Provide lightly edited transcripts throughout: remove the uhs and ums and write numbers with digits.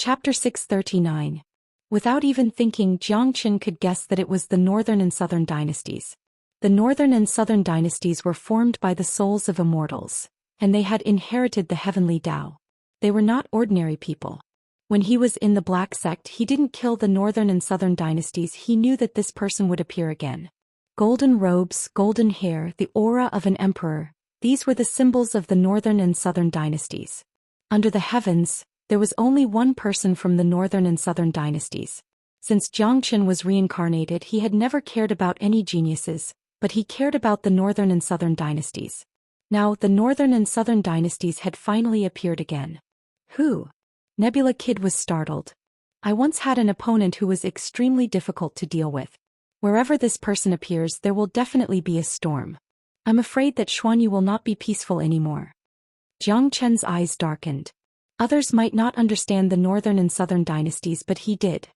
Chapter 639. Without even thinking, Zhou Xian could guess that it was the Northern and Southern dynasties. The Northern and Southern dynasties were formed by the souls of immortals, and they had inherited the heavenly Tao. They were not ordinary people. When he was in the Black Sect, he didn't kill the Northern and Southern dynasties. He knew that this person would appear again. Golden robes, golden hair, the aura of an emperor, these were the symbols of the Northern and Southern dynasties. Under the heavens, there was only one person from the Northern and Southern dynasties. Since Zhou Xian was reincarnated, he had never cared about any geniuses, but he cared about the Northern and Southern dynasties. Now, the Northern and Southern dynasties had finally appeared again. Who? Nebula Kid was startled. I once had an opponent who was extremely difficult to deal with. Wherever this person appears, there will definitely be a storm. I'm afraid that Xuanyu will not be peaceful anymore. Zhou Qian's eyes darkened. Others might not understand the Northern and Southern dynasties, but he did.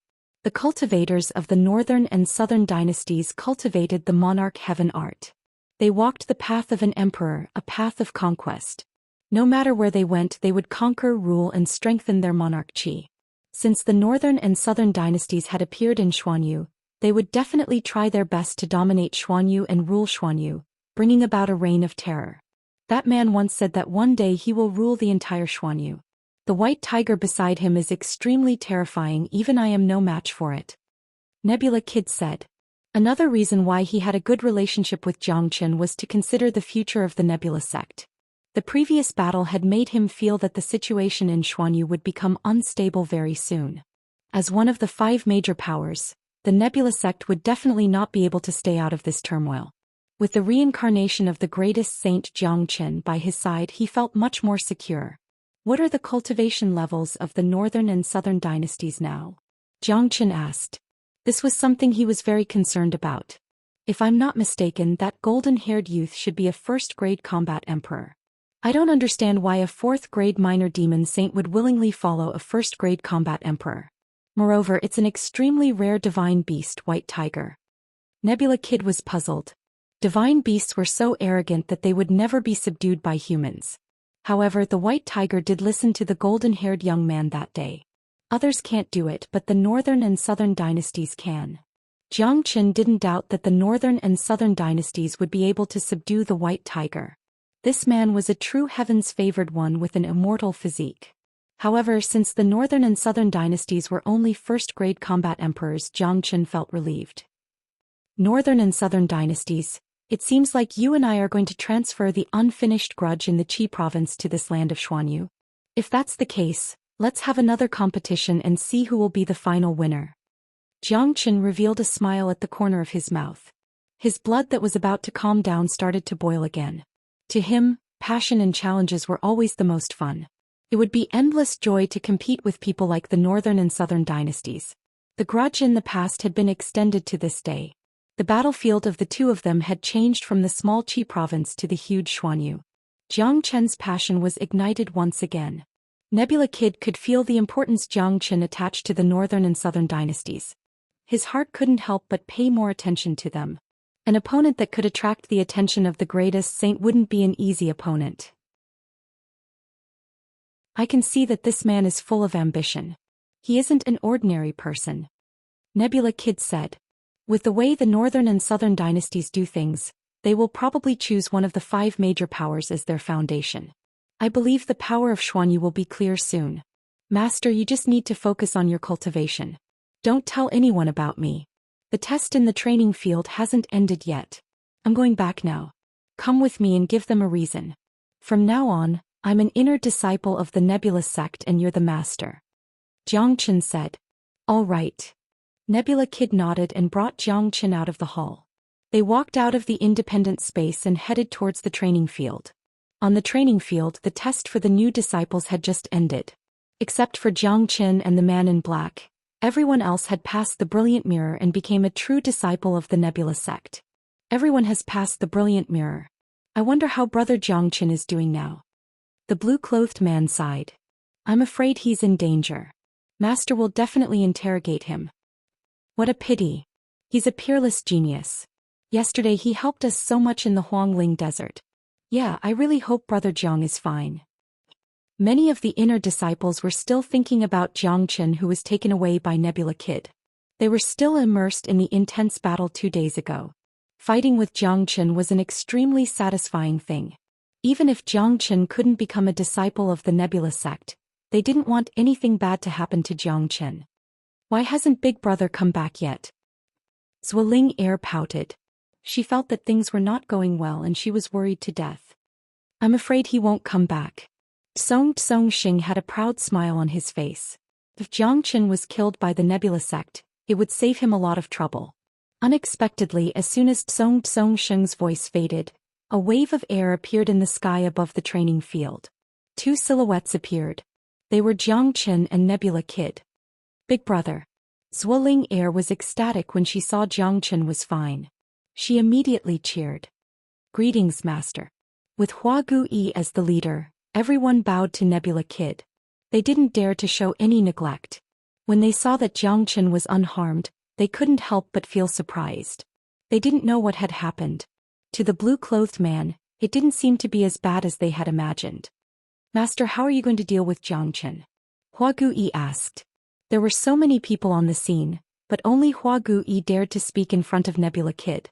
The cultivators of the Northern and Southern dynasties cultivated the monarch heaven art. They walked the path of an emperor, a path of conquest. No matter where they went, they would conquer, rule, and strengthen their monarchy. Since the Northern and Southern dynasties had appeared in Xuanyu, they would definitely try their best to dominate Xuanyu and rule Xuanyu, bringing about a reign of terror. That man once said that one day he will rule the entire Xuanyu. The white tiger beside him is extremely terrifying, even I am no match for it. Nebula Kid said. Another reason why he had a good relationship with Zhou Xian was to consider the future of the Nebula sect. The previous battle had made him feel that the situation in Xuanyu would become unstable very soon. As one of the 5 major powers, the Nebula sect would definitely not be able to stay out of this turmoil. With the reincarnation of the greatest saint Zhou Xian by his side, he felt much more secure. What are the cultivation levels of the Northern and Southern dynasties now? Zhou Xian asked. This was something he was very concerned about. If I'm not mistaken, that golden-haired youth should be a first-grade combat emperor. I don't understand why a 4th-grade minor demon saint would willingly follow a first-grade combat emperor. Moreover, it's an extremely rare divine beast, white tiger. Nebula Kid was puzzled. Divine beasts were so arrogant that they would never be subdued by humans. However, the white tiger did listen to the golden-haired young man that day. Others can't do it, but the Northern and Southern dynasties can. Zhou Xian didn't doubt that the Northern and Southern dynasties would be able to subdue the white tiger. This man was a true heaven's favored one with an immortal physique. However, since the Northern and Southern dynasties were only first-grade combat emperors, Zhou Xian felt relieved. Northern and Southern dynasties, it seems like you and I are going to transfer the unfinished grudge in the Qi province to this land of Xuanyu. If that's the case, let's have another competition and see who will be the final winner. Zhou Xian revealed a smile at the corner of his mouth. His blood that was about to calm down started to boil again. To him, passion and challenges were always the most fun. It would be endless joy to compete with people like the Northern and Southern dynasties. The grudge in the past had been extended to this day. The battlefield of the two of them had changed from the small Qi province to the huge Xuanyu. Zhou Qian's passion was ignited once again. Nebula Kid could feel the importance Zhou Qian attached to the Northern and Southern dynasties. His heart couldn't help but pay more attention to them. An opponent that could attract the attention of the greatest saint wouldn't be an easy opponent. I can see that this man is full of ambition. He isn't an ordinary person. Nebula Kid said. With the way the Northern and Southern dynasties do things, they will probably choose one of the 5 major powers as their foundation. I believe the power of Xuanyu will be clear soon. Master, you just need to focus on your cultivation. Don't tell anyone about me. The test in the training field hasn't ended yet. I'm going back now. Come with me and give them a reason. From now on, I'm an inner disciple of the Nebula sect and you're the master. Zhou Qian said. All right. Nebula Kid nodded and brought Zhou Qian out of the hall. They walked out of the independent space and headed towards the training field. On the training field, the test for the new disciples had just ended. Except for Zhou Qian and the man in black, everyone else had passed the brilliant mirror and became a true disciple of the Nebula sect. Everyone has passed the brilliant mirror. I wonder how Brother Zhou Qian is doing now. The blue-clothed man sighed. I'm afraid he's in danger. Master will definitely interrogate him. What a pity. He's a peerless genius. Yesterday he helped us so much in the Huangling Desert. Yeah, I really hope Brother Zhang is fine. Many of the inner disciples were still thinking about Xianxia, who was taken away by Nebula Kid. They were still immersed in the intense battle 2 days ago. Fighting with Xianxia was an extremely satisfying thing. Even if Xianxia couldn't become a disciple of the Nebula sect, they didn't want anything bad to happen to Xianxia. Why hasn't Big Brother come back yet? Zhuo Xian pouted. She felt that things were not going well and she was worried to death. I'm afraid he won't come back. Zhou Xian had a proud smile on his face. If Xianxia was killed by the Nebula sect, it would save him a lot of trouble. Unexpectedly, as soon as Zhou Xian's voice faded, a wave of air appeared in the sky above the training field. 2 silhouettes appeared. They were Xianxia and Nebula Kid. Big Brother. Zhuo Xian was ecstatic when she saw Xianxia was fine. She immediately cheered. Greetings, Master. With Hua Gui as the leader, everyone bowed to Nebula Kid. They didn't dare to show any neglect. When they saw that Xianxia was unharmed, they couldn't help but feel surprised. They didn't know what had happened. To the blue-clothed man, it didn't seem to be as bad as they had imagined. Master, how are you going to deal with Xianxia? Hua Gui asked. There were so many people on the scene, but only Hua Gui dared to speak in front of Nebula Kid.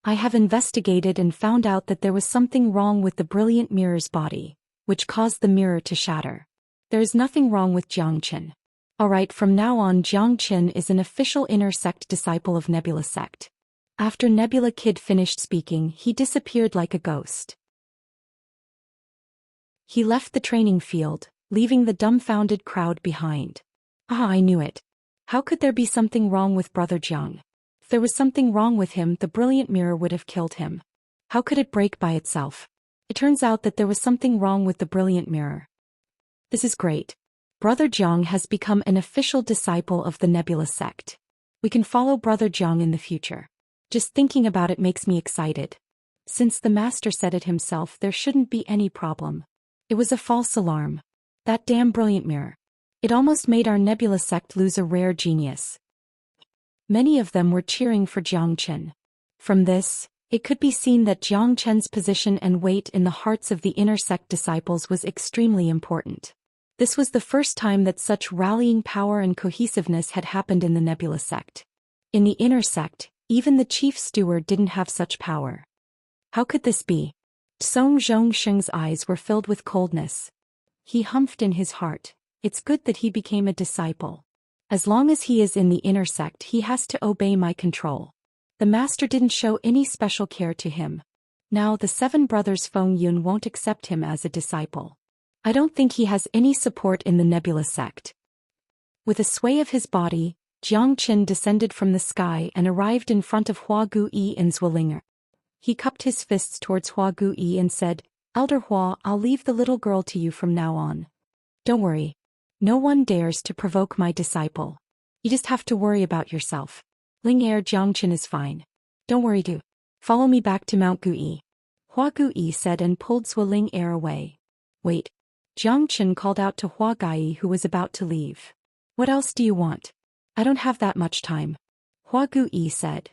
I have investigated and found out that there was something wrong with the brilliant mirror's body, which caused the mirror to shatter. There is nothing wrong with Xianxia. Alright, from now on Xianxia is an official inner sect disciple of Nebula sect. After Nebula Kid finished speaking, he disappeared like a ghost. He left the training field, leaving the dumbfounded crowd behind. Ah, I knew it. How could there be something wrong with Brother Jiang? If there was something wrong with him, the brilliant mirror would have killed him. How could it break by itself? It turns out that there was something wrong with the brilliant mirror. This is great. Brother Jiang has become an official disciple of the Nebula sect. We can follow Brother Jiang in the future. Just thinking about it makes me excited. Since the master said it himself, there shouldn't be any problem. It was a false alarm. That damn brilliant mirror. It almost made our Nebula sect lose a rare genius. Many of them were cheering for Xianxia. From this, it could be seen that Xianxia's position and weight in the hearts of the inner sect disciples was extremely important. This was the first time that such rallying power and cohesiveness had happened in the Nebula sect. In the inner sect, even the chief steward didn't have such power. How could this be? Zhou Xian's eyes were filled with coldness. He humphed in his heart. It's good that he became a disciple. As long as he is in the inner sect, he has to obey my control. The master didn't show any special care to him. Now the 7 brothers Feng Yun won't accept him as a disciple. I don't think he has any support in the Nebula sect. With a sway of his body, Xianxia descended from the sky and arrived in front of Hua Gui and Zhuo Xian. He cupped his fists towards Hua Gui and said, Elder Hua, I'll leave the little girl to you from now on. Don't worry. No one dares to provoke my disciple. You just have to worry about yourself. Xianxia is fine. Don't worry, do. Follow me back to Mount Gui. Hua Gui said and pulled Zhuo Xian away. Wait. Xianxia called out to Hua Gui, who was about to leave. What else do you want? I don't have that much time. Hua Gui said.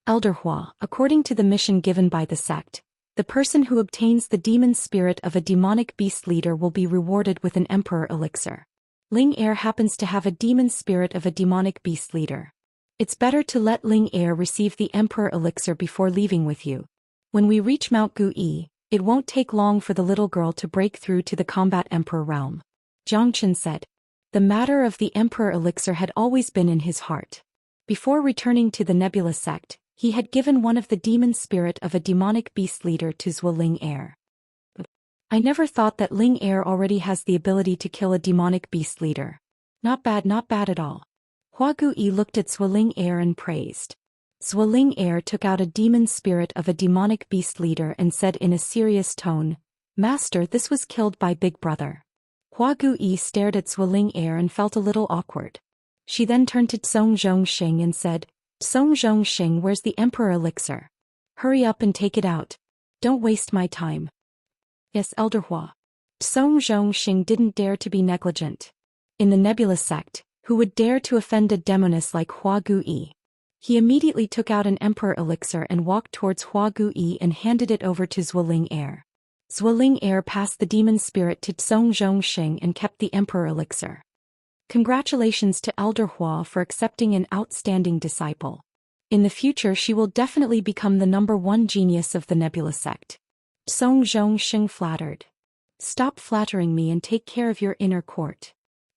Elder Hua, according to the mission given by the sect, the person who obtains the demon spirit of a demonic beast leader will be rewarded with an emperor elixir. Xian happens to have a demon spirit of a demonic beast leader. It's better to let Xian receive the emperor elixir before leaving with you. When we reach Mount Gui, it won't take long for the little girl to break through to the combat emperor realm. Xianxia said. The matter of the emperor elixir had always been in his heart. Before returning to the Nebula sect, he had given one of the demon spirit of a demonic beast leader to Zhuo Xian. I never thought that Xian already has the ability to kill a demonic beast leader. Not bad at all. Hua Gui looked at Zhuo Xian and praised. Zhuo Xian took out a demon spirit of a demonic beast leader and said in a serious tone, Master, this was killed by Big Brother. Hua Gui stared at Zhuo Xian and felt a little awkward. She then turned to Zhou Xian and said, Zhou Xian, where's the emperor elixir? Hurry up and take it out. Don't waste my time. Yes, Elder Hua. Zhou Xian didn't dare to be negligent. In the Nebula sect, who would dare to offend a demoness like Hua Gui? He immediately took out an emperor elixir and walked towards Hua Gui and handed it over to Zhuo Xian. Zhuo heir passed the demon spirit to Zhou Xian and kept the emperor elixir. Congratulations to Elder Hua for accepting an outstanding disciple. In the future she will definitely become the #1 genius of the Nebula sect. Zhou Xian flattered. Stop flattering me and take care of your inner court.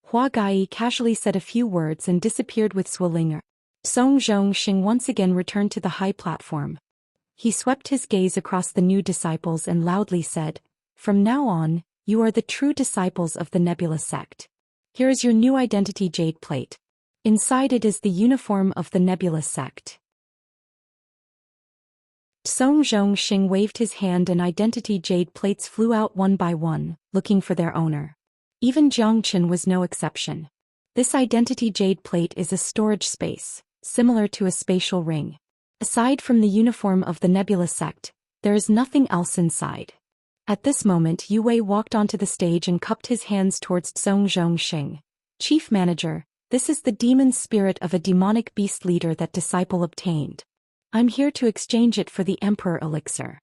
Hua Gai casually said a few words and disappeared with Zhuo. Zhou Xian once again returned to the high platform. He swept his gaze across the new disciples and loudly said, "From now on, you are the true disciples of the Nebula sect. Here is your new identity jade plate. Inside it is the uniform of the Nebula sect." Zhou Xian waved his hand and identity jade plates flew out one by one, looking for their owner. Even Xianxia was no exception. This identity jade plate is a storage space, similar to a spatial ring. Aside from the uniform of the Nebula sect, there is nothing else inside. At this moment Yu Wei walked onto the stage and cupped his hands towards Zhou Xian. "Chief Manager, this is the demon spirit of a demonic beast leader that disciple obtained. I'm here to exchange it for the Emperor elixir."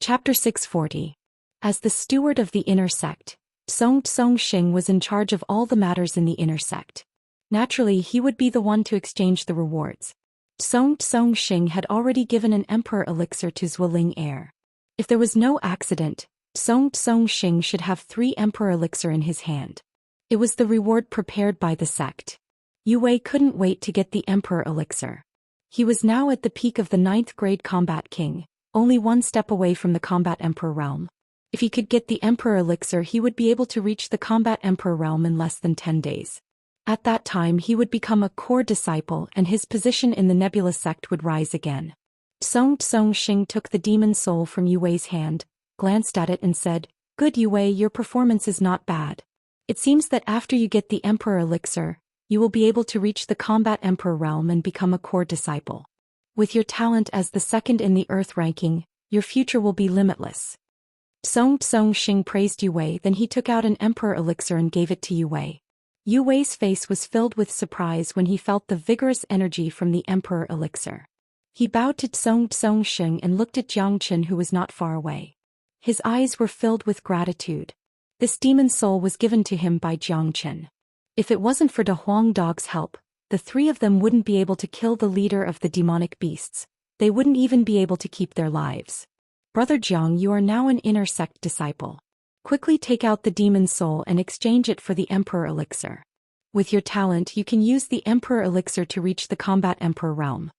Chapter 640. As the steward of the inner sect, Zhou Xian was in charge of all the matters in the inner sect. Naturally, he would be the one to exchange the rewards. Zhou Xian had already given an emperor elixir to Zhuo heir. If there was no accident, Zhou Xian should have 3 emperor elixir in his hand. It was the reward prepared by the sect. Yu Wei couldn't wait to get the emperor elixir. He was now at the peak of the 9th grade combat king, only one step away from the combat emperor realm. If he could get the emperor elixir, he would be able to reach the combat emperor realm in less than 10 days. At that time he would become a core disciple and his position in the Nebula sect would rise again. Zhou Xian took the demon soul from Yu Wei's hand, glanced at it and said, "Good Yu Wei, your performance is not bad. It seems that after you get the emperor elixir, you will be able to reach the combat emperor realm and become a core disciple. With your talent as the 2nd in the earth ranking, your future will be limitless." Zhou Xian praised Yu Wei, then he took out an emperor elixir and gave it to Yu Wei. Yu Wei's face was filled with surprise when he felt the vigorous energy from the emperor elixir. He bowed to Zhou Xian and looked at Xianxia, who was not far away. His eyes were filled with gratitude. This demon soul was given to him by Xianxia. If it wasn't for De Huang Dog's help, the 3 of them wouldn't be able to kill the leader of the demonic beasts. They wouldn't even be able to keep their lives. "Brother Jiang, you are now an inner sect disciple. Quickly take out the demon soul and exchange it for the emperor elixir. With your talent you can use the emperor elixir to reach the combat emperor realm."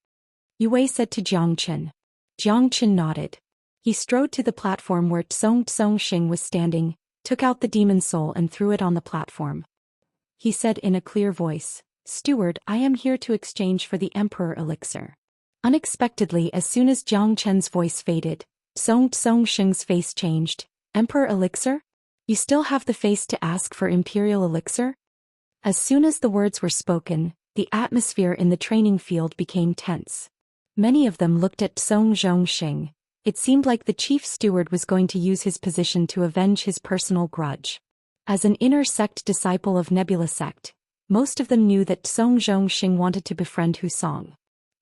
Yu Wei said to Xianxia. Xianxia nodded. He strode to the platform where Zhou Xian was standing, took out the demon soul and threw it on the platform. He said in a clear voice, "Steward, I am here to exchange for the emperor elixir." Unexpectedly, as soon as Xianxia's voice faded, Zhou Xian's face changed. "Emperor elixir? You still have the face to ask for imperial elixir?" As soon as the words were spoken, the atmosphere in the training field became tense. Many of them looked at Zhou Xian. It seemed like the chief steward was going to use his position to avenge his personal grudge. As an inner sect disciple of Nebula sect, most of them knew that Zhou Xian wanted to befriend Husong.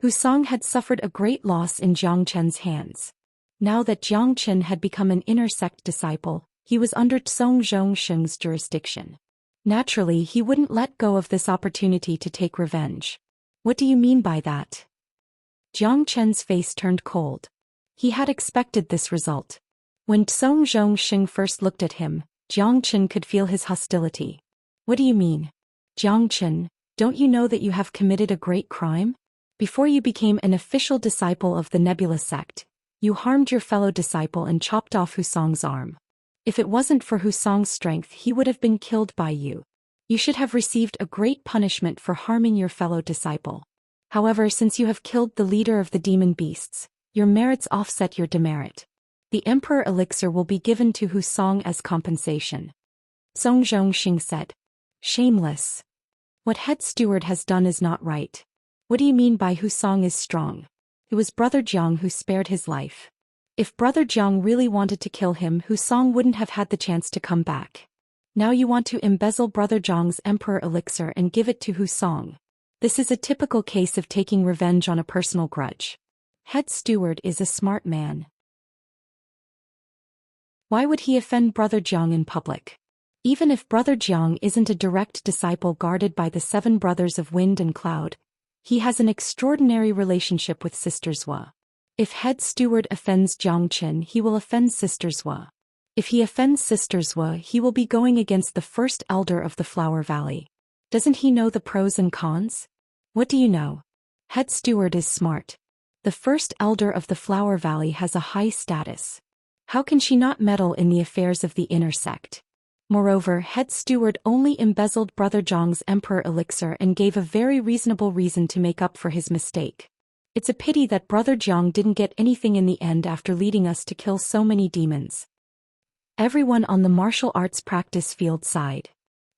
Husong had suffered a great loss in Xianxin's hands. Now that Xianxia had become an inner sect disciple, he was under Zhou Xian's jurisdiction. Naturally, he wouldn't let go of this opportunity to take revenge. "What do you mean by that?" Xianxia's face turned cold. He had expected this result. When Zhou Xian first looked at him, Xianxia could feel his hostility. "What do you mean? Xianxia, don't you know that you have committed a great crime? Before you became an official disciple of the Nebula sect, you harmed your fellow disciple and chopped off Husong's arm. If it wasn't for Husong's strength, he would have been killed by you. You should have received a great punishment for harming your fellow disciple. However, since you have killed the leader of the demon beasts, your merits offset your demerit. The emperor elixir will be given to Husong as compensation." Zhou Xian said. "Shameless. What head steward has done is not right. What do you mean by Husong is strong? It was Brother Jiang who spared his life. If Brother Jiang really wanted to kill him, Husong wouldn't have had the chance to come back. Now you want to embezzle Brother Jiang's emperor elixir and give it to Husong. This is a typical case of taking revenge on a personal grudge." Head steward is a smart man. Why would he offend Brother Jiang in public? Even if Brother Jiang isn't a direct disciple guarded by the 7 brothers of wind and cloud, he has an extraordinary relationship with Sister Zhou. If head steward offends Jiangchen, he will offend Sister Zhou. If he offends Sister Zhou, he will be going against the first elder of the Flower Valley. Doesn't he know the pros and cons? What do you know? Head steward is smart. The first elder of the Flower Valley has a high status. How can she not meddle in the affairs of the inner sect? Moreover, head steward only embezzled Brother Zhang's emperor elixir and gave a very reasonable reason to make up for his mistake. It's a pity that Brother Jiang didn't get anything in the end after leading us to kill so many demons. Everyone on the martial arts practice field sighed.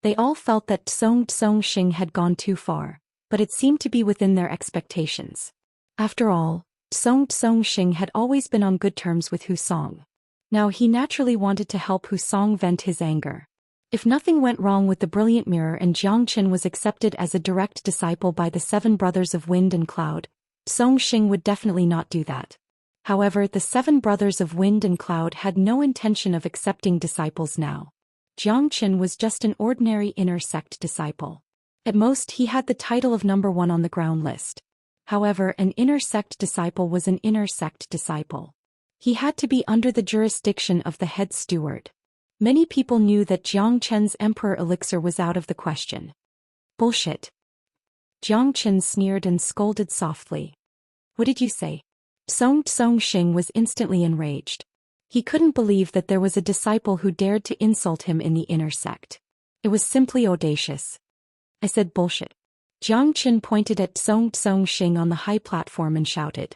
They all felt that Zhou Xian had gone too far, but it seemed to be within their expectations. After all, Zhou Xian had always been on good terms with Hu Song. Now he naturally wanted to help Hu Song vent his anger. If nothing went wrong with the brilliant mirror and Jiangchen was accepted as a direct disciple by the 7 brothers of wind and cloud, Zhou Xian would definitely not do that. However, the 7 brothers of wind and cloud had no intention of accepting disciples now. Jiangchen was just an ordinary inner sect disciple. At most he had the title of number 1 on the ground list. However, an inner sect disciple was an inner sect disciple. He had to be under the jurisdiction of the head steward. Many people knew that Jiangchen's emperor elixir was out of the question. Bullshit. Jiangchen sneered and scolded softly. What did you say? Zhou Xian was instantly enraged. He couldn't believe that there was a disciple who dared to insult him in the inner sect. It was simply audacious. I said bullshit. Jiangchen pointed at Zhou Xian on the high platform and shouted.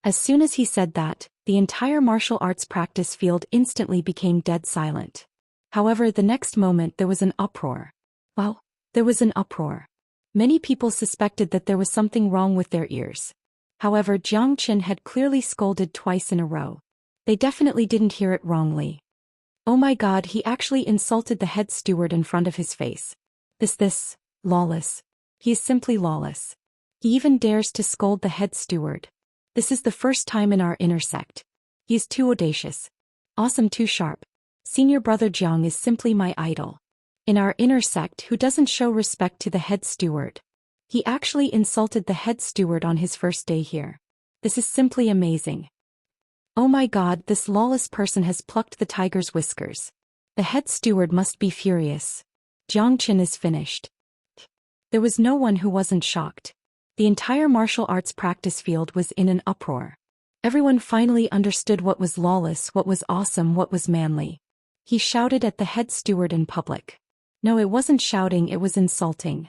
As soon as he said that, the entire martial arts practice field instantly became dead silent. However, the next moment there was an uproar. Wow, there was an uproar. Many people suspected that there was something wrong with their ears. However, Jiangchen had clearly scolded twice in a row. They definitely didn't hear it wrongly. Oh my god, he actually insulted the head steward in front of his face. This, lawless. He is simply lawless. He even dares to scold the head steward. This is the first time in our inner sect. He is too audacious. Awesome, too sharp. Senior Brother Jiang is simply my idol. In our inner sect, who doesn't show respect to the head steward? He actually insulted the head steward on his first day here. This is simply amazing. Oh my god, this lawless person has plucked the tiger's whiskers. The head steward must be furious. Jiangchen is finished. There was no one who wasn't shocked. The entire martial arts practice field was in an uproar. Everyone finally understood what was lawless, what was awesome, what was manly. He shouted at the head steward in public. No, it wasn't shouting, it was insulting.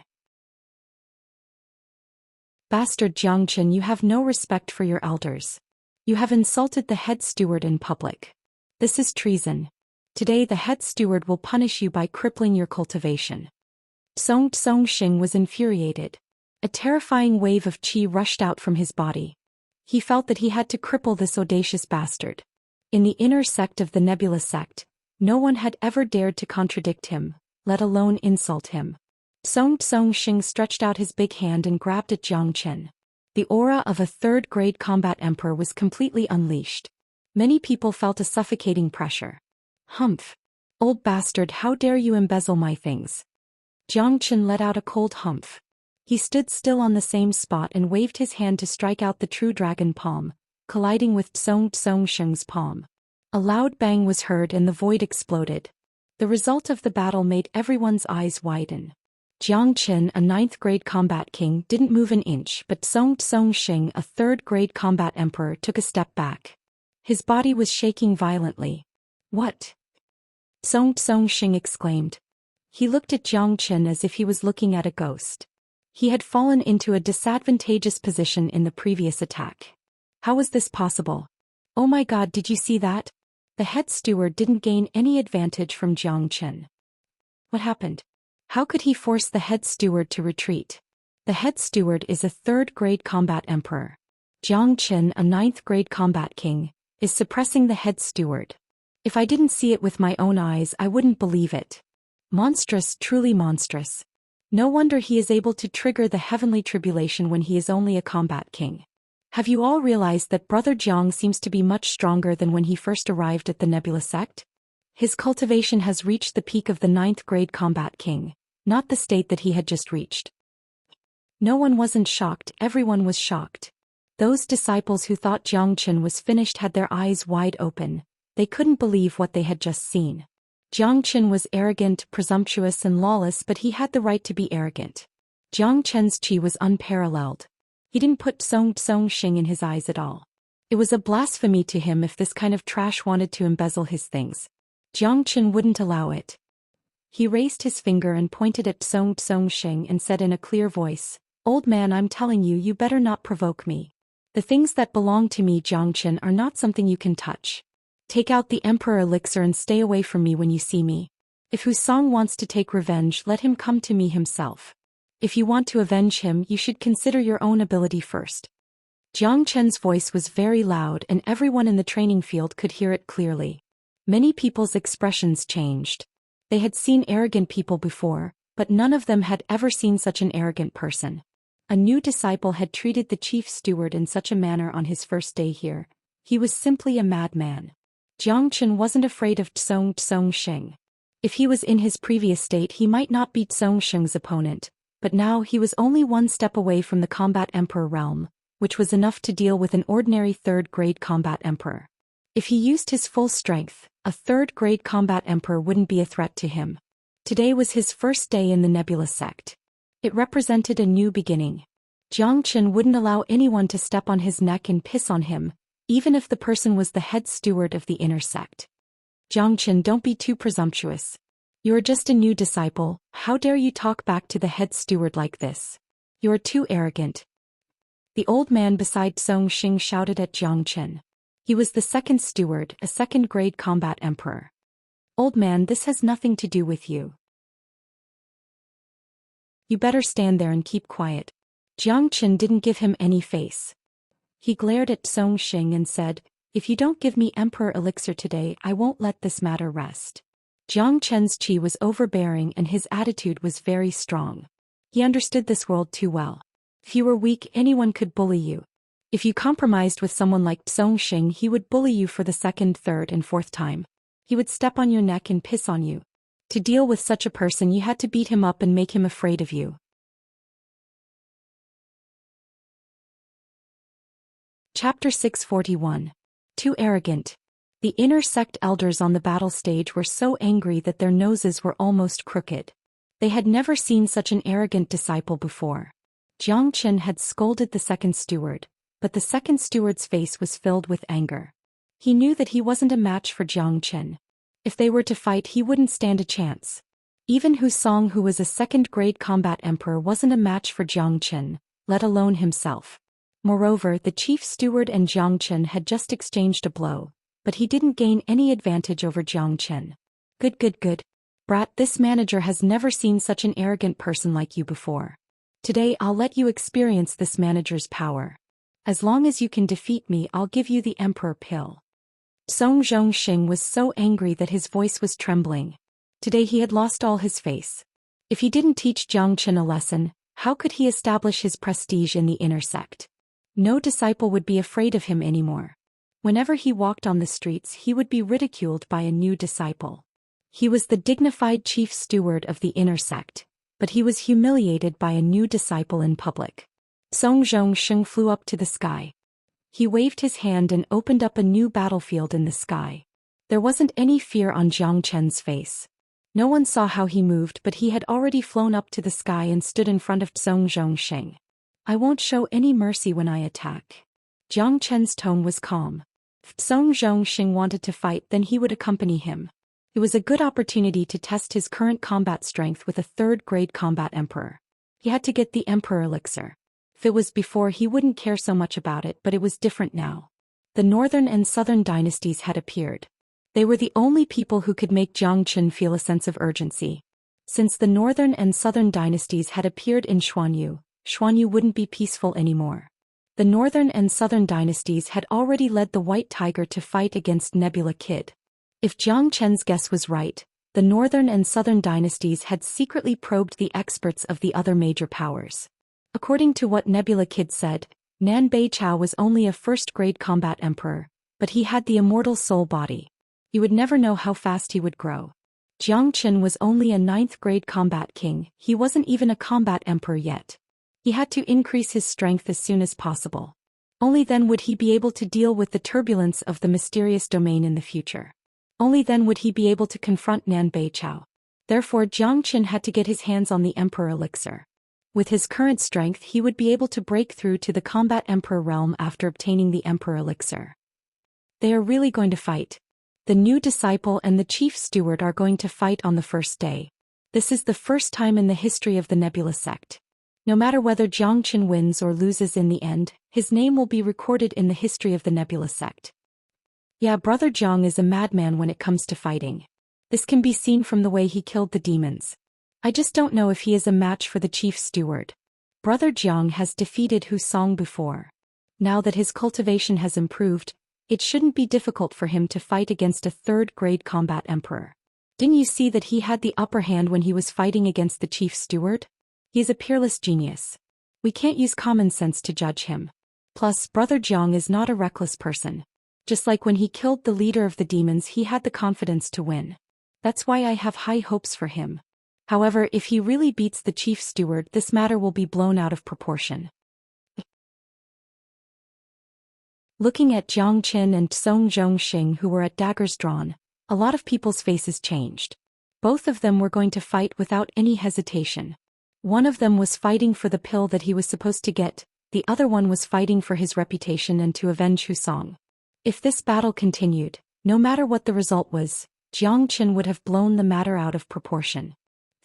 Bastard Jiangchen, you have no respect for your elders. You have insulted the head steward in public. This is treason. Today the head steward will punish you by crippling your cultivation. Zhou Xian was infuriated. A terrifying wave of qi rushed out from his body. He felt that he had to cripple this audacious bastard. In the inner sect of the Nebula sect, no one had ever dared to contradict him, let alone insult him. Zhou Xian stretched out his big hand and grabbed at Jiangchen. The aura of a third-grade combat emperor was completely unleashed. Many people felt a suffocating pressure. Humph. Old bastard, how dare you embezzle my things? Jiangchen let out a cold humph. He stood still on the same spot and waved his hand to strike out the true dragon palm, colliding with Zhou Xian's palm. A loud bang was heard and the void exploded. The result of the battle made everyone's eyes widen. Jiangchen, a 9th-grade combat king, didn't move an inch, but Zhou Xian, a 3rd-grade combat emperor, took a step back. His body was shaking violently. What? Zhou Xian exclaimed. He looked at Jiangchen as if he was looking at a ghost. He had fallen into a disadvantageous position in the previous attack. How was this possible? Oh my god, did you see that? The head steward didn't gain any advantage from Jiangchen. What happened? How could he force the head steward to retreat? The head steward is a 3rd-grade combat emperor. Jiangchen, a 9th-grade combat king, is suppressing the head steward. If I didn't see it with my own eyes, I wouldn't believe it. Monstrous, truly monstrous. No wonder he is able to trigger the heavenly tribulation when he is only a combat king. Have you all realized that Brother Jiang seems to be much stronger than when he first arrived at the Nebula sect? His cultivation has reached the peak of the 9th grade combat king, not the state that he had just reached. No one wasn't shocked, everyone was shocked. Those disciples who thought Jiangchen was finished had their eyes wide open. They couldn't believe what they had just seen. Jiangchen was arrogant, presumptuous and lawless, but he had the right to be arrogant. Jiangchen's qi was unparalleled. He didn't put Zhou Xian in his eyes at all. It was a blasphemy to him if this kind of trash wanted to embezzle his things. Jiangchen wouldn't allow it. He raised his finger and pointed at Zhou Xian and said in a clear voice, "Old man, I'm telling you, you better not provoke me. The things that belong to me, Jiangchen, are not something you can touch. Take out the Emperor elixir and stay away from me when you see me. If Husong wants to take revenge, let him come to me himself. If you want to avenge him, you should consider your own ability first." Jiangchen's voice was very loud and everyone in the training field could hear it clearly. Many people's expressions changed. They had seen arrogant people before, but none of them had ever seen such an arrogant person. A new disciple had treated the chief steward in such a manner on his first day here. He was simply a madman. Jiangchen wasn't afraid of Zhou Xian. If he was in his previous state, he might not beat Zhou Xian's opponent, but now he was only one step away from the combat emperor realm, which was enough to deal with an ordinary third-grade combat emperor. If he used his full strength, a third-grade combat emperor wouldn't be a threat to him. Today was his first day in the Nebula sect. It represented a new beginning. Jiangchen wouldn't allow anyone to step on his neck and piss on him, even if the person was the head steward of the inner sect. Jiangchen, don't be too presumptuous. You are just a new disciple. How dare you talk back to the head steward like this? You are too arrogant. The old man beside Zhou Xian shouted at Jiangchen. He was the second steward, a second-grade combat emperor. Old man, this has nothing to do with you. You better stand there and keep quiet. Jiangchen didn't give him any face. He glared at Zhou Xian and said, "If you don't give me Emperor Elixir today, I won't let this matter rest." Jiangchen's qi was overbearing and his attitude was very strong. He understood this world too well. If you were weak, anyone could bully you. If you compromised with someone like Zhou Xian, he would bully you for the second, third and fourth time. He would step on your neck and piss on you. To deal with such a person, you had to beat him up and make him afraid of you. Chapter 641. Too arrogant. The inner sect elders on the battle stage were so angry that their noses were almost crooked. They had never seen such an arrogant disciple before. Jiangchen had scolded the second steward, but the second steward's face was filled with anger. He knew that he wasn't a match for Jiangchen. If they were to fight, he wouldn't stand a chance. Even Husong, who was a second-grade combat emperor, wasn't a match for Jiangchen, let alone himself. Moreover, the chief steward and Jiangchen had just exchanged a blow, but he didn't gain any advantage over Jiangchen. Good. Brat, this manager has never seen such an arrogant person like you before. Today I'll let you experience this manager's power. As long as you can defeat me, I'll give you the Emperor Pill. Zhou Xian was so angry that his voice was trembling. Today he had lost all his face. If he didn't teach Jiangchen a lesson, how could he establish his prestige in the inner sect? No disciple would be afraid of him anymore. Whenever he walked on the streets, he would be ridiculed by a new disciple. He was the dignified chief steward of the inner sect, but he was humiliated by a new disciple in public. Zhou Xian flew up to the sky. He waved his hand and opened up a new battlefield in the sky. There wasn't any fear on Jiangchen's face. No one saw how he moved, but he had already flown up to the sky and stood in front of Zhou Xian. I won't show any mercy when I attack. Jiangchen's tone was calm. If Zhou Xian wanted to fight, then he would accompany him. It was a good opportunity to test his current combat strength with a third-grade combat emperor. He had to get the Emperor Elixir. If it was before, he wouldn't care so much about it, but it was different now. The northern and southern dynasties had appeared. They were the only people who could make Jiangchen feel a sense of urgency. Since the northern and southern dynasties had appeared in Xuanyu wouldn't be peaceful anymore. The northern and southern dynasties had already led the White Tiger to fight against Nebula Kid. If Jiangchen's guess was right, the northern and southern dynasties had secretly probed the experts of the other major powers. According to what Nebula Kid said, Nan Beichao was only a first-grade combat emperor, but he had the immortal soul body. You would never know how fast he would grow. Jiang Qin was only a 9th-grade combat king, he wasn't even a combat emperor yet. He had to increase his strength as soon as possible. Only then would he be able to deal with the turbulence of the mysterious domain in the future. Only then would he be able to confront Nan Beichao. Therefore Jiang Qin had to get his hands on the Emperor Elixir. With his current strength he would be able to break through to the Combat Emperor realm after obtaining the Emperor Elixir. They are really going to fight. The new disciple and the chief steward are going to fight on the first day. This is the first time in the history of the Nebula sect. No matter whether Jiang Qin wins or loses in the end, his name will be recorded in the history of the Nebula sect. Yeah, Brother Jiang is a madman when it comes to fighting. This can be seen from the way he killed the demons. I just don't know if he is a match for the chief steward. Brother Jiang has defeated Hu Song before. Now that his cultivation has improved, it shouldn't be difficult for him to fight against a 3rd-grade combat emperor. Didn't you see that he had the upper hand when he was fighting against the chief steward? He is a peerless genius. We can't use common sense to judge him. Plus, Brother Jiang is not a reckless person. Just like when he killed the leader of the demons, he had the confidence to win. That's why I have high hopes for him. However, if he really beats the chief steward, this matter will be blown out of proportion. Looking at Jiang Qin and Zhou Xian who were at daggers drawn, a lot of people's faces changed. Both of them were going to fight without any hesitation. One of them was fighting for the pill that he was supposed to get, the other one was fighting for his reputation and to avenge Hu Song. If this battle continued, no matter what the result was, Jiang Qin would have blown the matter out of proportion.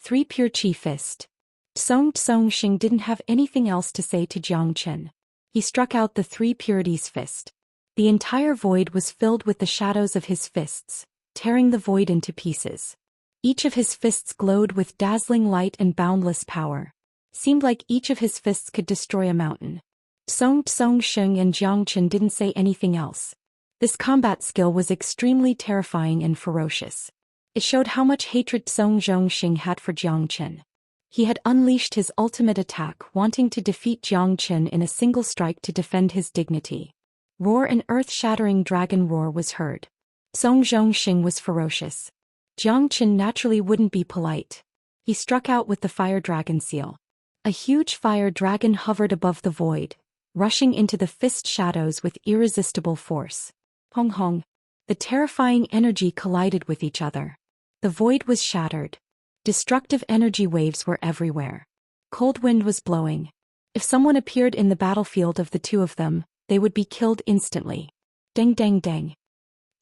3 Pure Chi Fist. Zhou Xian didn't have anything else to say to Jiang Qin. He struck out the 3 Purities Fist. The entire void was filled with the shadows of his fists, tearing the void into pieces. Each of his fists glowed with dazzling light and boundless power. Seemed like each of his fists could destroy a mountain. Zhou Xian and Jiang Qin didn't say anything else. This combat skill was extremely terrifying and ferocious. It showed how much hatred Zhou Xian had for Jiang Qin. He had unleashed his ultimate attack, wanting to defeat Jiang Qin in a single strike to defend his dignity. Roar, an earth-shattering dragon roar was heard. Zhou Xian was ferocious. Jiang Qin naturally wouldn't be polite. He struck out with the fire dragon seal. A huge fire dragon hovered above the void, rushing into the fist shadows with irresistible force. Hong hong. The terrifying energy collided with each other. The void was shattered. Destructive energy waves were everywhere. Cold wind was blowing. If someone appeared in the battlefield of the two of them, they would be killed instantly. Deng deng deng.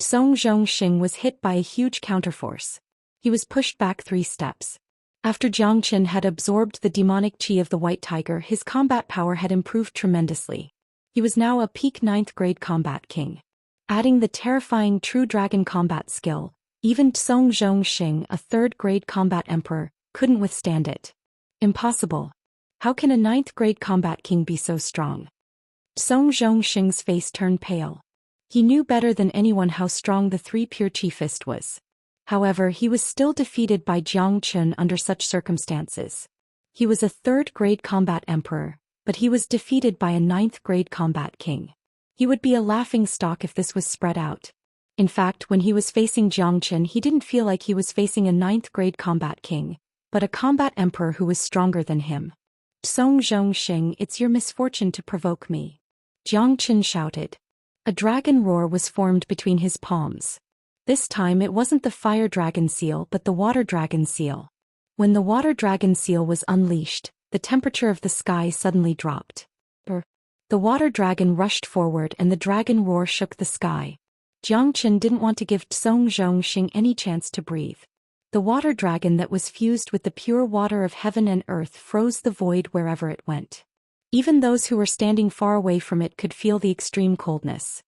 Zhou Xian was hit by a huge counterforce. He was pushed back 3 steps. After Jiang Qin had absorbed the demonic chi of the White Tiger, his combat power had improved tremendously. He was now a peak 9th-grade combat king. Adding the terrifying True Dragon combat skill, even Zhou Xian, a 3rd-grade combat emperor, couldn't withstand it. Impossible. How can a 9th-grade combat king be so strong? Zhou Xian's face turned pale. He knew better than anyone how strong the 3 Pure Chi Fist was. However, he was still defeated by Jiang Qin under such circumstances. He was a 3rd-grade combat emperor, but he was defeated by a 9th-grade combat king. He would be a laughingstock if this was spread out. In fact, when he was facing Jiang Qin, he didn't feel like he was facing a 9th-grade combat king, but a combat emperor who was stronger than him. Zhou Xian, it's your misfortune to provoke me. Jiang Qin shouted. A dragon roar was formed between his palms. This time it wasn't the fire dragon seal but the water dragon seal. When the water dragon seal was unleashed, the temperature of the sky suddenly dropped. The water dragon rushed forward and the dragon roar shook the sky. Jiang Qin didn't want to give Zhou Xian any chance to breathe. The water dragon that was fused with the pure water of heaven and earth froze the void wherever it went. Even those who were standing far away from it could feel the extreme coldness.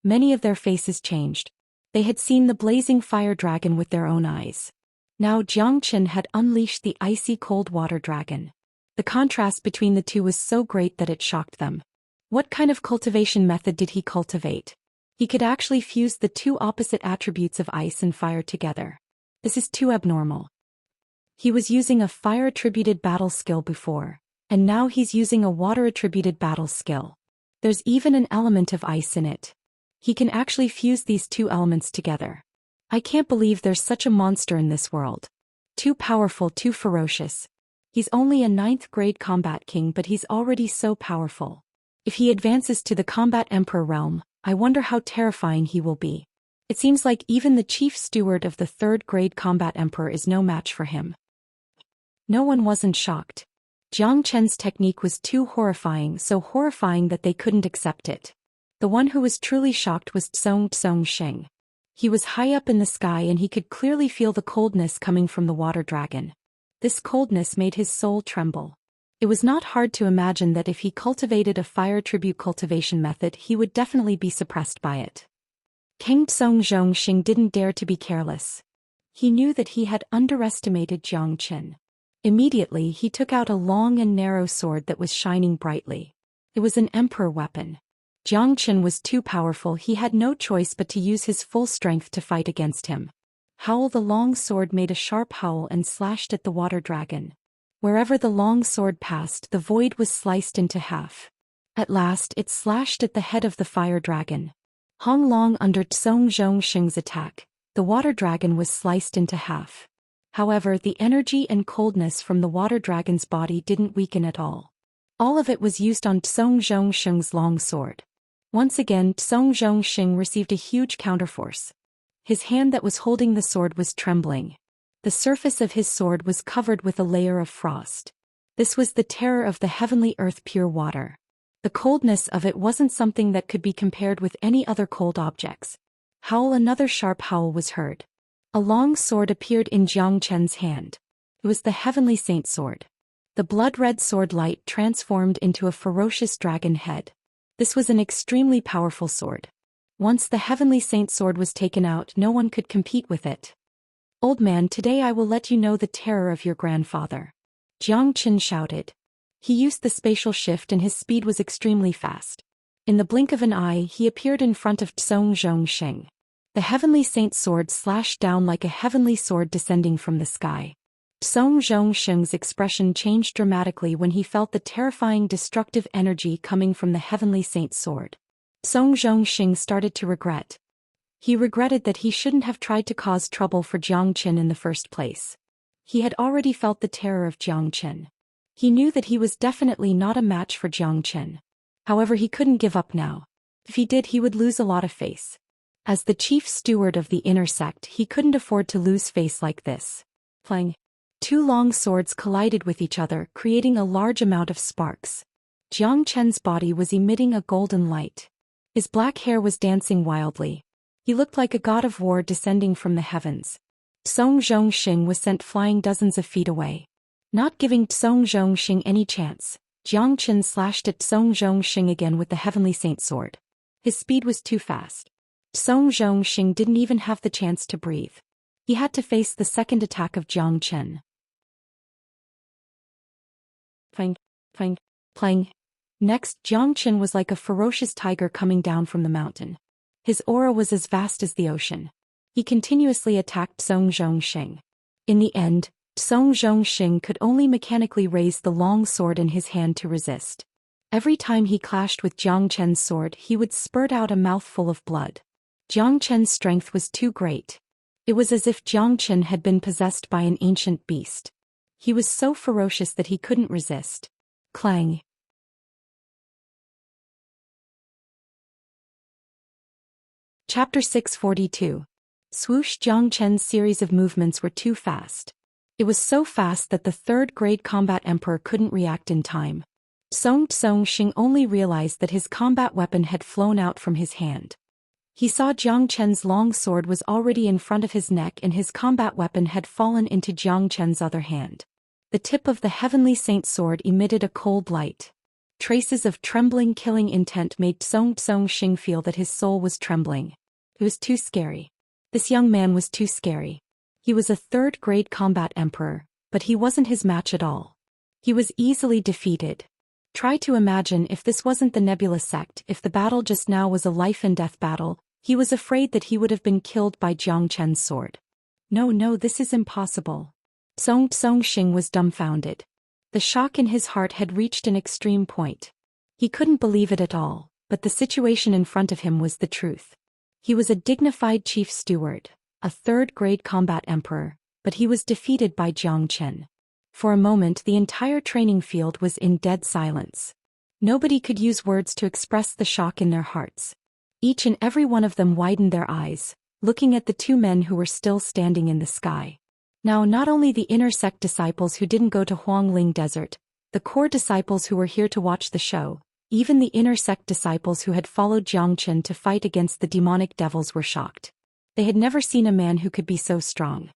Many of their faces changed. They had seen the blazing fire dragon with their own eyes. Now Jiang Qin had unleashed the icy cold water dragon. The contrast between the two was so great that it shocked them. What kind of cultivation method did he cultivate? He could actually fuse the two opposite attributes of ice and fire together. This is too abnormal. He was using a fire-attributed battle skill before, And now he's using a water-attributed battle skill. There's even an element of ice in it. He can actually fuse these two elements together. I can't believe there's such a monster in this world. Too powerful, too ferocious. He's only a 9th grade combat king, but he's already so powerful. If he advances to the combat emperor realm, I wonder how terrifying he will be. It seems like even the chief steward of the 3rd grade combat emperor is no match for him. No one wasn't shocked. Jiang Chen's technique was too horrifying, so horrifying that they couldn't accept it. The one who was truly shocked was Zhou Xian. He was high up in the sky and he could clearly feel the coldness coming from the water dragon. This coldness made his soul tremble. It was not hard to imagine that if he cultivated a fire tribute cultivation method, he would definitely be suppressed by it. King Zhou Xian didn't dare to be careless. He knew that he had underestimated Jiang Chen. Immediately he took out a long and narrow sword that was shining brightly. It was an emperor weapon. Jiang Chen was too powerful, he had no choice but to use his full strength to fight against him. Howl! The long sword made a sharp howl and slashed at the water dragon. Wherever the long sword passed, the void was sliced into half. At last it slashed at the head of the fire dragon. Hong long under Zhou Xian's attack, the water dragon was sliced into half. However, the energy and coldness from the water dragon's body didn't weaken at all. All of it was used on Zhou Xian's long sword. Once again, Zhou Xian received a huge counterforce. His hand that was holding the sword was trembling. The surface of his sword was covered with a layer of frost. This was the terror of the heavenly earth, pure water. The coldness of it wasn't something that could be compared with any other cold objects. Howl! Another sharp howl was heard. A long sword appeared in Jiang Chen's hand. It was the heavenly saint sword. The blood-red sword light transformed into a ferocious dragon head. This was an extremely powerful sword. Once the heavenly saint sword was taken out, no one could compete with it. Old man, today I will let you know the terror of your grandfather. Jiang Chen shouted. He used the spatial shift and his speed was extremely fast. In the blink of an eye, he appeared in front of Zhou Xian. The heavenly saint's sword slashed down like a heavenly sword descending from the sky. Zhou Xian's expression changed dramatically when he felt the terrifying destructive energy coming from the heavenly saint's sword. Zhou Xian started to regret. He regretted that he shouldn't have tried to cause trouble for Jiang Chen in the first place. He had already felt the terror of Jiang Chen. He knew that he was definitely not a match for Jiang Chen. However, he couldn't give up now. If he did, he would lose a lot of face. As the chief steward of the inner sect, he couldn't afford to lose face like this. Clang! 2 long swords collided with each other, creating a large amount of sparks. Jiang Chen's body was emitting a golden light. His black hair was dancing wildly. He looked like a god of war descending from the heavens. Zhou Xian was sent flying dozens of feet away. Not giving Zhou Xian any chance, Jiang Chen slashed at Zhou Xian again with the heavenly saint sword. His speed was too fast. Zhou Xian didn't even have the chance to breathe. He had to face the second attack of Jiang Chen. Clang, clang, clang. Next, Jiang Chen was like a ferocious tiger coming down from the mountain. His aura was as vast as the ocean. He continuously attacked Zhou Xian. In the end, Zhou Xian could only mechanically raise the long sword in his hand to resist. Every time he clashed with Jiang Chen's sword, he would spurt out a mouthful of blood. Jiang Chen's strength was too great. It was as if Jiang Chen had been possessed by an ancient beast. He was so ferocious that he couldn't resist. Clang! Chapter 642. Swoosh! Jiang Chen's series of movements were too fast. It was so fast that the 3rd grade combat emperor couldn't react in time. Zhou Xian only realized that his combat weapon had flown out from his hand. He saw Jiang Chen's long sword was already in front of his neck and his combat weapon had fallen into Jiang Chen's other hand. The tip of the heavenly saint sword emitted a cold light. Traces of trembling killing intent made Zhou Xian feel that his soul was trembling. It was too scary. This young man was too scary. He was a 3rd grade combat emperor, but he wasn't his match at all. He was easily defeated. Try to imagine if this wasn't the Nebula sect, if the battle just now was a life and death battle. He was afraid that he would have been killed by Jiang Chen's sword. No, this is impossible. Zhou Xian was dumbfounded. The shock in his heart had reached an extreme point. He couldn't believe it at all, but the situation in front of him was the truth. He was a dignified chief steward, a third-grade combat emperor, but he was defeated by Zhou Xian. For a moment the entire training field was in dead silence. Nobody could use words to express the shock in their hearts. Each and every one of them widened their eyes, looking at the two men who were still standing in the sky. Now not only the inner sect disciples who didn't go to Huangling Desert, the core disciples who were here to watch the show, even the inner sect disciples who had followed Zhou Xian to fight against the demonic devils were shocked. They had never seen a man who could be so strong.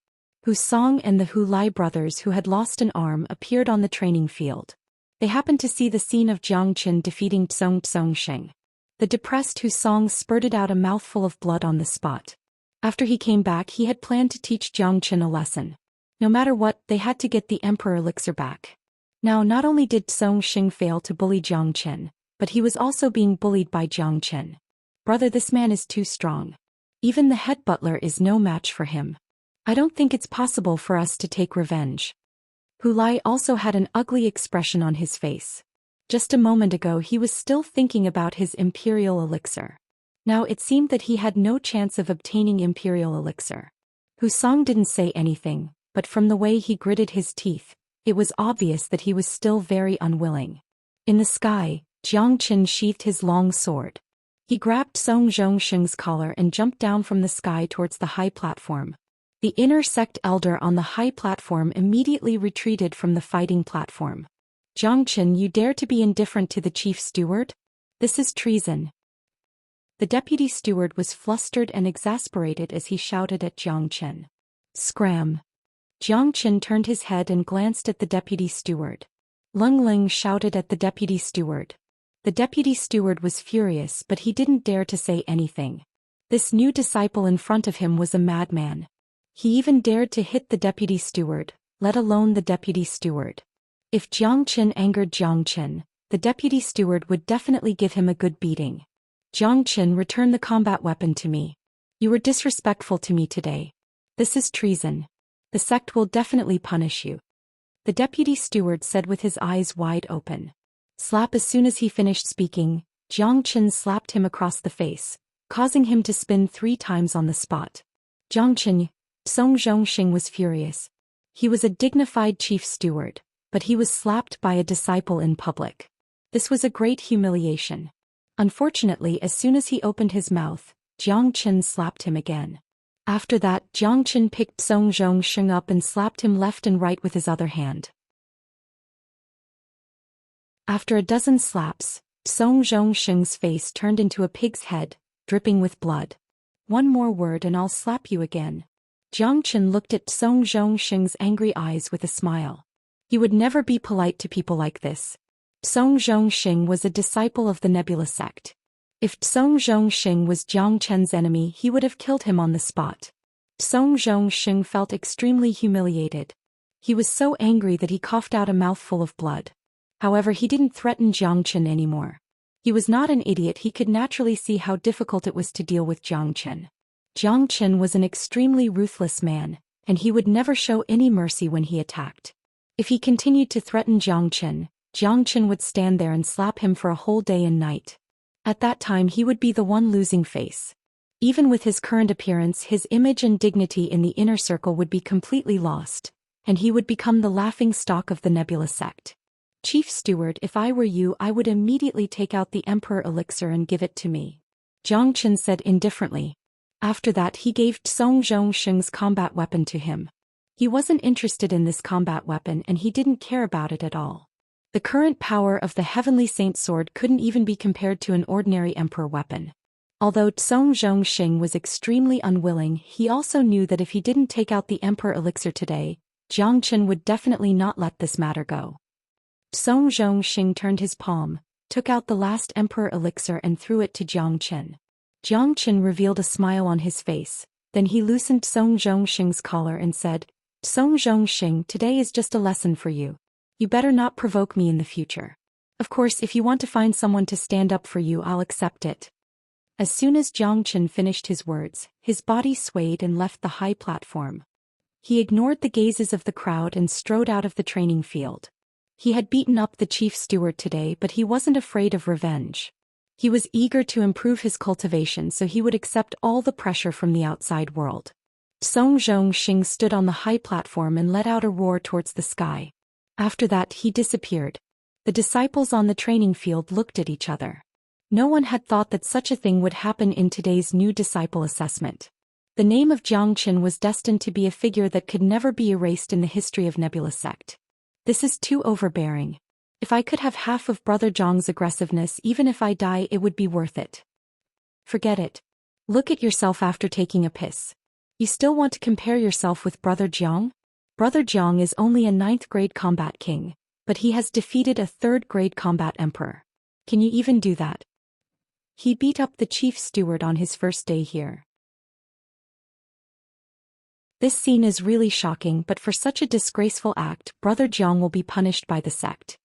Hu Song and the Hu Lai brothers who had lost an arm appeared on the training field. They happened to see the scene of Zhou Xian defeating Zhou Xian. The depressed Hu Song spurted out a mouthful of blood on the spot. After he came back he had planned to teach Zhou Xian a lesson. No matter what, they had to get the Emperor Elixir back. Now not only did Zhou Xian fail to bully Zhou Xian, but he was also being bullied by Zhou Xian. Brother, this man is too strong. Even the head butler is no match for him. I don't think it's possible for us to take revenge. Hu Lai also had an ugly expression on his face. Just a moment ago he was still thinking about his imperial elixir. Now it seemed that he had no chance of obtaining imperial elixir. Hu Song didn't say anything, but from the way he gritted his teeth, it was obvious that he was still very unwilling. In the sky, Zhou Xian sheathed his long sword. He grabbed Zhou Xian's collar and jumped down from the sky towards the high platform. The inner sect elder on the high platform immediately retreated from the fighting platform. Zhou Xian, you dare to be indifferent to the chief steward? This is treason. The deputy steward was flustered and exasperated as he shouted at Zhou Xian. Scram! Zhou Xian turned his head and glanced at the deputy steward. Leng Ling shouted at the deputy steward. The deputy steward was furious, but he didn't dare to say anything. This new disciple in front of him was a madman. He even dared to hit the deputy steward, let alone the deputy steward. If Zhou Xian angered Zhou Xian, the deputy steward would definitely give him a good beating. Zhou Xian, return the combat weapon to me. You were disrespectful to me today. This is treason. The sect will definitely punish you. The deputy steward said with his eyes wide open. Slap! As soon as he finished speaking, Zhou Xian slapped him across the face, causing him to spin 3 times on the spot. Zhou Xian, Zhou Xian was furious. He was a dignified chief steward, but he was slapped by a disciple in public. This was a great humiliation. Unfortunately, as soon as he opened his mouth, Zhou Xian slapped him again. After that, Zhou Xian picked Zhou Xian up and slapped him left and right with his other hand. After a dozen slaps, Zhou Xian's face turned into a pig's head, dripping with blood. One more word and I'll slap you again. Zhou Xian looked at Zhou Xian's angry eyes with a smile. He would never be polite to people like this. Zhou Xian was a disciple of the Nebula sect. If Zhou Xian was Zhou Qian's enemy, he would have killed him on the spot. Zhou Xian felt extremely humiliated. He was so angry that he coughed out a mouthful of blood. However, he didn't threaten Zhou Qian anymore. He was not an idiot. He could naturally see how difficult it was to deal with Zhou Qian. Zhou Qian was an extremely ruthless man, and he would never show any mercy when he attacked. If he continued to threaten Zhou Qian would stand there and slap him for a whole day and night. At that time he would be the one losing face. Even with his current appearance, his image and dignity in the inner circle would be completely lost, and he would become the laughing stock of the Nebula sect. Chief Steward, if I were you, I would immediately take out the Emperor Elixir and give it to me. Zhou Qian said indifferently. After that he gave Zhou Xian's combat weapon to him. He wasn't interested in this combat weapon and he didn't care about it at all. The current power of the Heavenly Saint Sword couldn't even be compared to an ordinary Emperor weapon. Although Zhou Xian was extremely unwilling, he also knew that if he didn't take out the Emperor Elixir today, Zhou Qian would definitely not let this matter go. Zhou Xian turned his palm, took out the last Emperor Elixir and threw it to Zhou Qian. Zhou Qian revealed a smile on his face, then he loosened Zhou Xian's collar and said, Zhou Xian, today is just a lesson for you. You better not provoke me in the future. Of course, if you want to find someone to stand up for you, I'll accept it. As soon as Zhou Qian finished his words, his body swayed and left the high platform. He ignored the gazes of the crowd and strode out of the training field. He had beaten up the chief steward today, but he wasn't afraid of revenge. He was eager to improve his cultivation so he would accept all the pressure from the outside world. Zhou Xian stood on the high platform and let out a roar towards the sky. After that he disappeared. The disciples on the training field looked at each other. No one had thought that such a thing would happen in today's new disciple assessment. The name of Xianxia was destined to be a figure that could never be erased in the history of Nebula Sect. This is too overbearing. If I could have half of Brother Zhang's aggressiveness, even if I die, it would be worth it. Forget it. Look at yourself after taking a piss. You still want to compare yourself with Brother Zhang? Brother Zhang is only a 9th grade combat king, but he has defeated a 3rd grade combat emperor. Can you even do that? He beat up the chief steward on his first day here. This scene is really shocking, but for such a disgraceful act, Brother Zhang will be punished by the sect.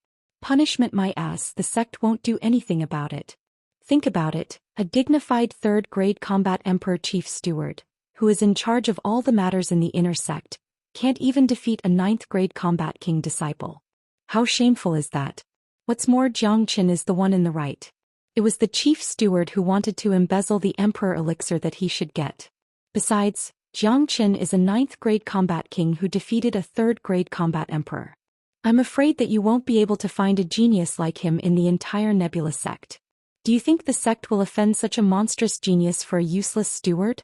Punishment my ass, the sect won't do anything about it. Think about it, a dignified 3rd grade combat emperor chief steward, who is in charge of all the matters in the inner sect, can't even defeat a 9th grade combat king disciple. How shameful is that? What's more, Xianxia is the one in the right. It was the chief steward who wanted to embezzle the emperor elixir that he should get. Besides, Xianxia is a 9th grade combat king who defeated a 3rd grade combat emperor. I'm afraid that you won't be able to find a genius like him in the entire Nebula sect. Do you think the sect will offend such a monstrous genius for a useless steward?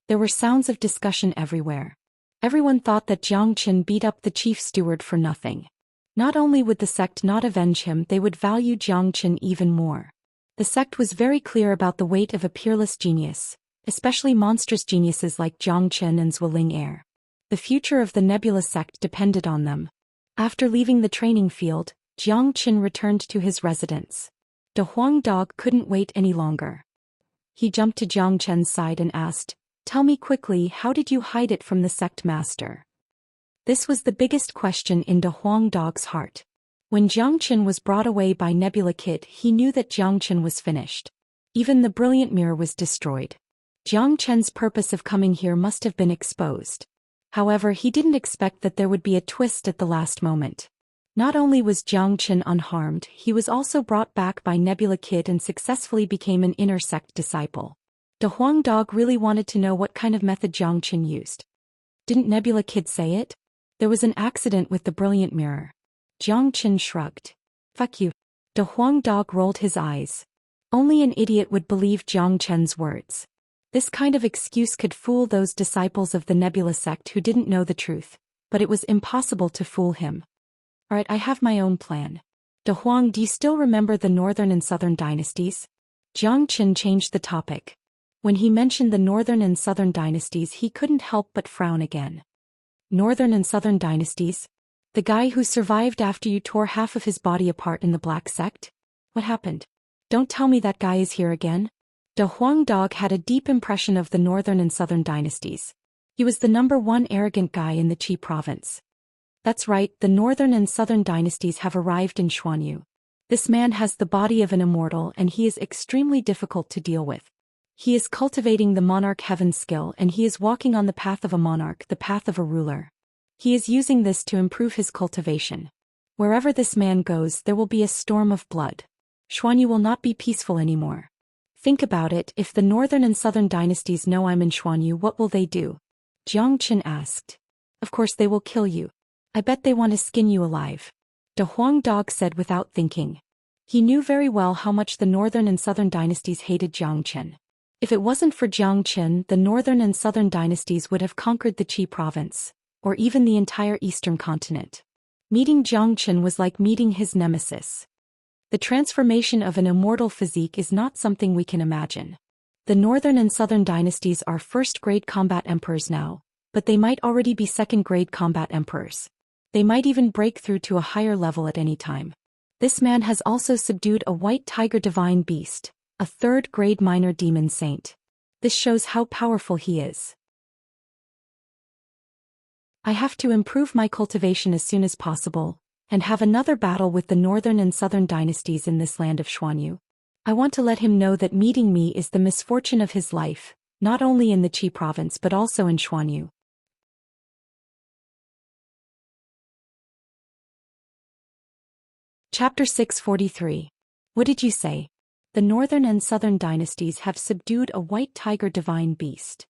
There were sounds of discussion everywhere. Everyone thought that Xianxia beat up the chief steward for nothing. Not only would the sect not avenge him, they would value Xianxia even more. The sect was very clear about the weight of a peerless genius, especially monstrous geniuses like Xianxia and Zhuling Air. The future of the Nebula sect depended on them. After leaving the training field, Xianxia returned to his residence. The Huang dog couldn't wait any longer. He jumped to Xianxia's side and asked, "Tell me quickly, how did you hide it from the sect master?" This was the biggest question in the Huang dog's heart. When Xianxia was brought away by Nebula Kid, he knew that Xianxia was finished. Even the brilliant mirror was destroyed. Xianxia's purpose of coming here must have been exposed. However, he didn't expect that there would be a twist at the last moment. Not only was Xianxia unharmed, he was also brought back by Nebula Kid and successfully became an inner sect disciple. The Huang dog really wanted to know what kind of method Xianxia used. Didn't Nebula Kid say it? There was an accident with the brilliant mirror. Xianxia shrugged. Fuck you. The Huang dog rolled his eyes. Only an idiot would believe Xianxia's words. This kind of excuse could fool those disciples of the Nebula sect who didn't know the truth, but it was impossible to fool him. Alright, I have my own plan. De Huang, do you still remember the Northern and Southern dynasties? Xianxia changed the topic. When he mentioned the Northern and Southern dynasties, he couldn't help but frown again. Northern and Southern dynasties? The guy who survived after you tore half of his body apart in the Black Sect? What happened? Don't tell me that guy is here again. The Huang dog had a deep impression of the Northern and Southern dynasties. He was the #1 arrogant guy in the Qi province. That's right, the Northern and Southern dynasties have arrived in Xuanyu. This man has the body of an immortal and he is extremely difficult to deal with. He is cultivating the monarch heaven skill and he is walking on the path of a monarch, the path of a ruler. He is using this to improve his cultivation. Wherever this man goes, there will be a storm of blood. Xuanyu will not be peaceful anymore. Think about it, if the Northern and Southern dynasties know I'm in Xuanyu, what will they do? Xianxia asked. Of course they will kill you. I bet they want to skin you alive. The Huang dog said without thinking. He knew very well how much the Northern and Southern dynasties hated Xianxia. If it wasn't for Xianxia, the Northern and Southern dynasties would have conquered the Qi province, or even the entire eastern continent. Meeting Xianxia was like meeting his nemesis. The transformation of an immortal physique is not something we can imagine. The Northern and Southern dynasties are 1st-grade combat emperors now, but they might already be 2nd-grade combat emperors. They might even break through to a higher level at any time. This man has also subdued a white tiger divine beast, a 3rd-grade minor demon saint. This shows how powerful he is. I have to improve my cultivation as soon as possible, and have another battle with the Northern and Southern dynasties in this land of Xuanyu. I want to let him know that meeting me is the misfortune of his life, not only in the Qi province but also in Xuanyu. Chapter 643. What did you say? The northern and southern dynasties have subdued a white tiger divine beast.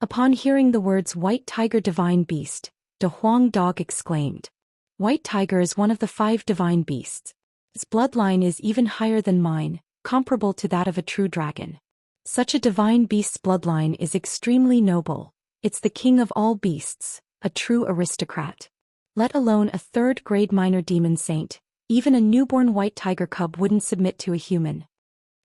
Upon hearing the words white tiger divine beast, De Huang Dog exclaimed. White tiger is one of the 5 divine beasts. Its bloodline is even higher than mine, comparable to that of a true dragon. Such a divine beast's bloodline is extremely noble. It's the king of all beasts, a true aristocrat. Let alone a 3rd-grade minor demon saint, even a newborn white tiger cub wouldn't submit to a human.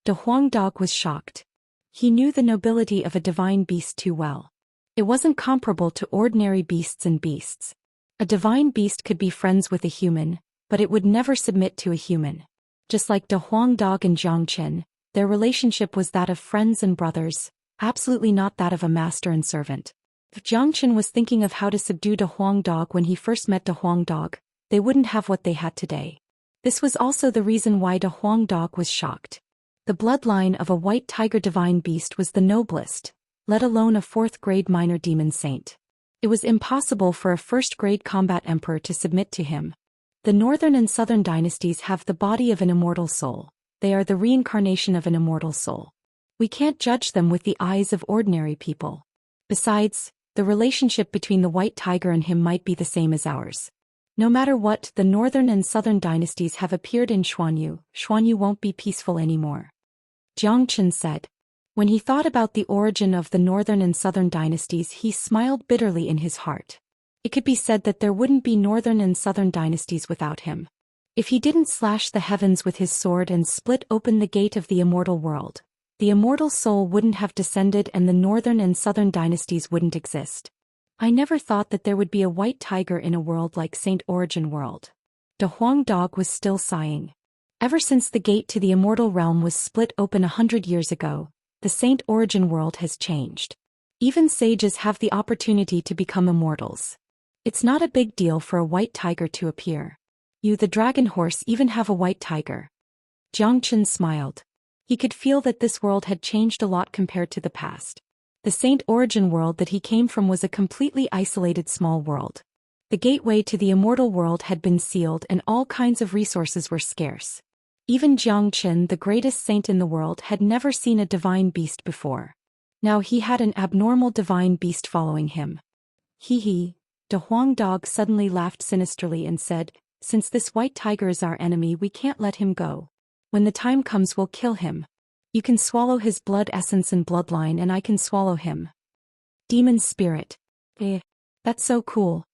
De Huang Dog was shocked. He knew the nobility of a divine beast too well. It wasn't comparable to ordinary beasts and beasts. A divine beast could be friends with a human, but it would never submit to a human. Just like De Huang Dog and Xianxia, their relationship was that of friends and brothers, absolutely not that of a master and servant. If Xianxia was thinking of how to subdue De Huang Dog when he first met De Huang Dog, they wouldn't have what they had today. This was also the reason why De Huang Dog was shocked. The bloodline of a white tiger divine beast was the noblest, let alone a 4th-grade minor demon saint. It was impossible for a 1st-grade combat emperor to submit to him. The northern and southern dynasties have the body of an immortal soul. They are the reincarnation of an immortal soul. We can't judge them with the eyes of ordinary people. Besides, the relationship between the white tiger and him might be the same as ours. No matter what, the northern and southern dynasties have appeared in Xuanyu. Xuanyu won't be peaceful anymore. Xianxia said. When he thought about the origin of the northern and southern dynasties, he smiled bitterly in his heart. It could be said that there wouldn't be northern and southern dynasties without him. If he didn't slash the heavens with his sword and split open the gate of the immortal world, the immortal soul wouldn't have descended and the northern and southern dynasties wouldn't exist. I never thought that there would be a white tiger in a world like Saint Origin World. De Huang Dog was still sighing. Ever since the gate to the immortal realm was split open 100 years ago, the Saint Origin World has changed. Even sages have the opportunity to become immortals. It's not a big deal for a white tiger to appear. You, the dragon horse, even have a white tiger. Xianxia smiled. He could feel that this world had changed a lot compared to the past. The Saint Origin World that he came from was a completely isolated small world. The gateway to the immortal world had been sealed and all kinds of resources were scarce. Even Xianxia, the greatest saint in the world, had never seen a divine beast before. Now he had an abnormal divine beast following him. Hee. De Huang Dog suddenly laughed sinisterly and said, Since this white tiger is our enemy, we can't let him go. When the time comes, we'll kill him. You can swallow his blood essence and bloodline and I can swallow him. Demon spirit. That's so cool.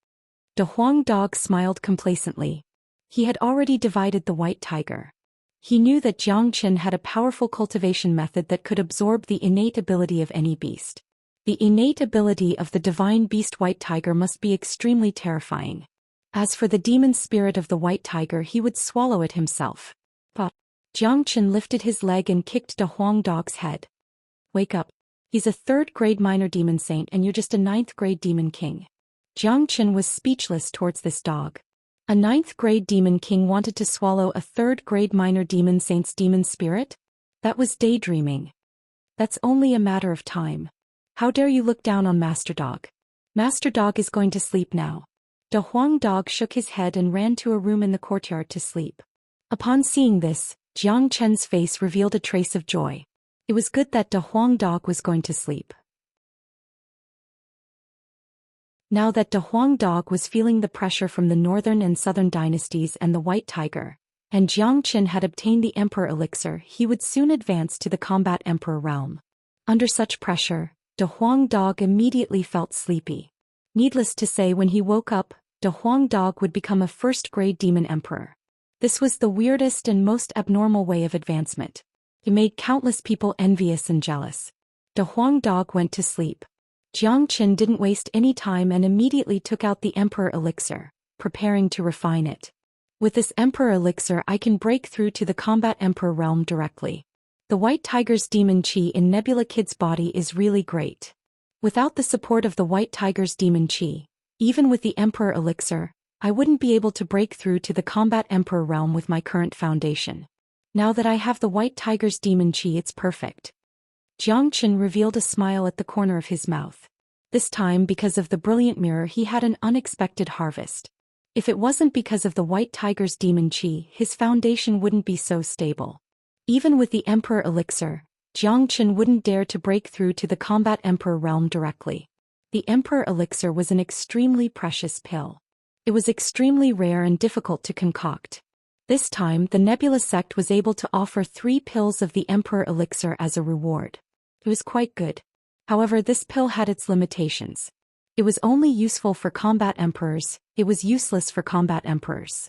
De Huang Dog smiled complacently. He had already divided the white tiger. He knew that Xianxia had a powerful cultivation method that could absorb the innate ability of any beast. The innate ability of the divine beast white tiger must be extremely terrifying. As for the demon spirit of the white tiger, he would swallow it himself. But Xianxia lifted his leg and kicked De Huang Dog's head. Wake up. He's a 3rd-grade minor demon saint and you're just a 9th-grade demon king. Xianxia was speechless towards this dog. A 9th-grade demon king wanted to swallow a 3rd-grade minor demon saint's demon spirit? That was daydreaming. That's only a matter of time. How dare you look down on Master Dog? Master Dog is going to sleep now. De Huang Dog shook his head and ran to a room in the courtyard to sleep. Upon seeing this, Xianxia's face revealed a trace of joy. It was good that De Huang Dog was going to sleep. Now that De Huang Dog was feeling the pressure from the northern and southern dynasties and the white tiger, and Xianxia had obtained the emperor elixir, he would soon advance to the combat emperor realm. Under such pressure, De Huang Dog immediately felt sleepy. Needless to say, when he woke up, De Huang Dog would become a 1st-grade demon emperor. This was the weirdest and most abnormal way of advancement. It made countless people envious and jealous. De Huang Dog went to sleep. Xianxia didn't waste any time and immediately took out the emperor elixir, preparing to refine it. With this emperor elixir, I can break through to the combat emperor realm directly. The white tiger's demon chi in Nebula Kid's body is really great. Without the support of the white tiger's demon chi, even with the emperor elixir, I wouldn't be able to break through to the combat emperor realm with my current foundation. Now that I have the white tiger's demon chi, it's perfect. Xianxia revealed a smile at the corner of his mouth. This time, because of the brilliant mirror, he had an unexpected harvest. If it wasn't because of the White Tiger's demon chi, his foundation wouldn't be so stable. Even with the Emperor Elixir, Xianxia wouldn't dare to break through to the Combat Emperor realm directly. The Emperor Elixir was an extremely precious pill. It was extremely rare and difficult to concoct. This time, the Nebula sect was able to offer 3 pills of the Emperor Elixir as a reward. It was quite good. However, this pill had its limitations. It was only useful for combat emperors, it was useless for combat emperors.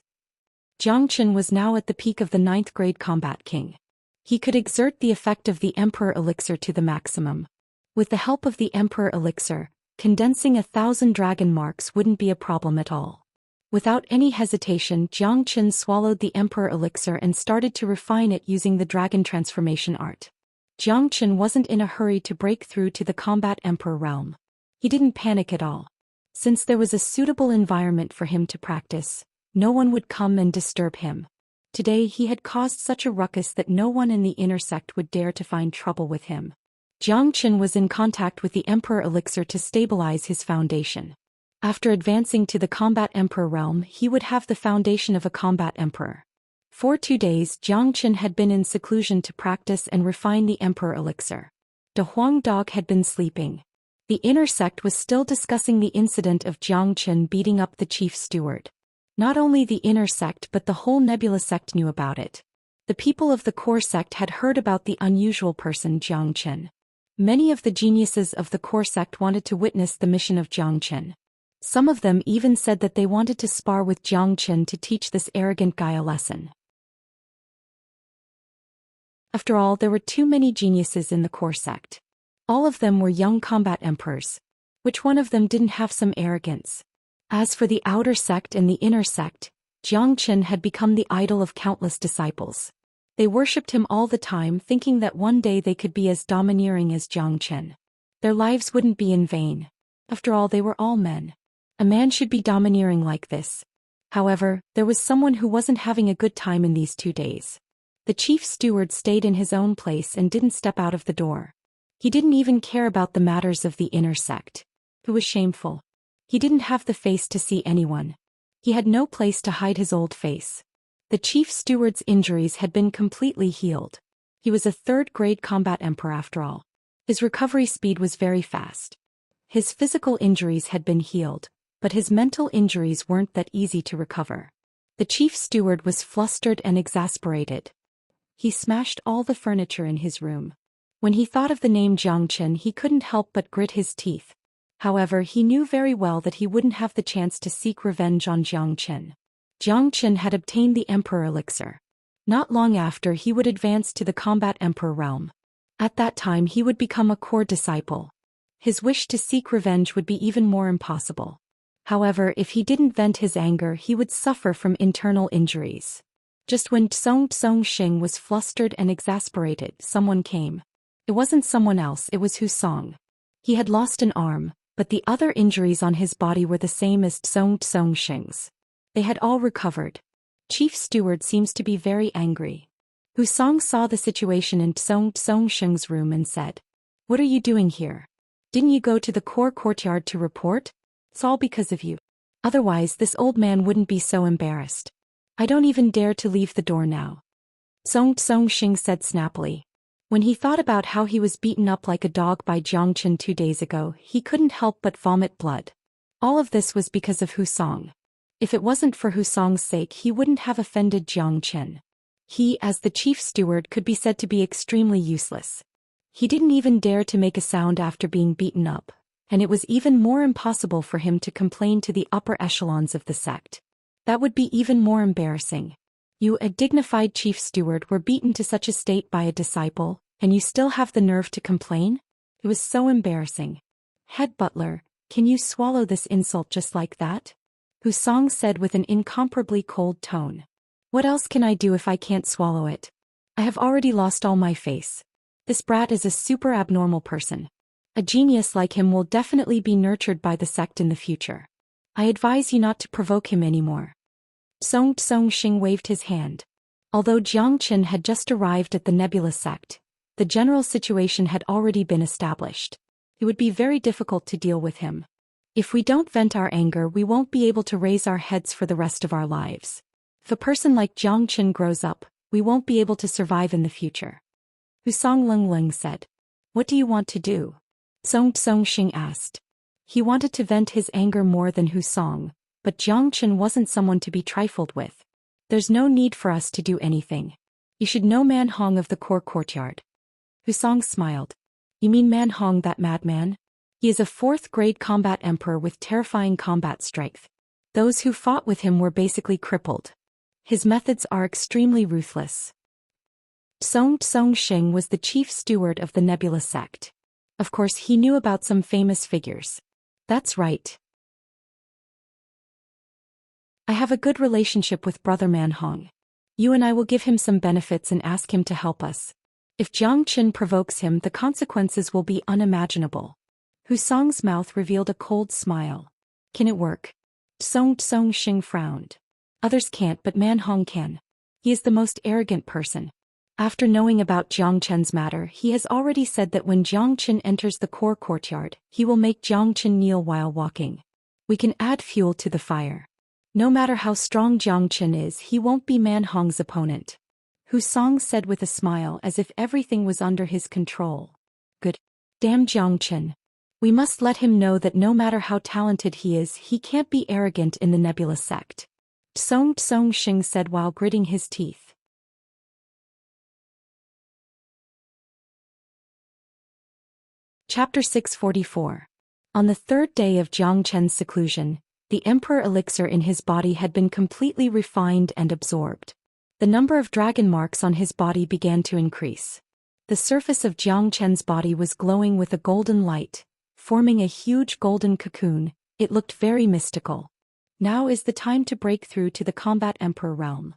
Xianxia was now at the peak of the 9th grade combat king. He could exert the effect of the Emperor Elixir to the maximum. With the help of the Emperor Elixir, condensing 1,000 dragon marks wouldn't be a problem at all. Without any hesitation, Xianxia swallowed the Emperor Elixir and started to refine it using the dragon transformation art. Xianxia wasn't in a hurry to break through to the Combat Emperor realm. He didn't panic at all. Since there was a suitable environment for him to practice, no one would come and disturb him. Today he had caused such a ruckus that no one in the inner sect would dare to find trouble with him. Xianxia was in contact with the Emperor Elixir to stabilize his foundation. After advancing to the Combat Emperor realm, he would have the foundation of a Combat Emperor. For 2 days, Xianxia had been in seclusion to practice and refine the Emperor Elixir. De Huang Dog had been sleeping. The inner sect was still discussing the incident of Xianxia beating up the chief steward. Not only the inner sect but the whole Nebula sect knew about it. The people of the core sect had heard about the unusual person Xianxia. Many of the geniuses of the core sect wanted to witness the mission of Xianxia. Some of them even said that they wanted to spar with Xianxia to teach this arrogant guy a lesson. After all, there were too many geniuses in the core sect. All of them were young combat emperors. Which one of them didn't have some arrogance? As for the outer sect and the inner sect, Xianxia had become the idol of countless disciples. They worshipped him all the time, thinking that one day they could be as domineering as Xianxia. Their lives wouldn't be in vain. After all, they were all men. A man should be domineering like this. However, there was someone who wasn't having a good time in these 2 days. The chief steward stayed in his own place and didn't step out of the door. He didn't even care about the matters of the inner sect. It was shameful. He didn't have the face to see anyone. He had no place to hide his old face. The chief steward's injuries had been completely healed. He was a 3rd-grade combat emperor after all. His recovery speed was very fast. His physical injuries had been healed, but his mental injuries weren't that easy to recover. The chief steward was flustered and exasperated. He smashed all the furniture in his room. When he thought of the name Xianxia, he couldn't help but grit his teeth. However, he knew very well that he wouldn't have the chance to seek revenge on Xianxia. Xianxia had obtained the Emperor Elixir. Not long after, he would advance to the Combat Emperor realm. At that time, he would become a core disciple. His wish to seek revenge would be even more impossible. However, if he didn't vent his anger, he would suffer from internal injuries. Just when Xing was flustered and exasperated, someone came. It wasn't someone else, it was Husong. He had lost an arm, but the other injuries on his body were the same as Xing's. They had all recovered. Chief Steward seems to be very angry. Husong saw the situation in Xing's room and said, "What are you doing here? Didn't you go to the core courtyard to report? It's all because of you. Otherwise this old man wouldn't be so embarrassed. I don't even dare to leave the door now." Xing said snappily. When he thought about how he was beaten up like a dog by Xianxia 2 days ago, he couldn't help but vomit blood. All of this was because of Husong. If it wasn't for Husong's sake, he wouldn't have offended Xianxia. He, as the chief steward, could be said to be extremely useless. He didn't even dare to make a sound after being beaten up, and it was even more impossible for him to complain to the upper echelons of the sect. That would be even more embarrassing. You, a dignified chief steward, were beaten to such a state by a disciple, and you still have the nerve to complain? It was so embarrassing. "Head butler, can you swallow this insult just like that?" Husong said with an incomparably cold tone. "What else can I do if I can't swallow it? I have already lost all my face. This brat is a super abnormal person. A genius like him will definitely be nurtured by the sect in the future. I advise you not to provoke him anymore." Xing waved his hand. Although Xianxia had just arrived at the Nebula sect, the general situation had already been established. It would be very difficult to deal with him. If we don't vent our anger, we won't be able to raise our heads for the rest of our lives. If a person like Zhangchen grows up, we won't be able to survive in the future. Husong Lengling said. What do you want to do? Song Xing asked. He wanted to vent his anger more than Husong, but Zhangchen wasn't someone to be trifled with. There's no need for us to do anything. You should know Man Hong of the core courtyard. Husong smiled. You mean Man Hong, that madman? He is a 4th-grade combat emperor with terrifying combat strength. Those who fought with him were basically crippled. His methods are extremely ruthless. Song Xing was the chief steward of the Nebula sect. Of course, he knew about some famous figures. That's right. I have a good relationship with Brother Man Hong. You and I will give him some benefits and ask him to help us. If Zhangchen provokes him, the consequences will be unimaginable. Husong's mouth revealed a cold smile. Can it work? Song Xing frowned. Others can't, but Man Hong can. He is the most arrogant person. After knowing about Zhangchen's matter, he has already said that when Zhangchen enters the core courtyard, he will make Zhangchen kneel while walking. We can add fuel to the fire. No matter how strong Zhangchen is, he won't be Man Hong's opponent. Husong said with a smile, as if everything was under his control. Good. Damn Zhangchen. We must let him know that no matter how talented he is, he can't be arrogant in the Nebula sect. Song Xing said while gritting his teeth. Chapter 644. On the 3rd day of Zhangchen's seclusion, the Emperor elixir in his body had been completely refined and absorbed. The number of dragon marks on his body began to increase. The surface of Zhangchen's body was glowing with a golden light, forming a huge golden cocoon. It looked very mystical. Now is the time to break through to the combat emperor realm.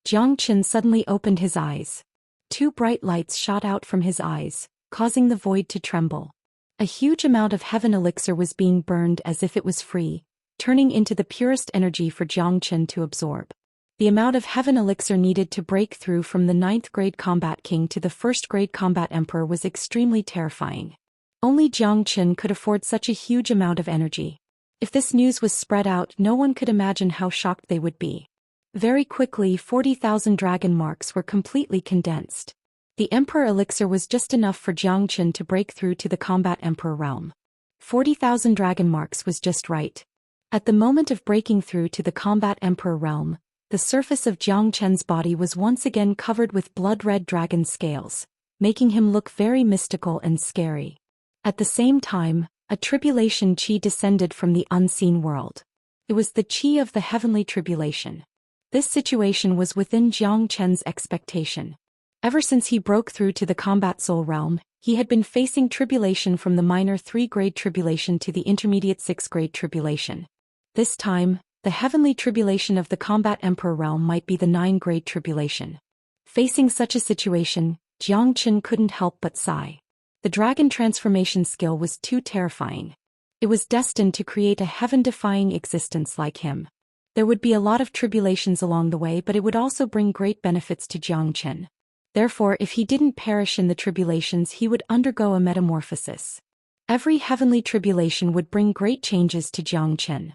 Zhangchen suddenly opened his eyes. 2 bright lights shot out from his eyes, causing the void to tremble. A huge amount of heaven elixir was being burned as if it was free, turning into the purest energy for Zhangchen to absorb. The amount of heaven elixir needed to break through from the 9th-grade combat king to the 1st-grade combat emperor was extremely terrifying. Only Zhangchen could afford such a huge amount of energy. If this news was spread out, no one could imagine how shocked they would be. Very quickly, 40,000 dragon marks were completely condensed. The Emperor Elixir was just enough for Zhangchen to break through to the Combat Emperor realm. 40,000 dragon marks was just right. At the moment of breaking through to the Combat Emperor realm, the surface of Zhangchen's body was once again covered with blood-red dragon scales, making him look very mystical and scary. At the same time, a tribulation chi descended from the unseen world. It was the chi of the heavenly tribulation. This situation was within Zhangchen's expectation. Ever since he broke through to the combat soul realm, he had been facing tribulation from the minor 3-grade tribulation to the intermediate 6-grade tribulation. This time, the heavenly tribulation of the combat emperor realm might be the 9-grade tribulation. Facing such a situation, Zhangchen couldn't help but sigh. The dragon transformation skill was too terrifying. It was destined to create a heaven-defying existence like him. There would be a lot of tribulations along the way, but it would also bring great benefits to Zhangchen. Therefore, if he didn't perish in the tribulations, he would undergo a metamorphosis. Every heavenly tribulation would bring great changes to Zhangchen.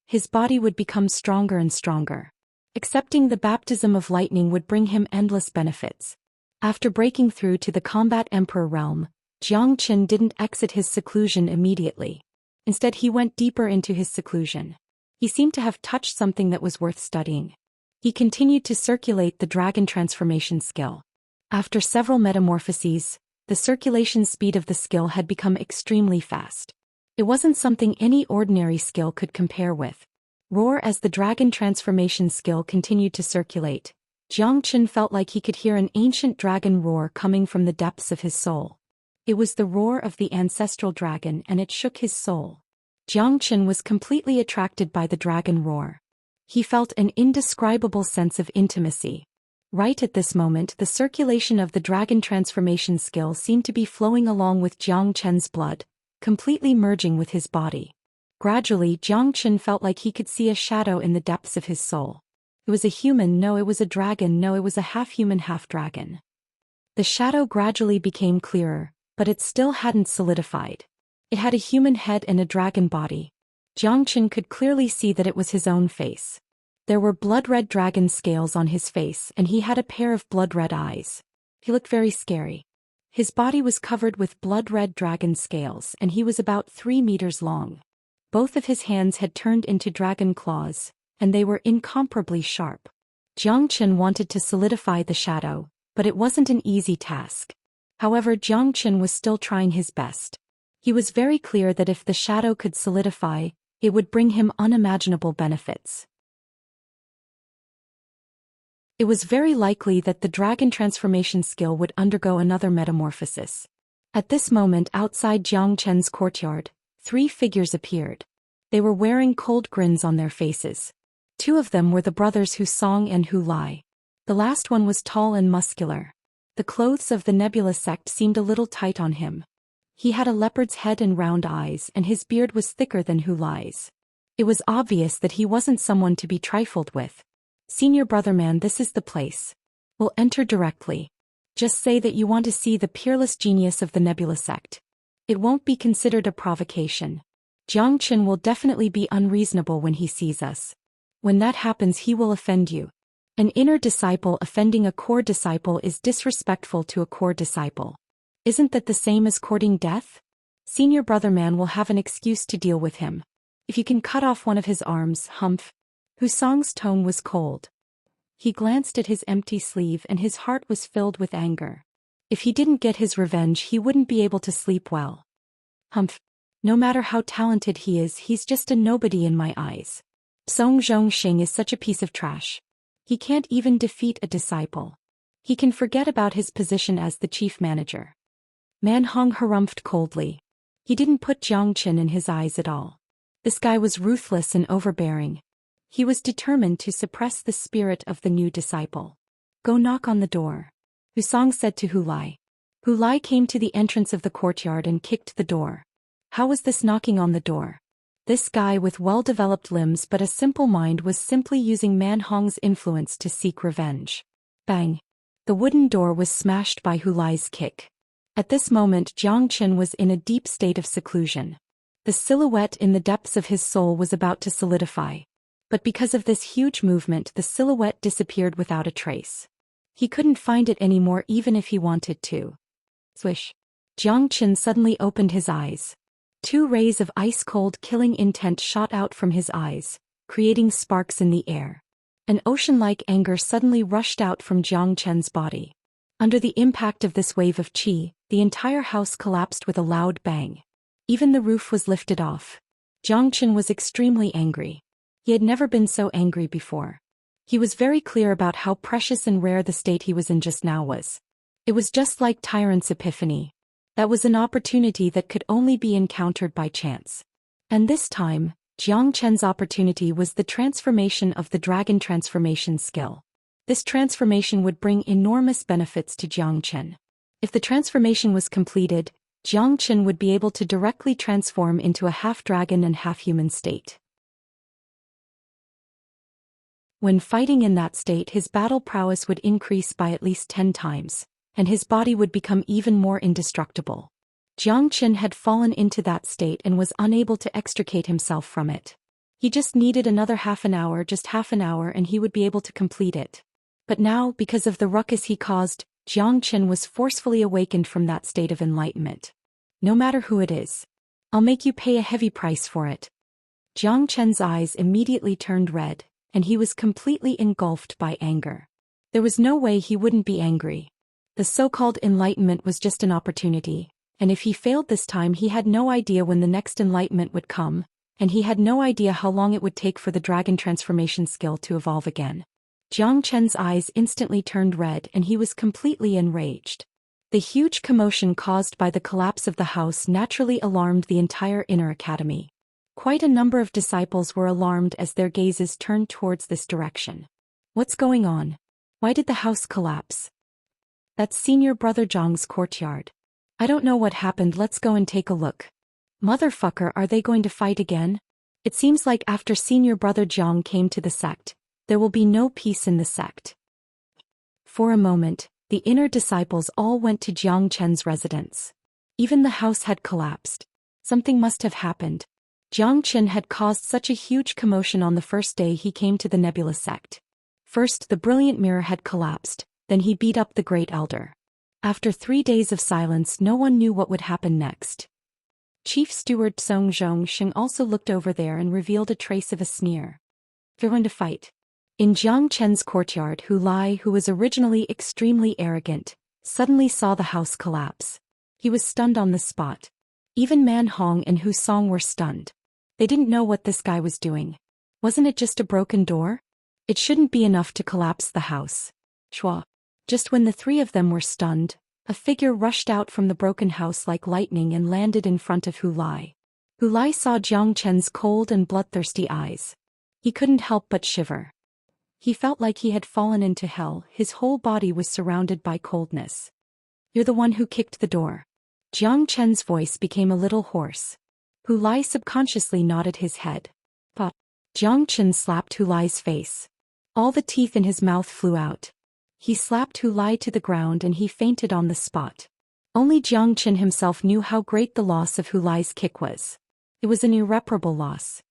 His body would become stronger and stronger. Accepting the baptism of lightning would bring him endless benefits. After breaking through to the combat emperor realm, Zhangchen didn't exit his seclusion immediately. Instead, he went deeper into his seclusion. He seemed to have touched something that was worth studying. He continued to circulate the dragon transformation skill. After several metamorphoses, the circulation speed of the skill had become extremely fast. It wasn't something any ordinary skill could compare with. Roar. As the dragon transformation skill continued to circulate, Zhangchen felt like he could hear an ancient dragon roar coming from the depths of his soul. It was the roar of the ancestral dragon, and it shook his soul. Zhangchen was completely attracted by the dragon roar. He felt an indescribable sense of intimacy. Right at this moment, the circulation of the dragon transformation skill seemed to be flowing along with Zhangchen's blood, completely merging with his body. Gradually, Zhangchen felt like he could see a shadow in the depths of his soul. It was a human, no, it was a dragon, no, it was a half-human, half-dragon. The shadow gradually became clearer, but it still hadn't solidified. It had a human head and a dragon body. Xianxia could clearly see that it was his own face. There were blood-red dragon scales on his face and he had a pair of blood-red eyes. He looked very scary. His body was covered with blood-red dragon scales and he was about 3 meters long. Both of his hands had turned into dragon claws, and they were incomparably sharp. Xianxia wanted to solidify the shadow, but it wasn't an easy task. However, Xianxia was still trying his best. He was very clear that if the shadow could solidify, it would bring him unimaginable benefits. It was very likely that the dragon transformation skill would undergo another metamorphosis. At this moment outside Xianxia's courtyard, 3 figures appeared. They were wearing cold grins on their faces. 2 of them were the brothers Husong and Hu Lai. The last one was tall and muscular. The clothes of the Nebula sect seemed a little tight on him. He had a leopard's head and round eyes and his beard was thicker than Hu Lai's. It was obvious that he wasn't someone to be trifled with. "Senior brother man, this is the place. We'll enter directly. Just say that you want to see the peerless genius of the Nebula sect. It won't be considered a provocation. Xianxia will definitely be unreasonable when he sees us. When that happens he will offend you. An inner disciple offending a core disciple is disrespectful to a core disciple. Isn't that the same as courting death? Senior brother man will have an excuse to deal with him. If you can cut off one of his arms, humph." Husong's tone was cold. He glanced at his empty sleeve and his heart was filled with anger. If he didn't get his revenge he wouldn't be able to sleep well. "Humph. No matter how talented he is, he's just a nobody in my eyes. Song Zhongxing is such a piece of trash. He can't even defeat a disciple. He can forget about his position as the chief manager." Man Hong harumphed coldly. He didn't put Xianxia in his eyes at all. This guy was ruthless and overbearing. He was determined to suppress the spirit of the new disciple. "Go knock on the door," Husong said to Hu Lai. Hu Lai came to the entrance of the courtyard and kicked the door. How was this knocking on the door? This guy with well-developed limbs but a simple mind was simply using Man Hong's influence to seek revenge. Bang! The wooden door was smashed by Hu Lai's kick. At this moment Xianxia was in a deep state of seclusion. The silhouette in the depths of his soul was about to solidify. But because of this huge movement the silhouette disappeared without a trace. He couldn't find it anymore even if he wanted to. Swish! Xianxia suddenly opened his eyes. 2 rays of ice-cold killing intent shot out from his eyes, creating sparks in the air. An ocean-like anger suddenly rushed out from Xianxia's body. Under the impact of this wave of qi, the entire house collapsed with a loud bang. Even the roof was lifted off. Xianxia was extremely angry. He had never been so angry before. He was very clear about how precious and rare the state he was in just now was. It was just like Tyrant's epiphany. That was an opportunity that could only be encountered by chance. And this time, Xianxia's opportunity was the transformation of the dragon transformation skill. This transformation would bring enormous benefits to Xianxia. If the transformation was completed, Xianxia would be able to directly transform into a half-dragon and half-human state. When fighting in that state his battle prowess would increase by at least 10 times, and his body would become even more indestructible. Xianxia had fallen into that state and was unable to extricate himself from it. He just needed another half an hour, just half an hour, and he would be able to complete it. But now, because of the ruckus he caused, Xianxia was forcefully awakened from that state of enlightenment. "No matter who it is, I'll make you pay a heavy price for it." Xianxia's eyes immediately turned red, and he was completely engulfed by anger. There was no way he wouldn't be angry. The so-called enlightenment was just an opportunity, and if he failed this time he had no idea when the next enlightenment would come, and he had no idea how long it would take for the dragon transformation skill to evolve again. Xianxia's eyes instantly turned red and he was completely enraged. The huge commotion caused by the collapse of the house naturally alarmed the entire inner academy. Quite a number of disciples were alarmed as their gazes turned towards this direction. "What's going on? Why did the house collapse?" "That's Senior Brother Zhang's courtyard. I don't know what happened, let's go and take a look." "Motherfucker, are they going to fight again? It seems like after Senior Brother Zhang came to the sect, there will be no peace in the sect." For a moment, the inner disciples all went to Xianxia's residence. Even the house had collapsed. Something must have happened. Jiang Qin had caused such a huge commotion on the first day he came to the Nebula sect. First, the brilliant mirror had collapsed, then he beat up the Great Elder. After 3 days of silence, no one knew what would happen next. Chief Steward Zhou Xian also looked over there and revealed a trace of a sneer. They're going to fight. In Jiang Chen's courtyard, Hu Lai, who was originally extremely arrogant, suddenly saw the house collapse. He was stunned on the spot. Even Man Hong and Hu Song were stunned. They didn't know what this guy was doing. Wasn't it just a broken door? It shouldn't be enough to collapse the house. Shua. Just when the 3 of them were stunned, a figure rushed out from the broken house like lightning and landed in front of Hu Lai. Hu Lai saw Jiang Chen's cold and bloodthirsty eyes. He couldn't help but shiver. He felt like he had fallen into hell. His whole body was surrounded by coldness. You're the one who kicked the door. Jiang Chen's voice became a little hoarse. Hu Lai subconsciously nodded his head. But Jiang Chen slapped Hu Lai's face. All the teeth in his mouth flew out. He slapped Hu Lai to the ground and he fainted on the spot. Only Jiang Chen himself knew how great the loss of Hu Lai's kick was. It was an irreparable loss.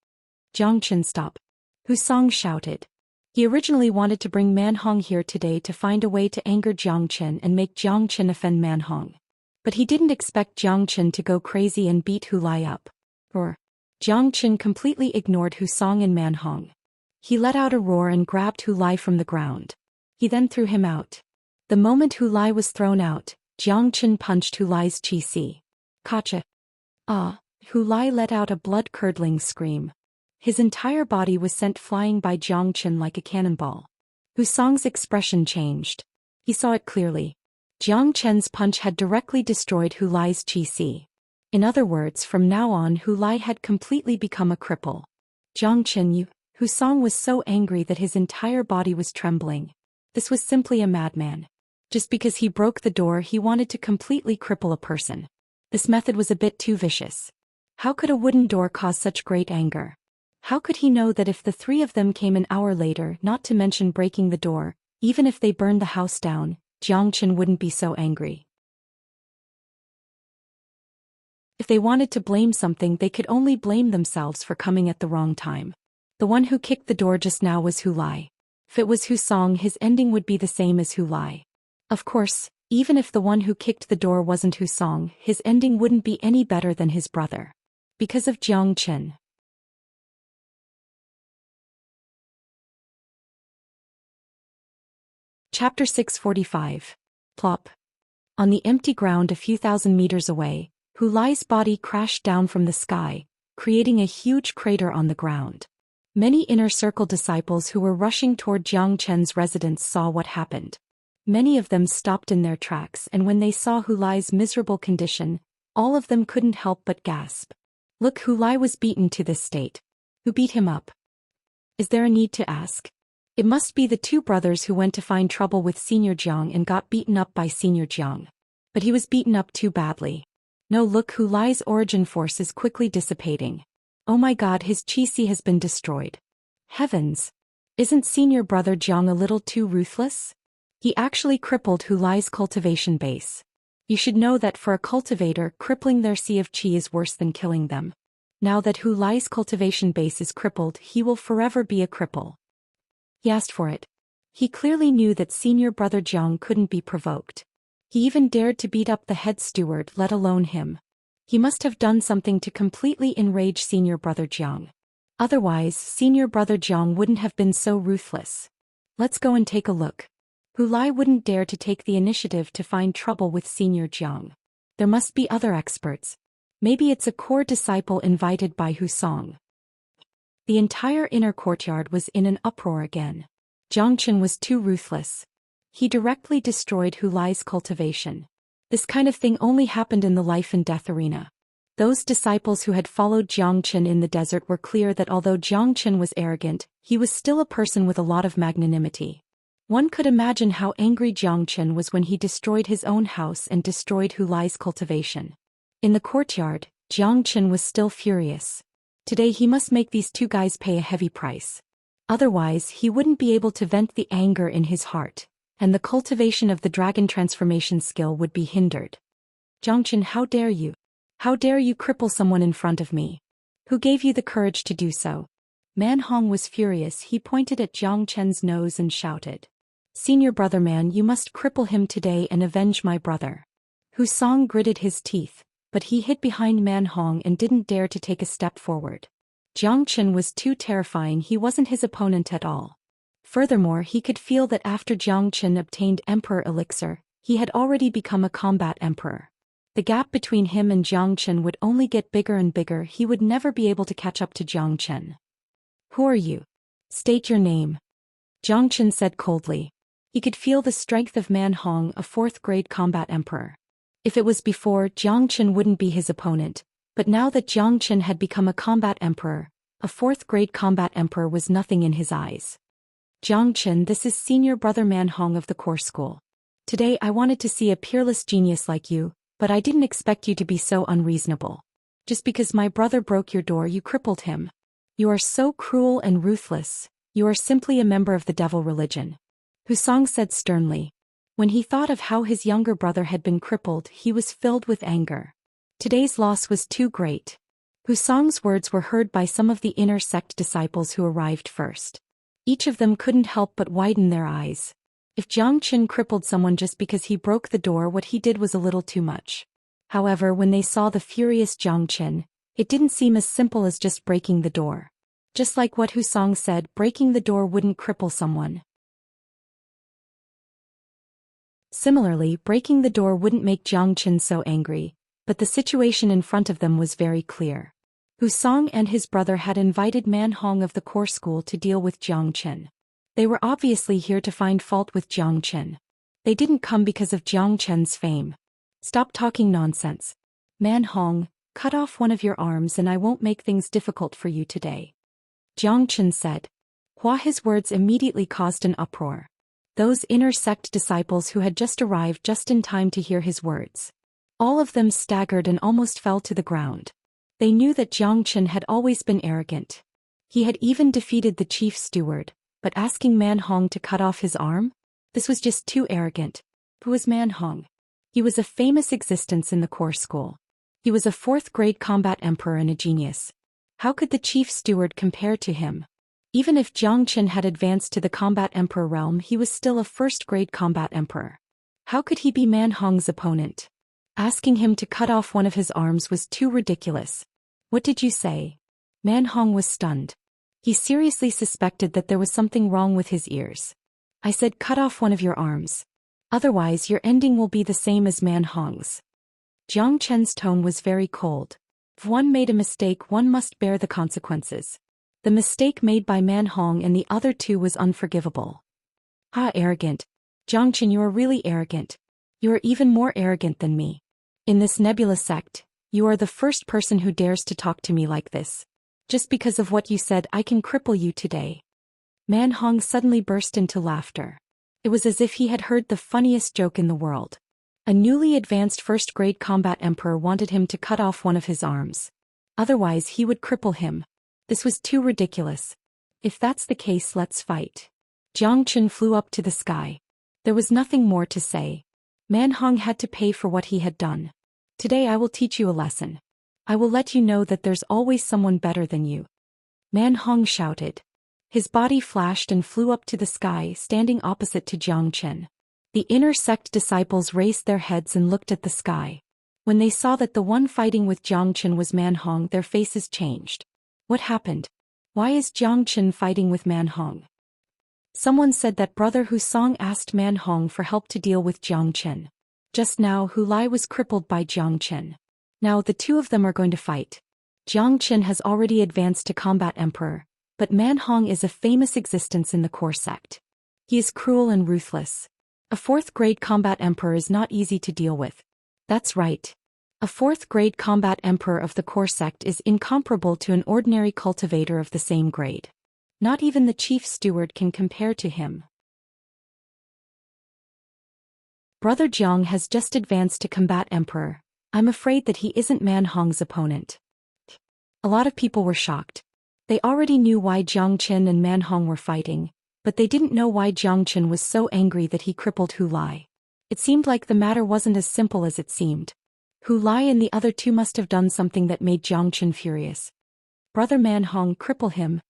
Jiang Chen, stop. Hu Song shouted. He originally wanted to bring Man Hong here today to find a way to anger Jiang Chen and make Jiang Chen offend Man Hong. But he didn't expect Jiang Chen to go crazy and beat Hu Lai up. Jiang Chen completely ignored Hu Song and Man Hong. He let out a roar and grabbed Hu Lai from the ground. He then threw him out. The moment Hu Lai was thrown out, Jiang Chen punched Hu Lai's chi. Kacha. Hu Lai let out a blood-curdling scream. His entire body was sent flying by Jiang Chen like a cannonball. Hu Song's expression changed. He saw it clearly. Jiang Chen's punch had directly destroyed Hu Lai's chi. In other words, from now on Hu Lai had completely become a cripple. Jiang Chen, Hu Song was so angry that his entire body was trembling. This was simply a madman. Just because he broke the door, he wanted to completely cripple a person. This method was a bit too vicious. How could a wooden door cause such great anger? How could he know that if the 3 of them came an hour later, not to mention breaking the door, even if they burned the house down, Jiang Chen wouldn't be so angry? If they wanted to blame something, they could only blame themselves for coming at the wrong time. The one who kicked the door just now was Hu Lai. If it was Hu Song, his ending would be the same as Hu Lai. Of course, even if the one who kicked the door wasn't Hu Song, his ending wouldn't be any better than his brother. Because of Jiang Chen. Chapter 645. Plop. On the empty ground a few thousand meters away, Hu Lai's body crashed down from the sky, creating a huge crater on the ground. Many inner circle disciples who were rushing toward Jiang Chen's residence saw what happened. Many of them stopped in their tracks, and when they saw Hu Lai's miserable condition, all of them couldn't help but gasp. Look, Hu Lai was beaten to this state. Who beat him up? Is there a need to ask? It must be the 2 brothers who went to find trouble with Senior Jiang and got beaten up by Senior Jiang. But he was beaten up too badly. No, look, Hu Lai's origin force is quickly dissipating. Oh my god, his chi has been destroyed. Heavens! Isn't Senior Brother Jiang a little too ruthless? He actually crippled Hu Lai's cultivation base. You should know that for a cultivator, crippling their sea of chi is worse than killing them. Now that Hu Lai's cultivation base is crippled, he will forever be a cripple. He asked for it. He clearly knew that Senior Brother Jiang couldn't be provoked. He even dared to beat up the head steward, let alone him. He must have done something to completely enrage Senior Brother Jiang. Otherwise, Senior Brother Jiang wouldn't have been so ruthless. Let's go and take a look. Hu Lai wouldn't dare to take the initiative to find trouble with Senior Jiang. There must be other experts. Maybe it's a core disciple invited by Hu Song. The entire inner courtyard was in an uproar again. Jiang Chen was too ruthless. He directly destroyed Hu Lai's cultivation. This kind of thing only happened in the life and death arena. Those disciples who had followed Jiang Chen in the desert were clear that although Jiang Chen was arrogant, he was still a person with a lot of magnanimity. One could imagine how angry Jiang Chen was when he destroyed his own house and destroyed Hu Lai's cultivation. In the courtyard, Jiang Chen was still furious. Today he must make these 2 guys pay a heavy price. Otherwise, he wouldn't be able to vent the anger in his heart, and the cultivation of the dragon transformation skill would be hindered. Jiang Chen, how dare you? How dare you cripple someone in front of me? Who gave you the courage to do so? Man Hong was furious. He pointed at Jiang Chen's nose and shouted. Senior brother man, you must cripple him today and avenge my brother. Hu Song gritted his teeth, but he hid behind Man Hong and didn't dare to take a step forward. Jiang Chen was too terrifying. He wasn't his opponent at all. Furthermore, he could feel that after Jiang Chen obtained Emperor Elixir, he had already become a combat emperor. The gap between him and Jiang Chen would only get bigger and bigger. He would never be able to catch up to Jiang Chen. Who are you? State your name. Jiang Chen said coldly. He could feel the strength of Man Hong, a 4th-grade combat emperor. If it was before, Jiang Chen wouldn't be his opponent, but now that Jiang Chen had become a combat emperor, a 4th-grade combat emperor was nothing in his eyes. Jiang Chen, this is senior brother Man Hong of the core school. Today I wanted to see a peerless genius like you, but I didn't expect you to be so unreasonable. Just because my brother broke your door you crippled him. You are so cruel and ruthless. You are simply a member of the devil religion. Hu Song said sternly. When he thought of how his younger brother had been crippled, he was filled with anger. Today's loss was too great. Hu Song's words were heard by some of the inner sect disciples who arrived first. Each of them couldn't help but widen their eyes. If Jiang Chen crippled someone just because he broke the door, what he did was a little too much. However, when they saw the furious Jiang Chen, it didn't seem as simple as just breaking the door. Just like what Hu Song said, breaking the door wouldn't cripple someone. Similarly, breaking the door wouldn't make Jiang Chen so angry, but the situation in front of them was very clear. Hu Song and his brother had invited Man Hong of the core school to deal with Jiang Chen. They were obviously here to find fault with Jiang Chen. They didn't come because of Jiang Chen's fame. Stop talking nonsense. Man Hong, cut off one of your arms and I won't make things difficult for you today. Jiang Chen said. His words immediately caused an uproar. Those inner sect disciples who had just arrived just in time to hear his words. All of them staggered and almost fell to the ground. They knew that Jiang Chen had always been arrogant. He had even defeated the chief steward, but asking Man Hong to cut off his arm? This was just too arrogant. Who was Man Hong? He was a famous existence in the core school. He was a 4th-grade combat emperor and a genius. How could the chief steward compare to him? Even if Jiang Chen had advanced to the combat emperor realm, he was still a 1st-grade combat emperor. How could he be Man Hong's opponent? Asking him to cut off one of his arms was too ridiculous. What did you say? Man Hong was stunned. He seriously suspected that there was something wrong with his ears. I said cut off one of your arms. Otherwise your ending will be the same as Man Hong's. Jiang Chen's tone was very cold. If one made a mistake, one must bear the consequences. The mistake made by Man Hong and the other two was unforgivable. Arrogant. Jiang Chen, you are really arrogant. You are even more arrogant than me. In this nebula sect, you are the first person who dares to talk to me like this. Just because of what you said, I can cripple you today. Man Hong suddenly burst into laughter. It was as if he had heard the funniest joke in the world. A newly advanced 1st-grade combat emperor wanted him to cut off one of his arms. Otherwise he would cripple him. This was too ridiculous. If that's the case, let's fight. Jiang Chen flew up to the sky. There was nothing more to say. Man Hong had to pay for what he had done. Today I will teach you a lesson. I will let you know that there's always someone better than you. Man Hong shouted. His body flashed and flew up to the sky, standing opposite to Jiang Chen. The inner sect disciples raised their heads and looked at the sky. When they saw that the one fighting with Jiang Chen was Man Hong, their faces changed. What happened? Why is Jiang Chen fighting with Man Hong? Someone said that Brother Hu Song asked Man Hong for help to deal with Jiang Chen. Just now Hu Lai was crippled by Jiang Chen. Now the two of them are going to fight. Jiang Chen has already advanced to combat emperor, but Man Hong is a famous existence in the core sect. He is cruel and ruthless. A 4th-grade combat emperor is not easy to deal with. That's right. A 4th-grade combat emperor of the core sect is incomparable to an ordinary cultivator of the same grade. Not even the chief steward can compare to him. Brother Jiang has just advanced to combat emperor. I'm afraid that he isn't Man Hong's opponent. A lot of people were shocked. They already knew why Jiang Chen and Man Hong were fighting, but they didn't know why Jiang Chen was so angry that he crippled Hu Lai. It seemed like the matter wasn't as simple as it seemed. Hu Lai and the other two must have done something that made Jiang Chen furious. Brother Man Hong, cripple him!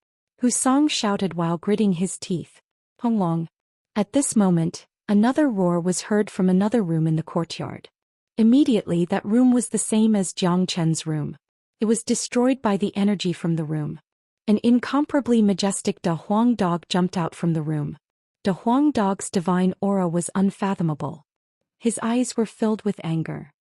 Hu Song shouted while gritting his teeth. Hong Long. At this moment, another roar was heard from another room in the courtyard. Immediately that room was the same as Jiang Chen's room. It was destroyed by the energy from the room. An incomparably majestic De Huang dog jumped out from the room. De Huang dog's divine aura was unfathomable. His eyes were filled with anger.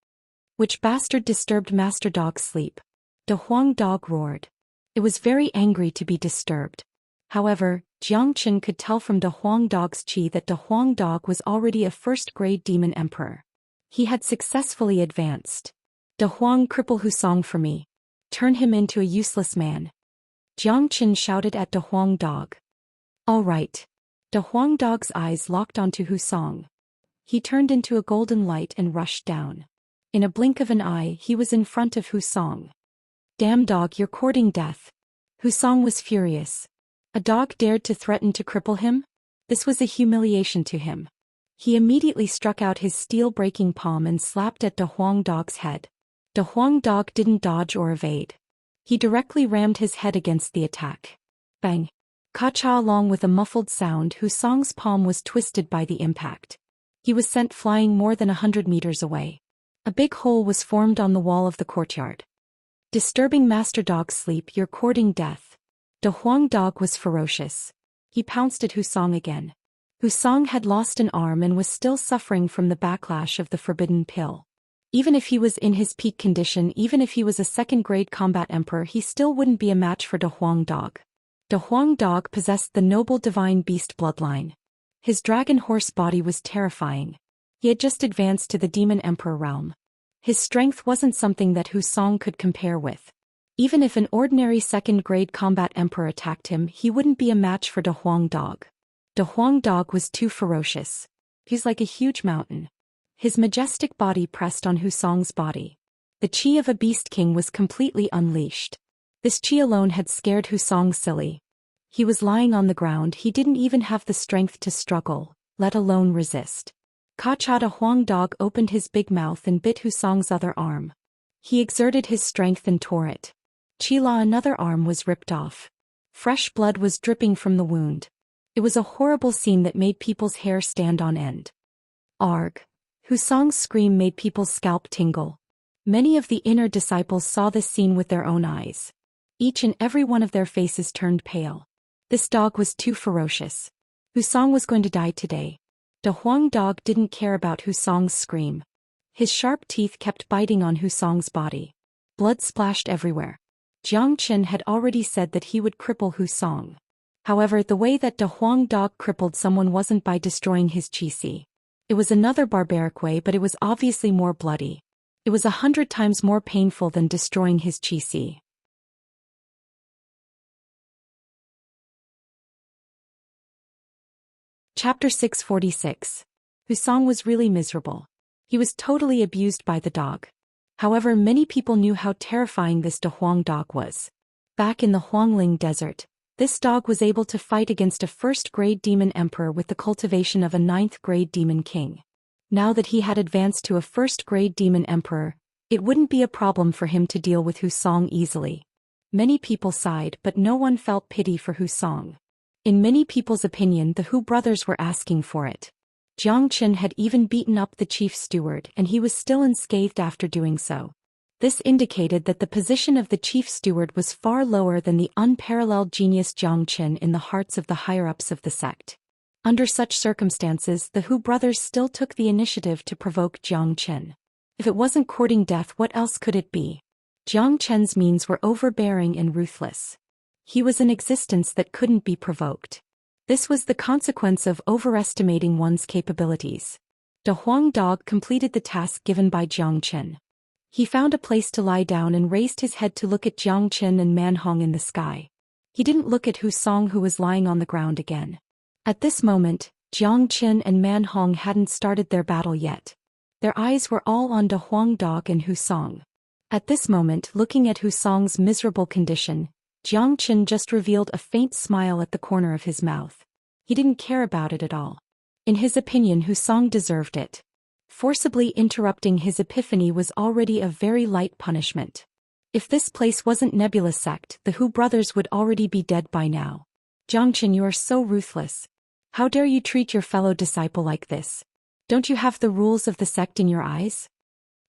Which bastard disturbed Master Dog's sleep? De Huang dog roared. It was very angry to be disturbed. However, Jiang Chen could tell from De Huang dog's qi that De Huang dog was already a first-grade demon emperor. He had successfully advanced. De Huang, cripple Hu Song for me. Turn him into a useless man. Jiang Chen shouted at De Huang dog. All right. De Huang dog's eyes locked onto Hu Song. He turned into a golden light and rushed down. In a blink of an eye, he was in front of Hu Song. Damn dog, you're courting death. Hu Song was furious. A dog dared to threaten to cripple him? This was a humiliation to him. He immediately struck out his steel-breaking palm and slapped at De Huang dog's head. De Huang dog didn't dodge or evade. He directly rammed his head against the attack. Bang! Ka-cha! Along with a muffled sound, Hu Song's palm was twisted by the impact. He was sent flying more than 100 meters away. A big hole was formed on the wall of the courtyard. Disturbing Master Dog's sleep, you're courting death. De Huang dog was ferocious. He pounced at Hu Song again. Hu Song had lost an arm and was still suffering from the backlash of the forbidden pill. Even if he was in his peak condition, even if he was a second-grade combat emperor, he still wouldn't be a match for De Huang dog. De Huang dog possessed the noble divine beast bloodline. His dragon horse body was terrifying. He had just advanced to the demon emperor realm. His strength wasn't something that Hu Song could compare with. Even if an ordinary second-grade combat emperor attacked him, he wouldn't be a match for De Huang dog. De Huang dog was too ferocious. He's like a huge mountain. His majestic body pressed on Hu Song's body. The qi of a beast king was completely unleashed. This qi alone had scared Hu Song silly. He was lying on the ground, he didn't even have the strength to struggle, let alone resist. Ka-cha! De Huang dog opened his big mouth and bit Hu Song's other arm. He exerted his strength and tore it. Qi-la, another arm was ripped off. Fresh blood was dripping from the wound. It was a horrible scene that made people's hair stand on end. Arg! Hu Song's scream made people's scalp tingle. Many of the inner disciples saw this scene with their own eyes. Each and every one of their faces turned pale. This dog was too ferocious. Hu Song was going to die today. De Huang dog didn't care about Hu Song's scream. His sharp teeth kept biting on Hu Song's body. Blood splashed everywhere. Jiang Chen had already said that he would cripple Hu Song. However, the way that De Huang dog crippled someone wasn't by destroying his qi. It was another barbaric way, but it was obviously more bloody. It was 100 times more painful than destroying his qi. Chapter 646. Hu Song was really miserable. He was totally abused by the dog. However, many people knew how terrifying this De Huang dog was. Back in the Huangling desert, this dog was able to fight against a first-grade demon emperor with the cultivation of a 9th-grade demon king. Now that he had advanced to a first-grade demon emperor, it wouldn't be a problem for him to deal with Hu Song easily. Many people sighed, but no one felt pity for Hu Song. In many people's opinion, the Hu brothers were asking for it. Jiang Chen had even beaten up the chief steward, and he was still unscathed after doing so. This indicated that the position of the chief steward was far lower than the unparalleled genius Jiang Chen in the hearts of the higher-ups of the sect. Under such circumstances, the Hu brothers still took the initiative to provoke Jiang Chen. If it wasn't courting death, what else could it be? Jiang Chen's means were overbearing and ruthless. He was an existence that couldn't be provoked. This was the consequence of overestimating one's capabilities. De Huang dog completed the task given by Jiang Chen. He found a place to lie down and raised his head to look at Jiang Chen and Man Hong in the sky. He didn't look at Hu Song, who was lying on the ground again. At this moment, Jiang Chen and Man Hong hadn't started their battle yet. Their eyes were all on De Huang dog and Hu Song. At this moment, looking at Hu Song's miserable condition, Jiang Chen just revealed a faint smile at the corner of his mouth. He didn't care about it at all. In his opinion, Hu Song deserved it. Forcibly interrupting his epiphany was already a very light punishment. If this place wasn't Nebula sect, the Hu brothers would already be dead by now. Xianxia, you are so ruthless. How dare you treat your fellow disciple like this? Don't you have the rules of the sect in your eyes?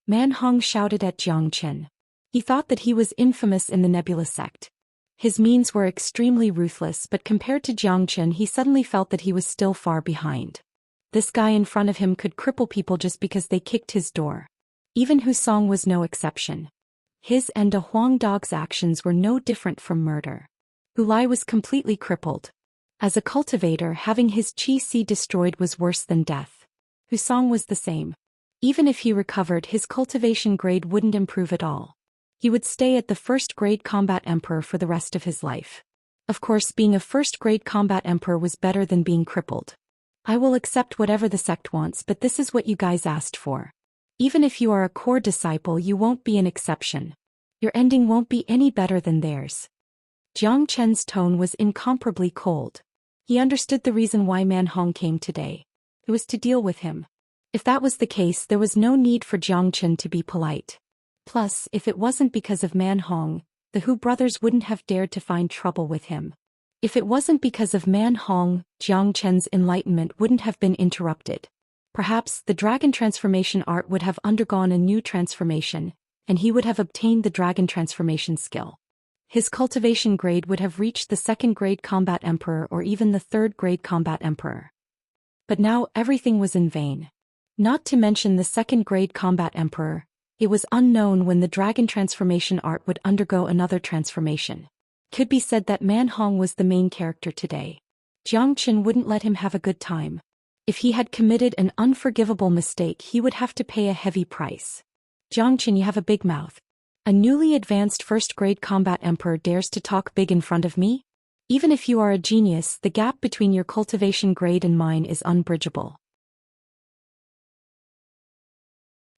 Man Hong shouted at Xianxia. He thought that he was infamous in the Nebula sect. His means were extremely ruthless, but compared to Xianxia, he suddenly felt that he was still far behind. This guy in front of him could cripple people just because they kicked his door. Even Hu Song was no exception. His and a Huang Dog's actions were no different from murder. Hu Lai was completely crippled. As a cultivator, having his Qi Si destroyed was worse than death. Hu Song was the same. Even if he recovered, his cultivation grade wouldn't improve at all. He would stay at the first-grade combat emperor for the rest of his life. Of course, being a first-grade combat emperor was better than being crippled. I will accept whatever the sect wants, but this is what you guys asked for. Even if you are a core disciple, you won't be an exception. Your ending won't be any better than theirs. Jiang Chen's tone was incomparably cold. He understood the reason why Man Hong came today. It was to deal with him. If that was the case, there was no need for Jiang Chen to be polite. Plus, if it wasn't because of Man Hong, the Hu brothers wouldn't have dared to find trouble with him. If it wasn't because of Man Hong, Jiang Chen's enlightenment wouldn't have been interrupted. Perhaps the dragon transformation art would have undergone a new transformation, and he would have obtained the dragon transformation skill. His cultivation grade would have reached the second-grade combat emperor or even the third-grade combat emperor. But now everything was in vain. Not to mention the second-grade combat emperor, it was unknown when the dragon transformation art would undergo another transformation. Could be said that Man Hong was the main character today. Jiang Chen wouldn't let him have a good time. If he had committed an unforgivable mistake, he would have to pay a heavy price. Jiang Chen, you have a big mouth. A newly advanced first-grade combat emperor dares to talk big in front of me? Even if you are a genius, the gap between your cultivation grade and mine is unbridgeable.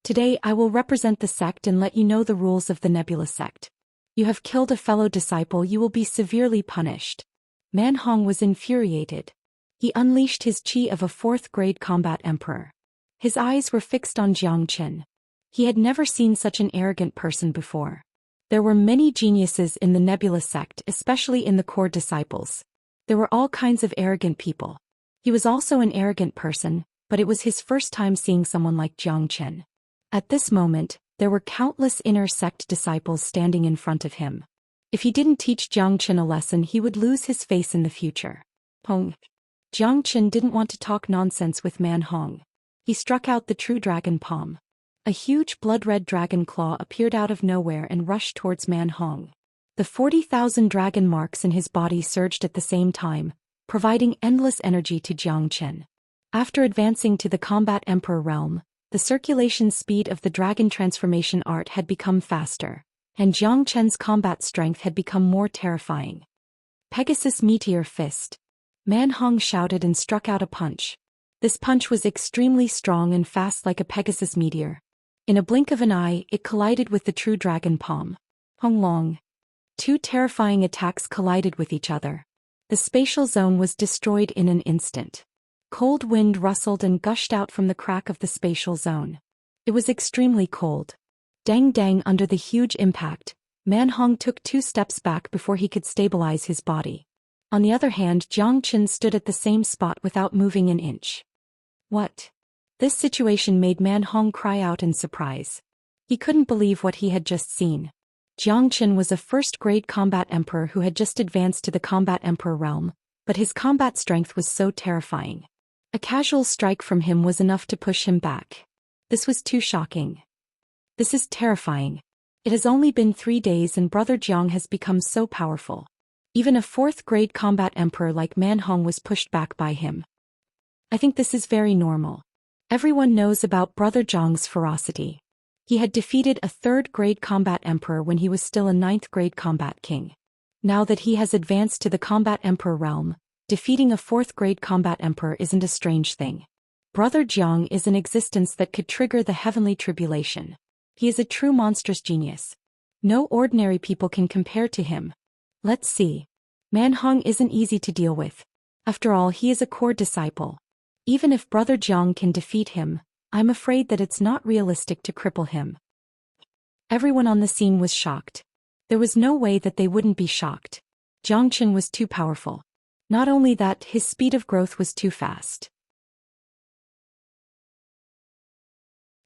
Today I will represent the sect and let you know the rules of the Nebula sect. You have killed a fellow disciple, you will be severely punished. Man Hong was infuriated. He unleashed his qi of a fourth-grade combat emperor. His eyes were fixed on Jiang Chen. He had never seen such an arrogant person before. There were many geniuses in the Nebula sect, especially in the core disciples. There were all kinds of arrogant people. He was also an arrogant person, but it was his first time seeing someone like Jiang Chen. At this moment, there were countless inner sect disciples standing in front of him. If he didn't teach Jiang Chen a lesson, he would lose his face in the future. Pong. Jiang Chen didn't want to talk nonsense with Man Hong. He struck out the true dragon palm. A huge blood-red dragon claw appeared out of nowhere and rushed towards Man Hong. The 40,000 dragon marks in his body surged at the same time, providing endless energy to Jiang Chen. After advancing to the combat emperor realm, the circulation speed of the dragon transformation art had become faster, and Jiang Chen's combat strength had become more terrifying. Pegasus Meteor Fist. Man Hong shouted and struck out a punch. This punch was extremely strong and fast like a Pegasus meteor. In a blink of an eye, it collided with the true dragon palm. Hong Long. Two terrifying attacks collided with each other. The spatial zone was destroyed in an instant. Cold wind rustled and gushed out from the crack of the spatial zone. It was extremely cold. Dang dang, under the huge impact, Man Hong took 2 steps back before he could stabilize his body. On the other hand, Jiang Chen stood at the same spot without moving an inch. What? This situation made Man Hong cry out in surprise. He couldn't believe what he had just seen. Jiang Chen was a first-grade combat emperor who had just advanced to the combat emperor realm, but his combat strength was so terrifying. A casual strike from him was enough to push him back. This was too shocking. This is terrifying. It has only been 3 days and Brother Jiang has become so powerful. Even a 4th-grade combat emperor like Man Hong was pushed back by him. I think this is very normal. Everyone knows about Brother Jiang's ferocity. He had defeated a 3rd-grade combat emperor when he was still a 9th-grade combat king. Now that he has advanced to the combat emperor realm, defeating a 4th-grade combat emperor isn't a strange thing. Brother Jiang is an existence that could trigger the heavenly tribulation. He is a true monstrous genius. No ordinary people can compare to him. Let's see. Man Hong isn't easy to deal with. After all, he is a core disciple. Even if Brother Jiang can defeat him, I'm afraid that it's not realistic to cripple him. Everyone on the scene was shocked. There was no way that they wouldn't be shocked. Xianxia was too powerful. Not only that, his speed of growth was too fast.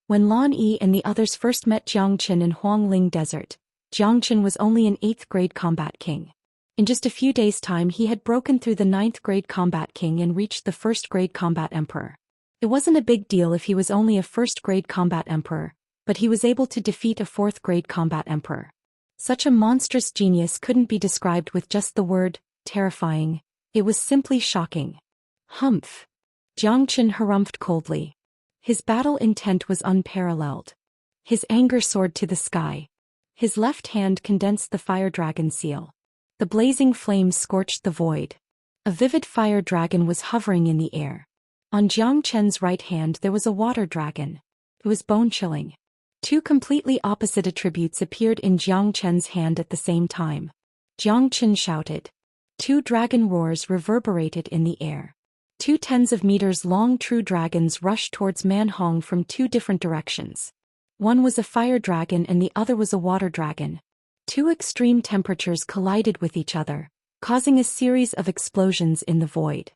When Lan Yi and the others first met Xianxia in Huangling Desert, Xianxia was only an 8th grade combat king. In just a few days' time he had broken through the 9th grade combat king and reached the 1st grade combat emperor. It wasn't a big deal if he was only a 1st grade combat emperor, but he was able to defeat a 4th grade combat emperor. Such a monstrous genius couldn't be described with just the word terrifying. It was simply shocking. Humph. Xianxia harumphed coldly. His battle intent was unparalleled. His anger soared to the sky. His left hand condensed the fire dragon seal. The blazing flames scorched the void. A vivid fire dragon was hovering in the air. On Xianxia's right hand there was a water dragon. It was bone-chilling. Two completely opposite attributes appeared in Xianxia's hand at the same time. Xianxia shouted. 2 dragon roars reverberated in the air. 2 tens of meters long true dragons rushed towards Manhong from 2 different directions. One was a fire dragon and the other was a water dragon. 2 extreme temperatures collided with each other, causing a series of explosions in the void.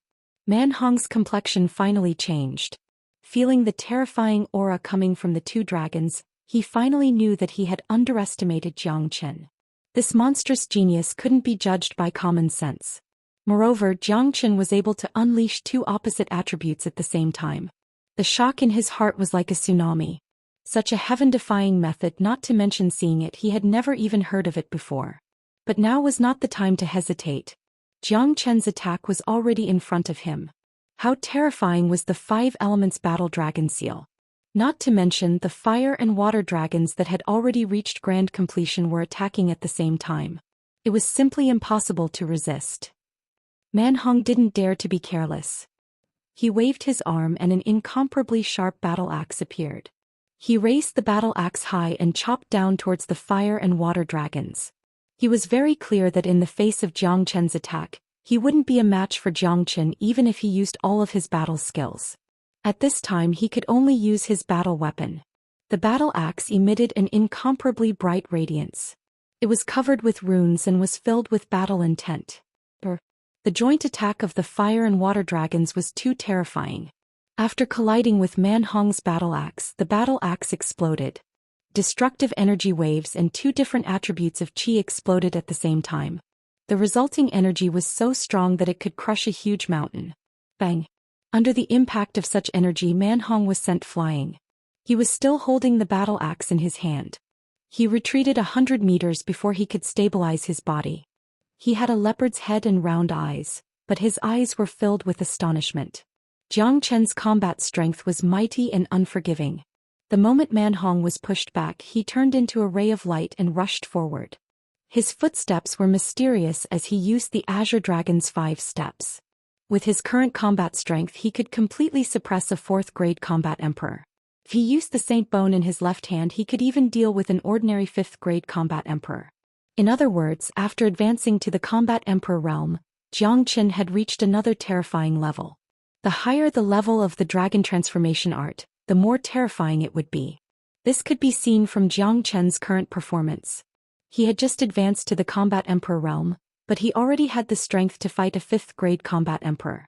Manhong's complexion finally changed. Feeling the terrifying aura coming from the 2 dragons, he finally knew that he had underestimated Xianxia. This monstrous genius couldn't be judged by common sense. Moreover, Xianxia was able to unleash 2 opposite attributes at the same time. The shock in his heart was like a tsunami. Such a heaven-defying method, not to mention seeing it, he had never even heard of it before. But now was not the time to hesitate. Xianxia's attack was already in front of him. How terrifying was the 5 elements battle dragon seal. Not to mention the fire and water dragons that had already reached grand completion were attacking at the same time. It was simply impossible to resist. Manhong didn't dare to be careless. He waved his arm and an incomparably sharp battle axe appeared. He raised the battle axe high and chopped down towards the fire and water dragons. He was very clear that in the face of Xianxia's attack, he wouldn't be a match for Xianxia even if he used all of his battle skills. At this time he could only use his battle weapon. The battle axe emitted an incomparably bright radiance. It was covered with runes and was filled with battle intent. The joint attack of the fire and water dragons was too terrifying. After colliding with Manhong's battle axe, the battle axe exploded. Destructive energy waves and 2 different attributes of qi exploded at the same time. The resulting energy was so strong that it could crush a huge mountain. Bang! Under the impact of such energy, Manhong was sent flying. He was still holding the battle axe in his hand. He retreated 100 meters before he could stabilize his body. He had a leopard's head and round eyes, but his eyes were filled with astonishment. Xianxia's combat strength was mighty and unforgiving. The moment Manhong was pushed back, he turned into a ray of light and rushed forward. His footsteps were mysterious as he used the Azure Dragon's 5 steps. With his current combat strength, he could completely suppress a 4th grade combat emperor. If he used the Saint Bone in his left hand, he could even deal with an ordinary 5th grade combat emperor. In other words, after advancing to the combat emperor realm, Xianxia had reached another terrifying level. The higher the level of the dragon transformation art, the more terrifying it would be. This could be seen from Xianxia's current performance. He had just advanced to the combat emperor realm, but he already had the strength to fight a 5th grade combat emperor.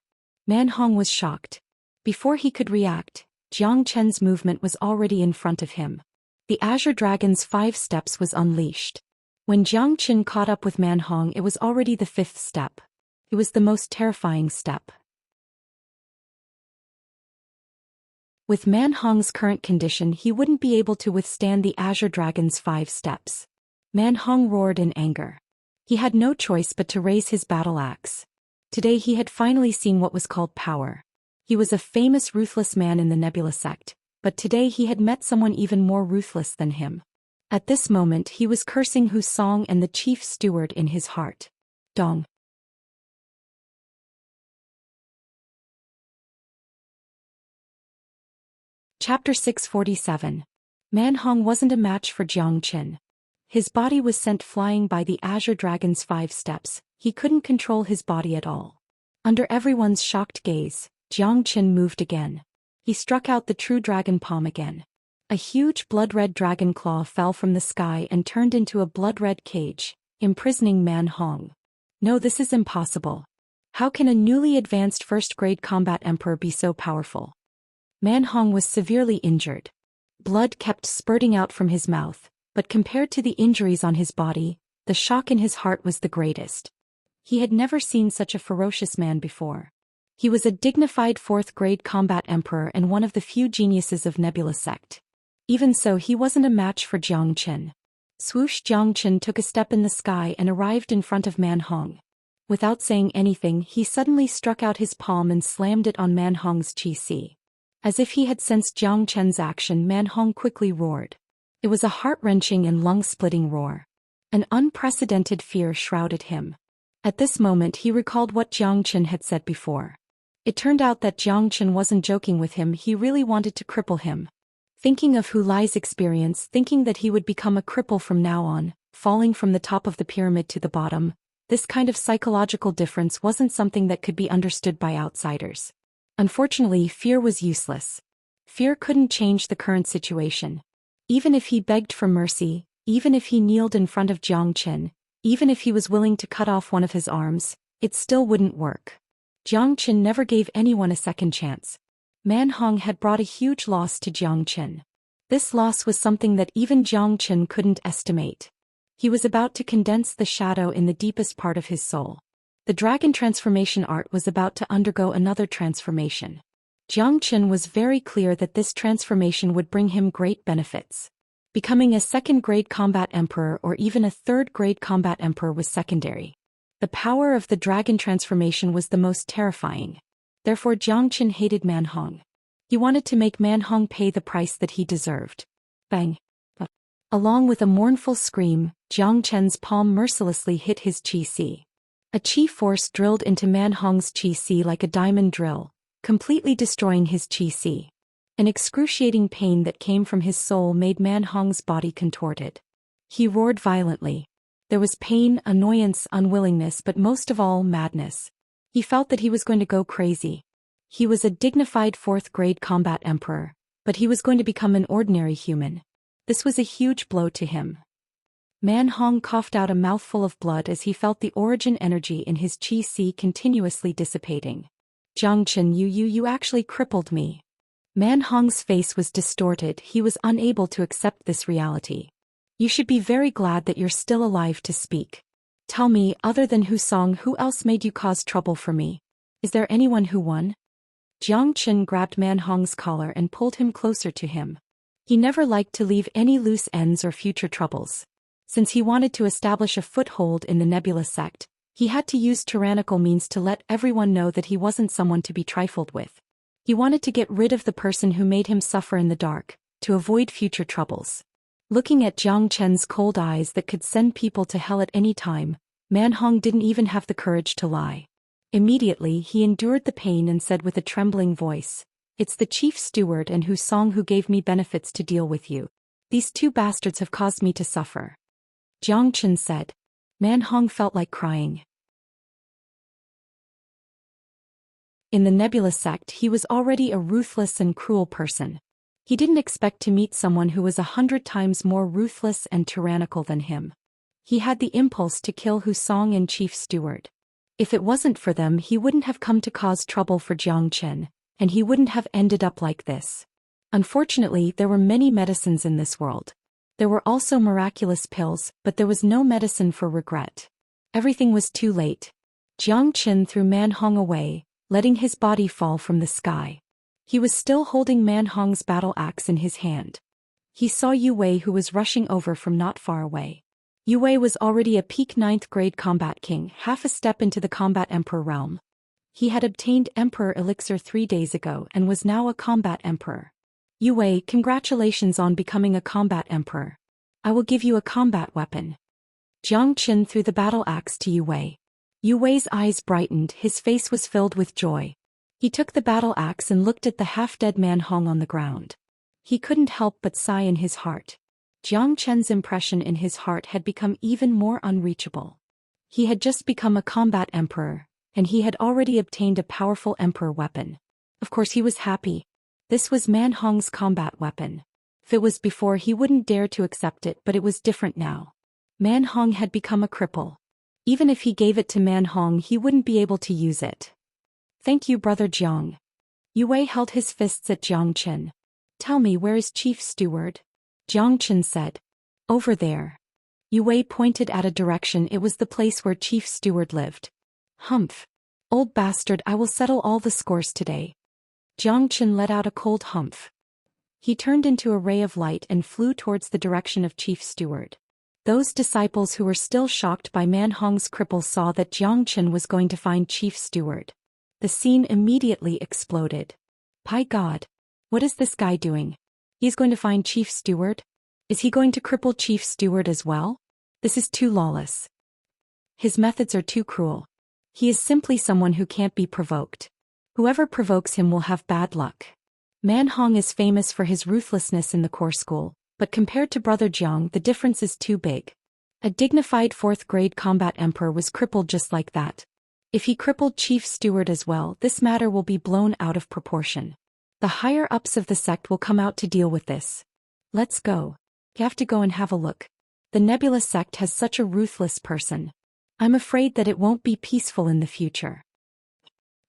Manhong was shocked. Before he could react, Xianxia's movement was already in front of him. The Azure Dragon's 5 steps was unleashed. When Xianxia caught up with Manhong, it was already the 5th step. It was the most terrifying step. With Manhong's current condition, he wouldn't be able to withstand the Azure Dragon's 5 steps. Manhong roared in anger. He had no choice but to raise his battle axe. Today he had finally seen what was called power. He was a famous ruthless man in the Nebula sect, but today he had met someone even more ruthless than him. At this moment he was cursing Hu Song and the chief steward in his heart. Dong. Chapter 647. Manhong wasn't a match for Xianxia. His body was sent flying by the Azure Dragon's 5 steps. He couldn't control his body at all. Under everyone's shocked gaze, Xianxia moved again. He struck out the true dragon palm again. A huge blood-red dragon claw fell from the sky and turned into a blood-red cage, imprisoning Man Hong. No, this is impossible. How can a newly advanced first-grade combat emperor be so powerful? Man Hong was severely injured. Blood kept spurting out from his mouth, but compared to the injuries on his body, the shock in his heart was the greatest. He had never seen such a ferocious man before. He was a dignified fourth-grade combat emperor and one of the few geniuses of Nebula sect. Even so, he wasn't a match for Xianxia. Swoosh! Xianxia took a step in the sky and arrived in front of Man Hong. Without saying anything, he suddenly struck out his palm and slammed it on Man Hong's chi. As if he had sensed Xianxia's action, Man Hong quickly roared. It was a heart-wrenching and lung-splitting roar. An unprecedented fear shrouded him. At this moment he recalled what Xianxia had said before. It turned out that Xianxia wasn't joking with him, he really wanted to cripple him. Thinking of Hu Lai's experience, thinking that he would become a cripple from now on, falling from the top of the pyramid to the bottom, this kind of psychological difference wasn't something that could be understood by outsiders. Unfortunately, fear was useless. Fear couldn't change the current situation. Even if he begged for mercy, even if he kneeled in front of Xianxia, even if he was willing to cut off one of his arms, it still wouldn't work. Xianxia never gave anyone a second chance. Man Hong had brought a huge loss to Xianxia. This loss was something that even Xianxia couldn't estimate. He was about to condense the shadow in the deepest part of his soul. The dragon transformation art was about to undergo another transformation. Xianxia was very clear that this transformation would bring him great benefits. Becoming a second-grade combat emperor or even a third-grade combat emperor was secondary. The power of the dragon transformation was the most terrifying. Therefore Xianxia hated Man Hong. He wanted to make Man Hong pay the price that he deserved. Bang! Along with a mournful scream, Xianxia's palm mercilessly hit his chi. A chi force drilled into Man Hong's chi like a diamond drill, completely destroying his chi. An excruciating pain that came from his soul made Man Hong's body contorted. He roared violently. There was pain, annoyance, unwillingness, but most of all, madness. He felt that he was going to go crazy. He was a dignified fourth-grade combat emperor, but he was going to become an ordinary human. This was a huge blow to him. Man Hong coughed out a mouthful of blood as he felt the origin energy in his chi continuously dissipating. Xianxia, you actually crippled me. Man Hong's face was distorted, he was unable to accept this reality. You should be very glad that you're still alive to speak. Tell me, other than Hu Song, who else made you cause trouble for me? Is there anyone who won? Xianxia grabbed Man Hong's collar and pulled him closer to him. He never liked to leave any loose ends or future troubles. Since he wanted to establish a foothold in the Nebula sect, he had to use tyrannical means to let everyone know that he wasn't someone to be trifled with. He wanted to get rid of the person who made him suffer in the dark, to avoid future troubles. Looking at Xianxia's cold eyes that could send people to hell at any time, Man Hong didn't even have the courage to lie. Immediately he endured the pain and said with a trembling voice, "It's the chief steward and Hu Song who gave me benefits to deal with you. These two bastards have caused me to suffer." Xianxia said. Man Hong felt like crying. In the Nebula sect he was already a ruthless and cruel person. He didn't expect to meet someone who was 100 times more ruthless and tyrannical than him. He had the impulse to kill Hu Song and Chief Steward. If it wasn't for them he wouldn't have come to cause trouble for Xianxia, and he wouldn't have ended up like this. Unfortunately, there were many medicines in this world. There were also miraculous pills, but there was no medicine for regret. Everything was too late. Xianxia threw Man Hong away, letting his body fall from the sky. He was still holding Man Hong's battle axe in his hand. He saw Yu Wei, who was rushing over from not far away. Yu Wei was already a peak 9th grade combat king, half a step into the combat emperor realm. He had obtained Emperor Elixir 3 days ago and was now a combat emperor. Yu Wei, congratulations on becoming a combat emperor. I will give you a combat weapon. Xianxia threw the battle axe to Yu Wei. Yu Wei's eyes brightened, his face was filled with joy. He took the battle axe and looked at the half-dead Man Hong on the ground. He couldn't help but sigh in his heart. Xianxia's impression in his heart had become even more unreachable. He had just become a combat emperor, and he had already obtained a powerful emperor weapon. Of course he was happy. This was Man Hong's combat weapon. If it was before, he wouldn't dare to accept it, but it was different now. Man Hong had become a cripple. Even if he gave it to Man Hong, he wouldn't be able to use it. Thank you, Brother Jiang. Yue held his fists at Jiang Chen. Tell me, where is Chief Steward? Jiang Chen said. Over there. Yue pointed at a direction. It was the place where Chief Steward lived. Humph. Old bastard, I will settle all the scores today. Jiang Chen let out a cold humph. He turned into a ray of light and flew towards the direction of Chief Steward. Those disciples who were still shocked by Man Hong's cripple saw that Jiang Chen was going to find Chief Steward. The scene immediately exploded. By God! What is this guy doing? He's going to find Chief Steward? Is he going to cripple Chief Steward as well? This is too lawless. His methods are too cruel. He is simply someone who can't be provoked. Whoever provokes him will have bad luck. Man Hong is famous for his ruthlessness in the core school, but compared to Brother Jiang, the difference is too big. A dignified 4th-grade combat emperor was crippled just like that. If he crippled Chief Steward as well, this matter will be blown out of proportion. The higher-ups of the sect will come out to deal with this. Let's go. You have to go and have a look. The Nebula sect has such a ruthless person. I'm afraid that it won't be peaceful in the future.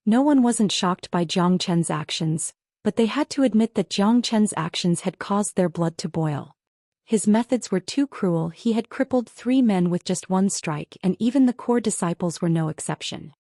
No one wasn't shocked by Jiang Chen's actions, but they had to admit that Jiang Chen's actions had caused their blood to boil. His methods were too cruel. He had crippled 3 men with just 1 strike, and even the core disciples were no exception.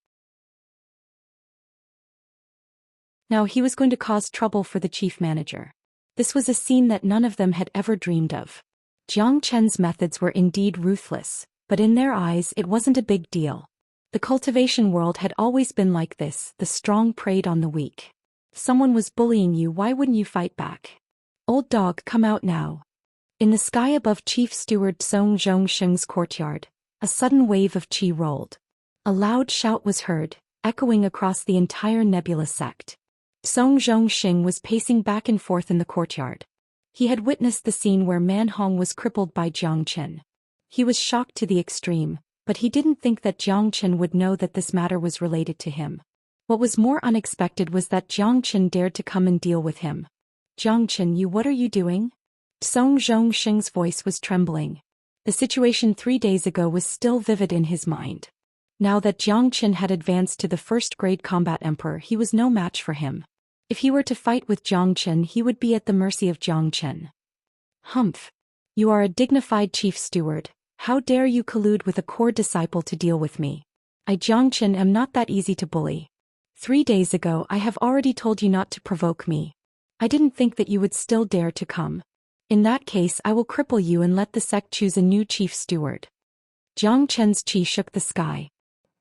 Now he was going to cause trouble for the chief manager. This was a scene that none of them had ever dreamed of. Jiang Chen's methods were indeed ruthless, but in their eyes it wasn't a big deal. The cultivation world had always been like this, the strong preyed on the weak. If someone was bullying you, why wouldn't you fight back? Old dog, come out now. In the sky above Chief Steward Song Zhongxing's courtyard, a sudden wave of qi rolled. A loud shout was heard, echoing across the entire Nebula sect. Song Zhongxing was pacing back and forth in the courtyard. He had witnessed the scene where Man Hong was crippled by Jiang Chen. He was shocked to the extreme, but he didn't think that Jiang Chen would know that this matter was related to him. What was more unexpected was that Jiang Chen dared to come and deal with him. Jiang Chen, what are you doing? Song Zhongxing's voice was trembling. The situation 3 days ago was still vivid in his mind. Now that Jiang Chen had advanced to the 1st-grade combat emperor, he was no match for him. If he were to fight with Jiang Chen, he would be at the mercy of Jiang Chen. Humph. You are a dignified chief steward. How dare you collude with a core disciple to deal with me? I, Jiang Chen, am not that easy to bully. 3 days ago I have already told you not to provoke me. I didn't think that you would still dare to come. In that case I will cripple you and let the sect choose a new chief steward. Jiang Chen's chi shook the sky.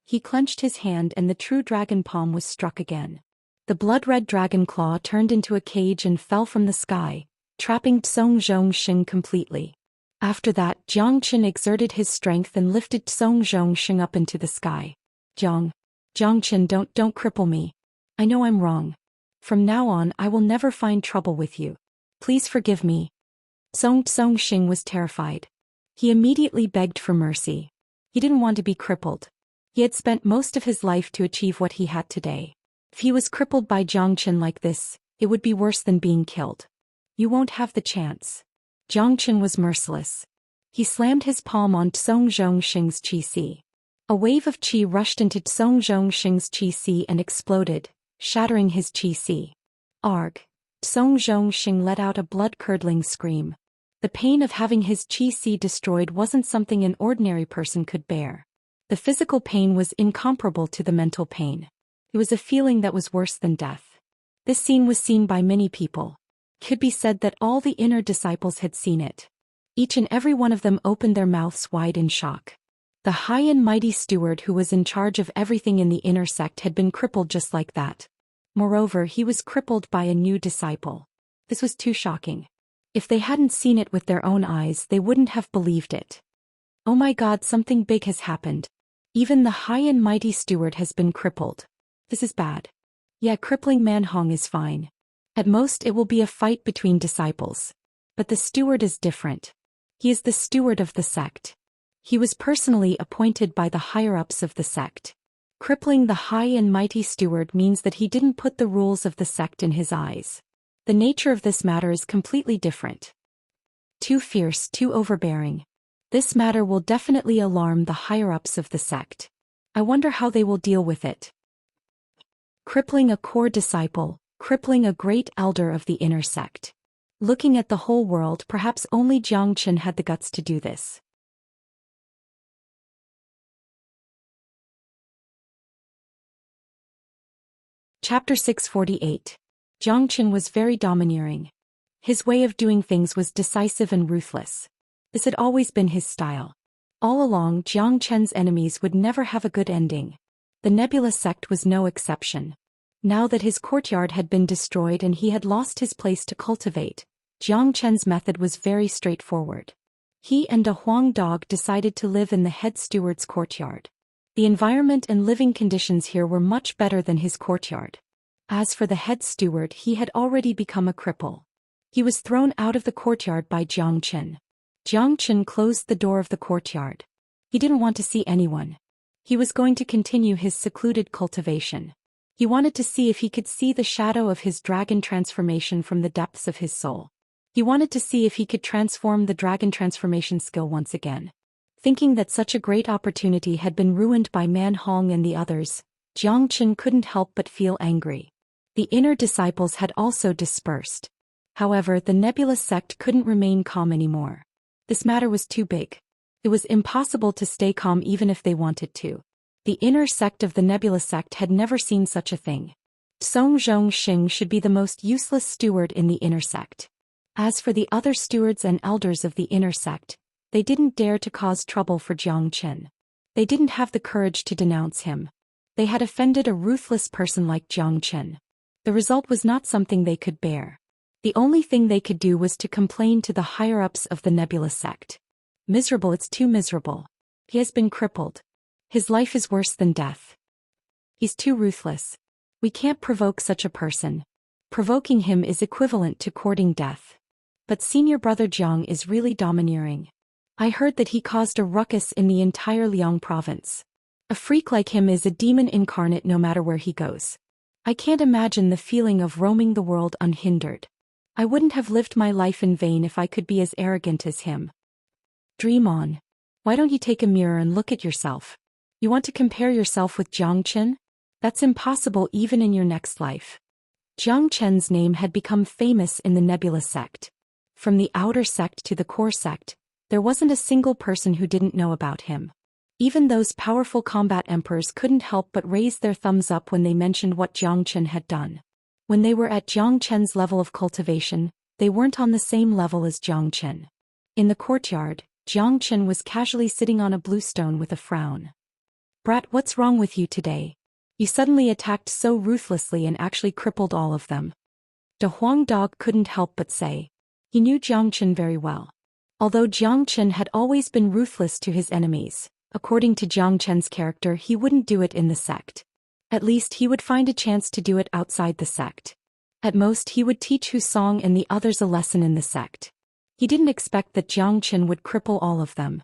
He clenched his hand and the true dragon palm was struck again. The blood-red dragon claw turned into a cage and fell from the sky, trapping Song Zhongxing completely. After that, Jiang Chen exerted his strength and lifted Song Zhongxing up into the sky. Jiang Chen, don't cripple me. I know I'm wrong. From now on I will never find trouble with you. Please forgive me. Song Zhongxing was terrified. He immediately begged for mercy. He didn't want to be crippled. He had spent most of his life to achieve what he had today. If he was crippled by Jiang Chen like this, it would be worse than being killed. You won't have the chance. Jiang Chen was merciless. He slammed his palm on Song Zhongxing's qi. A wave of qi rushed into Song Zhongxing's qi and exploded, shattering his qi. Arg! Song Zhongxing let out a blood-curdling scream. The pain of having his qi destroyed wasn't something an ordinary person could bear. The physical pain was incomparable to the mental pain. It was a feeling that was worse than death. This scene was seen by many people. It could be said that all the inner disciples had seen it. Each and every one of them opened their mouths wide in shock. The high and mighty steward who was in charge of everything in the inner sect had been crippled just like that. Moreover, he was crippled by a new disciple. This was too shocking. If they hadn't seen it with their own eyes, they wouldn't have believed it. Oh my God, something big has happened. Even the high and mighty steward has been crippled. This is bad. Yeah, crippling Man Hong is fine. At most it will be a fight between disciples. But the steward is different. He is the steward of the sect. He was personally appointed by the higher-ups of the sect. Crippling the high and mighty steward means that he didn't put the rules of the sect in his eyes. The nature of this matter is completely different. Too fierce, too overbearing. This matter will definitely alarm the higher-ups of the sect. I wonder how they will deal with it. Crippling a core disciple, crippling a great elder of the inner sect. Looking at the whole world, perhaps only Xianxia had the guts to do this. Chapter 648. Xianxia was very domineering. His way of doing things was decisive and ruthless. This had always been his style. All along, Xianxia's enemies would never have a good ending. The Nebula sect was no exception. Now that his courtyard had been destroyed and he had lost his place to cultivate, Xianxia's method was very straightforward. He and a Huang dog decided to live in the head steward's courtyard. The environment and living conditions here were much better than his courtyard. As for the head steward, he had already become a cripple. He was thrown out of the courtyard by Xianxia. Xianxia closed the door of the courtyard. He didn't want to see anyone. He was going to continue his secluded cultivation. He wanted to see if he could see the shadow of his dragon transformation from the depths of his soul. He wanted to see if he could transform the dragon transformation skill once again. Thinking that such a great opportunity had been ruined by Man Hong and the others, Xianxia couldn't help but feel angry. The inner disciples had also dispersed. However, the Nebula sect couldn't remain calm anymore. This matter was too big. It was impossible to stay calm even if they wanted to. The inner sect of the Nebula sect had never seen such a thing. Zhou Xian should be the most useless steward in the inner sect. As for the other stewards and elders of the inner sect, they didn't dare to cause trouble for Xianxia. They didn't have the courage to denounce him. They had offended a ruthless person like Xianxia. The result was not something they could bear. The only thing they could do was to complain to the higher-ups of the Nebula sect. Miserable, it's too miserable. He has been crippled. His life is worse than death. He's too ruthless. We can't provoke such a person. Provoking him is equivalent to courting death. But senior brother Jiang is really domineering. I heard that he caused a ruckus in the entire Liang province. A freak like him is a demon incarnate no matter where he goes. I can't imagine the feeling of roaming the world unhindered. I wouldn't have lived my life in vain if I could be as arrogant as him. Dream on. Why don't you take a mirror and look at yourself? You want to compare yourself with Xianxia? That's impossible even in your next life. Xianxia's name had become famous in the Nebula sect. From the outer sect to the core sect, there wasn't a single person who didn't know about him. Even those powerful combat emperors couldn't help but raise their thumbs up when they mentioned what Xianxia had done. When they were at Xianxia's level of cultivation, they weren't on the same level as Xianxia. In the courtyard, Xianxia was casually sitting on a blue stone with a frown. Brat, what's wrong with you today? You suddenly attacked so ruthlessly and actually crippled all of them. The Huang dog couldn't help but say. He knew Xianxia very well. Although Xianxia had always been ruthless to his enemies, according to Xianxia's character he wouldn't do it in the sect. At least he would find a chance to do it outside the sect. At most he would teach Husong and the others a lesson in the sect. He didn't expect that Xianxia would cripple all of them.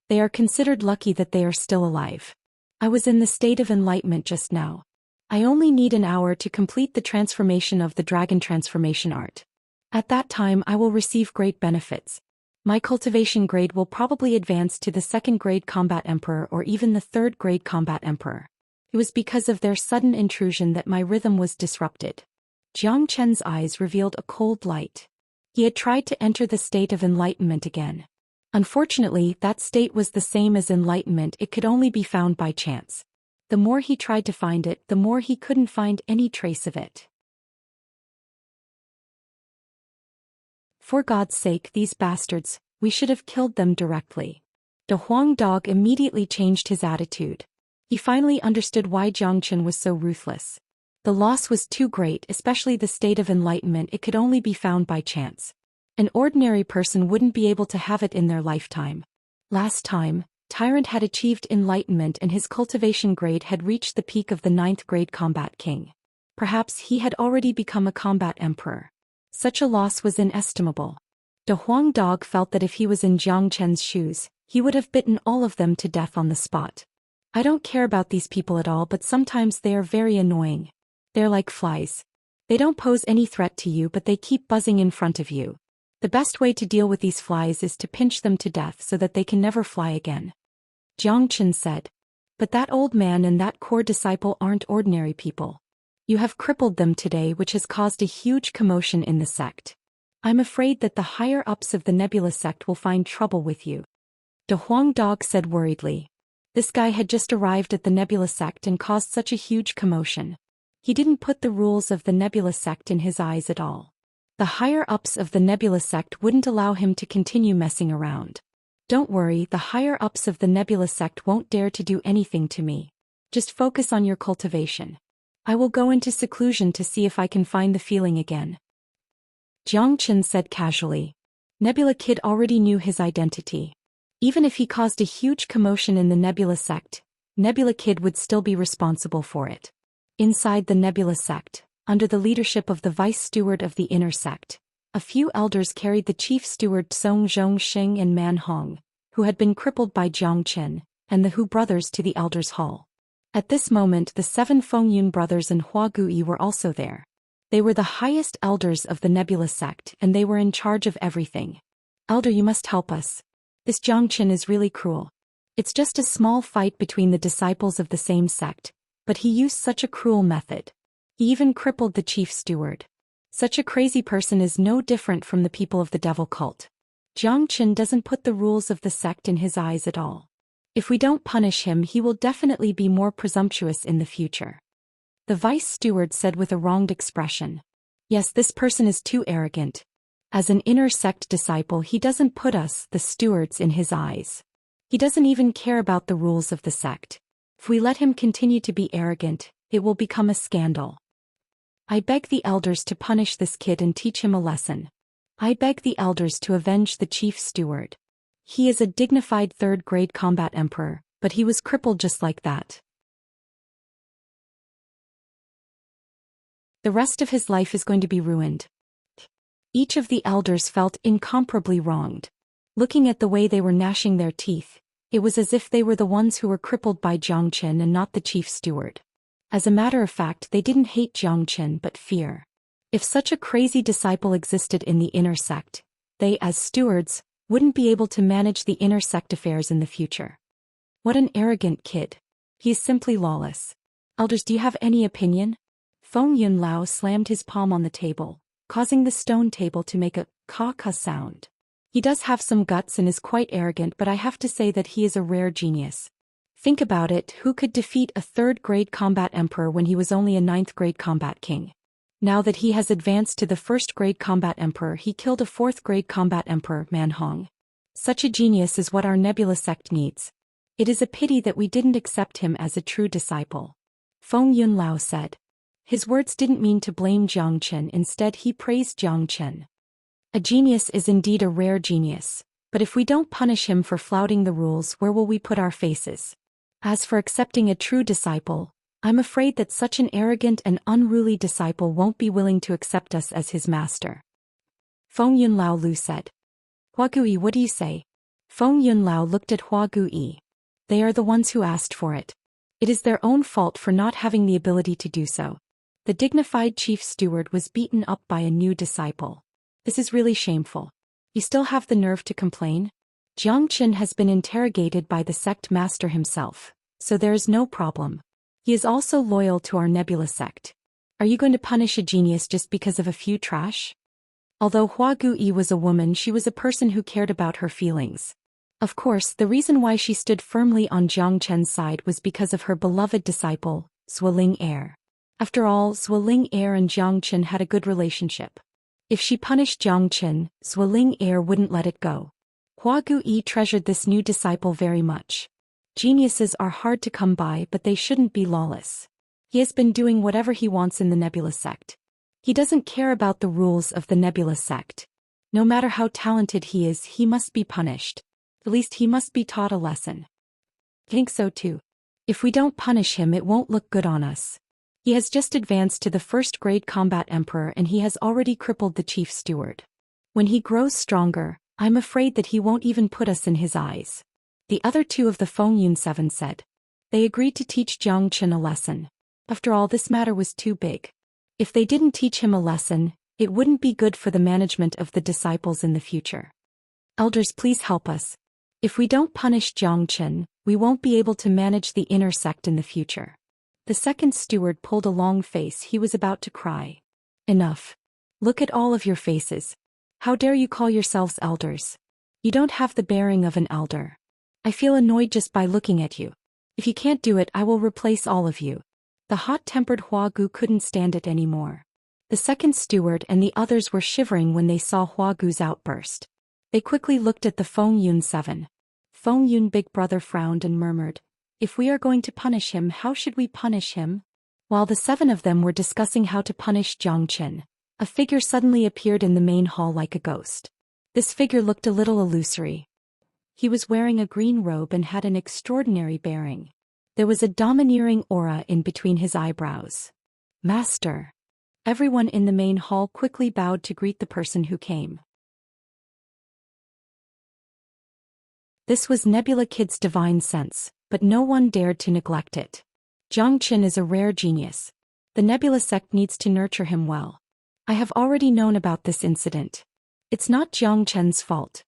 They are considered lucky that they are still alive. I was in the state of enlightenment just now. I only need an hour to complete the transformation of the dragon transformation art. At that time I will receive great benefits. My cultivation grade will probably advance to the 2nd grade combat emperor or even the 3rd grade combat emperor. It was because of their sudden intrusion that my rhythm was disrupted. Xianxia's eyes revealed a cold light. He had tried to enter the state of enlightenment again. Unfortunately, that state was the same as enlightenment, it could only be found by chance. The more he tried to find it, the more he couldn't find any trace of it. For God's sake, these bastards, we should have killed them directly. The Huang dog immediately changed his attitude. He finally understood why Xianxia was so ruthless. The loss was too great, especially the state of enlightenment, it could only be found by chance. An ordinary person wouldn't be able to have it in their lifetime. Last time, Tyrant had achieved enlightenment and his cultivation grade had reached the peak of the 9th grade combat king. Perhaps he had already become a combat emperor. Such a loss was inestimable. The Huang dog felt that if he was in Xianxia's shoes, he would have bitten all of them to death on the spot. I don't care about these people at all, but sometimes they are very annoying. They're like flies. They don't pose any threat to you, but they keep buzzing in front of you. The best way to deal with these flies is to pinch them to death so that they can never fly again. Xianxia said. But that old man and that core disciple aren't ordinary people. You have crippled them today, which has caused a huge commotion in the sect. I'm afraid that the higher-ups of the Nebula sect will find trouble with you. De Huang Dog said worriedly. This guy had just arrived at the Nebula sect and caused such a huge commotion. He didn't put the rules of the Nebula sect in his eyes at all. The higher-ups of the Nebula sect wouldn't allow him to continue messing around. Don't worry, the higher-ups of the Nebula sect won't dare to do anything to me. Just focus on your cultivation. I will go into seclusion to see if I can find the feeling again. Xianxia said casually. Nebula Kid already knew his identity. Even if he caused a huge commotion in the Nebula sect, Nebula Kid would still be responsible for it. Inside the Nebula sect, under the leadership of the vice steward of the inner sect, a few elders carried the chief steward Zhou Xian and Man Hong, who had been crippled by Xianxia, and the Hu brothers to the elders' hall. At this moment the 7 Fengyun brothers and Hua Gui were also there. They were the highest elders of the Nebula sect and they were in charge of everything. Elder, you must help us. This Xianxia is really cruel. It's just a small fight between the disciples of the same sect, but he used such a cruel method. He even crippled the chief steward. Such a crazy person is no different from the people of the devil cult. Xianxia doesn't put the rules of the sect in his eyes at all. If we don't punish him, he will definitely be more presumptuous in the future. The vice steward said with a wronged expression. Yes, this person is too arrogant. As an inner sect disciple, he doesn't put us, the stewards, in his eyes. He doesn't even care about the rules of the sect. If we let him continue to be arrogant, it will become a scandal. I beg the elders to punish this kid and teach him a lesson. I beg the elders to avenge the chief steward. He is a dignified third-grade combat emperor, but he was crippled just like that. The rest of his life is going to be ruined. Each of the elders felt incomparably wronged. Looking at the way they were gnashing their teeth, it was as if they were the ones who were crippled by Xianxia and not the chief steward. As a matter of fact, they didn't hate Xianxia but fear. If such a crazy disciple existed in the inner sect, they, as stewards, wouldn't be able to manage the inner sect affairs in the future. What an arrogant kid. He is simply lawless. Elders, do you have any opinion? Fengyun Lao slammed his palm on the table, causing the stone table to make a ka-ka sound. He does have some guts and is quite arrogant, but I have to say that he is a rare genius. Think about it, who could defeat a third-grade combat emperor when he was only a 9th-grade combat king? Now that he has advanced to the 1st-grade combat emperor, he killed a 4th-grade combat emperor, Man Hong. Such a genius is what our Nebula sect needs. It is a pity that we didn't accept him as a true disciple. Fengyun Lao said. His words didn't mean to blame Xianxia, instead he praised Xianxia. A genius is indeed a rare genius, but if we don't punish him for flouting the rules, where will we put our faces? As for accepting a true disciple, I'm afraid that such an arrogant and unruly disciple won't be willing to accept us as his master. Fengyun Lao Lu said. Hua Gui, what do you say? Fengyun Lao looked at Hua Gui. They are the ones who asked for it. It is their own fault for not having the ability to do so. The dignified chief steward was beaten up by a new disciple. This is really shameful. You still have the nerve to complain? Xianxia has been interrogated by the sect master himself, so there is no problem. He is also loyal to our Nebula sect. Are you going to punish a genius just because of a few trash? Although Hua Gui was a woman, she was a person who cared about her feelings. Of course, the reason why she stood firmly on Xianxia's side was because of her beloved disciple, Zuoling Heir. After all, Zuoling Heir and Xianxia had a good relationship. If she punished Xianxia, Zuoling Heir wouldn't let it go. Hua Gui treasured this new disciple very much. Geniuses are hard to come by, but they shouldn't be lawless. He has been doing whatever he wants in the Nebula sect. He doesn't care about the rules of the Nebula sect. No matter how talented he is, he must be punished. At least he must be taught a lesson. I think so too. If we don't punish him, it won't look good on us. He has just advanced to the 1st-grade combat emperor and he has already crippled the chief steward. When he grows stronger, I'm afraid that he won't even put us in his eyes. The other 2 of the Fengyun 7 said. They agreed to teach Xianxia a lesson. After all, this matter was too big. If they didn't teach him a lesson, It wouldn't be good for the management of the disciples in the future. Elders, please help us. If we don't punish Xianxia, we won't be able to manage the inner sect in the future. The second steward pulled a long face. He was about to cry. Enough. Look at all of your faces. How dare you call yourselves elders? You don't have the bearing of an elder. I feel annoyed just by looking at you. If you can't do it, I will replace all of you. The hot-tempered Huagu couldn't stand it anymore. The second steward and the others were shivering when they saw Huagu's outburst. They quickly looked at the Fengyun 7. Fengyun big brother frowned and murmured, "If we are going to punish him, how should we punish him?" While the 7 of them were discussing how to punish Xianxia, a figure suddenly appeared in the main hall like a ghost. This figure looked a little illusory. He was wearing a green robe and had an extraordinary bearing. There was a domineering aura in between his eyebrows. "Master." Everyone in the main hall quickly bowed to greet the person who came. This was Nebula Kid's divine sense, but no one dared to neglect it. Xianxia is a rare genius. The Nebula sect needs to nurture him well. I have already known about this incident. It's not Xianxia's fault.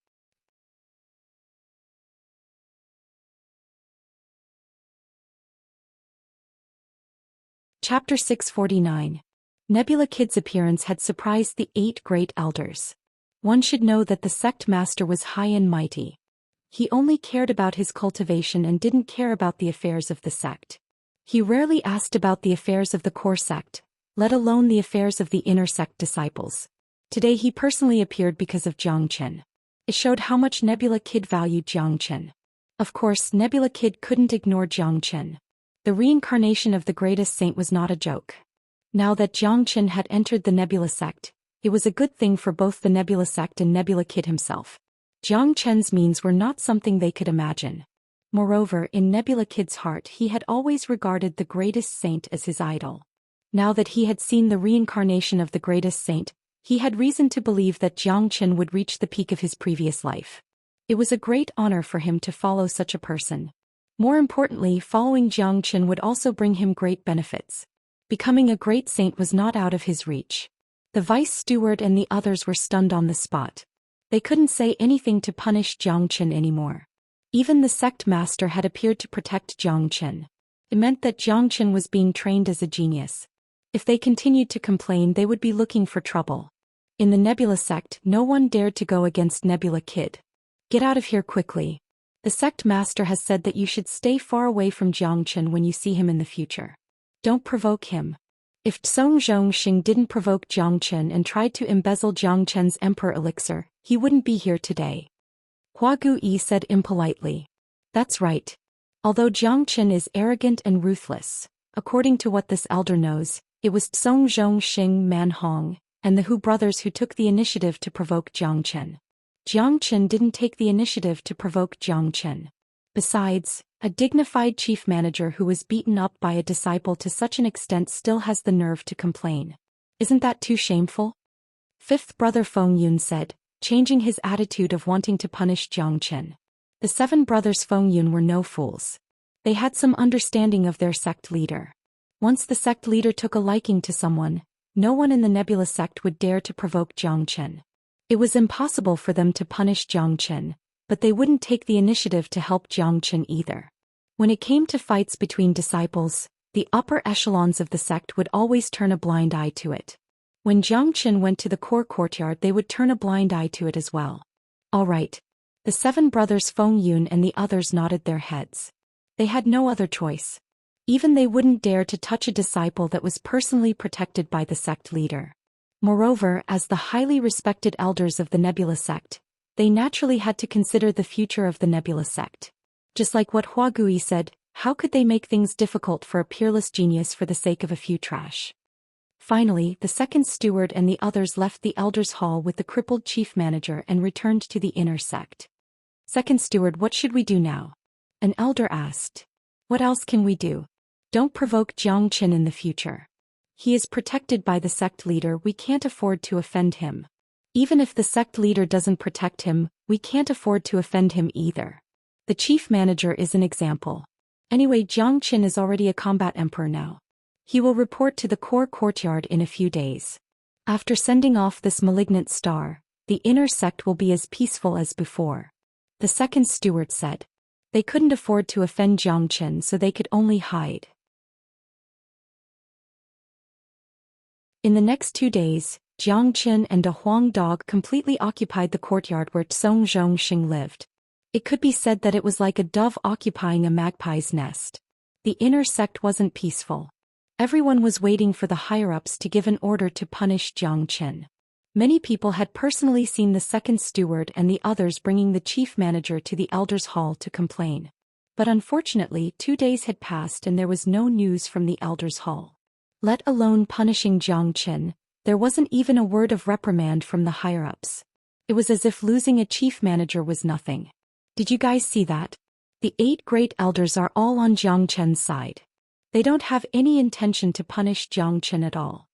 Chapter 649. Nebula Kid's appearance had surprised the 8 great elders. One should know that the sect master was high and mighty. He only cared about his cultivation and didn't care about the affairs of the sect. He rarely asked about the affairs of the core sect, let alone the affairs of the inner sect disciples. Today he personally appeared because of Xianxia. It showed how much Nebula Kid valued Xianxia. Of course, Nebula Kid couldn't ignore Xianxia. The reincarnation of the greatest saint was not a joke. Now that Xianxia had entered the Nebula sect, it was a good thing for both the Nebula sect and Nebula Kid himself. Xianxia's means were not something they could imagine. Moreover, in Nebula Kid's heart he had always regarded the greatest saint as his idol. Now that he had seen the reincarnation of the greatest saint, he had reason to believe that Xianxia would reach the peak of his previous life. It was a great honor for him to follow such a person. More importantly, following Xianxia would also bring him great benefits. Becoming a great saint was not out of his reach. The vice steward and the others were stunned on the spot. They couldn't say anything to punish Xianxia anymore. Even the sect master had appeared to protect Xianxia. It meant that Xianxia was being trained as a genius. If they continued to complain, they would be looking for trouble. In the Nebula sect, no one dared to go against Nebula Kid. "Get out of here quickly. The sect master has said that you should stay far away from Xianxia when you see him in the future. Don't provoke him." If Zhou didn't provoke Xianxia and tried to embezzle Xianxia's emperor elixir, he wouldn't be here today. Huagu Yi said impolitely. "That's right. Although Xianxia is arrogant and ruthless, according to what this elder knows, it was Zhou Man Hong and the Hu brothers who took the initiative to provoke Xianxia. Xianxia didn't take the initiative to provoke Xianxia. Besides, a dignified chief manager who was beaten up by a disciple to such an extent still has the nerve to complain. Isn't that too shameful?" Fifth brother Fengyun said, changing his attitude of wanting to punish Xianxia. The 7 brothers Fengyun were no fools. They had some understanding of their sect leader. Once the sect leader took a liking to someone, no one in the Nebula sect would dare to provoke Xianxia. It was impossible for them to punish Xianxia, but they wouldn't take the initiative to help Xianxia either. When it came to fights between disciples, the upper echelons of the sect would always turn a blind eye to it. When Xianxia went to the core courtyard, they would turn a blind eye to it as well. All right. The 7 brothers Fengyun and the others nodded their heads. They had no other choice. Even they wouldn't dare to touch a disciple that was personally protected by the sect leader. Moreover, as the highly respected elders of the Nebula sect, they naturally had to consider the future of the Nebula sect. Just like what Huagui said, how could they make things difficult for a peerless genius for the sake of a few trash? Finally, the second steward and the others left the elders' hall with the crippled chief manager and returned to the inner sect. "Second steward, what should we do now?" an elder asked. "What else can we do? Don't provoke Xianxia in the future. He is protected by the sect leader, we can't afford to offend him. Even if the sect leader doesn't protect him, we can't afford to offend him either. The chief manager is an example. Anyway, Xianxia is already a combat emperor now. He will report to the core courtyard in a few days. After sending off this malignant star, the inner sect will be as peaceful as before. The second steward said. They couldn't afford to offend Xianxia, so they could only hide. In the next 2 days, Xianxia and a Huang dog completely occupied the courtyard where Zhou Xian lived. It could be said that it was like a dove occupying a magpie's nest. The inner sect wasn't peaceful. Everyone was waiting for the higher-ups to give an order to punish Xianxia. Many people had personally seen the second steward and the others bringing the chief manager to the elders' hall to complain. But unfortunately 2 days had passed and there was no news from the elders' hall. Let alone punishing Xianxia, there wasn't even a word of reprimand from the higher-ups. It was as if losing a chief manager was nothing. Did you guys see that? The 8 great elders are all on Xianxia's side. They don't have any intention to punish Xianxia at all.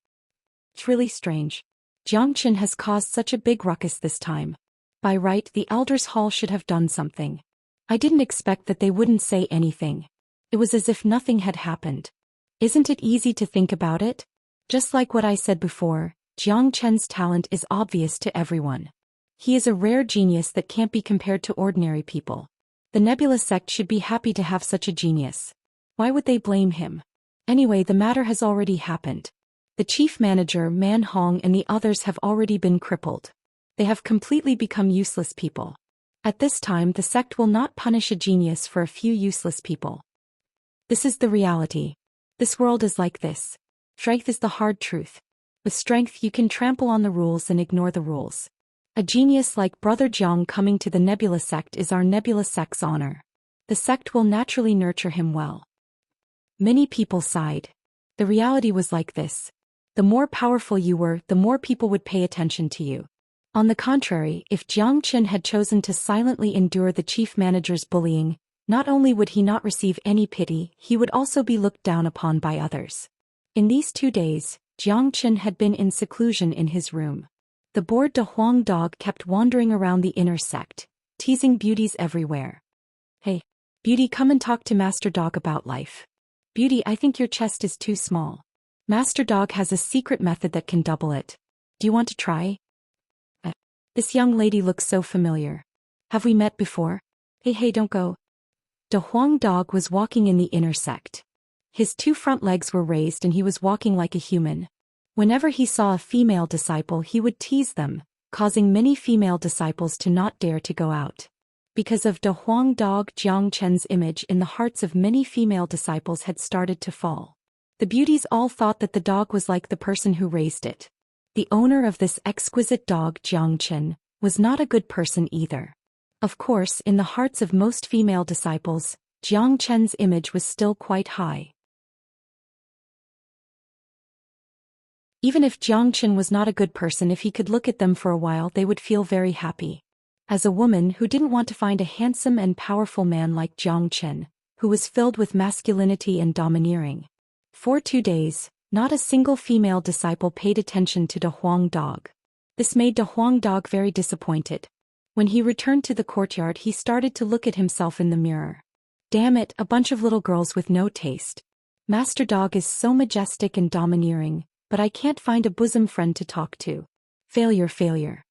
It's really strange. Xianxia has caused such a big ruckus this time. By right, the elders' hall should have done something. I didn't expect that they wouldn't say anything. It was as if nothing had happened. Isn't it easy to think about it? Just like what I said before, Xianxia's talent is obvious to everyone. He is a rare genius that can't be compared to ordinary people. The Nebula sect should be happy to have such a genius. Why would they blame him? Anyway, the matter has already happened. The chief manager, Man Hong, and the others have already been crippled. They have completely become useless people. At this time, the sect will not punish a genius for a few useless people. This is the reality. This world is like this. Strength is the hard truth. With strength you can trample on the rules and ignore the rules. A genius like Brother Jiang coming to the Nebula sect is our Nebula sect's honor. The sect will naturally nurture him well. Many people sighed. The reality was like this. The more powerful you were, the more people would pay attention to you. On the contrary, if Xianxia had chosen to silently endure the chief manager's bullying, not only would he not receive any pity, he would also be looked down upon by others. In these 2 days, Xianxia had been in seclusion in his room. The bored De Huang dog kept wandering around the inner sect, teasing beauties everywhere. Hey, Beauty, come and talk to Master Dog about life. Beauty, I think your chest is too small. Master Dog has a secret method that can double it. Do you want to try? This young lady looks so familiar. Have we met before? Hey, don't go. De Huang dog was walking in the inner sect. His 2 front legs were raised and he was walking like a human. Whenever he saw a female disciple he would tease them, causing many female disciples to not dare to go out. Because of De Huang dog, Xianxia's image in the hearts of many female disciples had started to fall. The beauties all thought that the dog was like the person who raised it. The owner of this exquisite dog, Xianxia, was not a good person either. Of course, in the hearts of most female disciples, Xianxia's image was still quite high. Even if Xianxia was not a good person, if he could look at them for a while they would feel very happy. As a woman who didn't want to find a handsome and powerful man like Xianxia, who was filled with masculinity and domineering. For 2 days, not a single female disciple paid attention to De Huang dog. This made De Huang dog very disappointed. When he returned to the courtyard he started to look at himself in the mirror. Damn it, a bunch of little girls with no taste. Master Dog is so majestic and domineering, but I can't find a bosom friend to talk to. Failure.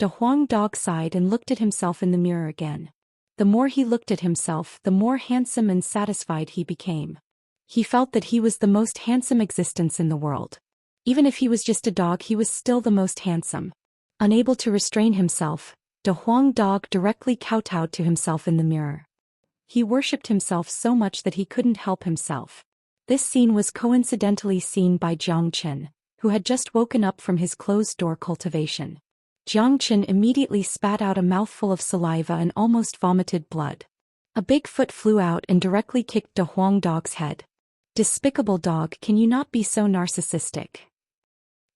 De Huang dog sighed and looked at himself in the mirror again. The more he looked at himself, the more handsome and satisfied he became. He felt that he was the most handsome existence in the world. Even if he was just a dog, he was still the most handsome. Unable to restrain himself, De Huang dog directly kowtowed to himself in the mirror. He worshipped himself so much that he couldn't help himself. This scene was coincidentally seen by Xianxia, who had just woken up from his closed-door cultivation. Xianxia immediately spat out a mouthful of saliva and almost vomited blood. A big foot flew out and directly kicked De Huang dog's head. Despicable dog, can you not be so narcissistic?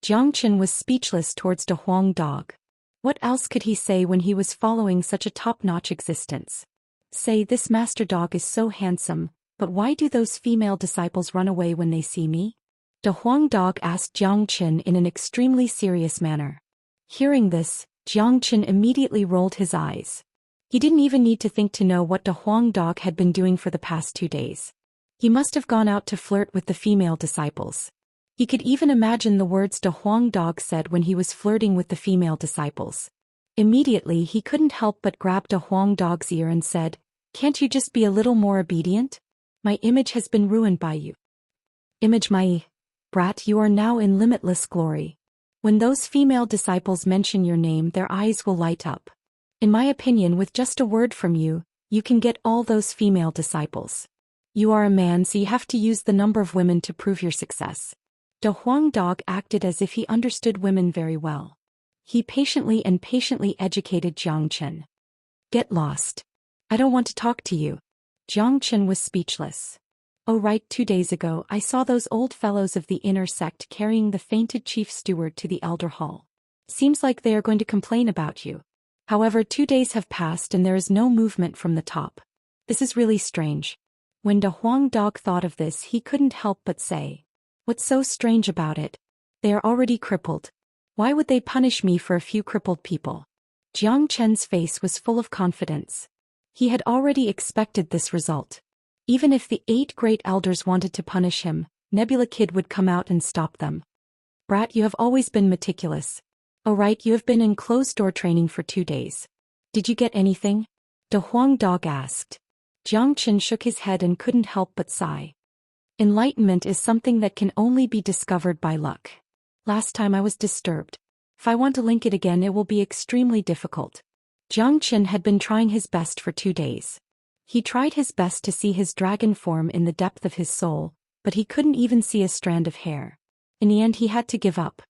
Xianxia was speechless towards De Huang dog. What else could he say when he was following such a top-notch existence? Say, this master dog is so handsome, but why do those female disciples run away when they see me? De Huang dog asked Xianxia in an extremely serious manner. Hearing this, Xianxia immediately rolled his eyes. He didn't even need to think to know what De Huang dog had been doing for the past 2 days. He must have gone out to flirt with the female disciples. He could even imagine the words De Huang Dog said when he was flirting with the female disciples. Immediately he couldn't help but grab De Huang Dog's ear and said, "Can't you just be a little more obedient? My image has been ruined by you. Image my brat, you are now in limitless glory. When those female disciples mention your name, their eyes will light up. In my opinion, with just a word from you, you can get all those female disciples. You are a man, so you have to use the number of women to prove your success." De Huang Dog acted as if he understood women very well. He patiently educated Xianxia. "Get lost. I don't want to talk to you." Xianxia was speechless. "Oh right, 2 days ago I saw those old fellows of the inner sect carrying the fainted chief steward to the elder hall. Seems like they are going to complain about you. However, 2 days have passed and there is no movement from the top. This is really strange." When De Huang Dog thought of this, he couldn't help but say, "What's so strange about it? They are already crippled. Why would they punish me for a few crippled people?" Xianxia's face was full of confidence. He had already expected this result. Even if the 8 great elders wanted to punish him, Nebula Kid would come out and stop them. "Brat, you have always been meticulous. Oh right, you have been in closed-door training for 2 days. Did you get anything?" De Huang Dog asked. Xianxia shook his head and couldn't help but sigh. Enlightenment is something that can only be discovered by luck. Last time I was disturbed. If I want to link it again, it will be extremely difficult. Xianxia had been trying his best for 2 days. He tried his best to see his dragon form in the depth of his soul, but he couldn't even see a strand of hair. In the end, he had to give up.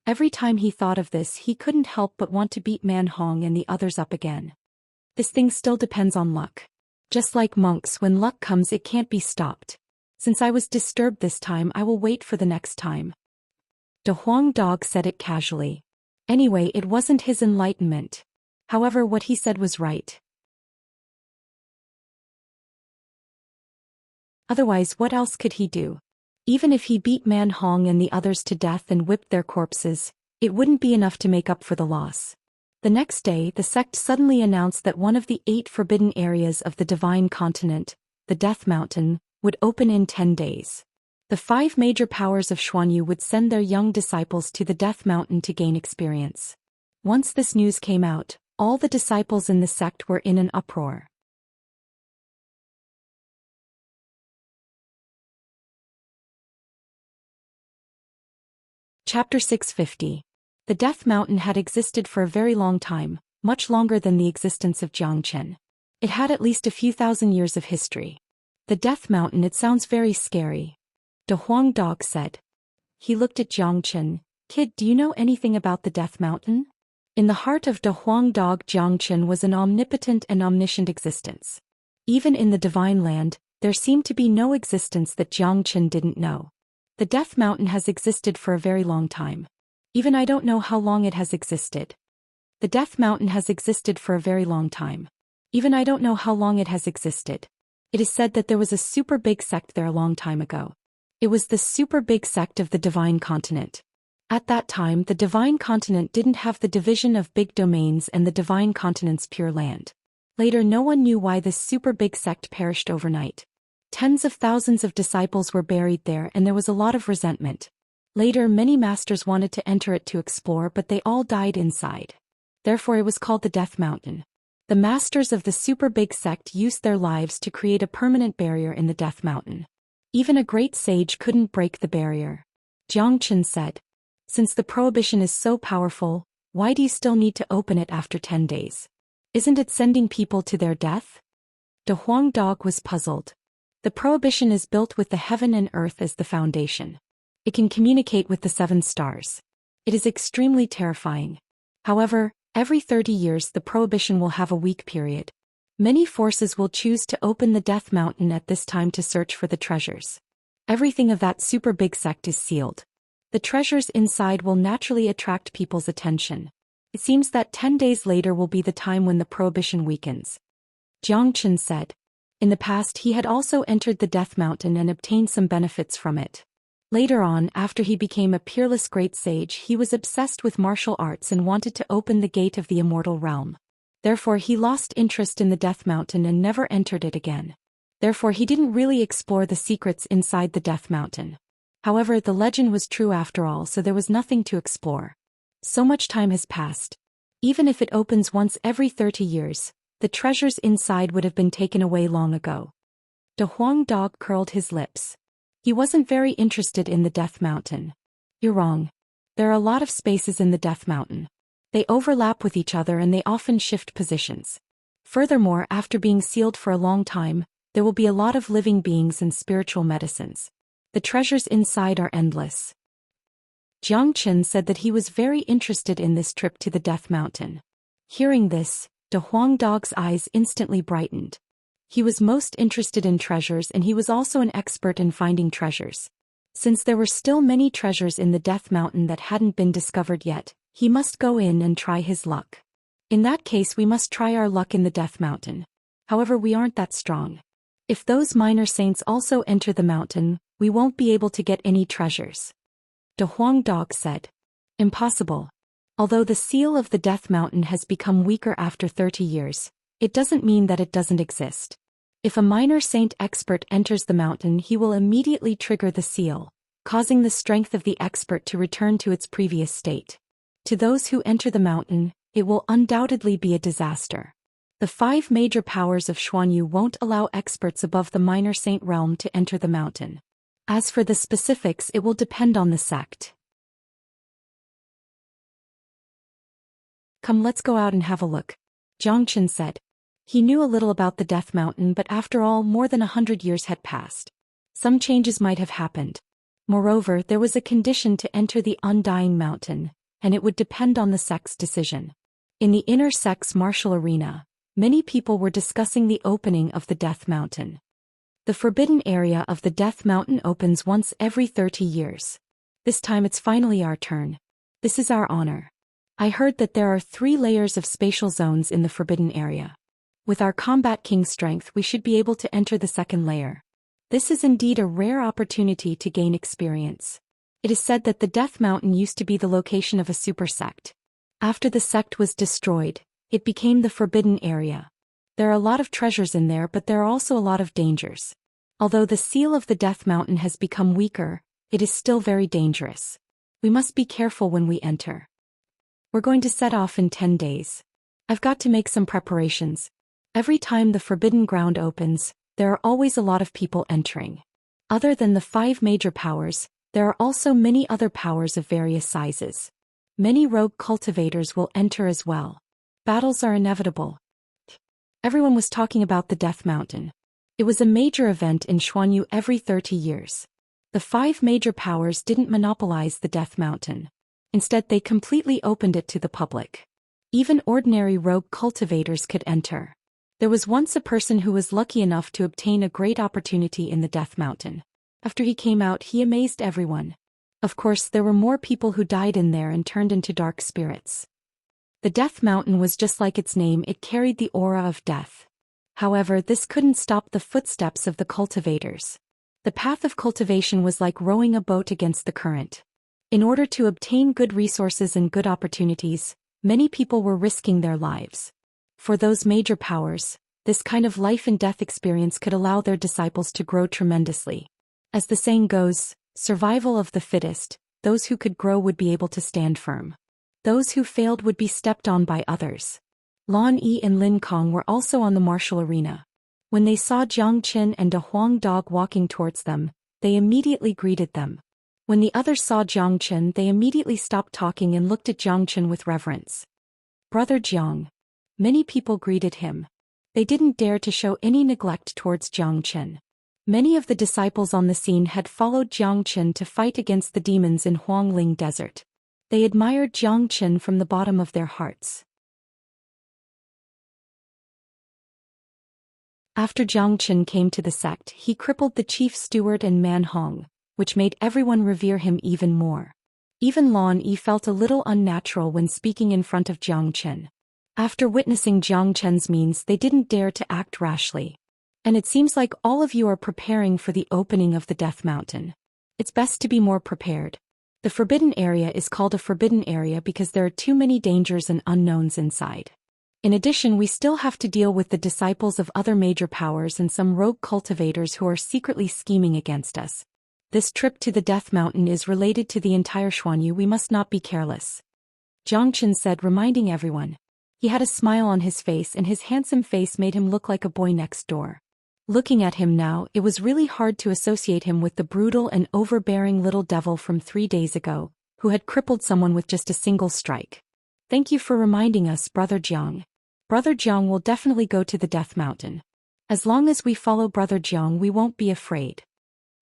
Every time he thought of this, he couldn't help but want to beat Man Hong and the others up again. This thing still depends on luck. Just like monks, when luck comes it can't be stopped. Since I was disturbed this time, I will wait for the next time. De Huang Dog said it casually. Anyway, it wasn't his enlightenment. However, what he said was right. Otherwise, what else could he do? Even if he beat Man Hong and the others to death and whipped their corpses, it wouldn't be enough to make up for the loss. The next day, the sect suddenly announced that one of the 8 forbidden areas of the Divine Continent, the Death Mountain, would open in 10 days. The 5 major powers of Xuanyu would send their young disciples to the Death Mountain to gain experience. Once this news came out, all the disciples in the sect were in an uproar. Chapter 650. The Death Mountain had existed for a very long time, much longer than the existence of Xianxia. It had at least a few thousand years of history. The Death Mountain, it sounds very scary. De Huang Dog said. He looked at Xianxia. "Kid, do you know anything about the Death Mountain?" In the heart of De Huang Dog, Xianxia was an omnipotent and omniscient existence. Even in the Divine Land, there seemed to be no existence that Xianxia didn't know. The Death Mountain has existed for a very long time. Even I don't know how long it has existed. The Death Mountain has existed for a very long time. Even I don't know how long it has existed. It is said that there was a super big sect there a long time ago. It was the super big sect of the Divine Continent. At that time, the Divine Continent didn't have the division of big domains and the Divine Continent's pure land. Later, no one knew why this super big sect perished overnight. Tens of thousands of disciples were buried there and there was a lot of resentment. Later, many masters wanted to enter it to explore, but they all died inside. Therefore, it was called the Death Mountain. The masters of the super big sect used their lives to create a permanent barrier in the Death Mountain. Even a great sage couldn't break the barrier. Xianxia said. "Since the prohibition is so powerful, why do you still need to open it after 10 days? Isn't it sending people to their death?" De Huang Dog was puzzled. The prohibition is built with the heaven and earth as the foundation. It can communicate with the 7 stars. It is extremely terrifying. However, every 30 years the prohibition will have a weak period. Many forces will choose to open the Death Mountain at this time to search for the treasures. Everything of that super big sect is sealed. The treasures inside will naturally attract people's attention. It seems that 10 days later will be the time when the prohibition weakens. Xianxia said. In the past he had also entered the Death Mountain and obtained some benefits from it. Later on, after he became a peerless great sage, he was obsessed with martial arts and wanted to open the gate of the Immortal realm. Therefore he lost interest in the Death Mountain and never entered it again. Therefore he didn't really explore the secrets inside the Death Mountain. However, the legend was true after all, so there was nothing to explore. So much time has passed. Even if it opens once every 30 years, the treasures inside would have been taken away long ago. De Huang Dog curled his lips. He wasn't very interested in the Death Mountain. You're wrong. There are a lot of spaces in the Death Mountain. They overlap with each other and they often shift positions. Furthermore, after being sealed for a long time, there will be a lot of living beings and spiritual medicines. The treasures inside are endless. Jiang Chen said that he was very interested in this trip to the Death Mountain. Hearing this, De Huang Dog's eyes instantly brightened. He was most interested in treasures and he was also an expert in finding treasures. Since there were still many treasures in the Death Mountain that hadn't been discovered yet, he must go in and try his luck. In that case, we must try our luck in the Death Mountain. However, we aren't that strong. If those minor saints also enter the mountain, we won't be able to get any treasures. De Huang Dog said. Impossible. Although the seal of the Death Mountain has become weaker after 30 years, it doesn't mean that it doesn't exist. If a minor saint expert enters the mountain, he will immediately trigger the seal, causing the strength of the expert to return to its previous state. To those who enter the mountain, it will undoubtedly be a disaster. The 5 major powers of Xuanyu won't allow experts above the minor saint realm to enter the mountain. As for the specifics, it will depend on the sect. Come, let's go out and have a look, Jiang Chen said. He knew a little about the Death Mountain, but after all, more than 100 years had passed. Some changes might have happened. Moreover, there was a condition to enter the Undying Mountain, and it would depend on the sect's decision. In the inner sect's martial arena, many people were discussing the opening of the Death Mountain. The forbidden area of the Death Mountain opens once every 30 years. This time it's finally our turn. This is our honor. I heard that there are 3 layers of spatial zones in the forbidden area. With our combat king strength, we should be able to enter the 2nd layer. This is indeed a rare opportunity to gain experience. It is said that the Death Mountain used to be the location of a super sect. After the sect was destroyed, it became the forbidden area. There are a lot of treasures in there, but there are also a lot of dangers. Although the seal of the Death Mountain has become weaker, it is still very dangerous. We must be careful when we enter. We're going to set off in 10 days. I've got to make some preparations. Every time the forbidden ground opens, there are always a lot of people entering. Other than the 5 major powers, there are also many other powers of various sizes. Many rogue cultivators will enter as well. Battles are inevitable. Everyone was talking about the Death Mountain. It was a major event in Xuanyu every 30 years. The 5 major powers didn't monopolize the Death Mountain. Instead, they completely opened it to the public. Even ordinary rogue cultivators could enter. There was once a person who was lucky enough to obtain a great opportunity in the Death Mountain. After he came out, he amazed everyone. Of course, there were more people who died in there and turned into dark spirits. The Death Mountain was just like its name, it carried the aura of death. However, this couldn't stop the footsteps of the cultivators. The path of cultivation was like rowing a boat against the current. In order to obtain good resources and good opportunities, many people were risking their lives. For those major powers, this kind of life and death experience could allow their disciples to grow tremendously. As the saying goes, survival of the fittest, those who could grow would be able to stand firm. Those who failed would be stepped on by others. Lan Yi and Lin Kong were also on the martial arena. When they saw Jiang Chen and De Huang Dog walking towards them, they immediately greeted them. When the others saw Jiang Chen, they immediately stopped talking and looked at Jiang Chen with reverence. Brother Jiang. Many people greeted him. They didn't dare to show any neglect towards Jiang Chen. Many of the disciples on the scene had followed Jiang Chen to fight against the demons in Huangling Desert. They admired Jiang Chen from the bottom of their hearts. After Jiang Chen came to the sect, he crippled the chief steward and Man Hong, which made everyone revere him even more. Even Lan Yi felt a little unnatural when speaking in front of Jiang Chen. After witnessing Jiang Chen's means, they didn't dare to act rashly. And it seems like all of you are preparing for the opening of the Death Mountain. It's best to be more prepared. The forbidden area is called a forbidden area because there are too many dangers and unknowns inside. In addition, we still have to deal with the disciples of other major powers and some rogue cultivators who are secretly scheming against us. This trip to the Death Mountain is related to the entire Xuanyu. We must not be careless. Zhou Xian said, reminding everyone. He had a smile on his face and his handsome face made him look like a boy next door. Looking at him now, it was really hard to associate him with the brutal and overbearing little devil from 3 days ago, who had crippled someone with just a single strike. Thank you for reminding us, Brother Jiang. Brother Jiang will definitely go to the Death Mountain. As long as we follow Brother Jiang, we won't be afraid.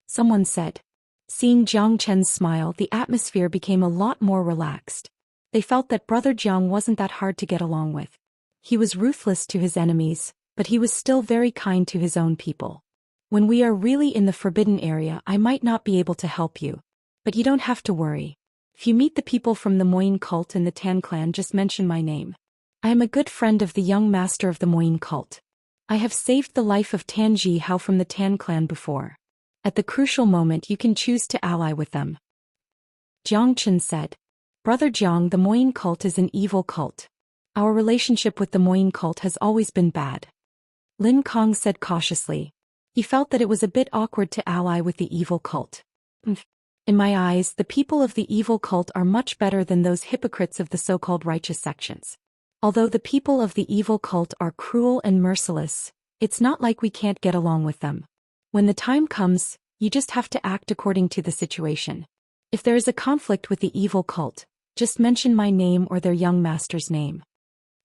Someone said. Seeing Zhou Xian's smile, the atmosphere became a lot more relaxed. They felt that Brother Jiang wasn't that hard to get along with. He was ruthless to his enemies, but he was still very kind to his own people. When we are really in the forbidden area, I might not be able to help you. But you don't have to worry. If you meet the people from the Moyin cult and the Tan clan, just mention my name. I am a good friend of the young master of the Moyin cult. I have saved the life of Tan Zhihao from the Tan clan before. At the crucial moment you can choose to ally with them. Zhou Xian said. Brother Jiang, the Moyin cult is an evil cult. Our relationship with the Moyin cult has always been bad. Lin Kong said cautiously. He felt that it was a bit awkward to ally with the evil cult. In my eyes, the people of the evil cult are much better than those hypocrites of the so-called righteous sections. Although the people of the evil cult are cruel and merciless, it's not like we can't get along with them. When the time comes, you just have to act according to the situation. If there is a conflict with the evil cult, just mention my name or their young master's name.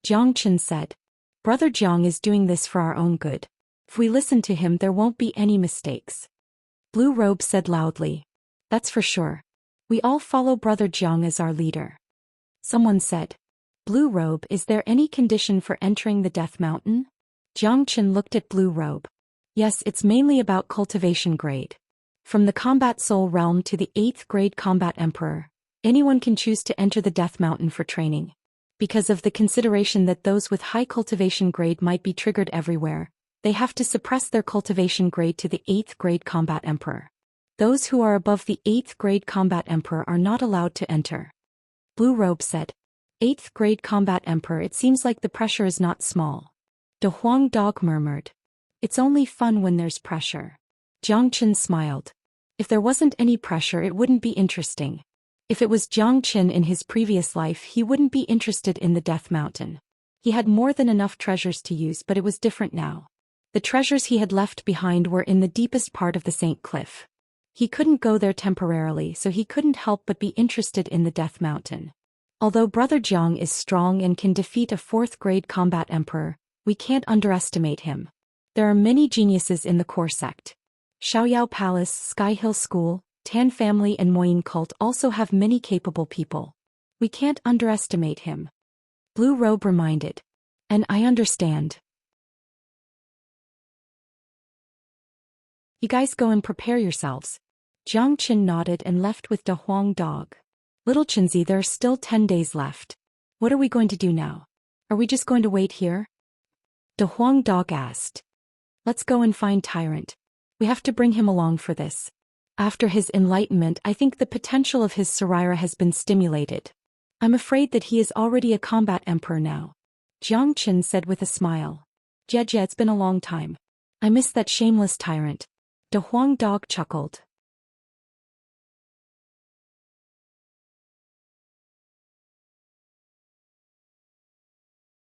Zhou Xian said. Brother Jiang is doing this for our own good. If we listen to him, there won't be any mistakes. Blue Robe said loudly. That's for sure. We all follow Brother Jiang as our leader. Someone said. Blue Robe, is there any condition for entering the Death Mountain? Zhou Xian looked at Blue Robe. Yes, it's mainly about cultivation grade. From the Combat Soul Realm to the 8th grade Combat Emperor, anyone can choose to enter the Death Mountain for training. Because of the consideration that those with high cultivation grade might be triggered everywhere, they have to suppress their cultivation grade to the 8th grade Combat Emperor. Those who are above the 8th grade Combat Emperor are not allowed to enter. Blue Robe said. 8th grade Combat Emperor, it seems like the pressure is not small. De Huang Dog murmured. It's only fun when there's pressure. Zhou Xian smiled. If there wasn't any pressure, it wouldn't be interesting. If it was Zhou Xian in his previous life, he wouldn't be interested in the Death Mountain. He had more than enough treasures to use, but it was different now. The treasures he had left behind were in the deepest part of the St. Cliff. He couldn't go there temporarily, so he couldn't help but be interested in the Death Mountain. Although Brother Jiang is strong and can defeat a 4th grade Combat Emperor, we can't underestimate him. There are many geniuses in the core sect. Xiaoyao Palace, Sky Hill School, Tan family and Moyin cult also have many capable people. We can't underestimate him. Blue Robe reminded. And I understand. You guys go and prepare yourselves. Zhou Xian nodded and left with De Huang Dog. Little Chinzi, there are still 10 days left. What are we going to do now? Are we just going to wait here? De Huang Dog asked. Let's go and find Tyrant. We have to bring him along for this. After his enlightenment, I think the potential of his Sarira has been stimulated. I'm afraid that he is already a combat emperor now. Zhou Xian said with a smile. Jie, it's been a long time. I miss that shameless tyrant. De Huang Dog chuckled.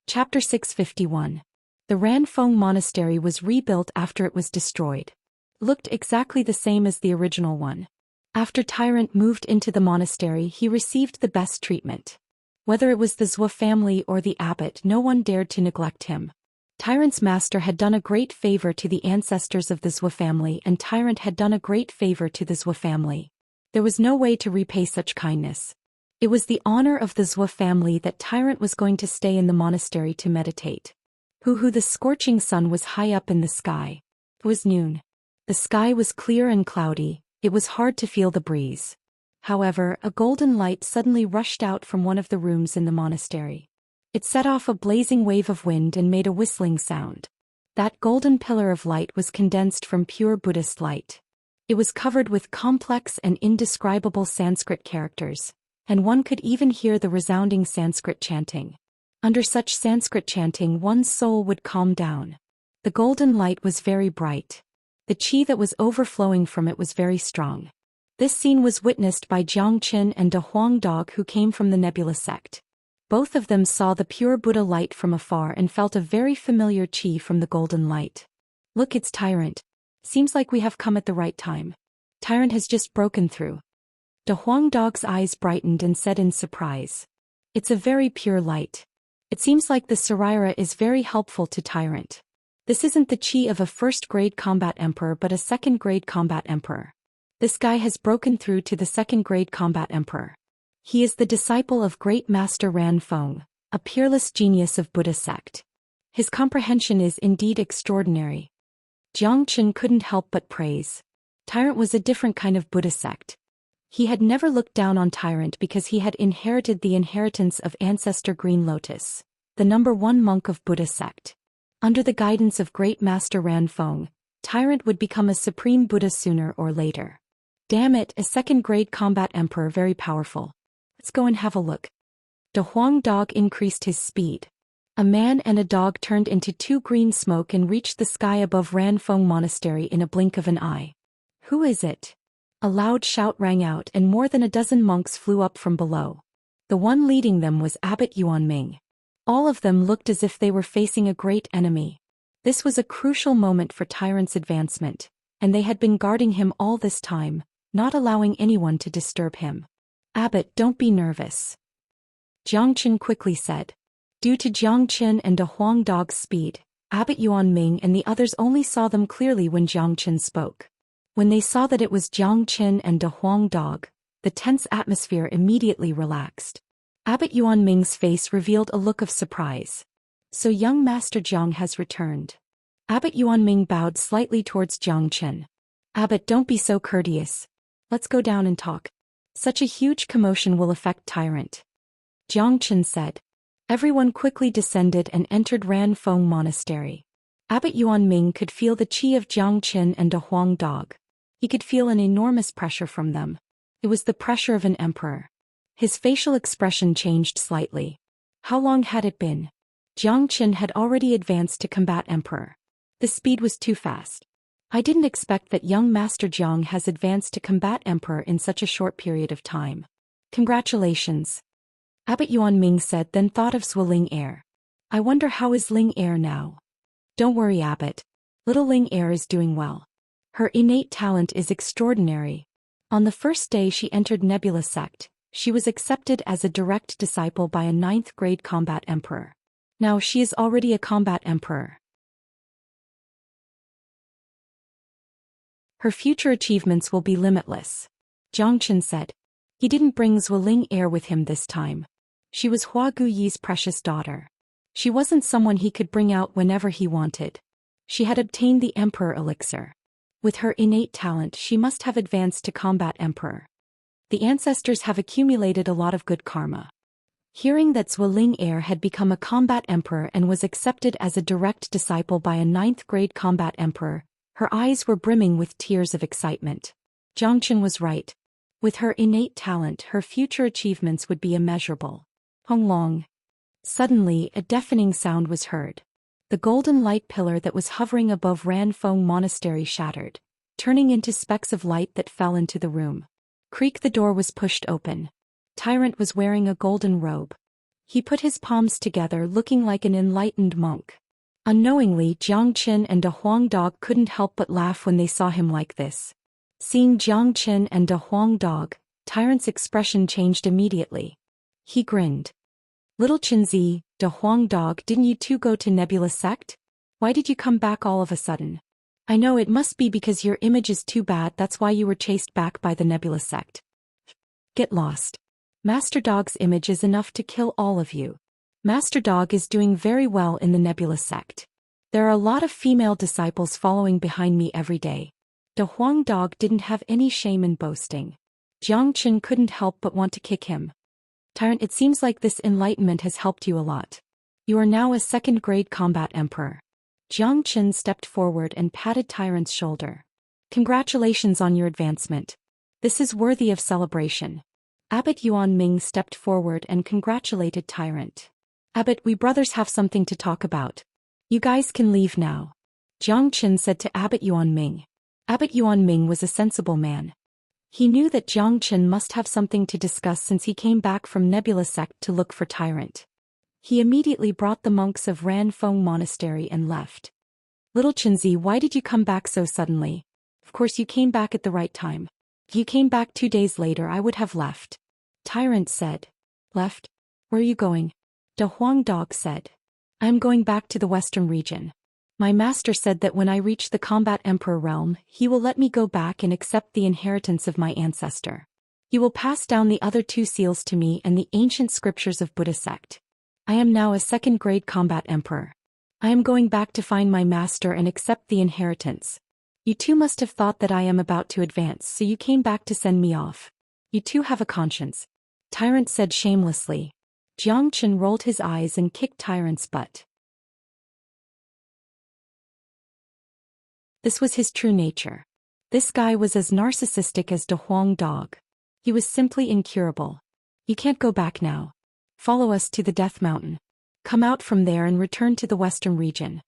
Chapter 651. The Ranfeng Monastery was rebuilt after it was destroyed. Looked exactly the same as the original one. After Tyrant moved into the monastery, he received the best treatment. Whether it was the Zhou family or the abbot, no one dared to neglect him. Tyrant's master had done a great favor to the ancestors of the Zhou family, and Tyrant had done a great favor to the Zhou family. There was no way to repay such kindness. It was the honor of the Zhou family that Tyrant was going to stay in the monastery to meditate. The scorching sun was high up in the sky. It was noon. The sky was clear and cloudy, it was hard to feel the breeze. However, a golden light suddenly rushed out from one of the rooms in the monastery. It set off a blazing wave of wind and made a whistling sound. That golden pillar of light was condensed from pure Buddhist light. It was covered with complex and indescribable Sanskrit characters, and one could even hear the resounding Sanskrit chanting. Under such Sanskrit chanting, one's soul would calm down. The golden light was very bright. The qi that was overflowing from it was very strong. This scene was witnessed by Zhou Xian and De Huang Dog, who came from the Nebula sect. Both of them saw the pure Buddha light from afar and felt a very familiar qi from the golden light. Look, it's Tyrant. Seems like we have come at the right time. Tyrant has just broken through. De Huang Dog's eyes brightened and said in surprise. It's a very pure light. It seems like the Saraira is very helpful to Tyrant. This isn't the qi of a first-grade combat emperor but a second-grade combat emperor. This guy has broken through to the second-grade combat emperor. He is the disciple of Great Master Ran Feng, a peerless genius of Buddha sect. His comprehension is indeed extraordinary. Zhou Xian couldn't help but praise. Tyrant was a different kind of Buddha sect. He had never looked down on Tyrant because he had inherited the inheritance of Ancestor Green Lotus, the #1 monk of Buddha sect. Under the guidance of Great Master Ran Feng, Tyrant would become a supreme Buddha sooner or later. Damn it, a second-grade combat emperor, very powerful. Let's go and have a look. De Huang Dog increased his speed. A man and a dog turned into 2 green smoke and reached the sky above Ran Feng Monastery in a blink of an eye. Who is it? A loud shout rang out and more than a dozen monks flew up from below. The one leading them was Abbot Yuanming. All of them looked as if they were facing a great enemy. This was a crucial moment for Tyrant's advancement, and they had been guarding him all this time, not allowing anyone to disturb him. Abbot, don't be nervous. Zhou Xian quickly said. Due to Zhou Xian and De Huang Dog's speed, Abbot Yuanming and the others only saw them clearly when Zhou Xian spoke. When they saw that it was Zhou Xian and De Huang Dog, the tense atmosphere immediately relaxed. Abbot Yuanming's face revealed a look of surprise. So young Master Zhang has returned. Abbot Yuanming bowed slightly towards Zhou Xian. Abbot, don't be so courteous. Let's go down and talk. Such a huge commotion will affect Tyrant. Zhou Xian said. Everyone quickly descended and entered Ran Feng Monastery. Abbot Yuanming could feel the qi of Zhou Xian and De Huang Dog. He could feel an enormous pressure from them. It was the pressure of an emperor. His facial expression changed slightly. How long had it been? Zhou Xian had already advanced to combat emperor. The speed was too fast. I didn't expect that young Master Zhang has advanced to combat emperor in such a short period of time. Congratulations. Abbot Yuanming said, then thought of Ling Heir. I wonder how is Ling Heir now? Don't worry, Abbot. Little Ling Heir is doing well. Her innate talent is extraordinary. On the first day she entered Nebula sect, she was accepted as a direct disciple by a 9th-grade combat emperor. Now she is already a combat emperor. Her future achievements will be limitless. Zhou Xian said. He didn't bring Ling Heir with him this time. She was Hua Guyi's precious daughter. She wasn't someone he could bring out whenever he wanted. She had obtained the Emperor Elixir. With her innate talent, she must have advanced to combat emperor. The ancestors have accumulated a lot of good karma. Hearing that Ling Heir had become a combat emperor and was accepted as a direct disciple by a 9th-grade combat emperor, her eyes were brimming with tears of excitement. Zhou Xian was right. With her innate talent, her future achievements would be immeasurable. Hong Long. Suddenly, a deafening sound was heard. The golden light pillar that was hovering above Ran Feng Monastery shattered, turning into specks of light that fell into the room. Creak, the door was pushed open. Tyrant was wearing a golden robe. He put his palms together looking like an enlightened monk. Unknowingly, Zhou Xian and De Huang Dog couldn't help but laugh when they saw him like this. Seeing Zhou Xian and De Huang Dog, Tyrant's expression changed immediately. He grinned. Little Qinzi, De Huang Dog, didn't you two go to Nebula sect? Why did you come back all of a sudden? I know it must be because your image is too bad, that's why you were chased back by the Nebula sect. Get lost. Master Dog's image is enough to kill all of you. Master Dog is doing very well in the Nebula sect. There are a lot of female disciples following behind me every day. De Huang Dog didn't have any shame in boasting. Zhou Xian couldn't help but want to kick him. Tyrant, it seems like this enlightenment has helped you a lot. You are now a 2nd-grade combat emperor. Zhou Xian stepped forward and patted Tyrant's shoulder. Congratulations on your advancement. This is worthy of celebration. Abbot Yuanming stepped forward and congratulated Tyrant. Abbot, we brothers have something to talk about. You guys can leave now. Zhou Xian said to Abbot Yuanming. Abbot Yuanming was a sensible man. He knew that Xianxia must have something to discuss since he came back from Nebula Sect to look for Tyrant. He immediately brought the monks of Ranfeng Monastery and left. Little Chenzi, why did you come back so suddenly? Of course you came back at the right time. If you came back 2 days later I would have left. Tyrant said. Left? Where are you going? De Huang Dog said. I am going back to the western region. My master said that when I reach the Combat Emperor realm, he will let me go back and accept the inheritance of my ancestor. He will pass down the other 2 seals to me and the ancient scriptures of Buddha sect. I am now a 2nd grade Combat Emperor. I am going back to find my master and accept the inheritance. You two must have thought that I am about to advance, so you came back to send me off. You two have a conscience. Tyrant said shamelessly. Xianxia rolled his eyes and kicked Tyrant's butt. This was his true nature. This guy was as narcissistic as De Huang Dog. He was simply incurable. You can't go back now. Follow us to the Death Mountain. Come out from there and return to the western region.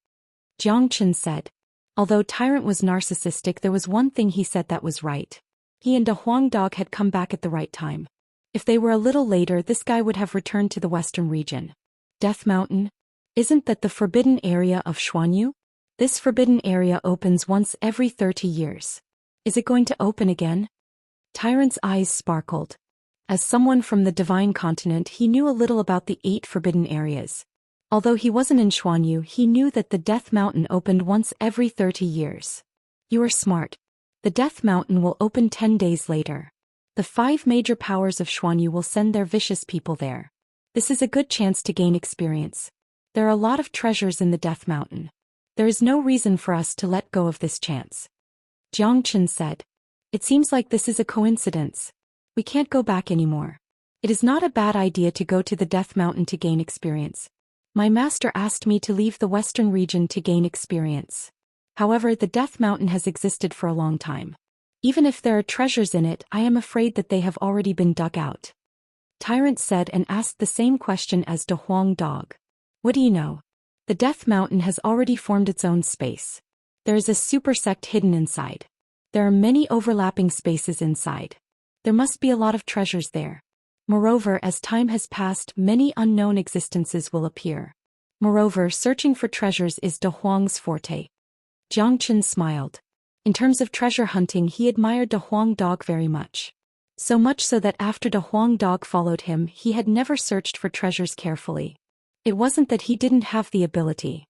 Xianxia said. Although Tyrant was narcissistic, there was one thing he said that was right. He and De Huang Dog had come back at the right time. If they were a little later, this guy would have returned to the western region. Death Mountain? Isn't that the forbidden area of Xuanyu? This forbidden area opens once every 30 years. Is it going to open again? Tyrant's eyes sparkled. As someone from the Divine Continent, he knew a little about the 8 forbidden areas. Although he wasn't in Xuanyu, he knew that the Death Mountain opened once every 30 years. You are smart. The Death Mountain will open 10 days later. The 5 major powers of Xuanyu will send their vicious people there. This is a good chance to gain experience. There are a lot of treasures in the Death Mountain. There is no reason for us to let go of this chance. Xianxia said. It seems like this is a coincidence. We can't go back anymore. It is not a bad idea to go to the Death Mountain to gain experience. My master asked me to leave the western region to gain experience. However, the Death Mountain has existed for a long time. Even if there are treasures in it, I am afraid that they have already been dug out. Tyrant said and asked the same question as De Huang Dog. What do you know? The Death Mountain has already formed its own space. There is a super sect hidden inside. There are many overlapping spaces inside. There must be a lot of treasures there. Moreover, as time has passed, many unknown existences will appear. Moreover, searching for treasures is De Huang's forte. Xianxia smiled. In terms of treasure hunting, he admired De Huang Dog very much. So much so that after De Huang Dog followed him, he had never searched for treasures carefully. It wasn't that he didn't have the ability.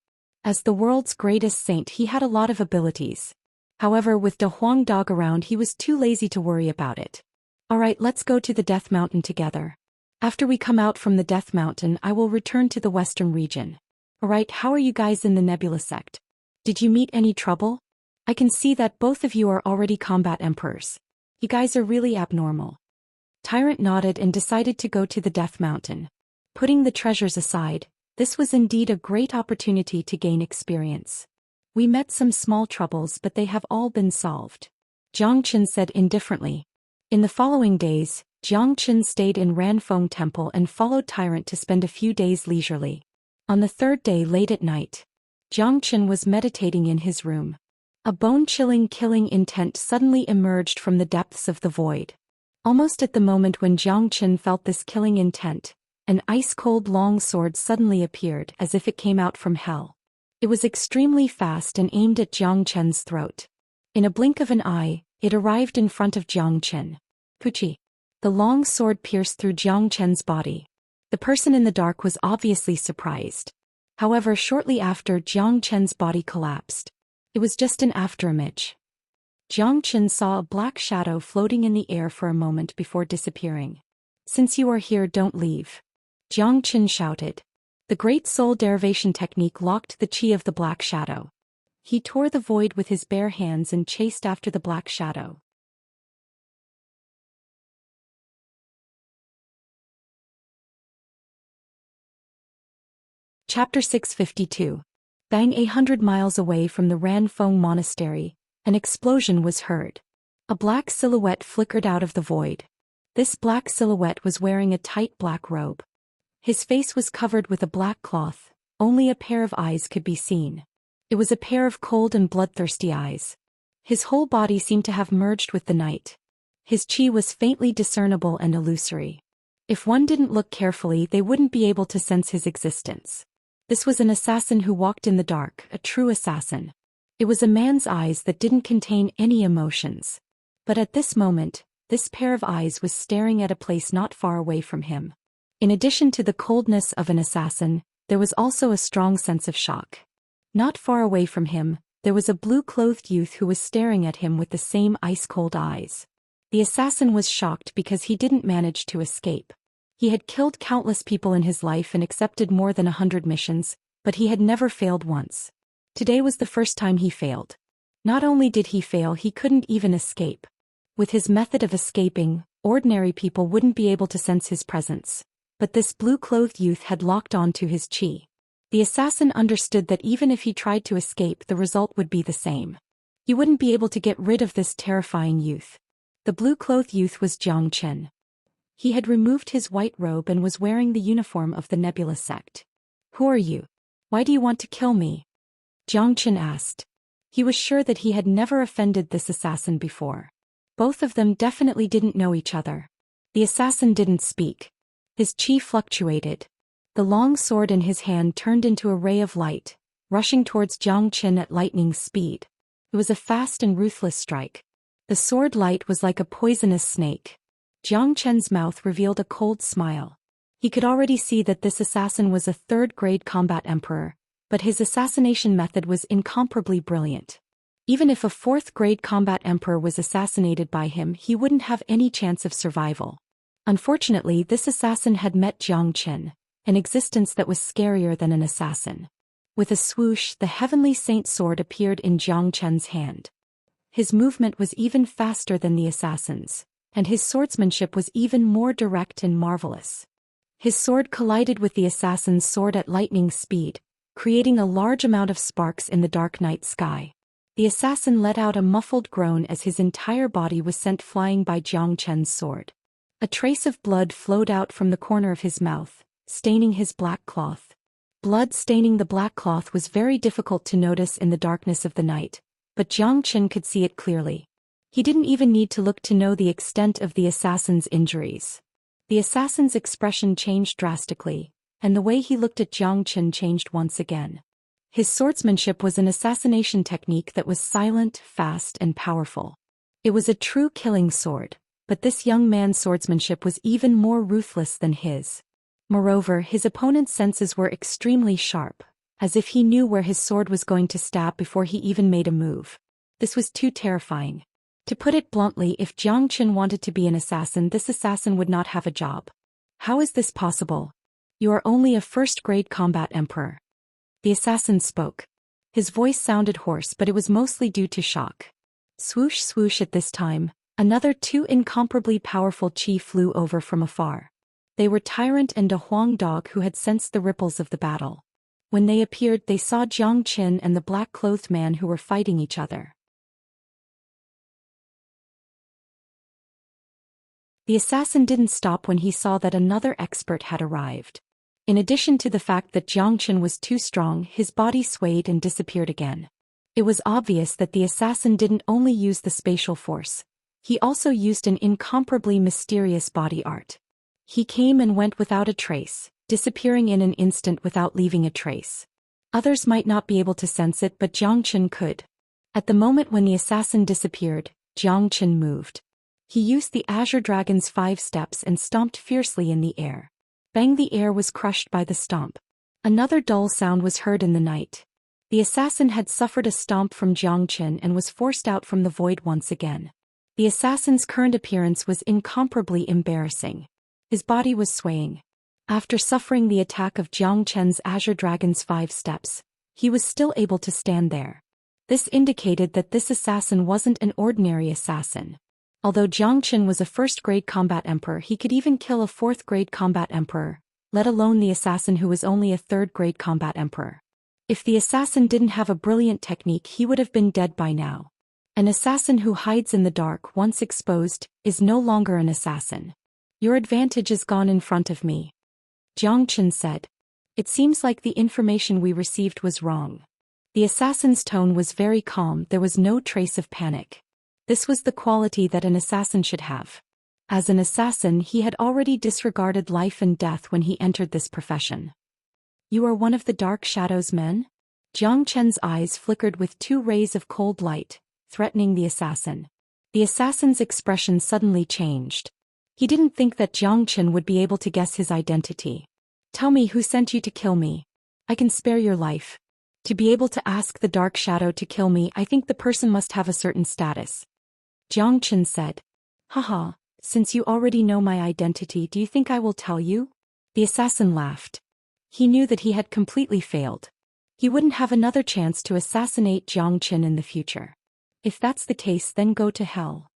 As the world's greatest saint, he had a lot of abilities. However, with De Huang Dog around, he was too lazy to worry about it. Alright, let's go to the Death Mountain together. After we come out from the Death Mountain, I will return to the western region. Alright, how are you guys in the Nebula Sect? Did you meet any trouble? I can see that both of you are already combat emperors. You guys are really abnormal. Tyrant nodded and decided to go to the Death Mountain. Putting the treasures aside, this was indeed a great opportunity to gain experience. We met some small troubles, but they have all been solved. Xianxia said indifferently. In the following days, Xianxia stayed in Ranfeng Temple and followed Tyrant to spend a few days leisurely. On the 3rd day late at night, Xianxia was meditating in his room. A bone-chilling killing intent suddenly emerged from the depths of the void. Almost at the moment when Xianxia felt this killing intent, an ice-cold long sword suddenly appeared as if it came out from hell. It was extremely fast and aimed at Xianxia's throat. In a blink of an eye, it arrived in front of Xianxia. Puchi. The long sword pierced through Xianxia's body. The person in the dark was obviously surprised. However, shortly after, Xianxia's body collapsed. It was just an afterimage. Xianxia saw a black shadow floating in the air for a moment before disappearing. Since you are here, don't leave. Xianxia shouted. The Great Soul Derivation technique locked the chi of the black shadow. He tore the void with his bare hands and chased after the black shadow. Chapter 652. Bang. 100 miles away from the Ranfeng Monastery, an explosion was heard. A black silhouette flickered out of the void. This black silhouette was wearing a tight black robe. His face was covered with a black cloth, only a pair of eyes could be seen. It was a pair of cold and bloodthirsty eyes. His whole body seemed to have merged with the night. His qi was faintly discernible and illusory. If one didn't look carefully, they wouldn't be able to sense his existence. This was an assassin who walked in the dark, a true assassin. It was a man's eyes that didn't contain any emotions. But at this moment, this pair of eyes was staring at a place not far away from him. In addition to the coldness of an assassin, there was also a strong sense of shock. Not far away from him, there was a blue-clothed youth who was staring at him with the same ice-cold eyes. The assassin was shocked because he didn't manage to escape. He had killed countless people in his life and accepted more than 100 missions, but he had never failed once. Today was the first time he failed. Not only did he fail, he couldn't even escape. With his method of escaping, ordinary people wouldn't be able to sense his presence. But this blue-clothed youth had locked on to his qi. The assassin understood that even if he tried to escape, the result would be the same. He wouldn't be able to get rid of this terrifying youth. The blue-clothed youth was Zhou Xian. He had removed his white robe and was wearing the uniform of the Nebula sect. "Who are you? Why do you want to kill me?" Zhou Xian asked. He was sure that he had never offended this assassin before. Both of them definitely didn't know each other. The assassin didn't speak. His qi fluctuated. The long sword in his hand turned into a ray of light, rushing towards Zhou Xian at lightning speed. It was a fast and ruthless strike. The sword light was like a poisonous snake. Zhou Qian's mouth revealed a cold smile. He could already see that this assassin was a third-grade combat emperor, but his assassination method was incomparably brilliant. Even if a fourth-grade combat emperor was assassinated by him, he wouldn't have any chance of survival. Unfortunately, this assassin had met Zhou Xian, an existence that was scarier than an assassin. With a swoosh, the heavenly saint sword appeared in Zhou Qian's hand. His movement was even faster than the assassin's, and his swordsmanship was even more direct and marvelous. His sword collided with the assassin's sword at lightning speed, creating a large amount of sparks in the dark night sky. The assassin let out a muffled groan as his entire body was sent flying by Zhou Qian's sword. A trace of blood flowed out from the corner of his mouth, staining his black cloth. Blood staining the black cloth was very difficult to notice in the darkness of the night, but Zhou Qian could see it clearly. He didn't even need to look to know the extent of the assassin's injuries. The assassin's expression changed drastically, and the way he looked at Zhou Qian changed once again. His swordsmanship was an assassination technique that was silent, fast, and powerful. It was a true killing sword, but this young man's swordsmanship was even more ruthless than his. Moreover, his opponent's senses were extremely sharp, as if he knew where his sword was going to stab before he even made a move. This was too terrifying. To put it bluntly, if Zhou Qian wanted to be an assassin, this assassin would not have a job. How is this possible? You are only a first-grade combat emperor. The assassin spoke. His voice sounded hoarse, but it was mostly due to shock. Swoosh swoosh. At this time, another two incomparably powerful qi flew over from afar. They were Tyrant and a Huang dog who had sensed the ripples of the battle. When they appeared, they saw Zhou Qian and the black-clothed man who were fighting each other. The assassin didn't stop when he saw that another expert had arrived. In addition to the fact that Zhou Qian was too strong, his body swayed and disappeared again. It was obvious that the assassin didn't only use the spatial force. He also used an incomparably mysterious body art. He came and went without a trace, disappearing in an instant without leaving a trace. Others might not be able to sense it, but Zhou Qian could. At the moment when the assassin disappeared, Zhou Qian moved. He used the Azure Dragon's 5 steps and stomped fiercely in the air. Bang! The air was crushed by the stomp. Another dull sound was heard in the night. The assassin had suffered a stomp from Zhou Qian and was forced out from the void once again. The assassin's current appearance was incomparably embarrassing. His body was swaying. After suffering the attack of Zhou Qian's Azure Dragon's 5 steps, he was still able to stand there. This indicated that this assassin wasn't an ordinary assassin. Although Zhou Qian was a first-grade combat emperor, he could even kill a fourth-grade combat emperor, let alone the assassin who was only a third-grade combat emperor. If the assassin didn't have a brilliant technique, he would have been dead by now. An assassin who hides in the dark, once exposed, is no longer an assassin. Your advantage is gone in front of me, Zhou Qian said. It seems like the information we received was wrong. The assassin's tone was very calm, there was no trace of panic. This was the quality that an assassin should have. As an assassin, he had already disregarded life and death when he entered this profession. You are one of the Dark Shadow's men? Jiang Chen's eyes flickered with 2 rays of cold light, threatening the assassin. The assassin's expression suddenly changed. He didn't think that Jiang Chen would be able to guess his identity. Tell me who sent you to kill me. I can spare your life. To be able to ask the Dark Shadow to kill me, I think the person must have a certain status. Jiang Chen said. Haha, since you already know my identity, do you think I will tell you? The assassin laughed. He knew that he had completely failed. He wouldn't have another chance to assassinate Jiang Chen in the future. If that's the case, then go to hell.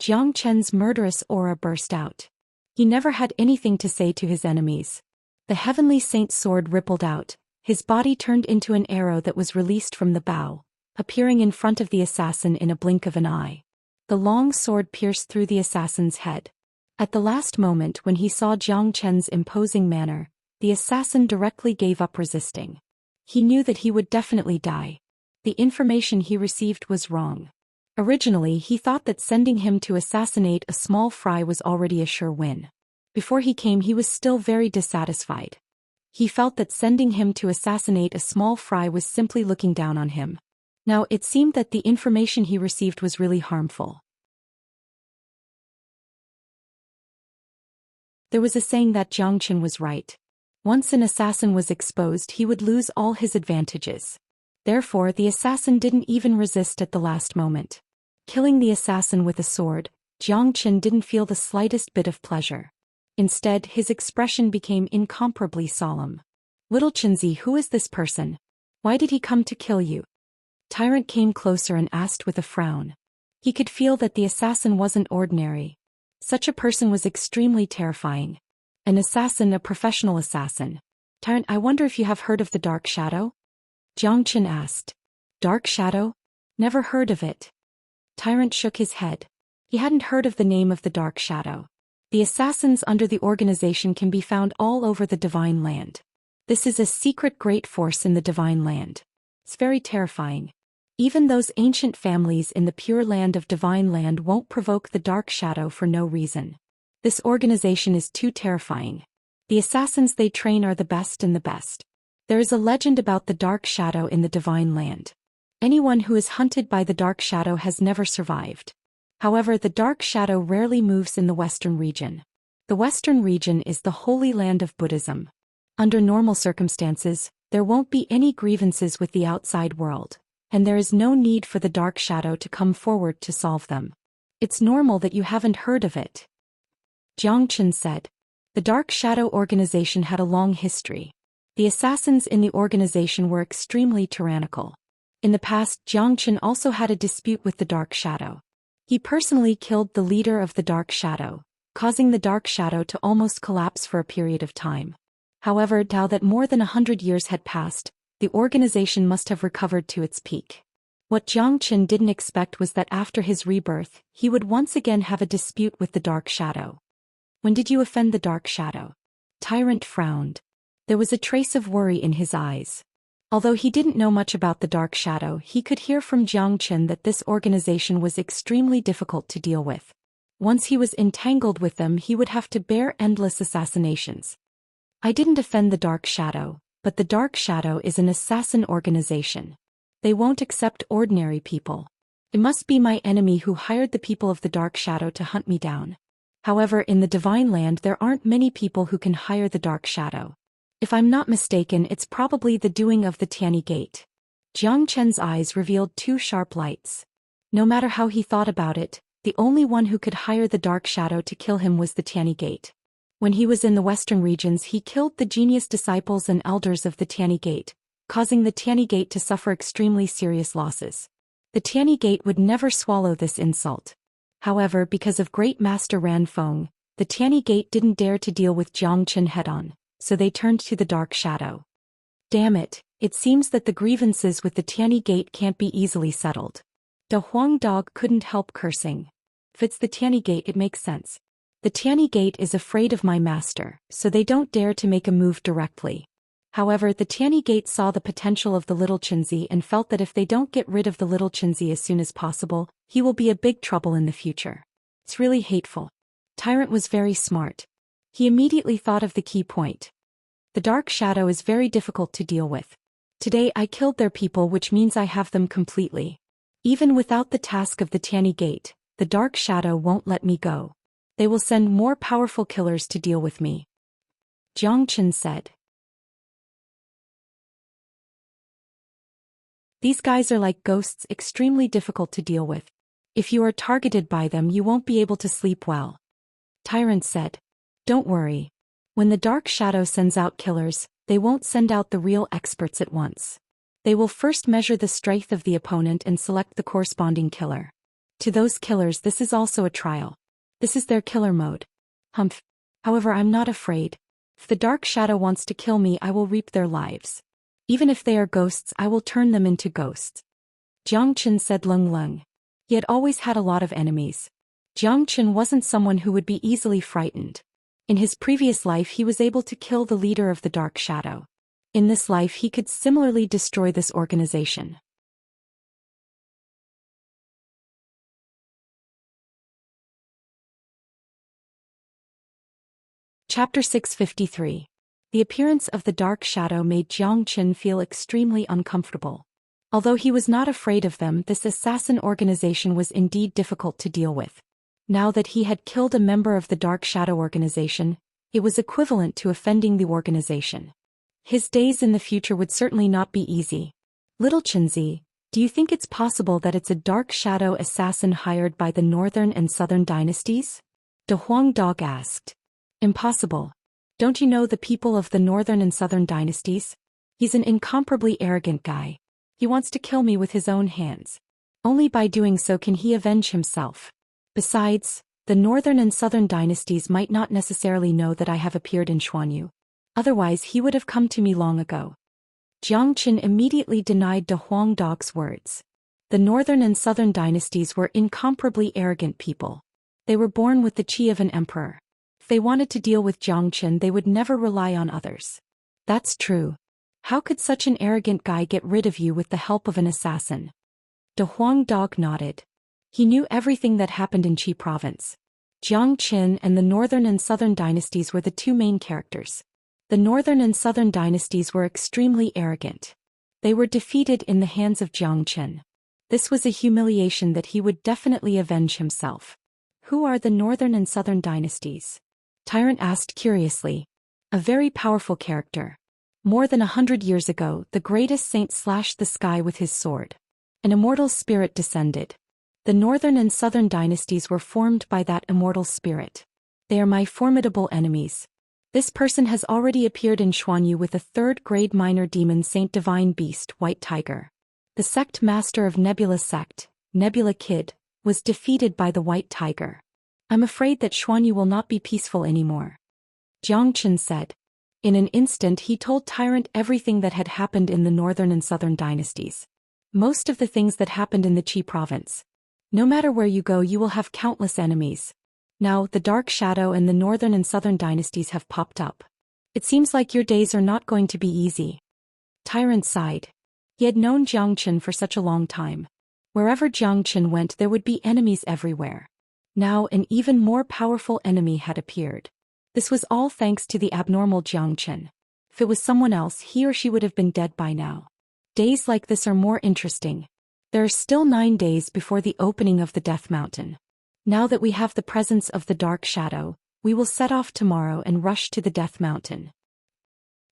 Jiang Chen's murderous aura burst out. He never had anything to say to his enemies. The Heavenly Saint's sword rippled out, his body turned into an arrow that was released from the bow, appearing in front of the assassin in a blink of an eye. The long sword pierced through the assassin's head. At the last moment when he saw Jiang Chen's imposing manner, the assassin directly gave up resisting. He knew that he would definitely die. The information he received was wrong. Originally, he thought that sending him to assassinate a small fry was already a sure win. Before he came, he was still very dissatisfied. He felt that sending him to assassinate a small fry was simply looking down on him. Now it seemed that the information he received was really harmful. There was a saying that Jiang Chen was right. Once an assassin was exposed, he would lose all his advantages. Therefore, the assassin didn't even resist at the last moment. Killing the assassin with a sword, Jiang Chen didn't feel the slightest bit of pleasure. Instead, his expression became incomparably solemn. Little Chenzi, who is this person? Why did he come to kill you? Tyrant came closer and asked with a frown. He could feel that the assassin wasn't ordinary. Such a person was extremely terrifying. An assassin, a professional assassin. Tyrant, I wonder if you have heard of the Dark Shadow? Jiang Chen asked. Dark Shadow? Never heard of it. Tyrant shook his head. He hadn't heard of the name of the Dark Shadow. The assassins under the organization can be found all over the Divine Land. This is a secret great force in the Divine Land. It's very terrifying. Even those ancient families in the pure land of Divine Land won't provoke the Dark Shadow for no reason. This organization is too terrifying. The assassins they train are the best and the best. There is a legend about the Dark Shadow in the Divine Land. Anyone who is hunted by the Dark Shadow has never survived. However, the Dark Shadow rarely moves in the Western region. The Western region is the holy land of Buddhism. Under normal circumstances, there won't be any grievances with the outside world, and there is no need for the Dark Shadow to come forward to solve them. It's normal that you haven't heard of it. Jiang Chen said. The Dark Shadow organization had a long history. The assassins in the organization were extremely tyrannical. In the past, Jiang Chen also had a dispute with the Dark Shadow. He personally killed the leader of the Dark Shadow, causing the Dark Shadow to almost collapse for a period of time. However, now that more than 100 years had passed, the organization must have recovered to its peak. What Jiang Chen didn't expect was that after his rebirth, he would once again have a dispute with the Dark Shadow. When did you offend the Dark Shadow? Tyrant frowned. There was a trace of worry in his eyes. Although he didn't know much about the Dark Shadow, he could hear from Jiang Chen that this organization was extremely difficult to deal with. Once he was entangled with them, he would have to bear endless assassinations. I didn't offend the Dark Shadow, but the Dark Shadow is an assassin organization. They won't accept ordinary people. It must be my enemy who hired the people of the Dark Shadow to hunt me down. However, in the Divine Land there aren't many people who can hire the Dark Shadow. If I'm not mistaken, it's probably the doing of the Tianyi Gate. Jiang Chen's eyes revealed 2 sharp lights. No matter how he thought about it, the only one who could hire the Dark Shadow to kill him was the Tianyi Gate. When he was in the Western regions, he killed the genius disciples and elders of the Tianyi Gate, causing the Tianyi Gate to suffer extremely serious losses. The Tianyi Gate would never swallow this insult. However, because of Great Master Ran Feng, the Tianyi Gate didn't dare to deal with Jiang Chen head-on, so they turned to the Dark Shadow. Damn it, it seems that the grievances with the Tianyi Gate can't be easily settled. The Huang dog couldn't help cursing. If it's the Tianyi Gate, it makes sense. The Tianyi Gate is afraid of my master, so they don't dare to make a move directly. However, the Tianyi Gate saw the potential of the little Qinzi and felt that if they don't get rid of the little Qinzi as soon as possible, he will be a big trouble in the future. It's really hateful. Tyrant was very smart. He immediately thought of the key point. The dark shadow is very difficult to deal with. Today I killed their people, which means I have them completely. Even without the task of the Tianyi Gate, the dark shadow won't let me go. They will send more powerful killers to deal with me. Zhou Xian said. These guys are like ghosts, extremely difficult to deal with. If you are targeted by them, you won't be able to sleep well. Tyrant said. Don't worry. When the dark shadow sends out killers, they won't send out the real experts at once. They will first measure the strength of the opponent and select the corresponding killer. To those killers, this is also a trial. This is their killer mode. Humph. However, I'm not afraid. If the dark shadow wants to kill me, I will reap their lives. Even if they are ghosts, I will turn them into ghosts. Zhou Xian said Lung Lung. He had always had a lot of enemies. Zhou Xian wasn't someone who would be easily frightened. In his previous life, he was able to kill the leader of the dark shadow. In this life, he could similarly destroy this organization. Chapter 653. The appearance of the dark shadow made Zhou Xian feel extremely uncomfortable. Although he was not afraid of them, this assassin organization was indeed difficult to deal with. Now that he had killed a member of the Dark Shadow organization, it was equivalent to offending the organization. His days in the future would certainly not be easy. Little Qinzi, do you think it's possible that it's a Dark Shadow assassin hired by the Northern and Southern dynasties? De Huang Dog asked. Impossible. Don't you know the people of the Northern and Southern dynasties? He's an incomparably arrogant guy. He wants to kill me with his own hands. Only by doing so can he avenge himself. Besides, the Northern and Southern dynasties might not necessarily know that I have appeared in Xuanyu. Otherwise he would have come to me long ago. Zhou Xian immediately denied De Huang Dog's words. The Northern and Southern dynasties were incomparably arrogant people. They were born with the qi of an emperor. If they wanted to deal with Zhou Xian, they would never rely on others. That's true. How could such an arrogant guy get rid of you with the help of an assassin? De Huang Dog nodded. He knew everything that happened in Qi province. Zhou Xian and the Northern and Southern dynasties were the two main characters. The Northern and Southern dynasties were extremely arrogant. They were defeated in the hands of Zhou Xian. This was a humiliation that he would definitely avenge himself. Who are the Northern and Southern dynasties? Tyrant asked curiously. A very powerful character. More than 100 years ago, the greatest saint slashed the sky with his sword. An immortal spirit descended. The Northern and Southern dynasties were formed by that immortal spirit. They are my formidable enemies. This person has already appeared in Xuanyu with a third-grade minor demon Saint Divine Beast, White Tiger. The sect master of Nebula Sect, Nebula Kid, was defeated by the White Tiger. I'm afraid that Xuanyu will not be peaceful anymore. Zhou Xian said. In an instant he told Tyrant everything that had happened in the Northern and Southern dynasties. Most of the things that happened in the Qi province. No matter where you go, you will have countless enemies. Now, the Dark Shadow and the Northern and Southern dynasties have popped up. It seems like your days are not going to be easy. Tyrant sighed. He had known Zhou Xian for such a long time. Wherever Zhou Xian went, there would be enemies everywhere. Now, an even more powerful enemy had appeared. This was all thanks to the abnormal Zhou Xian. If it was someone else, he or she would have been dead by now. Days like this are more interesting. There are still 9 days before the opening of the Death Mountain. Now that we have the presence of the Dark Shadow, we will set off tomorrow and rush to the Death Mountain.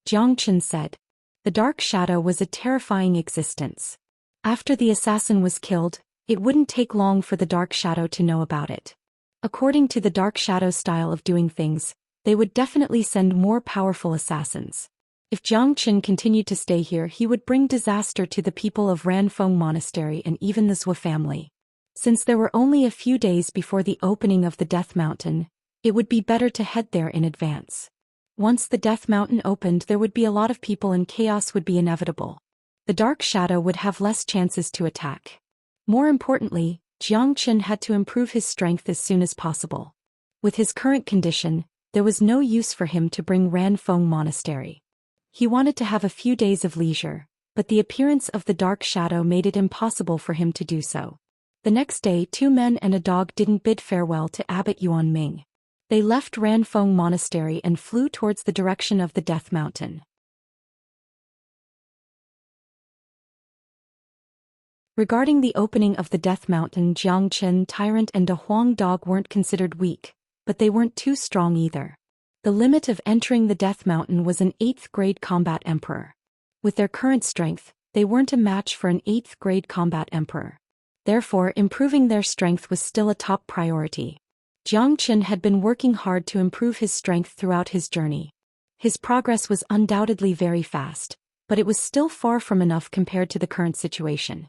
Zhou Xian said. The Dark Shadow was a terrifying existence. After the assassin was killed, it wouldn't take long for the Dark Shadow to know about it. According to the Dark Shadow's style of doing things, they would definitely send more powerful assassins. If Zhou Xian continued to stay here, he would bring disaster to the people of Ranfeng Monastery and even the Zhou family. Since there were only a few days before the opening of the Death Mountain, it would be better to head there in advance. Once the Death Mountain opened, there would be a lot of people and chaos would be inevitable. The Dark Shadow would have less chances to attack. More importantly, Zhou Xian had to improve his strength as soon as possible. With his current condition, there was no use for him to bring Ranfeng Monastery. He wanted to have a few days of leisure, but the appearance of the dark shadow made it impossible for him to do so. The next day 2 men and a dog didn't bid farewell to Abbot Yuan Ming. They left Ranfeng Monastery and flew towards the direction of the Death Mountain. Regarding the opening of the Death Mountain, Jiang Chen, Tyrant and a Huang Dog weren't considered weak, but they weren't too strong either. The limit of entering the Death Mountain was an 8th grade combat emperor. With their current strength, they weren't a match for an 8th grade combat emperor. Therefore, improving their strength was still a top priority. Jiang Chen had been working hard to improve his strength throughout his journey. His progress was undoubtedly very fast, but it was still far from enough compared to the current situation.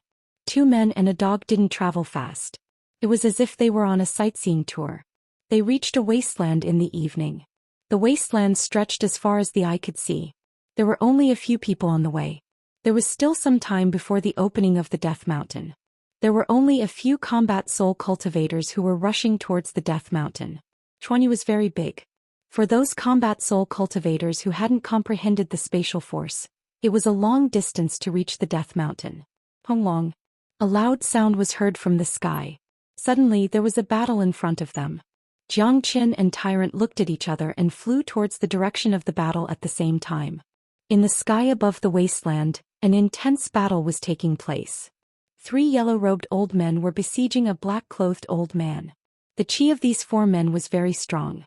2 men and a dog didn't travel fast. It was as if they were on a sightseeing tour. They reached a wasteland in the evening. The wasteland stretched as far as the eye could see. There were only a few people on the way. There was still some time before the opening of the Death Mountain. There were only a few combat soul cultivators who were rushing towards the Death Mountain. Chuanyu was very big. For those combat soul cultivators who hadn't comprehended the spatial force, it was a long distance to reach the Death Mountain. Honglong. A loud sound was heard from the sky. Suddenly there was a battle in front of them. Jiang Chen and Tyrant looked at each other and flew towards the direction of the battle at the same time. In the sky above the wasteland, an intense battle was taking place. 3 yellow-robed old men were besieging a black-clothed old man. The chi of these 4 men was very strong.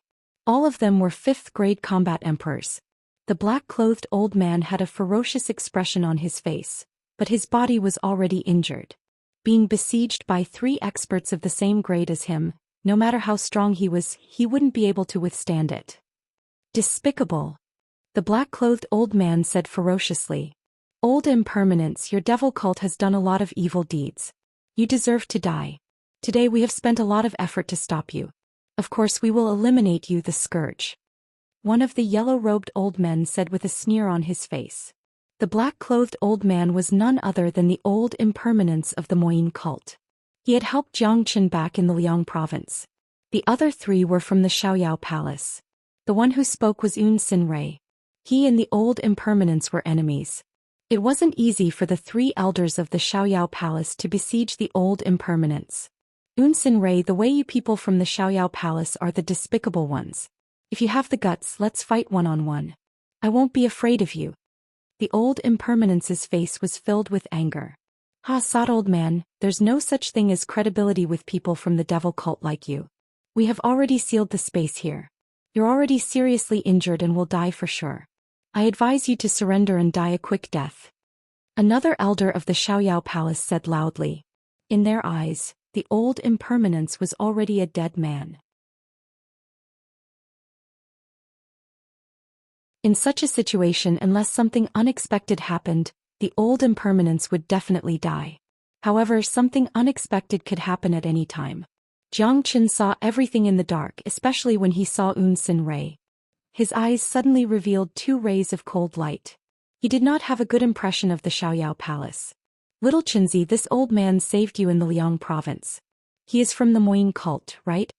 All of them were 5th grade combat emperors. The black-clothed old man had a ferocious expression on his face, but his body was already injured. Being besieged by 3 experts of the same grade as him, no matter how strong he was, he wouldn't be able to withstand it. Despicable. The black-clothed old man said ferociously. Old Impermanence, your devil cult has done a lot of evil deeds. You deserve to die. Today we have spent a lot of effort to stop you. Of course we will eliminate you, the scourge. One of the yellow-robed old men said with a sneer on his face. The black-clothed old man was none other than the Old Impermanence of the Moyin cult. He had helped Jiang Chen back in the Liang province. The other 3 were from the Xiaoyao palace. The one who spoke was Yun Xinrei. He and the Old Impermanence were enemies. It wasn't easy for the 3 elders of the Xiaoyao palace to besiege the Old Impermanence. Yun Xinrei, the way you people from the Xiaoyao palace are the despicable ones. If you have the guts, let's fight one-on-one. I won't be afraid of you. The Old Impermanence's face was filled with anger. Ha, sad old man, there's no such thing as credibility with people from the devil cult like you. We have already sealed the space here. You're already seriously injured and will die for sure. I advise you to surrender and die a quick death. Another elder of the Xiaoyao palace said loudly. In their eyes, the Old Impermanence was already a dead man. In such a situation, unless something unexpected happened, the Old Impermanence would definitely die. However, something unexpected could happen at any time. Jiang Chen saw everything in the dark, especially when he saw Yun Xinrei. His eyes suddenly revealed 2 rays of cold light. He did not have a good impression of the Xiaoyao palace. Little Chenzi, this old man saved you in the Liang province. He is from the Moyin cult, right?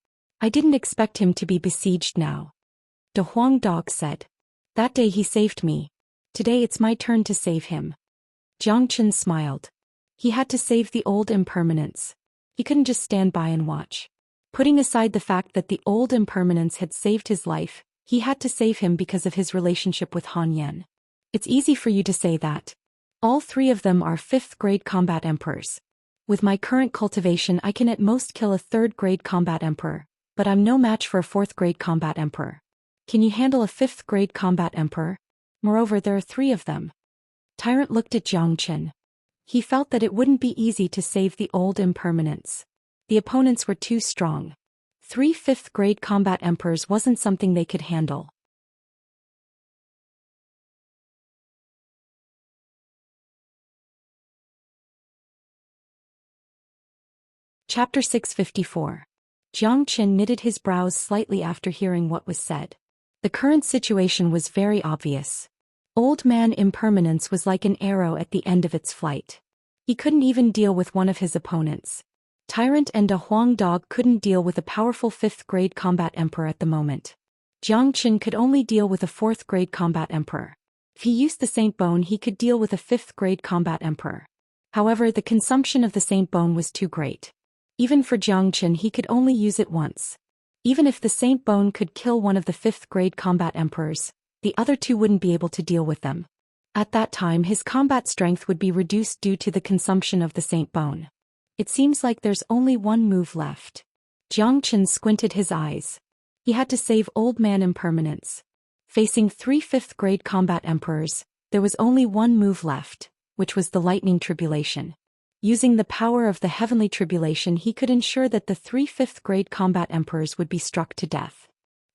I didn't expect him to be besieged now. De Huang Dog said. That day he saved me. Today it's my turn to save him. Jiang Chen smiled. He had to save the Old Impermanence. He couldn't just stand by and watch. Putting aside the fact that the Old Impermanence had saved his life, he had to save him because of his relationship with Han Yan. It's easy for you to say that. All 3 of them are 5th grade combat emperors. With my current cultivation I can at most kill a 3rd grade combat emperor, but I'm no match for a 4th grade combat emperor. Can you handle a 5th grade combat emperor? Moreover, there are 3 of them. Tyrant looked at Jiang Chen. He felt that it wouldn't be easy to save the Old Impermanence. The opponents were too strong. 3 5th grade combat emperors wasn't something they could handle. Chapter 654. Jiang Chen knitted his brows slightly after hearing what was said. The current situation was very obvious. Old Man Impermanence was like an arrow at the end of its flight. He couldn't even deal with one of his opponents. Tyrant and a Huang Dog couldn't deal with a powerful 5th grade combat emperor at the moment. Jiang Chen could only deal with a 4th grade combat emperor. If he used the Saint Bone, he could deal with a 5th-grade combat emperor. However, the consumption of the Saint Bone was too great. Even for Xianxia, he could only use it once. Even if the Saint Bone could kill one of the 5th-grade combat emperors, the other 2 wouldn't be able to deal with them. At that time, his combat strength would be reduced due to the consumption of the Saint Bone. It seems like there's only one move left. Xianxia squinted his eyes. He had to save Old Man Impermanence. Facing 3 5th-grade combat emperors, there was only one move left, which was the Lightning Tribulation. Using the power of the Heavenly Tribulation, he could ensure that the 3 5th-grade combat emperors would be struck to death.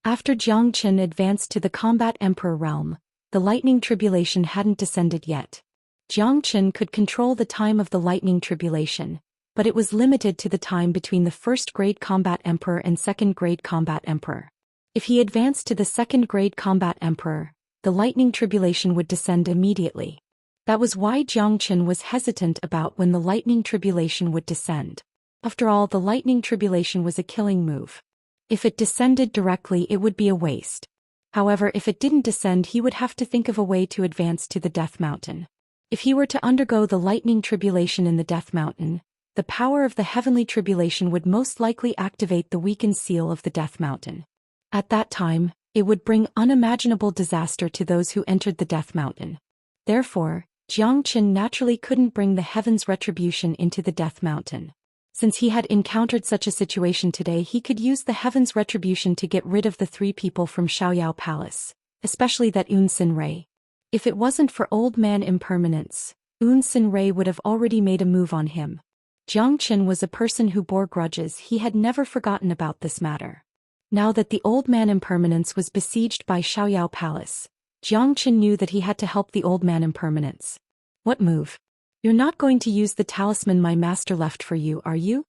After Xianxia advanced to the Combat Emperor realm, the Lightning Tribulation hadn't descended yet. Xianxia could control the time of the Lightning Tribulation, but it was limited to the time between the 1st-grade Combat Emperor and 2nd-grade Combat Emperor. If he advanced to the 2nd-grade Combat Emperor, the Lightning Tribulation would descend immediately. That was why Xianxia was hesitant about when the Lightning Tribulation would descend. After all, the Lightning Tribulation was a killing move. If it descended directly, it would be a waste. However, if it didn't descend, he would have to think of a way to advance to the Death Mountain. If he were to undergo the Lightning Tribulation in the Death Mountain, the power of the Heavenly Tribulation would most likely activate the weakened seal of the Death Mountain. At that time, it would bring unimaginable disaster to those who entered the Death Mountain. Therefore, Xianxia naturally couldn't bring the Heaven's Retribution into the Death Mountain. Since he had encountered such a situation today, he could use the Heaven's Retribution to get rid of the 3 people from Xiaoyao Palace, especially that Sinrei. If it wasn't for Old Man Impermanence, Sinrei would have already made a move on him. Xianxia was a person who bore grudges. He had never forgotten about this matter. Now that the Old Man Impermanence was besieged by Xiaoyao Palace, Xianxia knew that he had to help the Old Man Impermanence. What move? You're not going to use the talisman my master left for you, are you?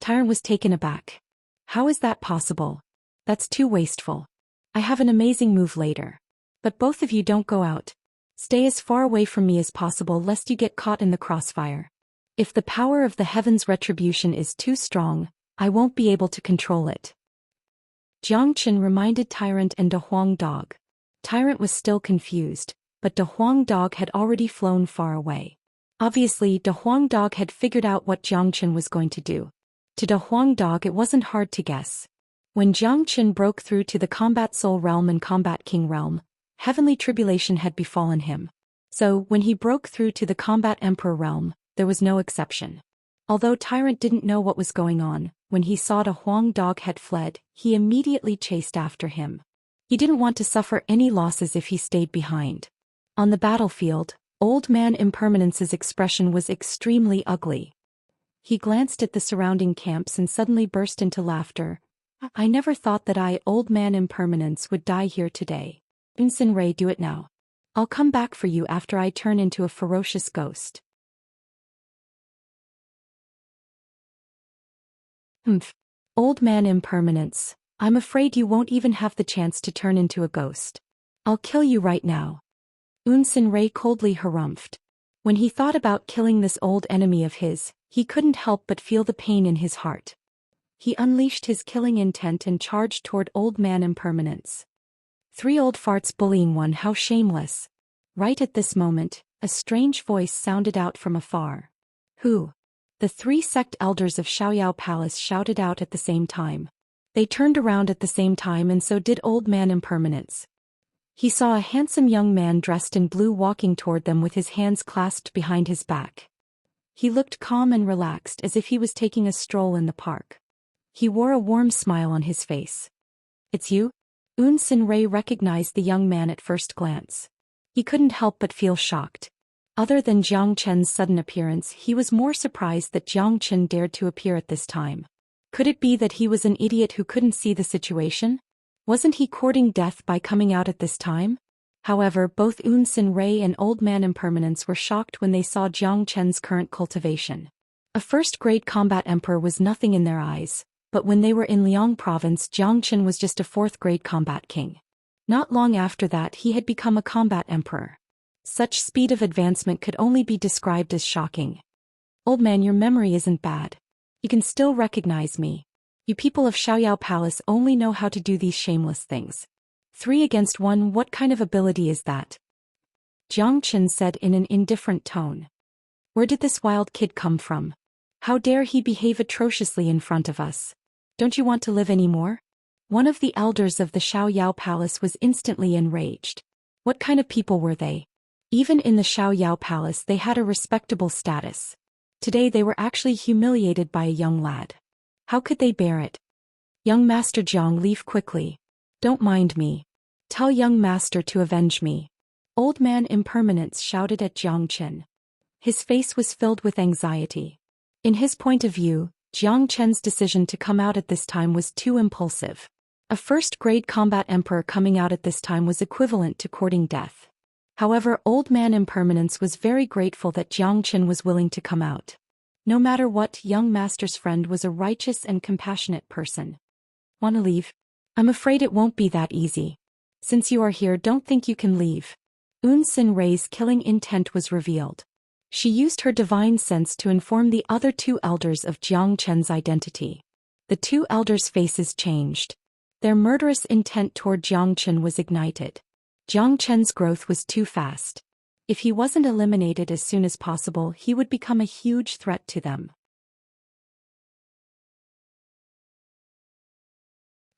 Tyrant was taken aback. How is that possible? That's too wasteful. I have an amazing move later. But both of you don't go out. Stay as far away from me as possible lest you get caught in the crossfire. If the power of the Heaven's Retribution is too strong, I won't be able to control it. Xianxia reminded Tyrant and De Huang Dog. Tyrant was still confused, but De Huang Dog had already flown far away. Obviously, De Huang Dog had figured out what Xianxia was going to do. To De Huang Dog, it wasn't hard to guess. When Xianxia broke through to the Combat Soul Realm and Combat King Realm, Heavenly Tribulation had befallen him. So, when he broke through to the Combat Emperor Realm, there was no exception. Although Tyrant didn't know what was going on, when he saw De Huang Dog had fled, he immediately chased after him. He didn't want to suffer any losses if he stayed behind. On the battlefield, Old Man Impermanence's expression was extremely ugly. He glanced at the surrounding camps and suddenly burst into laughter. I never thought that I, Old Man Impermanence, would die here today. Sinrei, do it now. I'll come back for you after I turn into a ferocious ghost. Old Man Impermanence, I'm afraid you won't even have the chance to turn into a ghost. I'll kill you right now. Sinrei coldly harumphed. When he thought about killing this old enemy of his, he couldn't help but feel the pain in his heart. He unleashed his killing intent and charged toward Old Man Impermanence. 3 old farts bullying one, how shameless. Right at this moment, a strange voice sounded out from afar. Who? The 3 sect elders of Xiaoyao Palace shouted out at the same time. They turned around at the same time, and so did Old Man Impermanence. He saw a handsome young man dressed in blue walking toward them with his hands clasped behind his back. He looked calm and relaxed, as if he was taking a stroll in the park. He wore a warm smile on his face. It's you? Sinrei recognized the young man at first glance. He couldn't help but feel shocked. Other than Xianxia's sudden appearance, he was more surprised that Xianxia dared to appear at this time. Could it be that he was an idiot who couldn't see the situation? Wasn't he courting death by coming out at this time? However, both Sinrei and Old Man Impermanence were shocked when they saw Xianxia's current cultivation. A 1st-grade combat emperor was nothing in their eyes, but when they were in Liang province, Xianxia was just a 4th-grade combat king. Not long after that, he had become a combat emperor. Such speed of advancement could only be described as shocking. Old man, your memory isn't bad. You can still recognize me. You people of Xiaoyao Palace only know how to do these shameless things. 3 against 1, what kind of ability is that? Jiang Chen said in an indifferent tone. Where did this wild kid come from? How dare he behave atrociously in front of us? Don't you want to live anymore? One of the elders of the Xiaoyao Palace was instantly enraged. What kind of people were they? Even in the Xiaoyao Palace they had a respectable status. Today they were actually humiliated by a young lad. How could they bear it? Young Master Jiang, leave quickly. Don't mind me. Tell young master to avenge me. Old man Impermanence shouted at Jiang Chen. His face was filled with anxiety. In his point of view, Jiang Chen's decision to come out at this time was too impulsive. A first-grade combat emperor coming out at this time was equivalent to courting death. However, Old Man Impermanence was very grateful that Jiang Chen was willing to come out. No matter what, young master's friend was a righteous and compassionate person. Wanna leave? I'm afraid it won't be that easy. Since you are here, don't think you can leave. Sin Rei's killing intent was revealed. She used her divine sense to inform the other two elders of Jiang Chen's identity. The two elders' faces changed. Their murderous intent toward Jiang Chen was ignited. Jiang Chen's growth was too fast. If he wasn't eliminated as soon as possible, he would become a huge threat to them.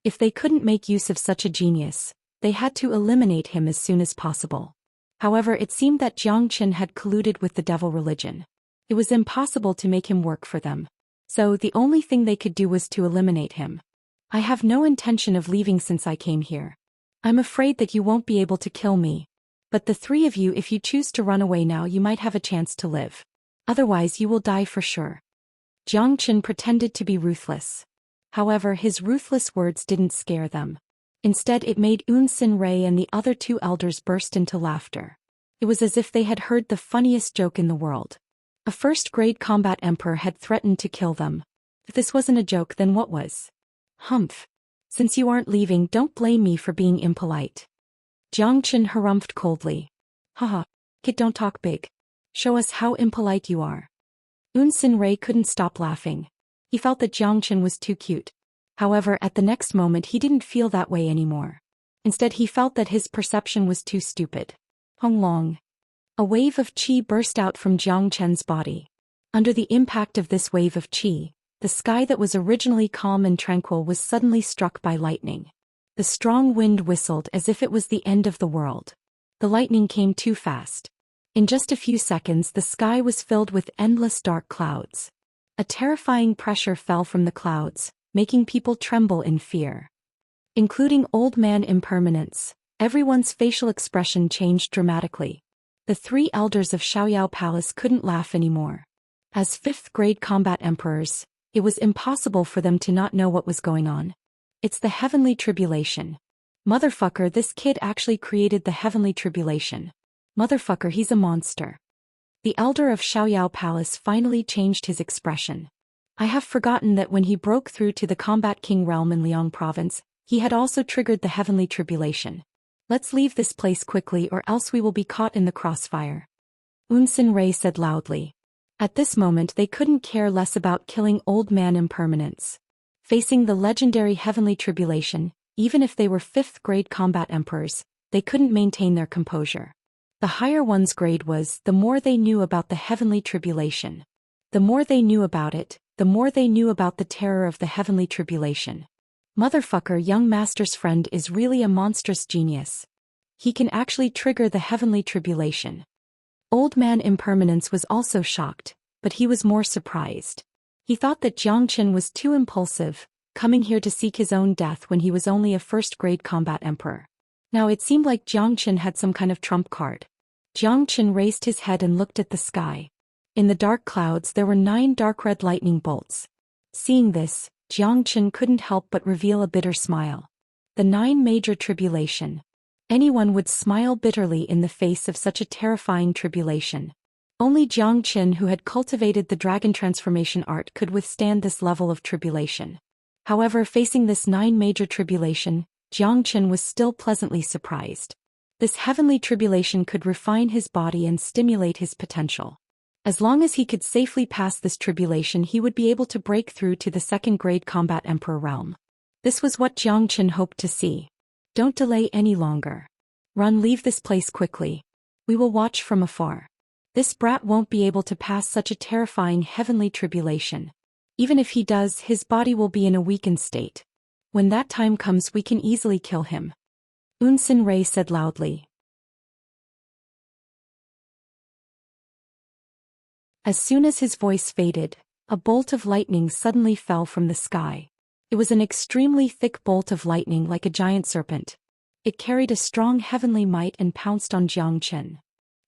If they couldn't make use of such a genius, they had to eliminate him as soon as possible. However, it seemed that Jiang Chen had colluded with the devil religion. It was impossible to make him work for them. So the only thing they could do was to eliminate him. I have no intention of leaving since I came here. I'm afraid that you won't be able to kill me. But the three of you, if you choose to run away now, you might have a chance to live. Otherwise you will die for sure. Jiang Chen pretended to be ruthless. However, his ruthless words didn't scare them. Instead, it made Sin Rei and the other two elders burst into laughter. It was as if they had heard the funniest joke in the world. A first-grade combat emperor had threatened to kill them. If this wasn't a joke, then what was? Humph. Since you aren't leaving, don't blame me for being impolite. Jiang Chen harumphed coldly. Haha, kid, don't talk big. Show us how impolite you are. Sin Rei couldn't stop laughing. He felt that Jiang Chen was too cute. However, at the next moment he didn't feel that way anymore. Instead, he felt that his perception was too stupid. Hong Long. A wave of qi burst out from Jiang Chen's body. Under the impact of this wave of qi, the sky that was originally calm and tranquil was suddenly struck by lightning. The strong wind whistled as if it was the end of the world. The lightning came too fast. In just a few seconds the sky was filled with endless dark clouds. A terrifying pressure fell from the clouds, making people tremble in fear. Including Old Man Impermanence, everyone's facial expression changed dramatically. The three elders of Xiaoyao Palace couldn't laugh anymore. As fifth-grade combat emperors, it was impossible for them to not know what was going on. It's the heavenly tribulation. Motherfucker, this kid actually created the heavenly tribulation. Motherfucker, he's a monster. The elder of Xiaoyao Palace finally changed his expression. I have forgotten that when he broke through to the Combat King realm in Liang province, he had also triggered the heavenly tribulation. Let's leave this place quickly or else we will be caught in the crossfire. Sin Rei said loudly. At this moment they couldn't care less about killing Old Man Impermanence. Facing the legendary heavenly tribulation, even if they were fifth-grade combat emperors, they couldn't maintain their composure. The higher one's grade was, the more they knew about the heavenly tribulation. The more they knew about it, the more they knew about the terror of the heavenly tribulation. Motherfucker, young master's friend is really a monstrous genius. He can actually trigger the heavenly tribulation. Old Man Impermanence was also shocked, but he was more surprised. He thought that Jiang Chen was too impulsive, coming here to seek his own death when he was only a first-grade combat emperor. Now it seemed like Jiang Chen had some kind of trump card. Jiang Chen raised his head and looked at the sky. In the dark clouds there were 9 dark red lightning bolts. Seeing this, Jiang Chen couldn't help but reveal a bitter smile. The 9 major tribulation. Anyone would smile bitterly in the face of such a terrifying tribulation. Only Jiang Chen, who had cultivated the dragon transformation art, could withstand this level of tribulation. However, facing this 9 major tribulation, Jiang Chen was still pleasantly surprised. This heavenly tribulation could refine his body and stimulate his potential. As long as he could safely pass this tribulation, he would be able to break through to the second-grade combat emperor realm. This was what Jiang Chen hoped to see. Don't delay any longer. Run, leave this place quickly. We will watch from afar. This brat won't be able to pass such a terrifying heavenly tribulation. Even if he does, his body will be in a weakened state. When that time comes, we can easily kill him. Unsin said loudly. As soon as his voice faded, a bolt of lightning suddenly fell from the sky. It was an extremely thick bolt of lightning like a giant serpent. It carried a strong heavenly might and pounced on Xianxia.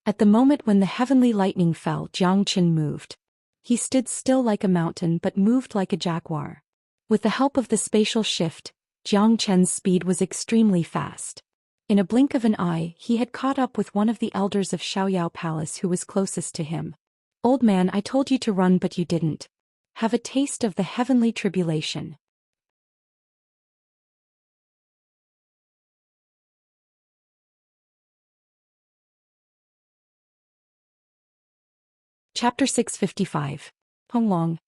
At the moment when the heavenly lightning fell, Xianxia moved. He stood still like a mountain but moved like a jaguar. With the help of the spatial shift, Xianxia's speed was extremely fast. In a blink of an eye, he had caught up with one of the elders of Xiaoyao Palace who was closest to him. "Old man, I told you to run but you didn't. Have a taste of the heavenly tribulation." Chapter 655. Honglong.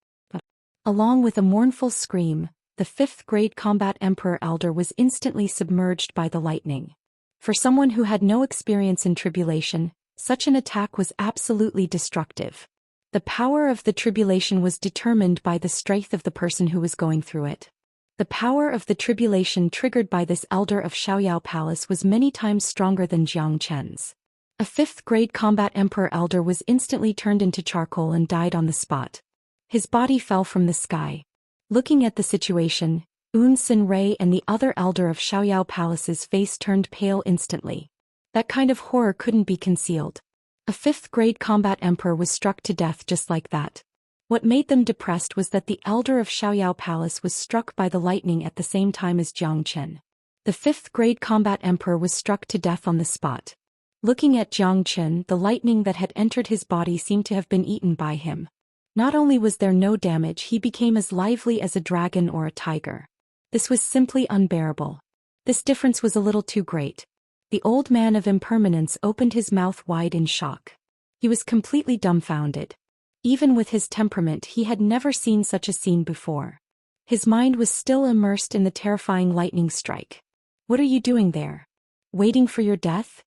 Along with a mournful scream, the 5th-grade combat emperor elder was instantly submerged by the lightning. For someone who had no experience in tribulation, such an attack was absolutely destructive. The power of the tribulation was determined by the strength of the person who was going through it. The power of the tribulation triggered by this elder of Xiaoyao Palace was many times stronger than Xianxia. A 5th-grade combat emperor elder was instantly turned into charcoal and died on the spot. His body fell from the sky. Looking at the situation, Unsin and the other elder of Xiaoyao Palace's face turned pale instantly. That kind of horror couldn't be concealed. A 5th-grade combat emperor was struck to death just like that. What made them depressed was that the elder of Xiaoyao Palace was struck by the lightning at the same time as Xianxia. The 5th-grade combat emperor was struck to death on the spot. Looking at Xianxia, the lightning that had entered his body seemed to have been eaten by him. Not only was there no damage, he became as lively as a dragon or a tiger. This was simply unbearable. This difference was a little too great. The old man of impermanence opened his mouth wide in shock. He was completely dumbfounded. Even with his temperament, he had never seen such a scene before. His mind was still immersed in the terrifying lightning strike. "What are you doing there? Waiting for your death?"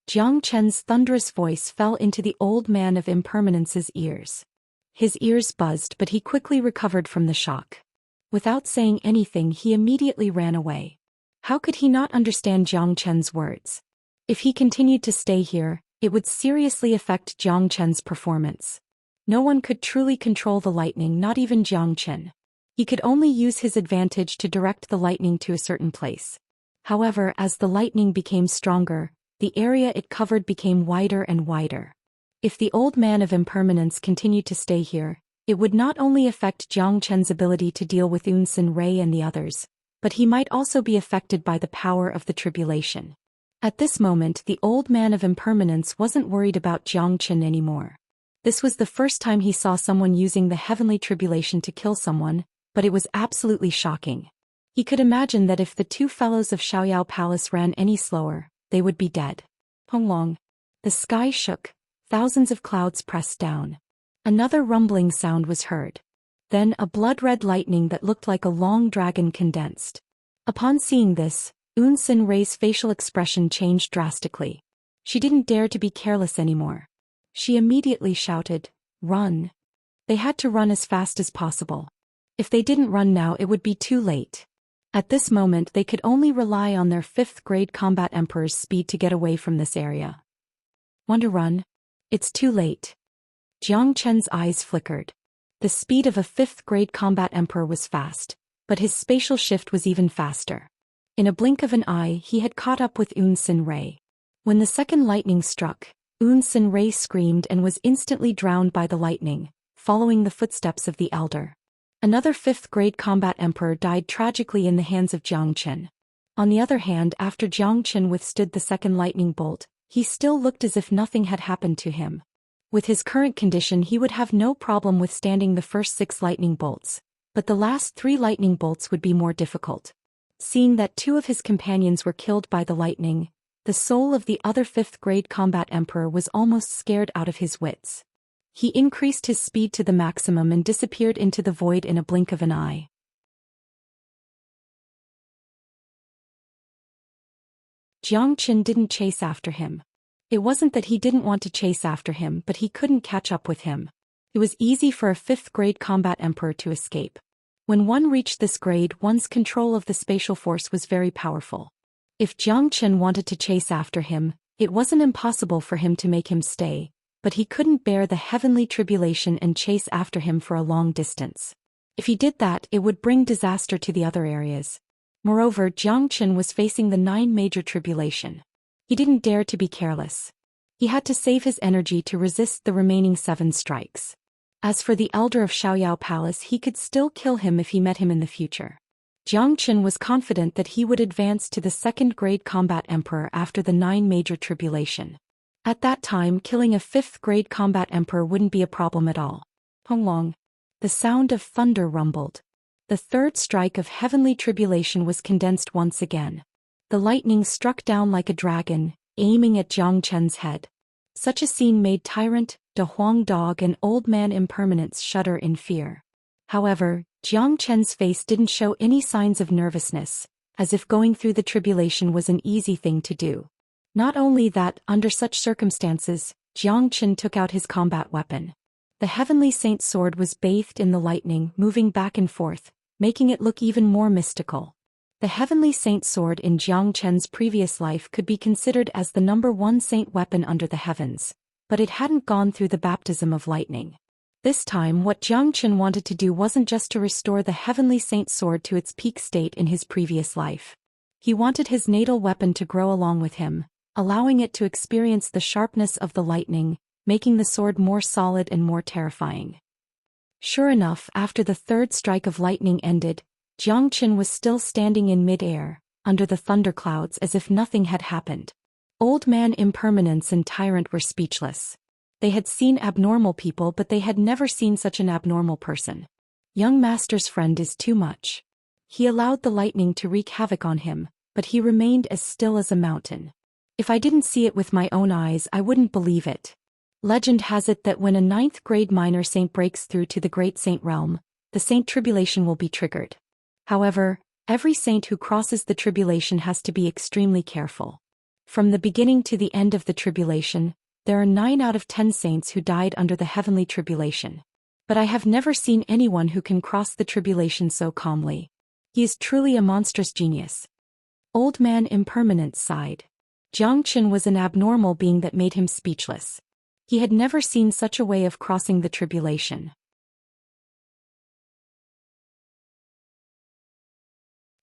Xianxia's thunderous voice fell into the old man of impermanence's ears. His ears buzzed, but he quickly recovered from the shock. Without saying anything, he immediately ran away. How could he not understand Xianxia's words? If he continued to stay here, it would seriously affect Xianxia's performance. No one could truly control the lightning, not even Xianxia. He could only use his advantage to direct the lightning to a certain place. However, as the lightning became stronger, the area it covered became wider and wider. If the old man of impermanence continued to stay here, it would not only affect Xianxia's ability to deal with Unsin and the others, but he might also be affected by the power of the tribulation. At this moment, the old man of impermanence wasn't worried about Xianxia anymore. This was the first time he saw someone using the heavenly tribulation to kill someone, but it was absolutely shocking. He could imagine that if the two fellows of Xiaoyao Palace ran any slower, they would be dead. Honglong. The sky shook. Thousands of clouds pressed down. Another rumbling sound was heard. Then a blood-red lightning that looked like a long dragon condensed. Upon seeing this, Unsin facial expression changed drastically. She didn't dare to be careless anymore. She immediately shouted, "Run!" They had to run as fast as possible. If they didn't run now, it would be too late. At this moment, they could only rely on their 5th-grade combat emperor's speed to get away from this area. "Want to run? It's too late." Xianxia's eyes flickered. The speed of a 5th-grade combat emperor was fast, but his spatial shift was even faster. In a blink of an eye, he had caught up with Unsin. When the second lightning struck, Unsin screamed and was instantly drowned by the lightning, following the footsteps of the elder. Another 5th-grade combat emperor died tragically in the hands of Xianxia. On the other hand, after Xianxia withstood the second lightning bolt, he still looked as if nothing had happened to him. With his current condition, he would have no problem withstanding the first 6 lightning bolts, but the last 3 lightning bolts would be more difficult. Seeing that 2 of his companions were killed by the lightning, the soul of the other 5th-grade combat emperor was almost scared out of his wits. He increased his speed to the maximum and disappeared into the void in a blink of an eye. Xianxia didn't chase after him. It wasn't that he didn't want to chase after him, but he couldn't catch up with him. It was easy for a 5th grade combat emperor to escape. When one reached this grade, one's control of the spatial force was very powerful. If Xianxia wanted to chase after him, it wasn't impossible for him to make him stay, but he couldn't bear the heavenly tribulation and chase after him for a long distance. If he did that, it would bring disaster to the other areas. Moreover, Xianxia was facing the 9 major tribulation. He didn't dare to be careless. He had to save his energy to resist the remaining 7 strikes. As for the elder of Xiaoyao Palace, he could still kill him if he met him in the future. Xianxia was confident that he would advance to the 2nd grade combat emperor after the 9 major tribulation. At that time, killing a 5th grade combat emperor wouldn't be a problem at all. Honglong. The sound of thunder rumbled. The 3rd strike of heavenly tribulation was condensed once again. The lightning struck down like a dragon, aiming at Xianxia's head. Such a scene made Tyrant, De Huang Dog and Old Man Impermanence shudder in fear. However, Xianxia's face didn't show any signs of nervousness, as if going through the tribulation was an easy thing to do. Not only that, under such circumstances, Xianxia took out his combat weapon. The Heavenly Saint's sword was bathed in the lightning, moving back and forth, making it look even more mystical. The Heavenly Saint's sword in Xianxia's previous life could be considered as the #1 saint weapon under the heavens, but it hadn't gone through the baptism of lightning. This time, what Xianxia wanted to do wasn't just to restore the Heavenly Saint's sword to its peak state in his previous life. He wanted his natal weapon to grow along with him, allowing it to experience the sharpness of the lightning, making the sword more solid and more terrifying. Sure enough, after the 3rd strike of lightning ended, Xianxia was still standing in mid-air, under the thunderclouds as if nothing had happened. Old Man Impermanence and Tyrant were speechless. They had seen abnormal people, but they had never seen such an abnormal person. Young Master's friend is too much. He allowed the lightning to wreak havoc on him, but he remained as still as a mountain. If I didn't see it with my own eyes, I wouldn't believe it. Legend has it that when a 9th grade minor saint breaks through to the Great Saint realm, the Saint Tribulation will be triggered. However, every saint who crosses the tribulation has to be extremely careful. From the beginning to the end of the tribulation, there are 9 out of 10 saints who died under the heavenly tribulation. But I have never seen anyone who can cross the tribulation so calmly. He is truly a monstrous genius. Old Man Impermanence sighed. Xianxia was an abnormal being that made him speechless. He had never seen such a way of crossing the tribulation.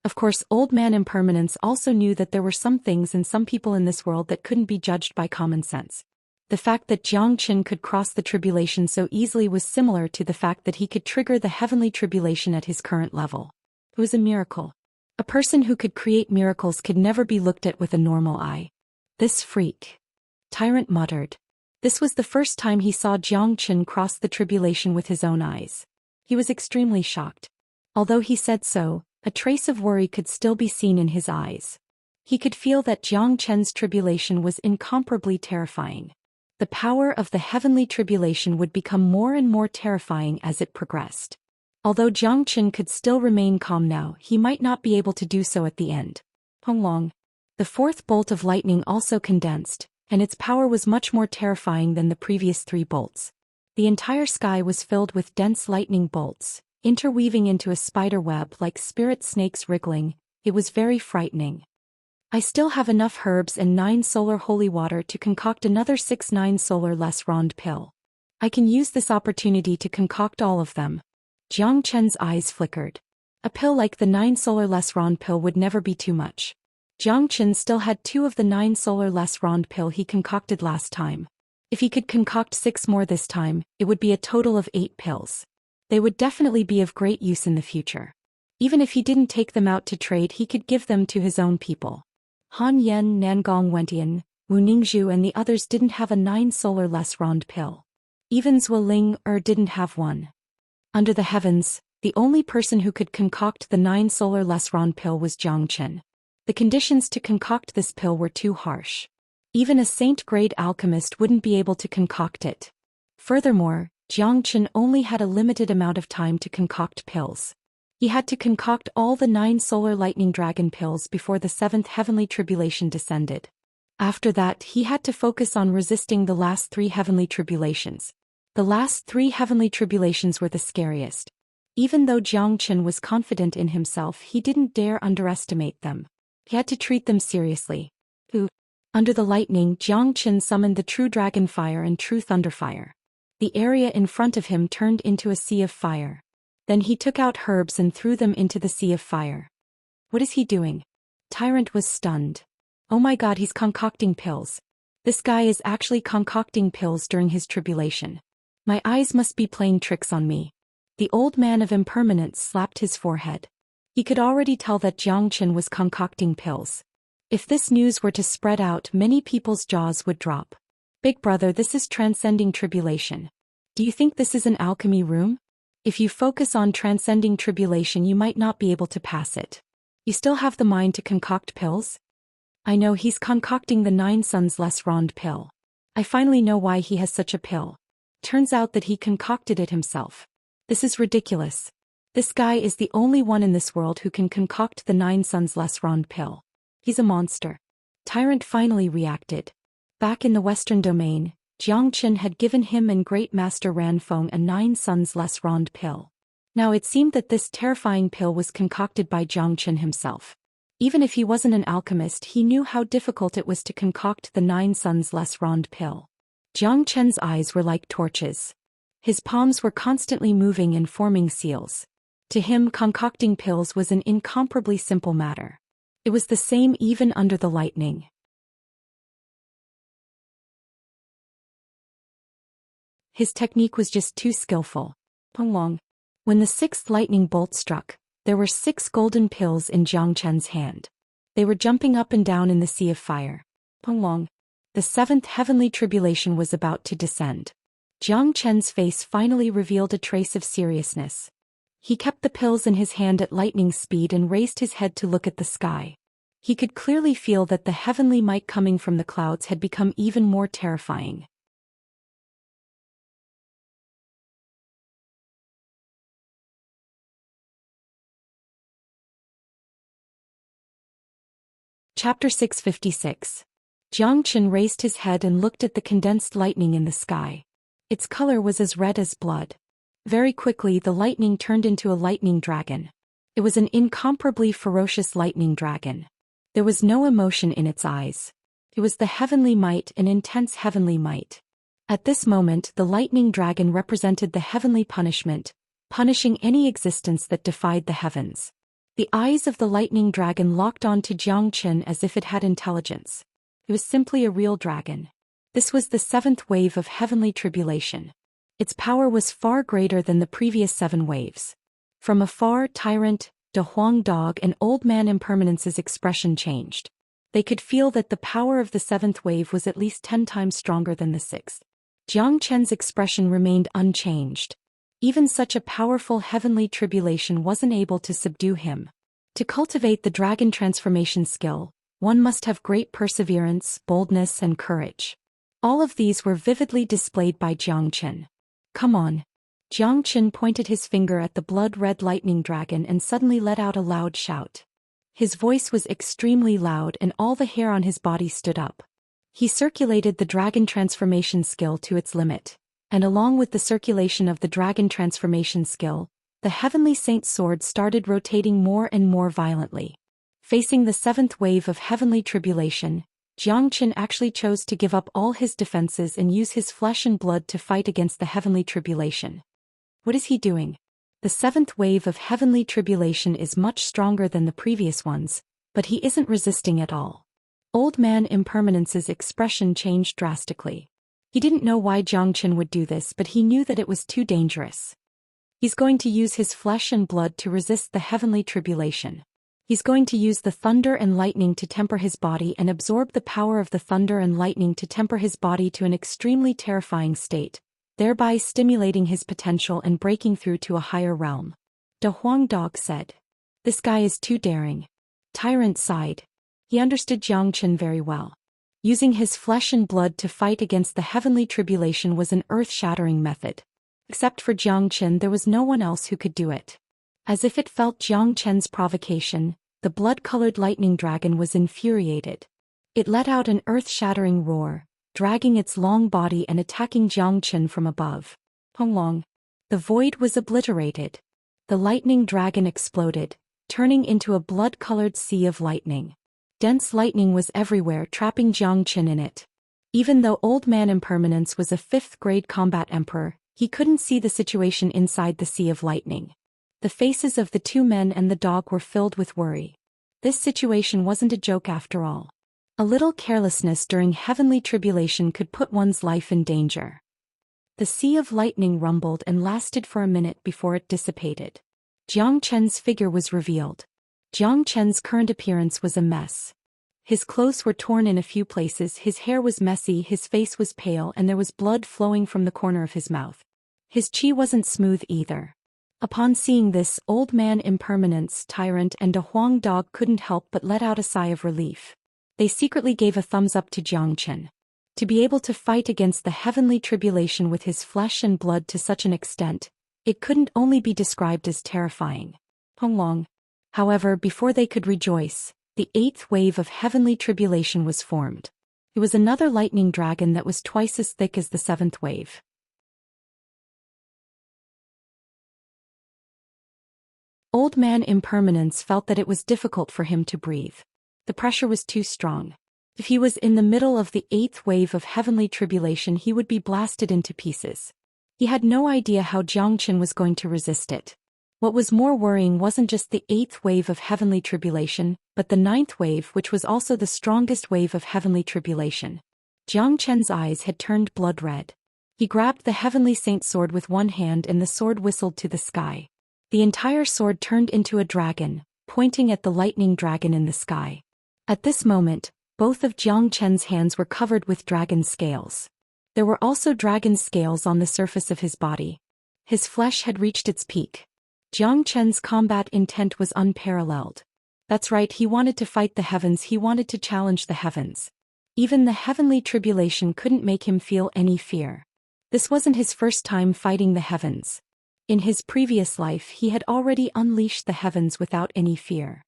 Of course, Old Man Impermanence also knew that there were some things and some people in this world that couldn't be judged by common sense. The fact that Xianxia could cross the tribulation so easily was similar to the fact that he could trigger the heavenly tribulation at his current level. It was a miracle. A person who could create miracles could never be looked at with a normal eye. This freak. Tyrant muttered. This was the first time he saw Xianxia cross the tribulation with his own eyes. He was extremely shocked. Although he said so, a trace of worry could still be seen in his eyes. He could feel that Xianxia's tribulation was incomparably terrifying. The power of the heavenly tribulation would become more and more terrifying as it progressed. Although Xianxia could still remain calm now, he might not be able to do so at the end. Honglong. The 4th bolt of lightning also condensed, and its power was much more terrifying than the previous 3 bolts. The entire sky was filled with dense lightning bolts, interweaving into a spider web like spirit snakes wriggling. It was very frightening. I still have enough herbs and 9 solar holy water to concoct another 6 9 solar less rond pill. I can use this opportunity to concoct all of them. Xianxia's eyes flickered. A pill like the 9 solar less rond pill would never be too much. Xianxia still had 2 of the 9 solar less rond pill he concocted last time. If he could concoct 6 more this time, it would be a total of 8 pills. They would definitely be of great use in the future. Even if he didn't take them out to trade, he could give them to his own people. Han Yen, Nangong Wentian, Wu Ningzhu and the others didn't have a 9 solar less rond pill. Even Zueling didn't have one. Under the heavens, the only person who could concoct the 9 solar less rond pill was Xianxia. The conditions to concoct this pill were too harsh. Even a saint-grade alchemist wouldn't be able to concoct it. Furthermore, Xianxia only had a limited amount of time to concoct pills. He had to concoct all the 9 solar lightning dragon pills before the 7th heavenly tribulation descended. After that, he had to focus on resisting the last 3 heavenly tribulations. The last 3 heavenly tribulations were the scariest. Even though Xianxia was confident in himself, he didn't dare underestimate them. He had to treat them seriously. Under the lightning, Xianxia summoned the true dragon fire and true thunder fire. The area in front of him turned into a sea of fire. Then he took out herbs and threw them into the sea of fire. What is he doing? Tyrant was stunned. Oh my god, he's concocting pills. This guy is actually concocting pills during his tribulation. My eyes must be playing tricks on me. The old man of impermanence slapped his forehead. He could already tell that Xianxia was concocting pills. If this news were to spread out, many people's jaws would drop. Big brother, this is transcending tribulation. Do you think this is an alchemy room? If you focus on transcending tribulation, you might not be able to pass it. You still have the mind to concoct pills? I know he's concocting the 9 suns less rond pill. I finally know why he has such a pill. Turns out that he concocted it himself. This is ridiculous. This guy is the only one in this world who can concoct the 9 suns less rond pill. He's a monster. Tyrant finally reacted. Back in the Western domain, Xianxia had given him and Great Master Ranfeng a 9 suns less rond pill. Now it seemed that this terrifying pill was concocted by Xianxia himself. Even if he wasn't an alchemist, he knew how difficult it was to concoct the 9 suns less rond pill. Xianxia's eyes were like torches. His palms were constantly moving and forming seals. To him, concocting pills was an incomparably simple matter. It was the same even under the lightning. His technique was just too skillful. When the 6th lightning bolt struck, there were 6 golden pills in Xianxia's hand. They were jumping up and down in the sea of fire. The 7th heavenly tribulation was about to descend. Xianxia's face finally revealed a trace of seriousness. He kept the pills in his hand at lightning speed and raised his head to look at the sky. He could clearly feel that the heavenly might coming from the clouds had become even more terrifying. Chapter 656. Xianxia raised his head and looked at the condensed lightning in the sky. Its color was as red as blood. Very quickly the lightning turned into a lightning dragon. It was an incomparably ferocious lightning dragon. There was no emotion in its eyes. It was the heavenly might, an intense heavenly might. At this moment the lightning dragon represented the heavenly punishment, punishing any existence that defied the heavens. The eyes of the lightning dragon locked onto Xianxia as if it had intelligence. It was simply a real dragon. This was the 7th wave of heavenly tribulation. Its power was far greater than the previous 7 waves. From afar, Tyrant, De Huang Dog and Old Man Impermanence's expression changed. They could feel that the power of the 7th wave was at least 10 times stronger than the 6th. Xianxia's expression remained unchanged. Even such a powerful heavenly tribulation wasn't able to subdue him. To cultivate the dragon transformation skill, one must have great perseverance, boldness and courage. All of these were vividly displayed by Xianxia. Come on. Xianxia pointed his finger at the blood-red lightning dragon and suddenly let out a loud shout. His voice was extremely loud and all the hair on his body stood up. He circulated the dragon transformation skill to its limit, and along with the circulation of the dragon transformation skill, the heavenly saint's sword started rotating more and more violently. Facing the 7th wave of heavenly tribulation, Xianxia actually chose to give up all his defenses and use his flesh and blood to fight against the heavenly tribulation. What is he doing? The 7th wave of heavenly tribulation is much stronger than the previous ones, but he isn't resisting at all. Old Man Impermanence's expression changed drastically. He didn't know why Xianxia would do this, but he knew that it was too dangerous. He's going to use his flesh and blood to resist the heavenly tribulation. He's going to use the thunder and lightning to temper his body and absorb the power of the thunder and lightning to temper his body to an extremely terrifying state, thereby stimulating his potential and breaking through to a higher realm. De Huang Dog said. This guy is too daring. Tyrant sighed. He understood Xianxia very well. Using his flesh and blood to fight against the heavenly tribulation was an earth-shattering method. Except for Xianxia, there was no one else who could do it. As if it felt Xianxia's provocation, the blood-colored lightning dragon was infuriated. It let out an earth-shattering roar, dragging its long body and attacking Xianxia from above. Long. The void was obliterated. The lightning dragon exploded, turning into a blood-colored sea of lightning. Dense lightning was everywhere, trapping Xianxia in it. Even though Old Man Impermanence was a 5th-grade combat emperor, he couldn't see the situation inside the sea of lightning. The faces of the 2 men and the dog were filled with worry. This situation wasn't a joke after all. A little carelessness during heavenly tribulation could put one's life in danger. The sea of lightning rumbled and lasted for a minute before it dissipated. Xianxia's figure was revealed. Xianxia's current appearance was a mess. His clothes were torn in a few places, his hair was messy, his face was pale, and there was blood flowing from the corner of his mouth. His chi wasn't smooth either. Upon seeing this, Old Man Impermanence, Tyrant, and a Huang dog couldn't help but let out a sigh of relief. They secretly gave a thumbs up to Xianxia. To be able to fight against the heavenly tribulation with his flesh and blood to such an extent, it couldn't only be described as terrifying. Long. However, before they could rejoice, the 8th wave of heavenly tribulation was formed. It was another lightning dragon that was twice as thick as the 7th wave. Old Man Impermanence felt that it was difficult for him to breathe. The pressure was too strong. If he was in the middle of the 8th wave of heavenly tribulation, he would be blasted into pieces. He had no idea how Xianxia was going to resist it. What was more worrying wasn't just the 8th wave of heavenly tribulation, but the 9th wave, which was also the strongest wave of heavenly tribulation. Xianxia's eyes had turned blood red. He grabbed the heavenly saint sword with one hand and the sword whistled to the sky. The entire sword turned into a dragon, pointing at the lightning dragon in the sky. At this moment, both of Xianxia's hands were covered with dragon scales. There were also dragon scales on the surface of his body. His flesh had reached its peak. Xianxia's combat intent was unparalleled. That's right, he wanted to fight the heavens, he wanted to challenge the heavens. Even the heavenly tribulation couldn't make him feel any fear. This wasn't his first time fighting the heavens. In his previous life he had already unleashed the heavens without any fear.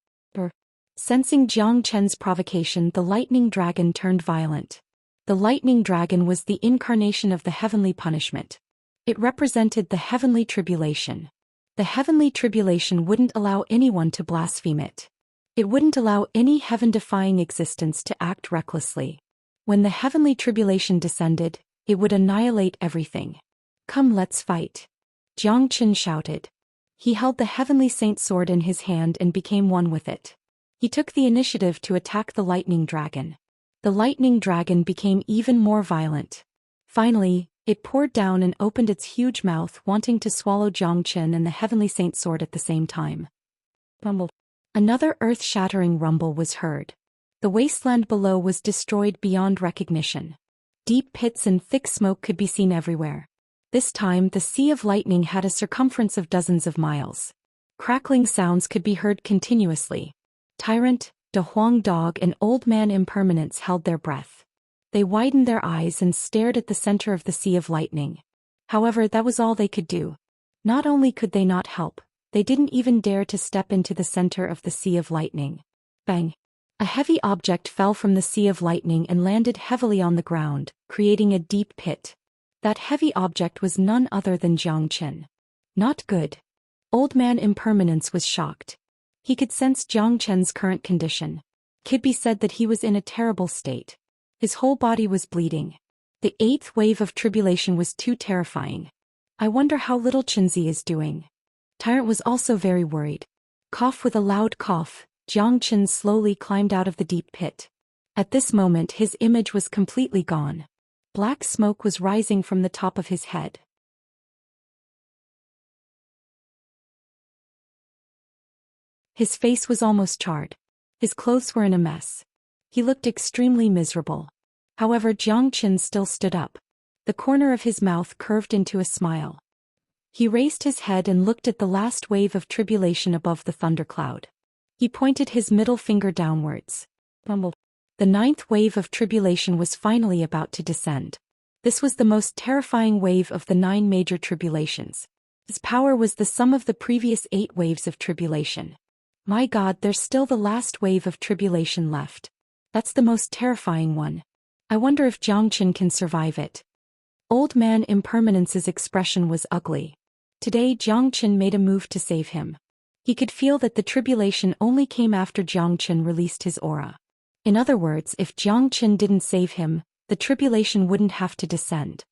Sensing Xianxia's provocation, the lightning dragon turned violent. The lightning dragon was the incarnation of the heavenly punishment. It represented the heavenly tribulation. The heavenly tribulation wouldn't allow anyone to blaspheme it. It wouldn't allow any heaven-defying existence to act recklessly. When the heavenly tribulation descended, it would annihilate everything. Come, let's fight. Xianxia shouted. He held the heavenly saint sword in his hand and became one with it. He took the initiative to attack the lightning dragon. The lightning dragon became even more violent. Finally, it poured down and opened its huge mouth, wanting to swallow Xianxia and the heavenly saint sword at the same time. Rumble. Another earth-shattering rumble was heard. The wasteland below was destroyed beyond recognition. Deep pits and thick smoke could be seen everywhere. This time the sea of lightning had a circumference of dozens of miles. Crackling sounds could be heard continuously. Tyrant, the Huang dog, and Old Man Impermanence held their breath. They widened their eyes and stared at the center of the sea of lightning. However, that was all they could do. Not only could they not help, they didn't even dare to step into the center of the sea of lightning. Bang! A heavy object fell from the sea of lightning and landed heavily on the ground, creating a deep pit. That heavy object was none other than Xianxia. Not good. Old Man Impermanence was shocked. He could sense Xianxia's current condition. Could be said that he was in a terrible state. His whole body was bleeding. The 8th wave of tribulation was too terrifying. I wonder how little Xianxia is doing. Tyrant was also very worried. Cough. With a loud cough, Xianxia slowly climbed out of the deep pit. At this moment his image was completely gone. Black smoke was rising from the top of his head. His face was almost charred. His clothes were in a mess. He looked extremely miserable. However, Xianxia still stood up. The corner of his mouth curved into a smile. He raised his head and looked at the last wave of tribulation above the thundercloud. He pointed his middle finger downwards. Bumble. The 9th wave of tribulation was finally about to descend. This was the most terrifying wave of the 9 major tribulations. Its power was the sum of the previous 8 waves of tribulation. My God, there's still the last wave of tribulation left. That's the most terrifying one. I wonder if Xianxia can survive it. Old Man Impermanence's expression was ugly. Today Xianxia made a move to save him. He could feel that the tribulation only came after Xianxia released his aura. In other words, if Xianxia didn't save him, the tribulation wouldn't have to descend.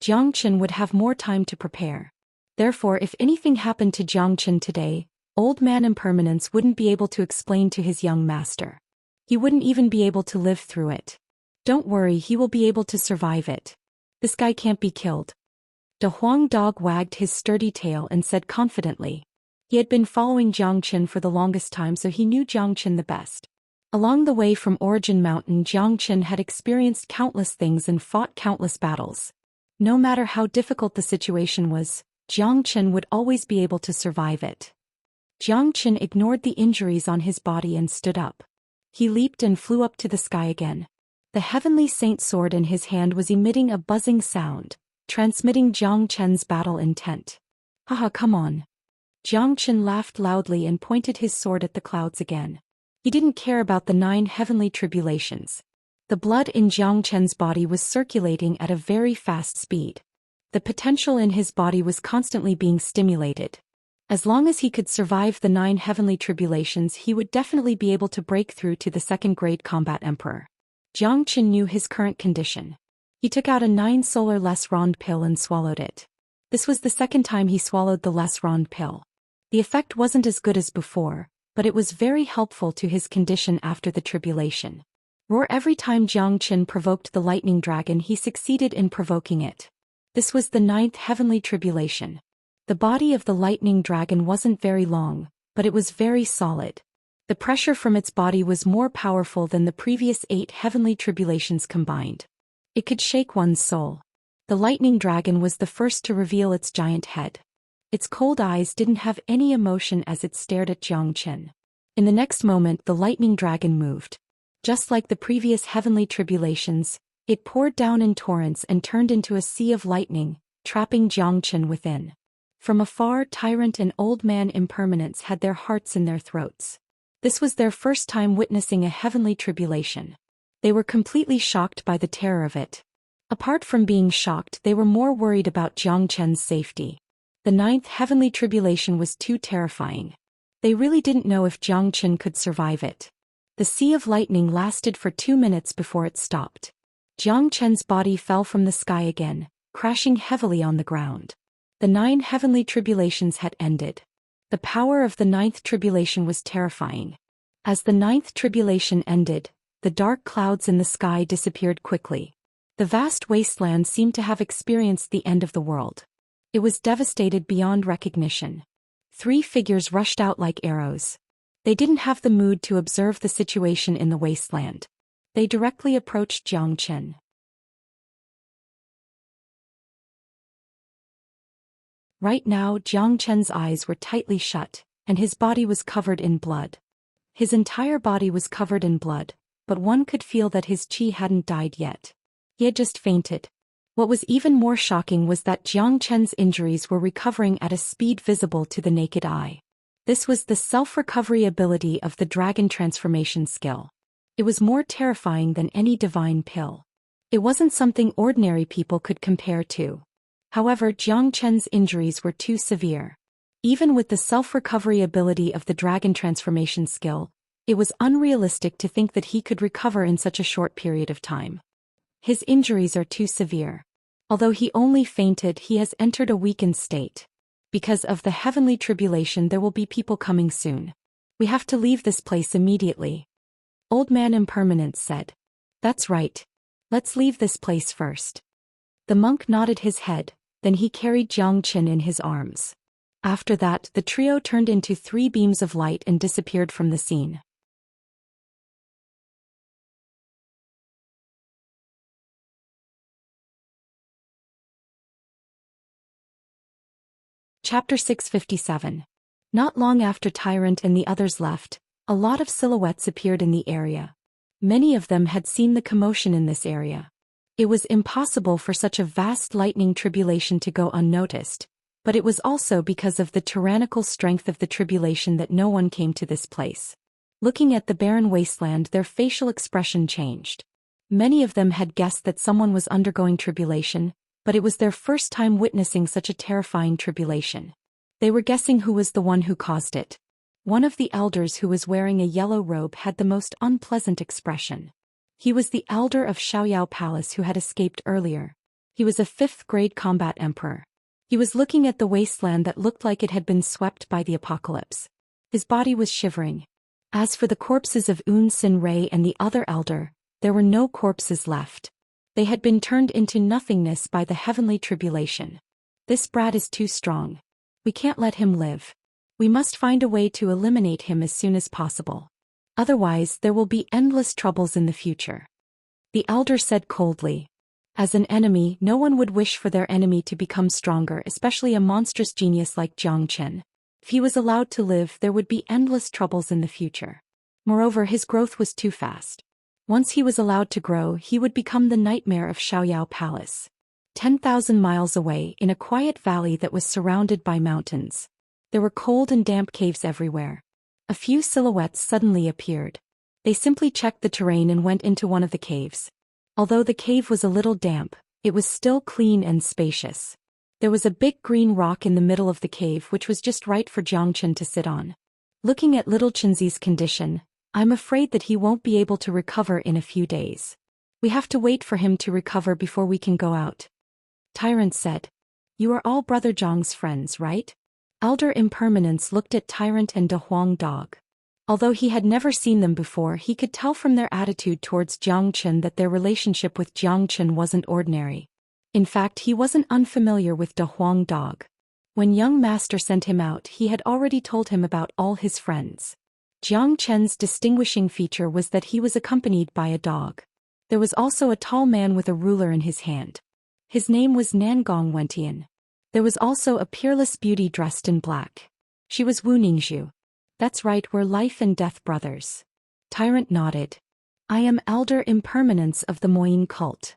Xianxia would have more time to prepare. Therefore, if anything happened to Xianxia today, Old Man Impermanence wouldn't be able to explain to his young master. He wouldn't even be able to live through it. Don't worry, he will be able to survive it. This guy can't be killed. The Huang dog wagged his sturdy tail and said confidently. He had been following Xianxia for the longest time, so he knew Xianxia the best. Along the way from Origin Mountain, Xianxia had experienced countless things and fought countless battles. No matter how difficult the situation was, Xianxia would always be able to survive it. Xianxia ignored the injuries on his body and stood up. He leaped and flew up to the sky again. The Heavenly Saint sword in his hand was emitting a buzzing sound, transmitting Xianxia's battle intent. Haha, come on. Xianxia laughed loudly and pointed his sword at the clouds again. He didn't care about the 9 heavenly tribulations. The blood in Xianxia's body was circulating at a very fast speed. The potential in his body was constantly being stimulated. As long as he could survive the 9 heavenly tribulations, he would definitely be able to break through to the 2nd grade combat emperor. Xianxia knew his current condition. He took out a 9 solar less rond pill and swallowed it. This was the 2nd time he swallowed the less rond pill. The effect wasn't as good as before, but it was very helpful to his condition after the tribulation. Roar every time Xianxia provoked the lightning dragon, he succeeded in provoking it. This was the 9th heavenly tribulation. The body of the lightning dragon wasn't very long, but it was very solid. The pressure from its body was more powerful than the previous 8 heavenly tribulations combined. It could shake one's soul. The lightning dragon was the first to reveal its giant head. Its cold eyes didn't have any emotion as it stared at Xianxia. In the next moment, the lightning dragon moved. Just like the previous heavenly tribulations, it poured down in torrents and turned into a sea of lightning, trapping Xianxia within. From afar, Tyrant and Old Man Impermanence had their hearts in their throats. This was their first time witnessing a heavenly tribulation. They were completely shocked by the terror of it. Apart from being shocked, they were more worried about Xianxia's safety. The 9th heavenly tribulation was too terrifying. They really didn't know if Xianxia could survive it. The sea of lightning lasted for 2 minutes before it stopped. Xianxia's body fell from the sky again, crashing heavily on the ground. The 9 heavenly tribulations had ended. The power of the 9th tribulation was terrifying. As the 9th tribulation ended, the dark clouds in the sky disappeared quickly. The vast wasteland seemed to have experienced the end of the world. It was devastated beyond recognition. 3 figures rushed out like arrows. They didn't have the mood to observe the situation in the wasteland. They directly approached Xianxia. Right now, Xianxia's eyes were tightly shut, and his body was covered in blood. His entire body was covered in blood, but one could feel that his qi hadn't died yet. He had just fainted. What was even more shocking was that Xianxia's injuries were recovering at a speed visible to the naked eye. This was the self-recovery ability of the dragon transformation skill. It was more terrifying than any divine pill. It wasn't something ordinary people could compare to. However, Xianxia's injuries were too severe. Even with the self-recovery ability of the dragon transformation skill, it was unrealistic to think that he could recover in such a short period of time. His injuries are too severe. Although he only fainted, he has entered a weakened state. Because of the heavenly tribulation, there will be people coming soon. We have to leave this place immediately. Old Man Impermanence said. That's right. Let's leave this place first. The monk nodded his head, then he carried Xianxia in his arms. After that, the trio turned into 3 beams of light and disappeared from the scene. Chapter 657. Not long after Tyrant and the others left, a lot of silhouettes appeared in the area. Many of them had seen the commotion in this area. It was impossible for such a vast lightning tribulation to go unnoticed, but it was also because of the tyrannical strength of the tribulation that no one came to this place. Looking at the barren wasteland, their facial expression changed. Many of them had guessed that someone was undergoing tribulation, but it was their first time witnessing such a terrifying tribulation. They were guessing who was the one who caused it. One of the elders, who was wearing a yellow robe, had the most unpleasant expression. He was the elder of Xiaoyao Palace who had escaped earlier. He was a 5th-grade combat emperor. He was looking at the wasteland that looked like it had been swept by the apocalypse. His body was shivering. As for the corpses of Sin Rei and the other elder, there were no corpses left. They had been turned into nothingness by the heavenly tribulation. This brat is too strong. We can't let him live. We must find a way to eliminate him as soon as possible. Otherwise, there will be endless troubles in the future. The elder said coldly. As an enemy, no one would wish for their enemy to become stronger, especially a monstrous genius like Zhou Xian. If he was allowed to live, there would be endless troubles in the future. Moreover, his growth was too fast. Once he was allowed to grow, he would become the nightmare of Xiaoyao Palace. 10,000 miles away, in a quiet valley that was surrounded by mountains, there were cold and damp caves everywhere. A few silhouettes suddenly appeared. They simply checked the terrain and went into one of the caves. Although the cave was a little damp, it was still clean and spacious. There was a big green rock in the middle of the cave, which was just right for Zhou Xian to sit on. Looking at little Qinzi's condition, I'm afraid that he won't be able to recover in a few days. We have to wait for him to recover before we can go out. Tyrant said. You are all Brother Zhang's friends, right? Elder Impermanence looked at Tyrant and De Huang Dog. Although he had never seen them before, he could tell from their attitude towards Zhang Chen that their relationship with Zhang Chen wasn't ordinary. In fact, he wasn't unfamiliar with De Huang Dog. When young master sent him out, he had already told him about all his friends. Zhang Chen's distinguishing feature was that he was accompanied by a dog. There was also a tall man with a ruler in his hand. His name was Nangong Wentian. There was also a peerless beauty dressed in black. She was Wu Ningzhu. That's right, we're life and death brothers. Tyrant nodded. I am Elder Impermanence of the Moyin cult.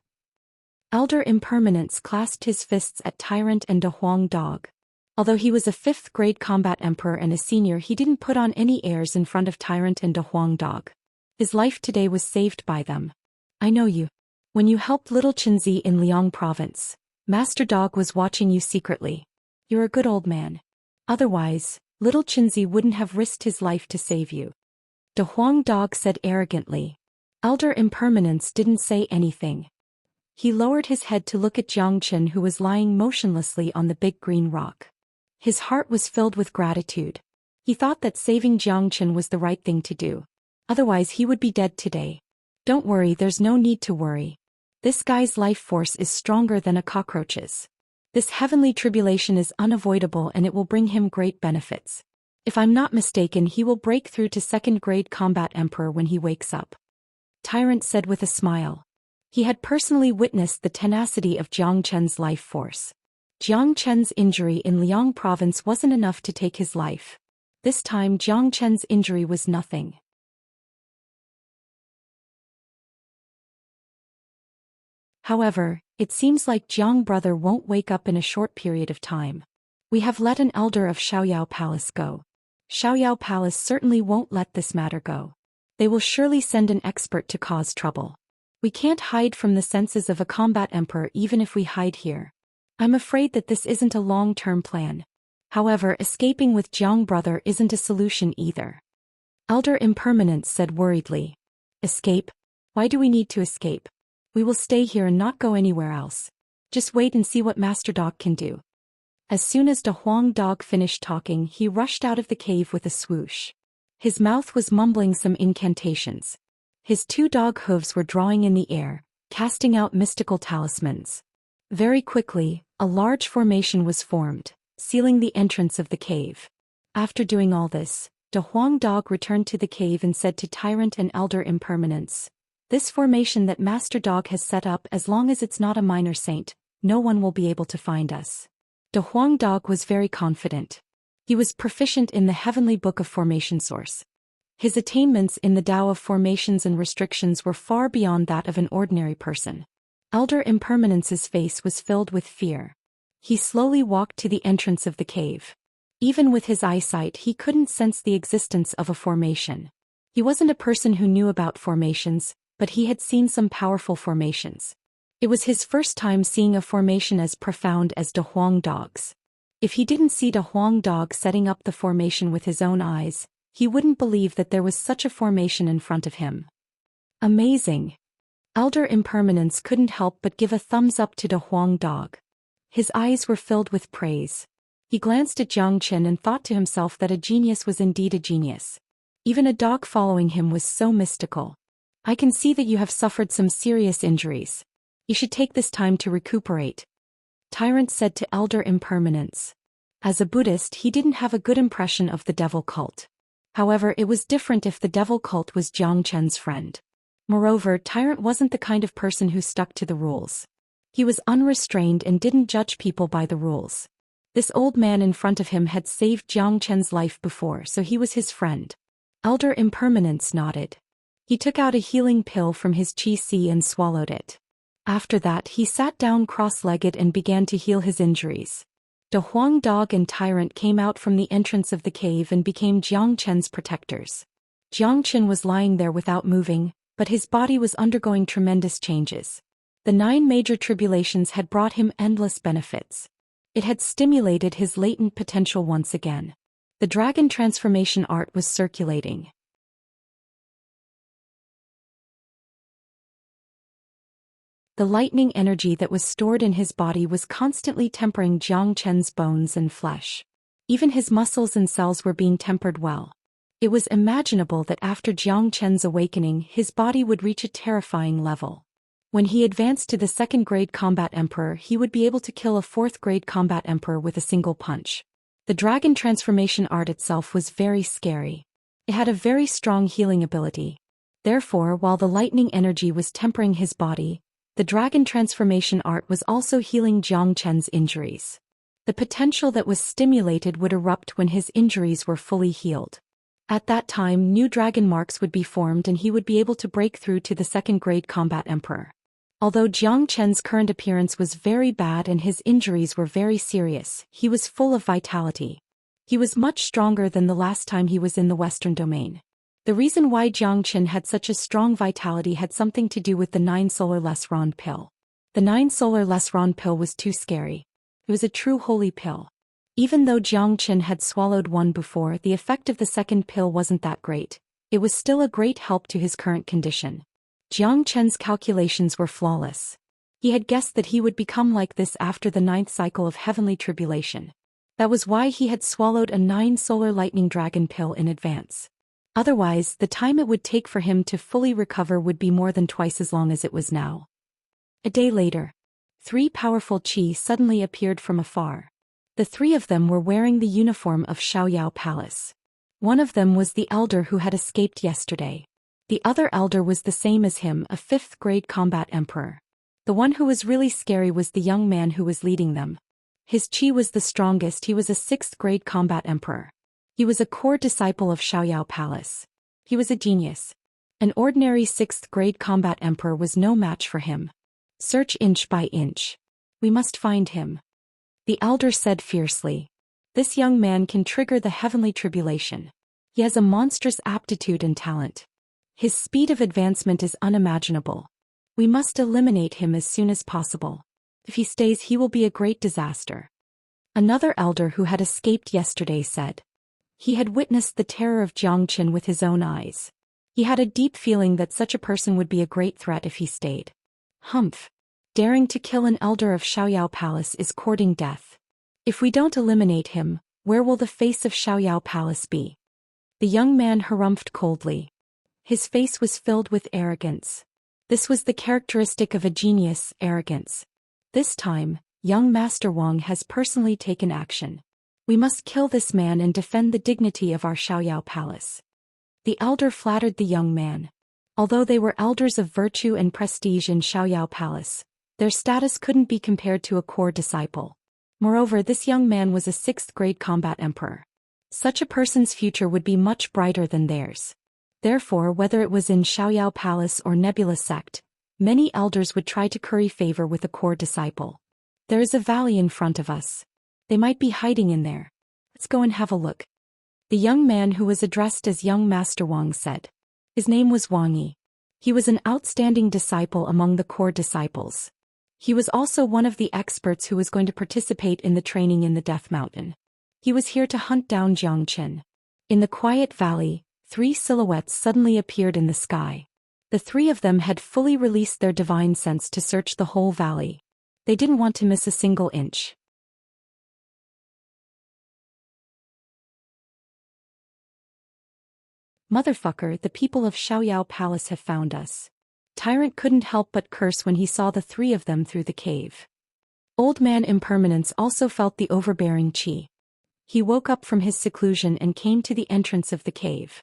Elder Impermanence clasped his fists at Tyrant and De Huang Dog. Although he was a 5th-grade combat emperor and a senior, he didn't put on any airs in front of Tyrant and De Huang Dog. His life today was saved by them. I know you. When you helped little Qinzi in Liang province, Master Dog was watching you secretly. You're a good old man. Otherwise, little Qinzi wouldn't have risked his life to save you. De Huang Dog said arrogantly. Elder Impermanence didn't say anything. He lowered his head to look at Zhang Chen, who was lying motionlessly on the big green rock. His heart was filled with gratitude. He thought that saving Zhang Chen was the right thing to do. Otherwise he would be dead today. Don't worry, there's no need to worry. This guy's life force is stronger than a cockroach's. This heavenly tribulation is unavoidable and it will bring him great benefits. If I'm not mistaken, he will break through to 2nd-grade combat emperor when he wakes up. Tyrant said with a smile. He had personally witnessed the tenacity of Zhang Chen's life force. Zhang Chen's injury in Liang province wasn't enough to take his life. This time Zhang Chen's injury was nothing. However, it seems like Zhang brother won't wake up in a short period of time. We have let an elder of Xiaoyao Palace go. Xiaoyao Palace certainly won't let this matter go. They will surely send an expert to cause trouble. We can't hide from the senses of a combat emperor even if we hide here. I'm afraid that this isn't a long-term plan. However, escaping with Zhang brother isn't a solution either. Elder Impermanence said worriedly. Escape? Why do we need to escape? We will stay here and not go anywhere else. Just wait and see what Master Dog can do. As soon as De Huang Dog finished talking, he rushed out of the cave with a swoosh. His mouth was mumbling some incantations. His 2 dog hooves were drawing in the air, casting out mystical talismans. Very quickly, a large formation was formed, sealing the entrance of the cave. After doing all this, De Huang Dog returned to the cave and said to Tyrant and Elder Impermanence, this formation that Master Dog has set up, as long as it's not a minor saint, no one will be able to find us. De Huang Dog was very confident. He was proficient in the heavenly book of formation source. His attainments in the Tao of formations and restrictions were far beyond that of an ordinary person. Elder Impermanence's face was filled with fear. He slowly walked to the entrance of the cave. Even with his eyesight, he couldn't sense the existence of a formation. He wasn't a person who knew about formations, but he had seen some powerful formations. It was his first time seeing a formation as profound as De Huang Dog's. If he didn't see De Huang Dog setting up the formation with his own eyes, he wouldn't believe that there was such a formation in front of him. Amazing. Elder Impermanence couldn't help but give a thumbs up to De Huang Dog. His eyes were filled with praise. He glanced at Xianxia and thought to himself that a genius was indeed a genius. Even a dog following him was so mystical. I can see that you have suffered some serious injuries. You should take this time to recuperate. Tyrant said to Elder Impermanence. As a Buddhist, he didn't have a good impression of the devil cult. However, it was different if the devil cult was Xianxia's friend. Moreover, Tyrant wasn't the kind of person who stuck to the rules. He was unrestrained and didn't judge people by the rules. This old man in front of him had saved Xianxia's life before, so he was his friend. Elder Impermanence nodded. He took out a healing pill from his qi and swallowed it. After that, he sat down cross-legged and began to heal his injuries. De Huang Dog and Tyrant came out from the entrance of the cave and became Xianxia's protectors. Xianxia was lying there without moving, but his body was undergoing tremendous changes. The 9 major tribulations had brought him endless benefits. It had stimulated his latent potential once again. The dragon transformation art was circulating. The lightning energy that was stored in his body was constantly tempering Xianxia's bones and flesh. Even his muscles and cells were being tempered well. It was imaginable that after Xianxia's awakening, his body would reach a terrifying level. When he advanced to the 2nd-grade combat emperor, he would be able to kill a 4th-grade combat emperor with a single punch. The dragon transformation art itself was very scary. It had a very strong healing ability. Therefore, while the lightning energy was tempering his body, the dragon transformation art was also healing Xianxia's injuries. The potential that was stimulated would erupt when his injuries were fully healed. At that time, new dragon marks would be formed and he would be able to break through to the 2nd-grade combat emperor. Although Xianxia's current appearance was very bad and his injuries were very serious, he was full of vitality. He was much stronger than the last time he was in the Western domain. The reason why Xianxia had such a strong vitality had something to do with the 9 solar lesron pill. The 9 solar lesron pill was too scary. It was a true holy pill. Even though Xianxia had swallowed one before, the effect of the 2nd pill wasn't that great. It was still a great help to his current condition. Xianxia's calculations were flawless. He had guessed that he would become like this after the 9th cycle of heavenly tribulation. That was why he had swallowed a 9 solar lightning dragon pill in advance. Otherwise, the time it would take for him to fully recover would be more than twice as long as it was now. A day later, 3 powerful qi suddenly appeared from afar. The 3 of them were wearing the uniform of Xiaoyao Palace. One of them was the elder who had escaped yesterday. The other elder was the same as him, a 5th-grade combat emperor. The one who was really scary was the young man who was leading them. His qi was the strongest. He was a 6th-grade combat emperor. He was a core disciple of Xiaoyao Palace. He was a genius. An ordinary 6th-grade combat emperor was no match for him. Search inch by inch. We must find him. The elder said fiercely. This young man can trigger the heavenly tribulation. He has a monstrous aptitude and talent. His speed of advancement is unimaginable. We must eliminate him as soon as possible. If he stays, he will be a great disaster. Another elder who had escaped yesterday said. He had witnessed the terror of Xianxia with his own eyes. He had a deep feeling that such a person would be a great threat if he stayed. Humph. Daring to kill an elder of Xiaoyao Palace is courting death. If we don't eliminate him, where will the face of Xiaoyao Palace be? The young man harumphed coldly. His face was filled with arrogance. This was the characteristic of a genius, arrogance. This time, young Master Wang has personally taken action. We must kill this man and defend the dignity of our Xiaoyao Palace. The elder flattered the young man. Although they were elders of virtue and prestige in Xiaoyao Palace, their status couldn't be compared to a core disciple. Moreover, this young man was a 6th-grade combat emperor. Such a person's future would be much brighter than theirs. Therefore, whether it was in Xiaoyao Palace or Nebula Sect, many elders would try to curry favor with a core disciple. There is a valley in front of us. They might be hiding in there. Let's go and have a look. The young man who was addressed as young Master Wang said. His name was Wang Yi. He was an outstanding disciple among the core disciples. He was also one of the experts who was going to participate in the training in the Death Mountain. He was here to hunt down Xianxia. In the quiet valley, 3 silhouettes suddenly appeared in the sky. The 3 of them had fully released their divine sense to search the whole valley. They didn't want to miss a single inch. Motherfucker, the people of Xiaoyao Palace have found us. Tyrant couldn't help but curse when he saw the 3 of them through the cave. Old Man Impermanence also felt the overbearing qi. He woke up from his seclusion and came to the entrance of the cave.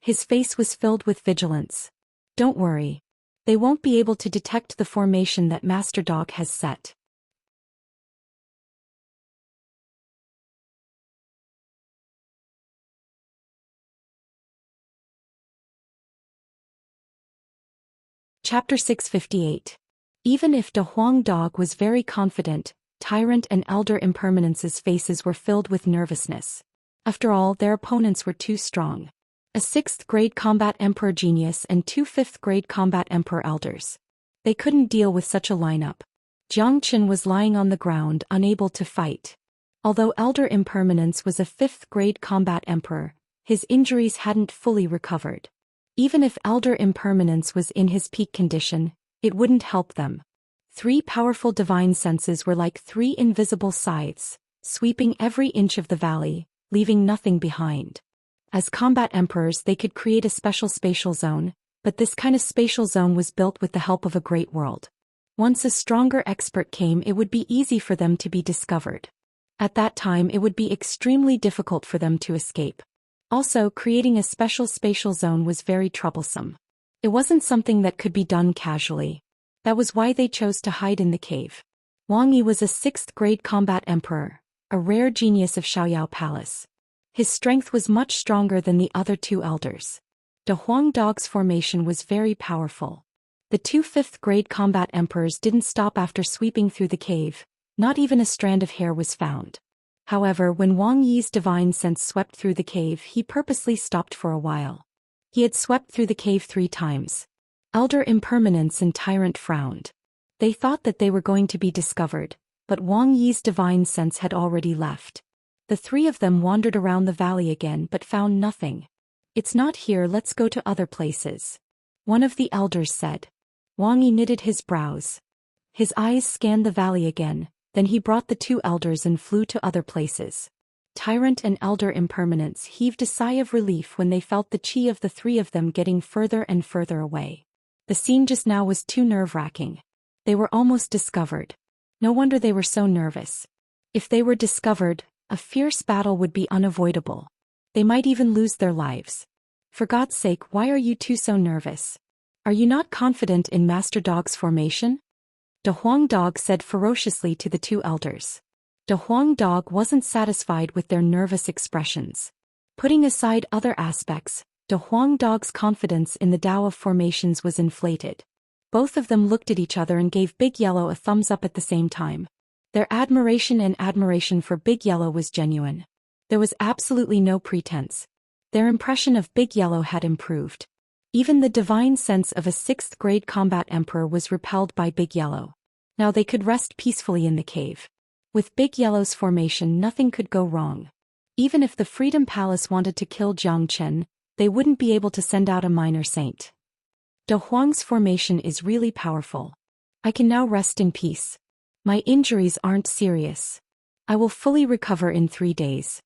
His face was filled with vigilance. Don't worry. They won't be able to detect the formation that Master Dog has set. Chapter 658. Even if De Huang Dog was very confident, Tyrant and Elder Impermanence's faces were filled with nervousness. After all, their opponents were too strong. A 6th-grade combat emperor genius and 2 5th-grade combat emperor elders. They couldn't deal with such a lineup. Xianxia was lying on the ground, unable to fight. Although Elder Impermanence was a 5th-grade combat emperor, his injuries hadn't fully recovered. Even if Elder Impermanence was in his peak condition, it wouldn't help them. 3 powerful divine senses were like 3 invisible scythes, sweeping every inch of the valley, leaving nothing behind. As combat emperors, they could create a special spatial zone, but this kind of spatial zone was built with the help of a great world. Once a stronger expert came, it would be easy for them to be discovered. At that time, it would be extremely difficult for them to escape. Also, creating a special spatial zone was very troublesome. It wasn't something that could be done casually. That was why they chose to hide in the cave. Wang Yi was a 6th-grade combat emperor, a rare genius of Xiaoyao Palace. His strength was much stronger than the other 2 elders. De Huang Dog's formation was very powerful. The 2 5th-grade combat emperors didn't stop after sweeping through the cave. Not even a strand of hair was found. However, when Wang Yi's divine sense swept through the cave, he purposely stopped for a while. He had swept through the cave 3 times. Elder Impermanence and Tyrant frowned. They thought that they were going to be discovered, but Wang Yi's divine sense had already left. The 3 of them wandered around the valley again but found nothing. It's not here, let's go to other places. One of the elders said. Wang Yi knitted his brows. His eyes scanned the valley again, then he brought the 2 elders and flew to other places. Tyrant and Elder Impermanence heaved a sigh of relief when they felt the chi of the 3 of them getting further and further away. The scene just now was too nerve-wracking. They were almost discovered. No wonder they were so nervous. If they were discovered, a fierce battle would be unavoidable. They might even lose their lives. For God's sake, why are you 2 so nervous? Are you not confident in Master Dog's formation? De Huang Dog said ferociously to the 2 elders. De Huang Dog wasn't satisfied with their nervous expressions. Putting aside other aspects, De Huang Dog's confidence in the Tao of formations was inflated. Both of them looked at each other and gave Big Yellow a thumbs up at the same time. Their admiration for Big Yellow was genuine. There was absolutely no pretense. Their impression of Big Yellow had improved. Even the divine sense of a 6th-grade combat emperor was repelled by Big Yellow. Now they could rest peacefully in the cave. With Big Yellow's formation, nothing could go wrong. Even if the Freedom Palace wanted to kill Xianxia, they wouldn't be able to send out a minor saint. De Huang's formation is really powerful. I can now rest in peace. My injuries aren't serious. I will fully recover in 3 days.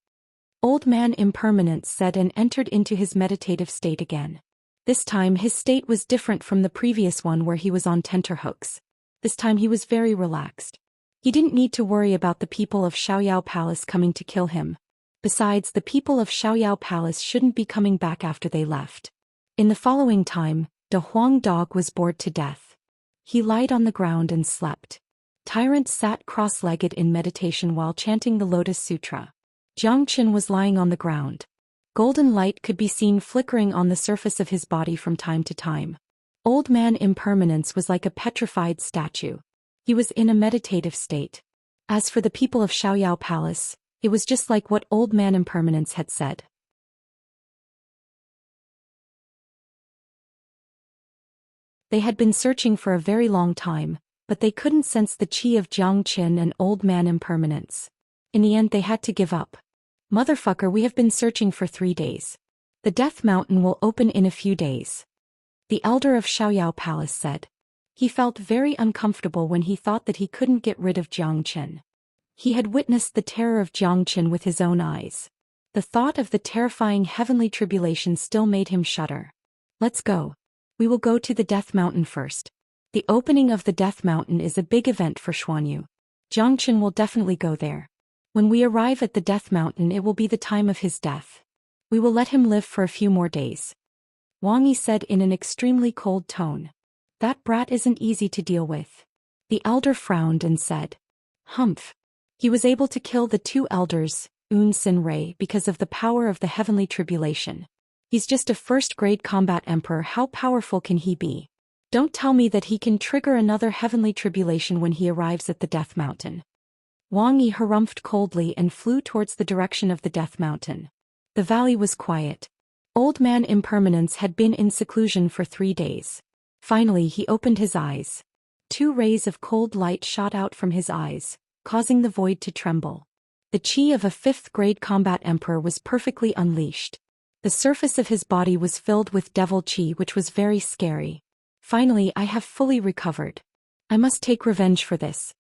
Old Man Impermanence said and entered into his meditative state again. This time his state was different from the previous one where he was on tenterhooks. This time he was very relaxed. He didn't need to worry about the people of Xiaoyao Palace coming to kill him. Besides, the people of Xiaoyao Palace shouldn't be coming back after they left. In the following time, De Huang Dog was bored to death. He lied on the ground and slept. Tyrant sat cross-legged in meditation while chanting the Lotus Sutra. Xianxia was lying on the ground. Golden light could be seen flickering on the surface of his body from time to time. Old Man Impermanence was like a petrified statue. He was in a meditative state. As for the people of Xiaoyao Palace, it was just like what Old Man Impermanence had said. They had been searching for a very long time, but they couldn't sense the qi of Zhou Xian and Old Man Impermanence. In the end they had to give up. Motherfucker, we have been searching for 3 days. The Death Mountain will open in a few days. The elder of Xiaoyao Palace said. He felt very uncomfortable when he thought that he couldn't get rid of Zhou Xian. He had witnessed the terror of Zhou Xian with his own eyes. The thought of the terrifying heavenly tribulation still made him shudder. Let's go. We will go to the Death Mountain first. The opening of the Death Mountain is a big event for Xuanyu. Zhou Xian will definitely go there. When we arrive at the Death Mountain it will be the time of his death. We will let him live for a few more days. Wang Yi said in an extremely cold tone. That brat isn't easy to deal with. The elder frowned and said. Humph. He was able to kill the 2 elders, Un Sin Rei, because of the power of the heavenly tribulation. He's just a first-grade combat emperor. How powerful can he be? Don't tell me that he can trigger another heavenly tribulation when he arrives at the Death Mountain. Wang Yi harumphed coldly and flew towards the direction of the Death Mountain. The valley was quiet. Old Man Impermanence had been in seclusion for 3 days. Finally he opened his eyes. 2 rays of cold light shot out from his eyes, causing the void to tremble. The qi of a 5th-grade combat emperor was perfectly unleashed. The surface of his body was filled with devil qi, which was very scary. Finally I have fully recovered. I must take revenge for this.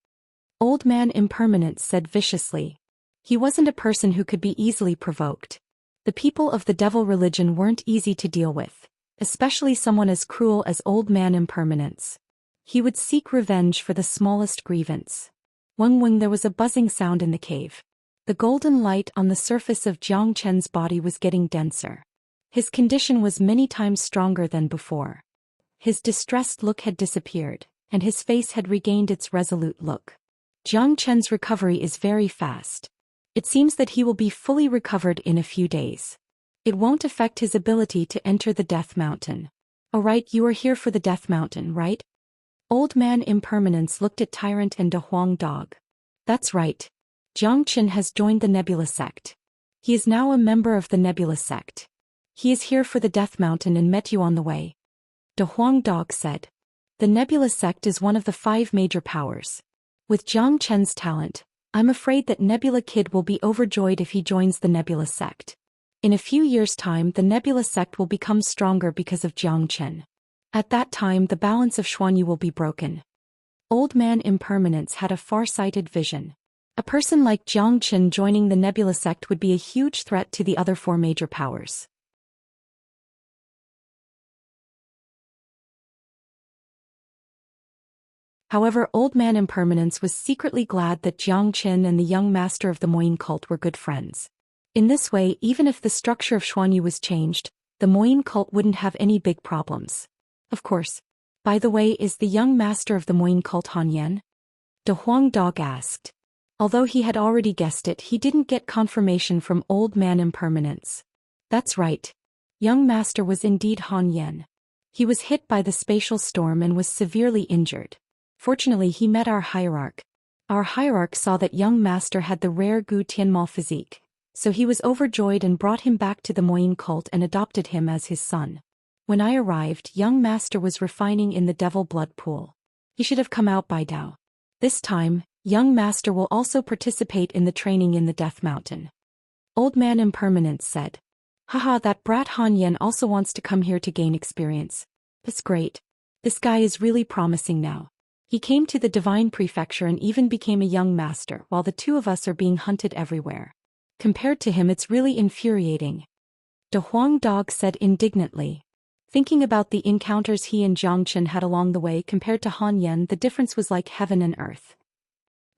Old Man Impermanence said viciously. He wasn't a person who could be easily provoked. The people of the devil religion weren't easy to deal with, especially someone as cruel as Old Man Impermanence. He would seek revenge for the smallest grievance. Weng, there was a buzzing sound in the cave. The golden light on the surface of Zhou Qian's body was getting denser. His condition was many times stronger than before. His distressed look had disappeared, and his face had regained its resolute look. Zhou Qian's recovery is very fast. It seems that he will be fully recovered in a few days. It won't affect his ability to enter the Death Mountain. Oh right, you are here for the Death Mountain, right? Old Man Impermanence looked at Tyrant and De Huang Dog. That's right. Zhou Qian has joined the Nebula Sect. He is now a member of the Nebula Sect. He is here for the Death Mountain and met you on the way. De Huang Dog said. The Nebula Sect is one of the 5 major powers. With Zhou Qian's talent, I'm afraid that Nebula Kid will be overjoyed if he joins the Nebula Sect. In a few years' time the Nebula Sect will become stronger because of Zhou Qian. At that time the balance of Xuanyu will be broken. Old Man Impermanence had a far-sighted vision. A person like Zhou Qian joining the Nebula Sect would be a huge threat to the other 4 major powers. However, Old Man Impermanence was secretly glad that Zhou Qian and the young master of the Moyin cult were good friends. In this way, even if the structure of Xuanyu was changed, the Moyin cult wouldn't have any big problems. Of course. By the way, is the young master of the Moyin cult Han Yan? De Huang Dog asked. Although he had already guessed it, he didn't get confirmation from Old Man Impermanence. That's right. Young master was indeed Han Yan. He was hit by the spatial storm and was severely injured. Fortunately he met our hierarch. Our hierarch saw that young master had the rare Gu Tianmal physique, so he was overjoyed and brought him back to the Moyin cult and adopted him as his son. When I arrived, young master was refining in the devil blood pool. He should have come out by now. This time, young master will also participate in the training in the Death Mountain. Old Man Impermanence said. Haha, that brat Han Yan also wants to come here to gain experience. That's great. This guy is really promising now. He came to the Divine Prefecture and even became a young master while the 2 of us are being hunted everywhere. Compared to him it's really infuriating. De Huang Dog said indignantly. Thinking about the encounters he and Zhou Qian had along the way compared to Han Yan, the difference was like heaven and earth.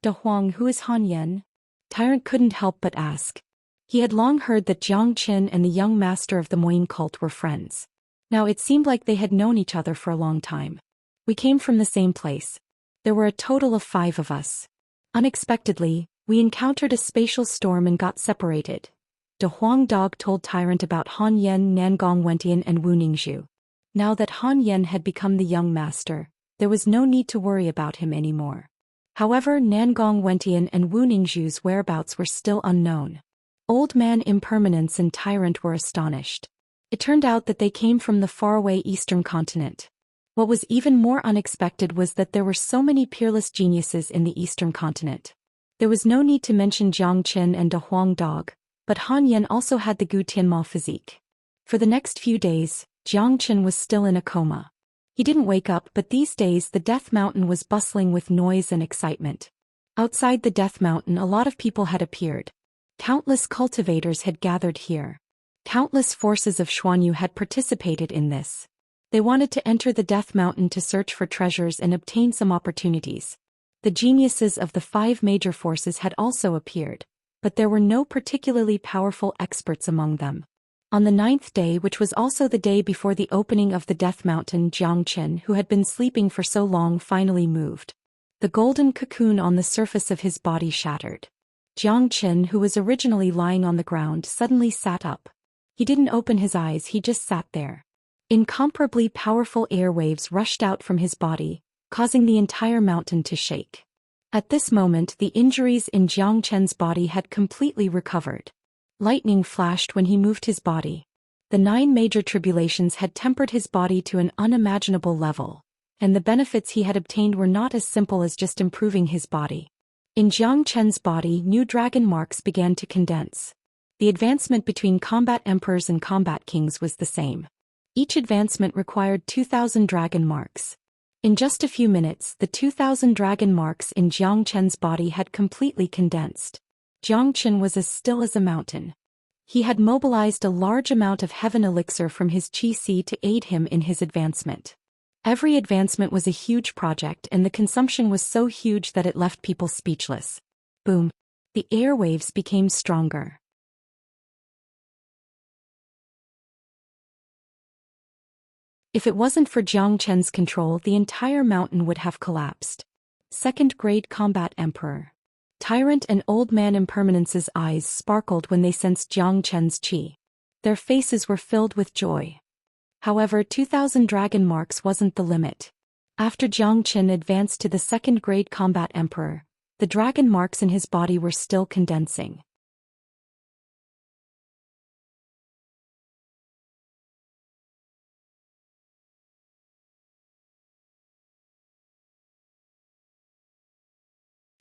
De Huang, who is Han Yan? Tyrant couldn't help but ask. He had long heard that Zhou Qian and the young master of the Moyin cult were friends. Now it seemed like they had known each other for a long time. We came from the same place. There were a total of 5 of us. Unexpectedly, we encountered a spatial storm and got separated. De Huang Dog told Tyrant about Han Yan, Nangong Wentian and Wu Ningzhu. Now that Han Yan had become the young master, there was no need to worry about him anymore. However, Nangong Wentian and Wu Ningzhu's whereabouts were still unknown. Old Man Impermanence and Tyrant were astonished. It turned out that they came from the faraway eastern continent. What was even more unexpected was that there were so many peerless geniuses in the eastern continent. There was no need to mention Jiang Qin and De Huang Dog, but Han Yan also had the Gu Tianmao physique. For the next few days, Jiang Qin was still in a coma. He didn't wake up, but these days the Death Mountain was bustling with noise and excitement. Outside the Death Mountain a lot of people had appeared. Countless cultivators had gathered here. Countless forces of Xuanyu had participated in this. They wanted to enter the Death Mountain to search for treasures and obtain some opportunities. The geniuses of the 5 major forces had also appeared, but there were no particularly powerful experts among them. On the 9th day, which was also the day before the opening of the Death Mountain, Jiang Qin, who had been sleeping for so long, finally moved. The golden cocoon on the surface of his body shattered. Jiang Qin, who was originally lying on the ground, suddenly sat up. He didn't open his eyes, he just sat there. Incomparably powerful airwaves rushed out from his body, causing the entire mountain to shake. At this moment the injuries in Jiang Qin's body had completely recovered. Lightning flashed when he moved his body. The 9 major tribulations had tempered his body to an unimaginable level, and the benefits he had obtained were not as simple as just improving his body. In Jiang Qin's body, new dragon marks began to condense. The advancement between combat emperors and combat kings was the same. Each advancement required 2,000 dragon marks. In just a few minutes, the 2,000 dragon marks in Jiang Qin's body had completely condensed. Jiang Qin was as still as a mountain. He had mobilized a large amount of heaven elixir from his qi si to aid him in his advancement. Every advancement was a huge project, and the consumption was so huge that it left people speechless. Boom! The airwaves became stronger. If it wasn't for Jiang Qin's control, the entire mountain would have collapsed. Second grade combat emperor. Tyrant and Old Man Impermanence's eyes sparkled when they sensed Jiang Qin's qi. Their faces were filled with joy. However, 2,000 dragon marks wasn't the limit. After Jiang Qin advanced to the second grade combat emperor, the dragon marks in his body were still condensing.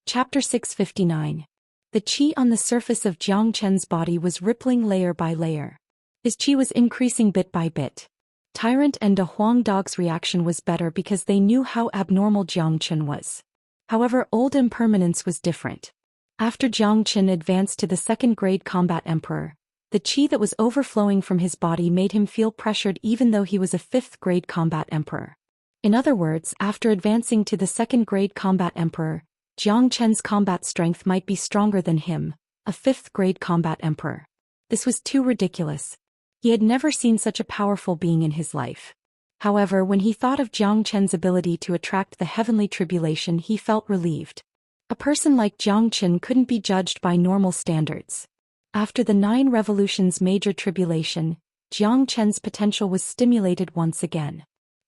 Chapter 659. The qi on the surface of Jiang Qin's body was rippling layer by layer. His qi was increasing bit by bit. Tyrant and De Huang Dog's reaction was better because they knew how abnormal Jiang Qin was. However, Old Impermanence was different. After Jiang Qin advanced to the second grade combat emperor, the qi that was overflowing from his body made him feel pressured even though he was a 5th grade combat emperor. In other words, after advancing to the second grade combat emperor, Jiang Qin's combat strength might be stronger than him, a 5th grade combat emperor. This was too ridiculous. He had never seen such a powerful being in his life. However, when he thought of Jiang Qin's ability to attract the heavenly tribulation, he felt relieved. A person like Jiang Qin couldn't be judged by normal standards. After the 9 revolutions major tribulation, Jiang Qin's potential was stimulated once again.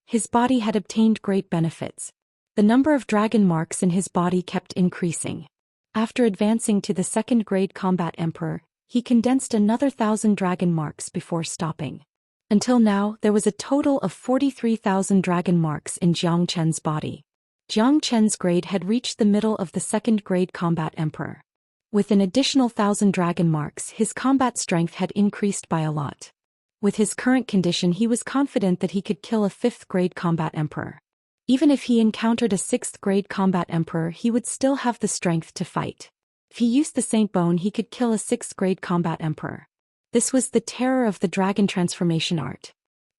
His body had obtained great benefits. The number of dragon marks in his body kept increasing. After advancing to the second grade combat emperor, he condensed another 1,000 dragon marks before stopping. Until now, there was a total of 43,000 dragon marks in Jiang Qin's body. Jiang Qin's grade had reached the middle of the second grade combat emperor. With an additional 1,000 dragon marks, his combat strength had increased by a lot. With his current condition, he was confident that he could kill a 5th grade combat emperor. Even if he encountered a 6th grade combat emperor, he would still have the strength to fight. If he used the Saint Bone, he could kill a 6th grade combat emperor. This was the terror of the dragon transformation art.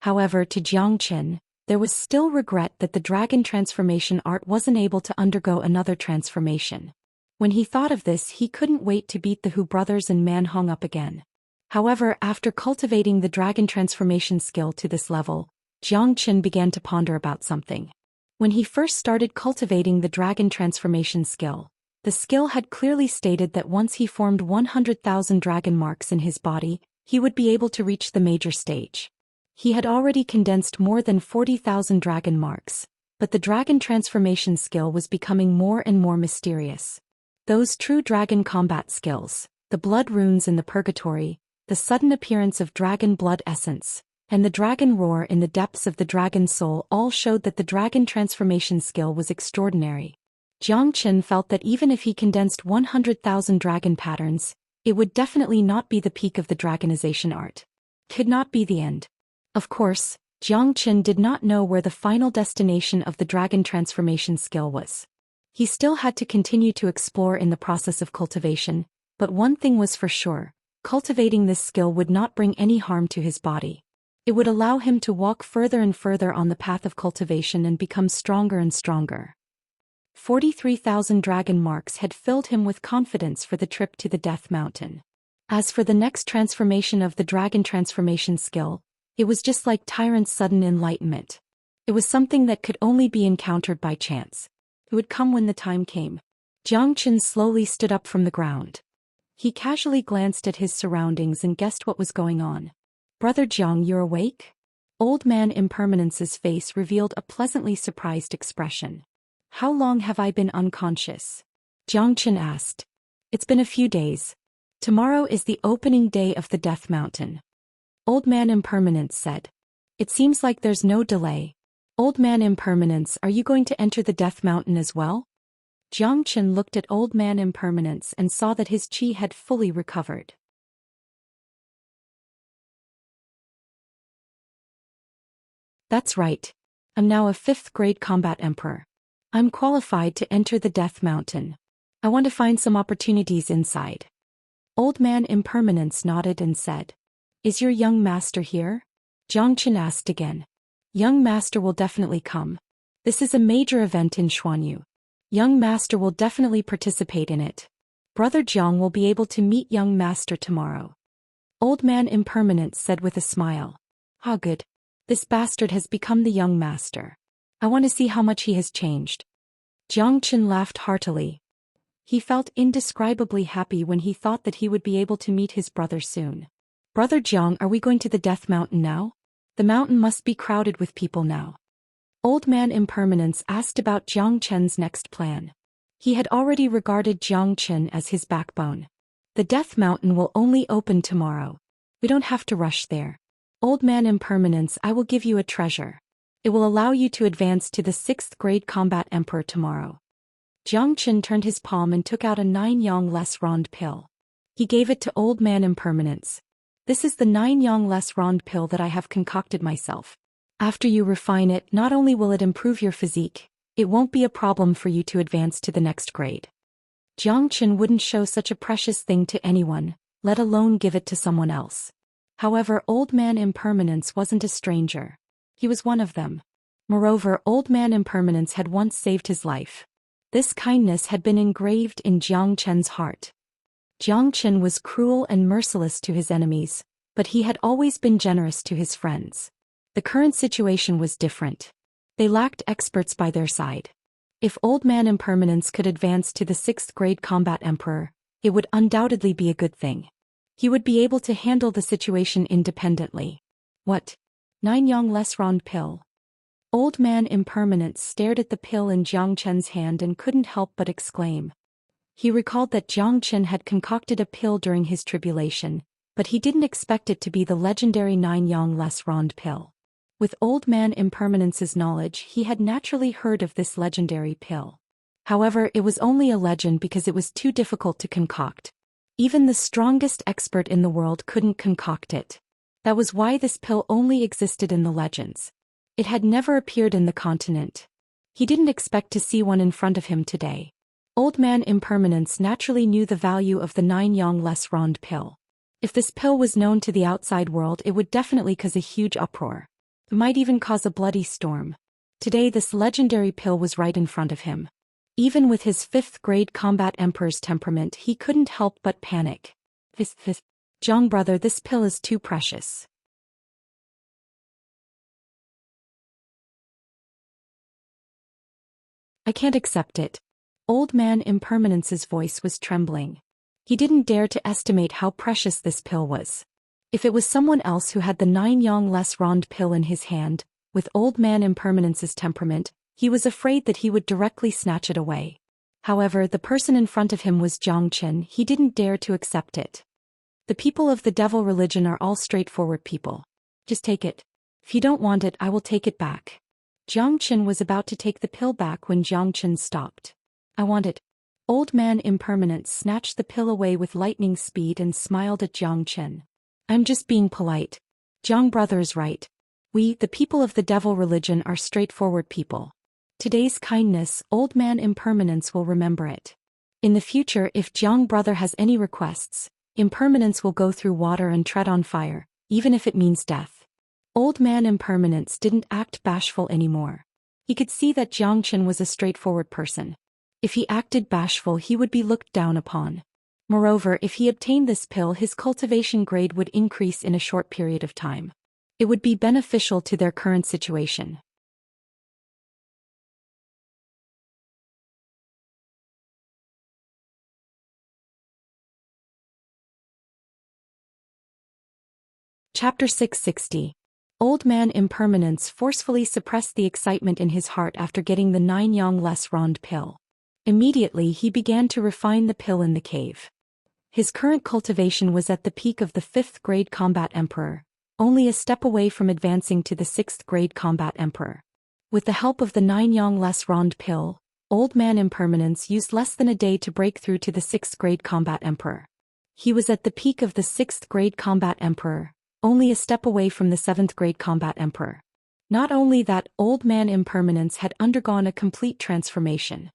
However, to Jiang Qin, there was still regret that the dragon transformation art wasn't able to undergo another transformation. When he thought of this, he couldn't wait to beat the Hu brothers and Man Hong up again. However, after cultivating the dragon transformation skill to this level, Jiang Qin began to ponder about something. When he first started cultivating the dragon transformation skill, the skill had clearly stated that once he formed 100,000 dragon marks in his body, he would be able to reach the major stage. He had already condensed more than 40,000 dragon marks, but the dragon transformation skill was becoming more and more mysterious. Those true dragon combat skills, the blood runes in the purgatory, the sudden appearance of dragon blood essence, and the dragon roar in the depths of the dragon's soul all showed that the dragon transformation skill was extraordinary. Jiang Chen felt that even if he condensed 100,000 dragon patterns, it would definitely not be the peak of the dragonization art. Could not be the end. Of course, Jiang Chen did not know where the final destination of the dragon transformation skill was. He still had to continue to explore in the process of cultivation, but one thing was for sure, cultivating this skill would not bring any harm to his body. It would allow him to walk further and further on the path of cultivation and become stronger and stronger. 43,000 dragon marks had filled him with confidence for the trip to the Death Mountain. As for the next transformation of the dragon transformation skill, it was just like Tyrant's sudden enlightenment. It was something that could only be encountered by chance. It would come when the time came. Jiang Chen slowly stood up from the ground. He casually glanced at his surroundings and guessed what was going on. "Brother Jiang, you're awake?" Old Man Impermanence's face revealed a pleasantly surprised expression. "How long have I been unconscious?" Jiang Chen asked. "It's been a few days. Tomorrow is the opening day of the Death Mountain." Old Man Impermanence said. "It seems like there's no delay. Old Man Impermanence, are you going to enter the Death Mountain as well?" Jiang Chen looked at Old Man Impermanence and saw that his qi had fully recovered. "That's right. I'm now a 5th grade combat emperor. I'm qualified to enter the Death Mountain. I want to find some opportunities inside." Old Man Impermanence nodded and said. "Is your young master here?" Jiang Chen asked again. "Young master will definitely come. This is a major event in Xuanyu. Young master will definitely participate in it. Brother Jiang will be able to meet young master tomorrow." Old Man Impermanence said with a smile. "Ah, good. This bastard has become the young master. I want to see how much he has changed." Jiang Chen laughed heartily. He felt indescribably happy when he thought that he would be able to meet his brother soon. "Brother Jiang, are we going to the Death Mountain now? The mountain must be crowded with people now." Old Man Impermanence asked about Jiang Chen's next plan. He had already regarded Jiang Chen as his backbone. "The Death Mountain will only open tomorrow. We don't have to rush there. Old Man Impermanence, I will give you a treasure. It will allow you to advance to the 6th grade combat emperor tomorrow." Jiang Chen turned his palm and took out a 9-yang less rond pill. He gave it to Old Man Impermanence. "This is the 9-yang less rond pill that I have concocted myself. After you refine it, not only will it improve your physique, it won't be a problem for you to advance to the next grade." Jiang Chen wouldn't show such a precious thing to anyone, let alone give it to someone else. However, Old Man Impermanence wasn't a stranger. He was one of them. Moreover, Old Man Impermanence had once saved his life. This kindness had been engraved in Jiang Chen's heart. Jiang Chen was cruel and merciless to his enemies, but he had always been generous to his friends. The current situation was different. They lacked experts by their side. If Old Man Impermanence could advance to the 6th grade combat emperor, it would undoubtedly be a good thing. He would be able to handle the situation independently. "What? 9-yang less rond pill?" Old Man Impermanence stared at the pill in Jiang Chen's hand and couldn't help but exclaim. He recalled that Jiang Chen had concocted a pill during his tribulation, but he didn't expect it to be the legendary 9-yang less rond pill. With Old Man Impermanence's knowledge, he had naturally heard of this legendary pill. However, it was only a legend because it was too difficult to concoct. Even the strongest expert in the world couldn't concoct it. That was why this pill only existed in the legends. It had never appeared in the continent. He didn't expect to see one in front of him today. Old Man Impermanence naturally knew the value of the 9-yang less rond pill. If this pill was known to the outside world, it would definitely cause a huge uproar. It might even cause a bloody storm. Today this legendary pill was right in front of him. Even with his 5th grade combat emperor's temperament, he couldn't help but panic. This, Jiang brother, this pill is too precious. I can't accept it. Old Man Impermanence's voice was trembling. He didn't dare to estimate how precious this pill was. If it was someone else who had the 9-yang less rond pill in his hand, with Old Man Impermanence's temperament, he was afraid that he would directly snatch it away. However, the person in front of him was Jiang Chen. He didn't dare to accept it. The people of the devil religion are all straightforward people. Just take it. If you don't want it, I will take it back. Xianxia was about to take the pill back when Xianxia stopped. I want it. Old Man Impermanence snatched the pill away with lightning speed and smiled at Xianxia. I'm just being polite. Jiang brother is right. We, the people of the devil religion, are straightforward people. Today's kindness, Old Man Impermanence will remember it. In the future, if Jiang brother has any requests, Impermanence will go through water and tread on fire, even if it means death. Old Man Impermanence didn't act bashful anymore. He could see that Xianxia was a straightforward person. If he acted bashful, he would be looked down upon. Moreover, if he obtained this pill, his cultivation grade would increase in a short period of time. It would be beneficial to their current situation. Chapter 660. Old Man Impermanence forcefully suppressed the excitement in his heart after getting the 9 yang less rond pill. Immediately he began to refine the pill in the cave. His current cultivation was at the peak of the 5th grade Combat Emperor, only a step away from advancing to the 6th grade Combat Emperor. With the help of the 9 yang less rond pill, Old Man Impermanence used less than a day to break through to the 6th grade Combat Emperor. He was at the peak of the 6th grade Combat Emperor, only a step away from the 7th grade Combat Emperor. Not only that, Old Man Impermanence had undergone a complete transformation.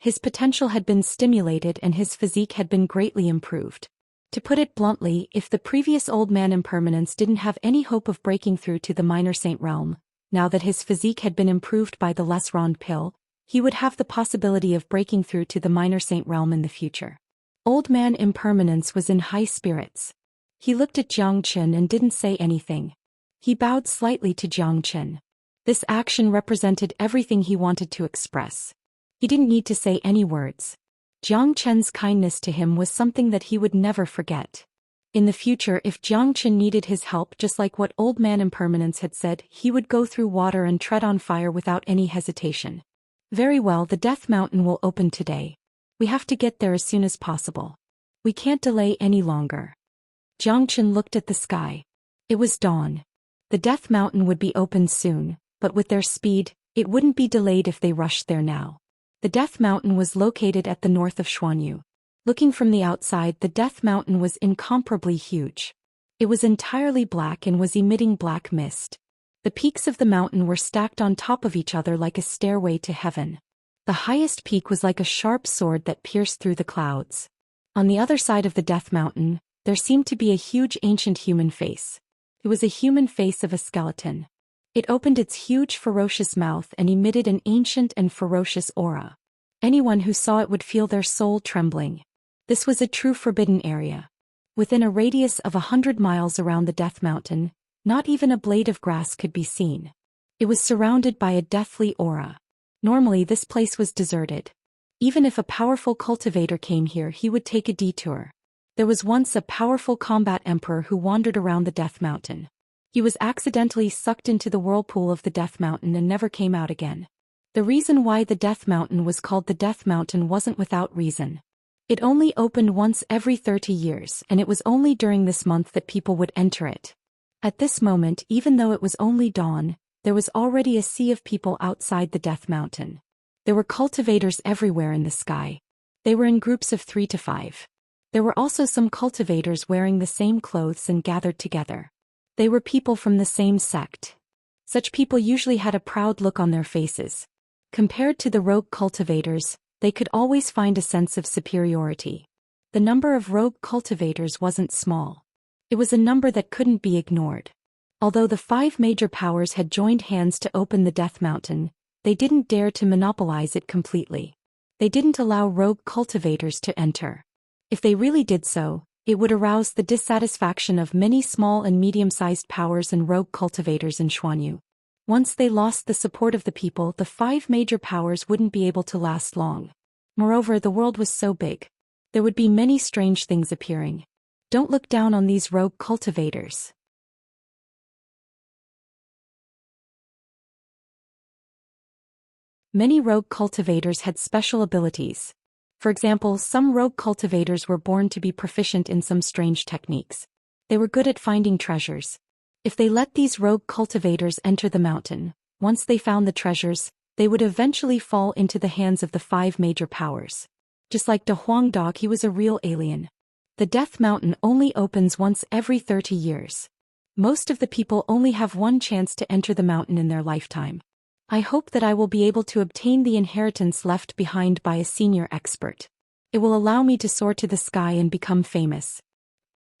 His potential had been stimulated and his physique had been greatly improved. To put it bluntly, if the previous Old Man Impermanence didn't have any hope of breaking through to the Minor Saint realm, now that his physique had been improved by the less rond pill, he would have the possibility of breaking through to the Minor Saint realm in the future. Old Man Impermanence was in high spirits. He looked at Xianxia and didn't say anything. He bowed slightly to Xianxia. This action represented everything he wanted to express. He didn't need to say any words. Xianxia's kindness to him was something that he would never forget. In the future, if Xianxia needed his help, just like what Old Man Impermanence had said, he would go through water and tread on fire without any hesitation. Very well, the Death Mountain will open today. We have to get there as soon as possible. We can't delay any longer. Xianxia looked at the sky. It was dawn. The Death Mountain would be opened soon, but with their speed, it wouldn't be delayed if they rushed there now. The Death Mountain was located at the north of Xuanyu. Looking from the outside, the Death Mountain was incomparably huge. It was entirely black and was emitting black mist. The peaks of the mountain were stacked on top of each other like a stairway to heaven. The highest peak was like a sharp sword that pierced through the clouds. On the other side of the Death Mountain, there seemed to be a huge ancient human face. It was a human face of a skeleton. It opened its huge ferocious mouth and emitted an ancient and ferocious aura. Anyone who saw it would feel their soul trembling. This was a true forbidden area. Within a radius of 100 miles around the Death Mountain, not even a blade of grass could be seen. It was surrounded by a deathly aura. Normally this place was deserted. Even if a powerful cultivator came here, he would take a detour. There was once a powerful combat emperor who wandered around the Death Mountain. He was accidentally sucked into the whirlpool of the Death Mountain and never came out again. The reason why the Death Mountain was called the Death Mountain wasn't without reason. It only opened once every 30 years, and it was only during this month that people would enter it. At this moment, even though it was only dawn, there was already a sea of people outside the Death Mountain. There were cultivators everywhere in the sky. They were in groups of 3 to 5. There were also some cultivators wearing the same clothes and gathered together. They were people from the same sect. Such people usually had a proud look on their faces. Compared to the rogue cultivators, they could always find a sense of superiority. The number of rogue cultivators wasn't small. It was a number that couldn't be ignored. Although the 5 major powers had joined hands to open the Death Mountain, they didn't dare to monopolize it completely. They didn't allow rogue cultivators to enter. If they really did so, it would arouse the dissatisfaction of many small and medium-sized powers and rogue cultivators in Xuanyu. Once they lost the support of the people, the 5 major powers wouldn't be able to last long. Moreover, the world was so big. There would be many strange things appearing. Don't look down on these rogue cultivators. Many rogue cultivators had special abilities. For example, some rogue cultivators were born to be proficient in some strange techniques. They were good at finding treasures. If they let these rogue cultivators enter the mountain, once they found the treasures, they would eventually fall into the hands of the 5 major powers. Just like De Huangdog, he was a real alien. The Death Mountain only opens once every 30 years. Most of the people only have one chance to enter the mountain in their lifetime. I hope that I will be able to obtain the inheritance left behind by a senior expert. It will allow me to soar to the sky and become famous.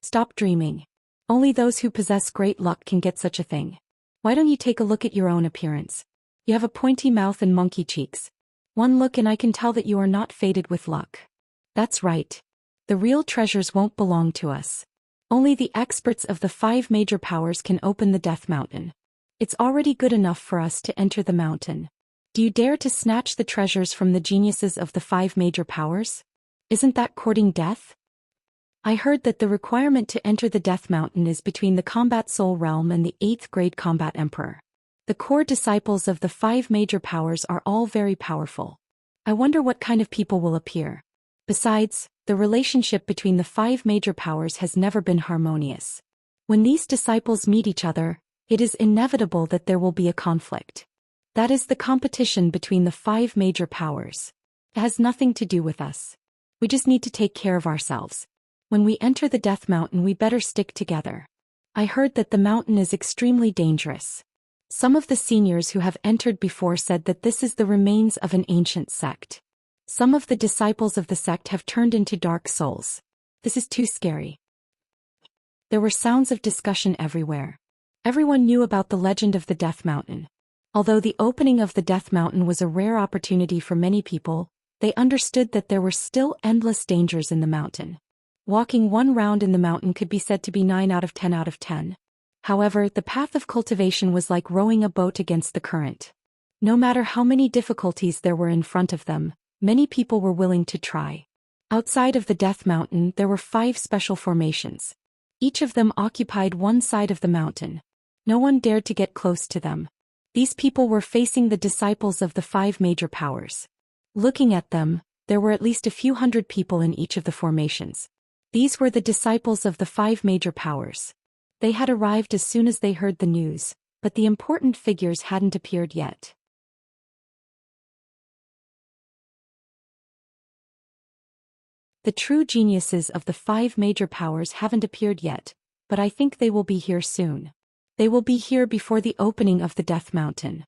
Stop dreaming. Only those who possess great luck can get such a thing. Why don't you take a look at your own appearance? You have a pointy mouth and monkey cheeks. One look and I can tell that you are not fated with luck. That's right. The real treasures won't belong to us. Only the experts of the 5 major powers can open the Death Mountain. It's already good enough for us to enter the mountain. Do you dare to snatch the treasures from the geniuses of the 5 major powers? Isn't that courting death? I heard that the requirement to enter the Death Mountain is between the Combat Soul Realm and the 8th grade Combat Emperor. The core disciples of the 5 major powers are all very powerful. I wonder what kind of people will appear. Besides, the relationship between the 5 major powers has never been harmonious. When these disciples meet each other, it is inevitable that there will be a conflict. That is the competition between the 5 major powers. It has nothing to do with us. We just need to take care of ourselves. When we enter the Death Mountain, we better stick together. I heard that the mountain is extremely dangerous. Some of the seniors who have entered before said that this is the remains of an ancient sect. Some of the disciples of the sect have turned into dark souls. This is too scary. There were sounds of discussion everywhere. Everyone knew about the legend of the Death Mountain. Although the opening of the Death Mountain was a rare opportunity for many people, they understood that there were still endless dangers in the mountain. Walking one round in the mountain could be said to be 9 out of 10 out of 10. However, the path of cultivation was like rowing a boat against the current. No matter how many difficulties there were in front of them, many people were willing to try. Outside of the Death Mountain, there were 5 special formations. Each of them occupied one side of the mountain. No one dared to get close to them. These people were facing the disciples of the 5 major powers. Looking at them, there were at least a few hundred people in each of the formations. These were the disciples of the 5 major powers. They had arrived as soon as they heard the news, but the important figures hadn't appeared yet. The true geniuses of the 5 major powers haven't appeared yet, but I think they will be here soon. They will be here before the opening of the Death Mountain.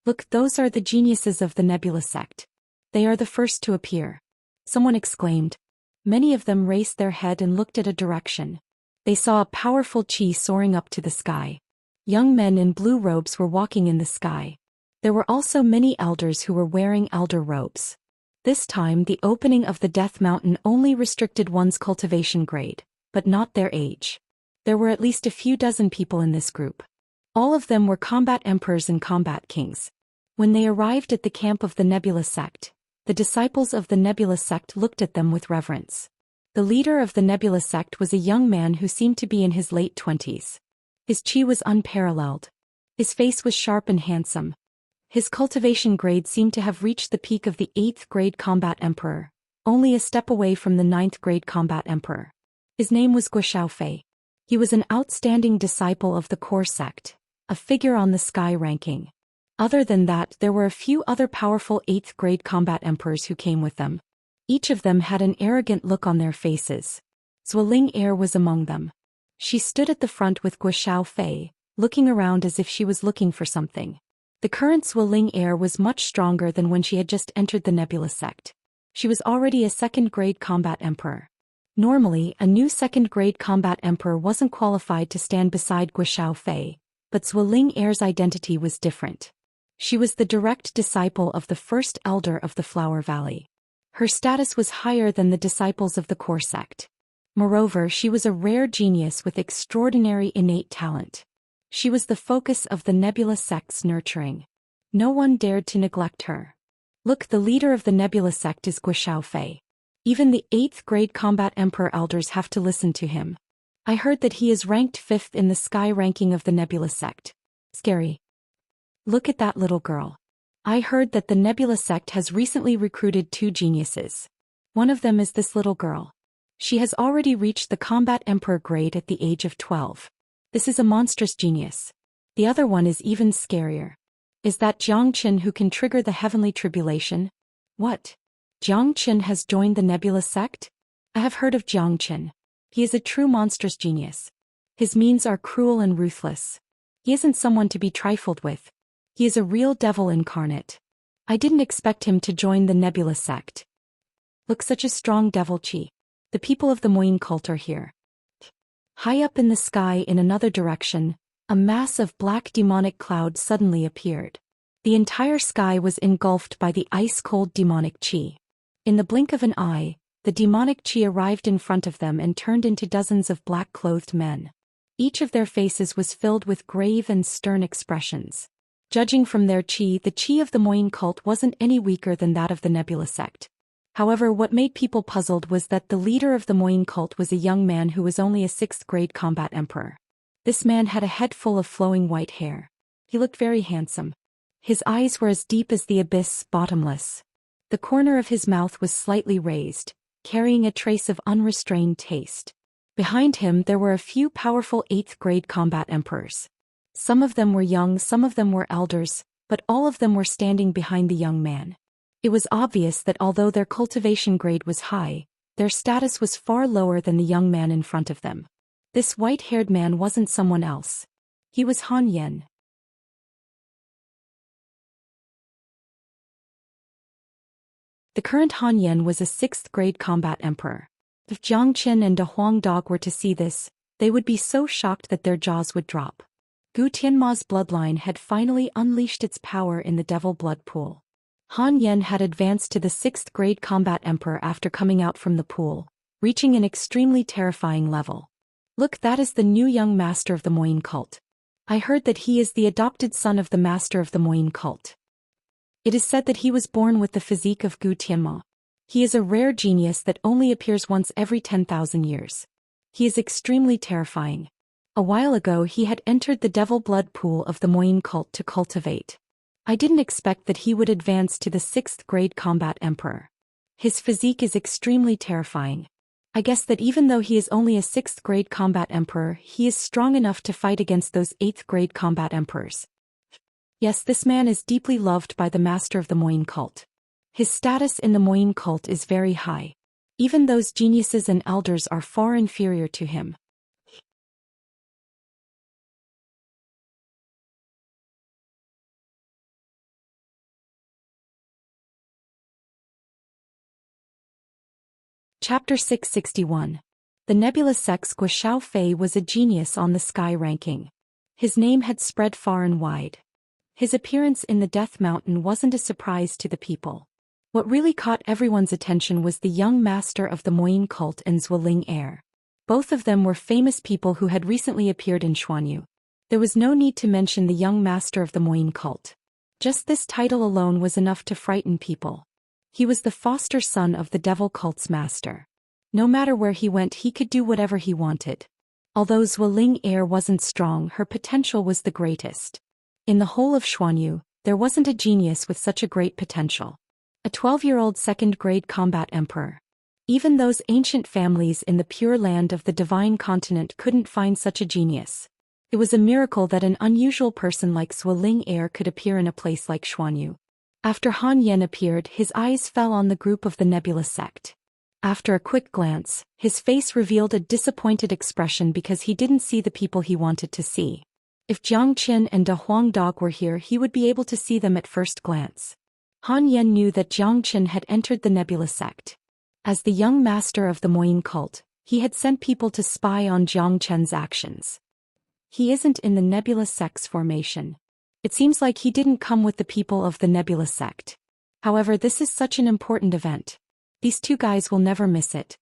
Look, those are the geniuses of the Nebula sect. They are the first to appear. Someone exclaimed. Many of them raised their head and looked at a direction. They saw a powerful chi soaring up to the sky. Young men in blue robes were walking in the sky. There were also many elders who were wearing elder robes. This time the opening of the Death Mountain only restricted one's cultivation grade, but not their age. There were at least a few dozen people in this group. All of them were combat emperors and combat kings. When they arrived at the camp of the Nebula sect, the disciples of the Nebula sect looked at them with reverence. The leader of the Nebula sect was a young man who seemed to be in his late 20s. His chi was unparalleled. His face was sharp and handsome. His cultivation grade seemed to have reached the peak of the 8th grade Combat Emperor, only a step away from the 9th grade Combat Emperor. His name was Guo. He was an outstanding disciple of the core sect, a figure on the sky ranking. Other than that, there were a few other powerful 8th grade Combat Emperors who came with them. Each of them had an arrogant look on their faces. Zhuo Xian was among them. She stood at the front with Guo, looking around as if she was looking for something. The current Zhuo Xian was much stronger than when she had just entered the Nebula sect. She was already a 2nd grade Combat Emperor. Normally, a new 2nd grade Combat Emperor wasn't qualified to stand beside Guo, but Zhuo Xian's identity was different. She was the direct disciple of the first elder of the Flower Valley. Her status was higher than the disciples of the core sect. Moreover, she was a rare genius with extraordinary innate talent. She was the focus of the Nebula sect's nurturing. No one dared to neglect her. Look, the leader of the Nebula sect is Guo. Even the 8th grade Combat Emperor elders have to listen to him. I heard that he is ranked 5th in the sky ranking of the Nebula sect. Scary. Look at that little girl. I heard that the Nebula sect has recently recruited 2 geniuses. One of them is this little girl. She has already reached the Combat Emperor grade at the age of 12. This is a monstrous genius. The other one is even scarier. Is that Xianxia who can trigger the heavenly tribulation? What? Xianxia has joined the Nebula sect? I have heard of Xianxia. He is a true monstrous genius. His means are cruel and ruthless. He isn't someone to be trifled with. He is a real devil incarnate. I didn't expect him to join the Nebula sect. Look, such a strong devil chi. The people of the Moyin cult are here. High up in the sky in another direction, a mass of black demonic cloud suddenly appeared. The entire sky was engulfed by the ice-cold demonic chi. In the blink of an eye, the demonic chi arrived in front of them and turned into dozens of black-clothed men. Each of their faces was filled with grave and stern expressions. Judging from their chi, the chi of the Moyin cult wasn't any weaker than that of the Nebula sect. However, what made people puzzled was that the leader of the Moyin cult was a young man who was only a 6th-grade combat emperor. This man had a head full of flowing white hair. He looked very handsome. His eyes were as deep as the abyss, bottomless. The corner of his mouth was slightly raised, carrying a trace of unrestrained taste. Behind him there were a few powerful 8th-grade combat emperors. Some of them were young, some of them were elders, but all of them were standing behind the young man. It was obvious that although their cultivation grade was high, their status was far lower than the young man in front of them. This white-haired man wasn't someone else. He was Han Yan. The current Han Yan was a 6th-grade combat emperor. If Xianxia and De Huang Dog were to see this, they would be so shocked that their jaws would drop. Gu Tianma's bloodline had finally unleashed its power in the devil blood pool. Han Yan had advanced to the 6th-grade combat emperor after coming out from the pool, reaching an extremely terrifying level. Look, that is the new young master of the Moyin cult. I heard that he is the adopted son of the master of the Moyin cult. It is said that he was born with the physique of Gu Tianma. He is a rare genius that only appears once every 10,000 years. He is extremely terrifying. A while ago he had entered the devil blood pool of the Moyin cult to cultivate. I didn't expect that he would advance to the 6th-grade combat emperor. His physique is extremely terrifying. I guess that even though he is only a 6th-grade combat emperor, he is strong enough to fight against those 8th-grade combat emperors. Yes, this man is deeply loved by the master of the Moyin cult. His status in the Moyin cult is very high. Even those geniuses and elders are far inferior to him. Chapter 661. The Nebula sect's Guo Xiaofei was a genius on the sky ranking. His name had spread far and wide. His appearance in the Death Mountain wasn't a surprise to the people. What really caught everyone's attention was the young master of the Moyin cult and Zhou Xian. Both of them were famous people who had recently appeared in Xuanyu. There was no need to mention the young master of the Moyin cult. Just this title alone was enough to frighten people. He was the foster son of the devil cult's master. No matter where he went, he could do whatever he wanted. Although Zhou Xian wasn't strong, her potential was the greatest. In the whole of Xuanyu, there wasn't a genius with such a great potential. A 12-year-old 2nd-grade combat emperor. Even those ancient families in the pure land of the divine continent couldn't find such a genius. It was a miracle that an unusual person like Zhou Xian could appear in a place like Xuanyu. After Han Yan appeared, his eyes fell on the group of the Nebula sect. After a quick glance, his face revealed a disappointed expression because he didn't see the people he wanted to see. If Xianxia and De Huang Dog were here, he would be able to see them at first glance. Han Yan knew that Xianxia had entered the Nebula sect. As the young master of the Moyin cult, he had sent people to spy on Xianxia's actions. He isn't in the Nebula sect's formation. It seems like he didn't come with the people of the Nebula sect. However, this is such an important event. These two guys will never miss it.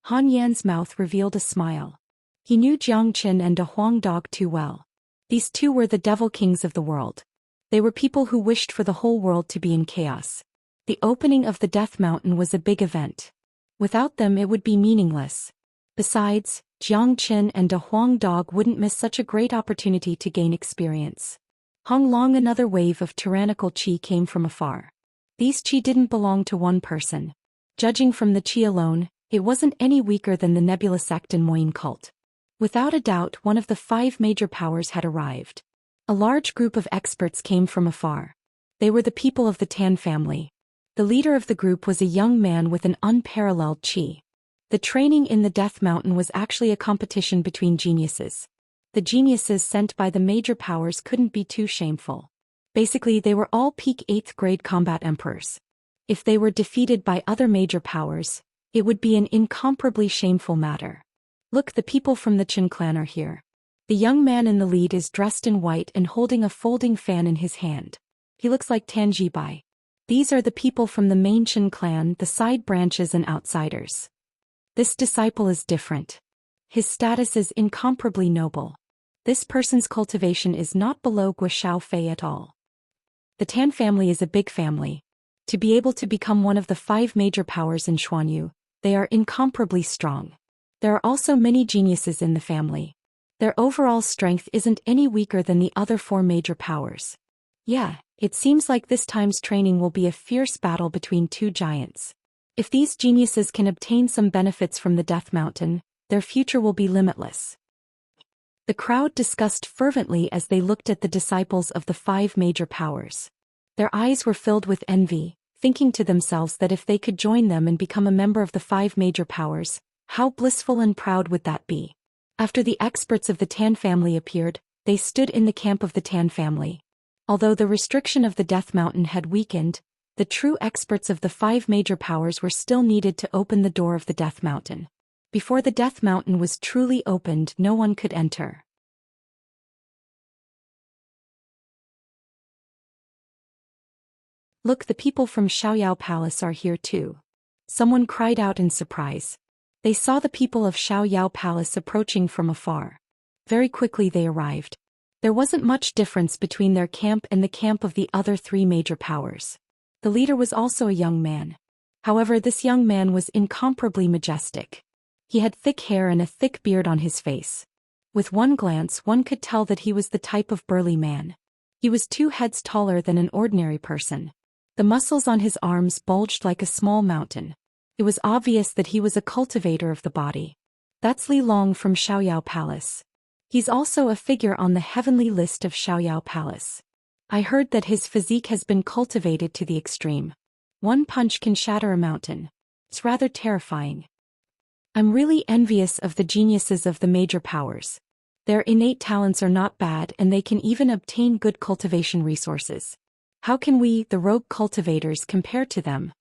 Han Yan's mouth revealed a smile. He knew Xianxia and De Huang Dog too well. These two were the devil kings of the world. They were people who wished for the whole world to be in chaos. The opening of the Death Mountain was a big event. Without them it would be meaningless. Besides, Xianxia and De Huang Dog wouldn't miss such a great opportunity to gain experience. Hung Long, another wave of tyrannical qi came from afar. These qi didn't belong to one person. Judging from the qi alone, it wasn't any weaker than the Nebula sect and Moyin cult. Without a doubt, one of the 5 major powers had arrived. A large group of experts came from afar. They were the people of the Tan family. The leader of the group was a young man with an unparalleled qi. The training in the Death Mountain was actually a competition between geniuses. The geniuses sent by the major powers couldn't be too shameful. Basically, they were all peak 8th grade combat emperors. If they were defeated by other major powers, it would be an incomparably shameful matter. Look, the people from the Qin clan are here. The young man in the lead is dressed in white and holding a folding fan in his hand. He looks like Tan Jibai. These are the people from the main Qin clan, the side branches and outsiders. This disciple is different. His status is incomparably noble. This person's cultivation is not below Guo Fei at all. The Tan family is a big family. To be able to become one of the 5 major powers in Xuanyu, they are incomparably strong. There are also many geniuses in the family. Their overall strength isn't any weaker than the other 4 major powers. Yeah, it seems like this time's training will be a fierce battle between 2 giants. If these geniuses can obtain some benefits from the Death Mountain, their future will be limitless. The crowd discussed fervently as they looked at the disciples of the 5 major powers. Their eyes were filled with envy, thinking to themselves that if they could join them and become a member of the 5 major powers, how blissful and proud would that be? After the experts of the Tan family appeared, they stood in the camp of the Tan family. Although the restriction of the Death Mountain had weakened, the true experts of the 5 major powers were still needed to open the door of the Death Mountain. Before the Death Mountain was truly opened, no one could enter. Look, the people from Xiaoyao Palace are here too. Someone cried out in surprise. They saw the people of Xiaoyao Palace approaching from afar. Very quickly they arrived. There wasn't much difference between their camp and the camp of the other 3 major powers. The leader was also a young man. However, this young man was incomparably majestic. He had thick hair and a thick beard on his face. With one glance, one could tell that he was the type of burly man. He was 2 heads taller than an ordinary person. The muscles on his arms bulged like a small mountain. It was obvious that he was a cultivator of the body. That's Li Long from Xiaoyao Palace. He's also a figure on the heavenly list of Xiaoyao Palace. I heard that his physique has been cultivated to the extreme. One punch can shatter a mountain. It's rather terrifying. I'm really envious of the geniuses of the major powers. Their innate talents are not bad and they can even obtain good cultivation resources. How can we, the rogue cultivators, compare to them?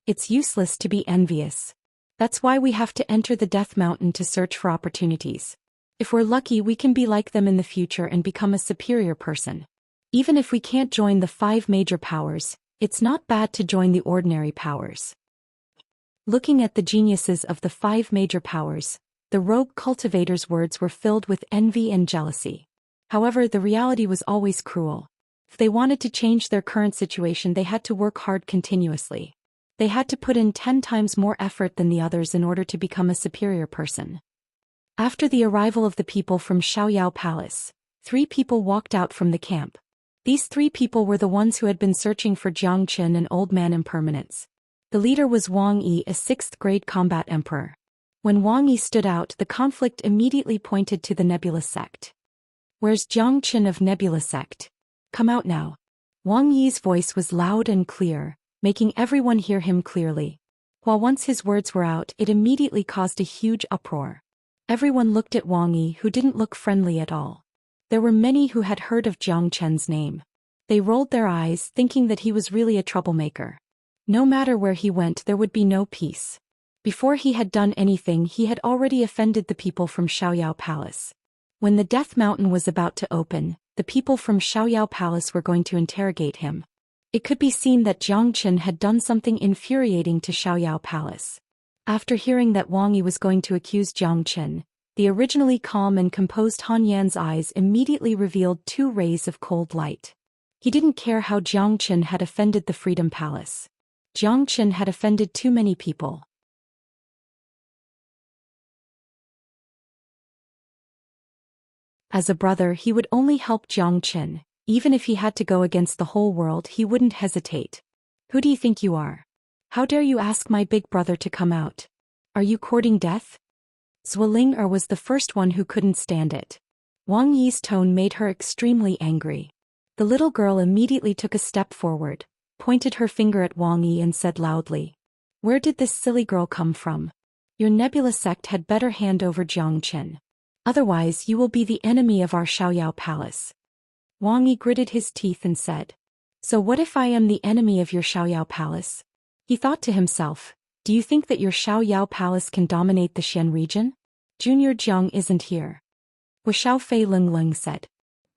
It's useless to be envious. That's why we have to enter the Death Mountain to search for opportunities. If we're lucky, we can be like them in the future and become a superior person. Even if we can't join the 5 major powers, it's not bad to join the ordinary powers. Looking at the geniuses of the 5 major powers, the rogue cultivator's words were filled with envy and jealousy. However, the reality was always cruel. If they wanted to change their current situation, they had to work hard continuously. They had to put in 10 times more effort than the others in order to become a superior person. After the arrival of the people from Xiaoyao Palace, 3 people walked out from the camp. These 3 people were the ones who had been searching for Jiang Qin and Old Man Impermanence. The leader was Wang Yi, a 6th grade combat emperor. When Wang Yi stood out, the conflict immediately pointed to the Nebula sect. Where's Jiang Qin of Nebula sect? Come out now. Wang Yi's voice was loud and clear, making everyone hear him clearly. While once his words were out, it immediately caused a huge uproar. Everyone looked at Wang Yi, who didn't look friendly at all. There were many who had heard of Jiang Qin's name. They rolled their eyes, thinking that he was really a troublemaker. No matter where he went, there would be no peace. Before he had done anything, he had already offended the people from Xiaoyao Palace. When the Death Mountain was about to open, the people from Xiaoyao Palace were going to interrogate him. It could be seen that Jiang Qin had done something infuriating to Xiaoyao Palace. After hearing that Wang Yi was going to accuse Jiang Qin, the originally calm and composed Han Yan's eyes immediately revealed 2 rays of cold light. He didn't care how Jiang Qin had offended the Freedom Palace. Jiang Qin had offended too many people. As a brother, he would only help Jiang Qin. Even if he had to go against the whole world, he wouldn't hesitate. Who do you think you are? How dare you ask my big brother to come out? Are you courting death? Zhuo was the first one who couldn't stand it. Wang Yi's tone made her extremely angry. The little girl immediately took a step forward, pointed her finger at Wang Yi and said loudly, "Where did this silly girl come from? Your Nebula sect had better hand over Xianxia. Otherwise you will be the enemy of our Xiaoyao palace." Wang Yi gritted his teeth and said, "So what if I am the enemy of your Xiaoyao palace?" He thought to himself, "Do you think that your Xiaoyao palace can dominate the Xian region? Junior Jiang isn't here." Wuxia Fei Leng said.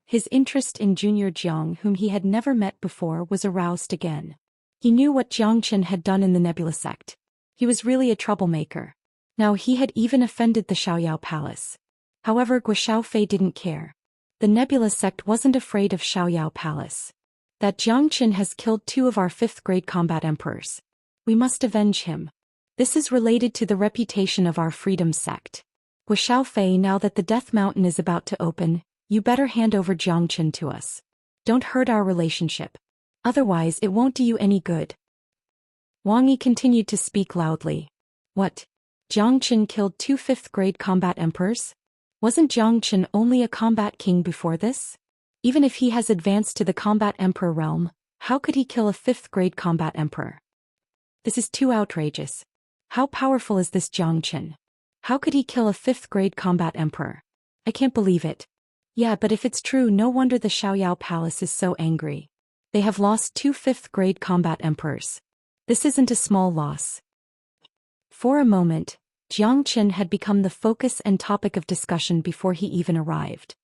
His interest in Junior Jiang, whom he had never met before, was aroused again. He knew what Xianxia had done in the Nebula sect. He was really a troublemaker. Now he had even offended the Xiaoyao palace. However, Guo Fei didn't care. The Nebula sect wasn't afraid of Xiaoyao palace. That Xianxia has killed 2 of our 5th grade combat emperors. We must avenge him. This is related to the reputation of our freedom sect. Guo Fei, now that the Death Mountain is about to open, you better hand over Xianxia to us. Don't hurt our relationship. Otherwise it won't do you any good. Wang Yi continued to speak loudly. What? Xianxia killed 2 5th grade combat emperors? Wasn't Xianxia only a combat king before this? Even if he has advanced to the combat emperor realm, how could he kill a 5th grade combat emperor? This is too outrageous. How powerful is this Xianxia? How could he kill a 5th grade combat emperor? I can't believe it. Yeah, but if it's true, no wonder the Xiaoyao palace is so angry. They have lost 2 5th grade combat emperors. This isn't a small loss. For a moment, Xianxia had become the focus and topic of discussion before he even arrived.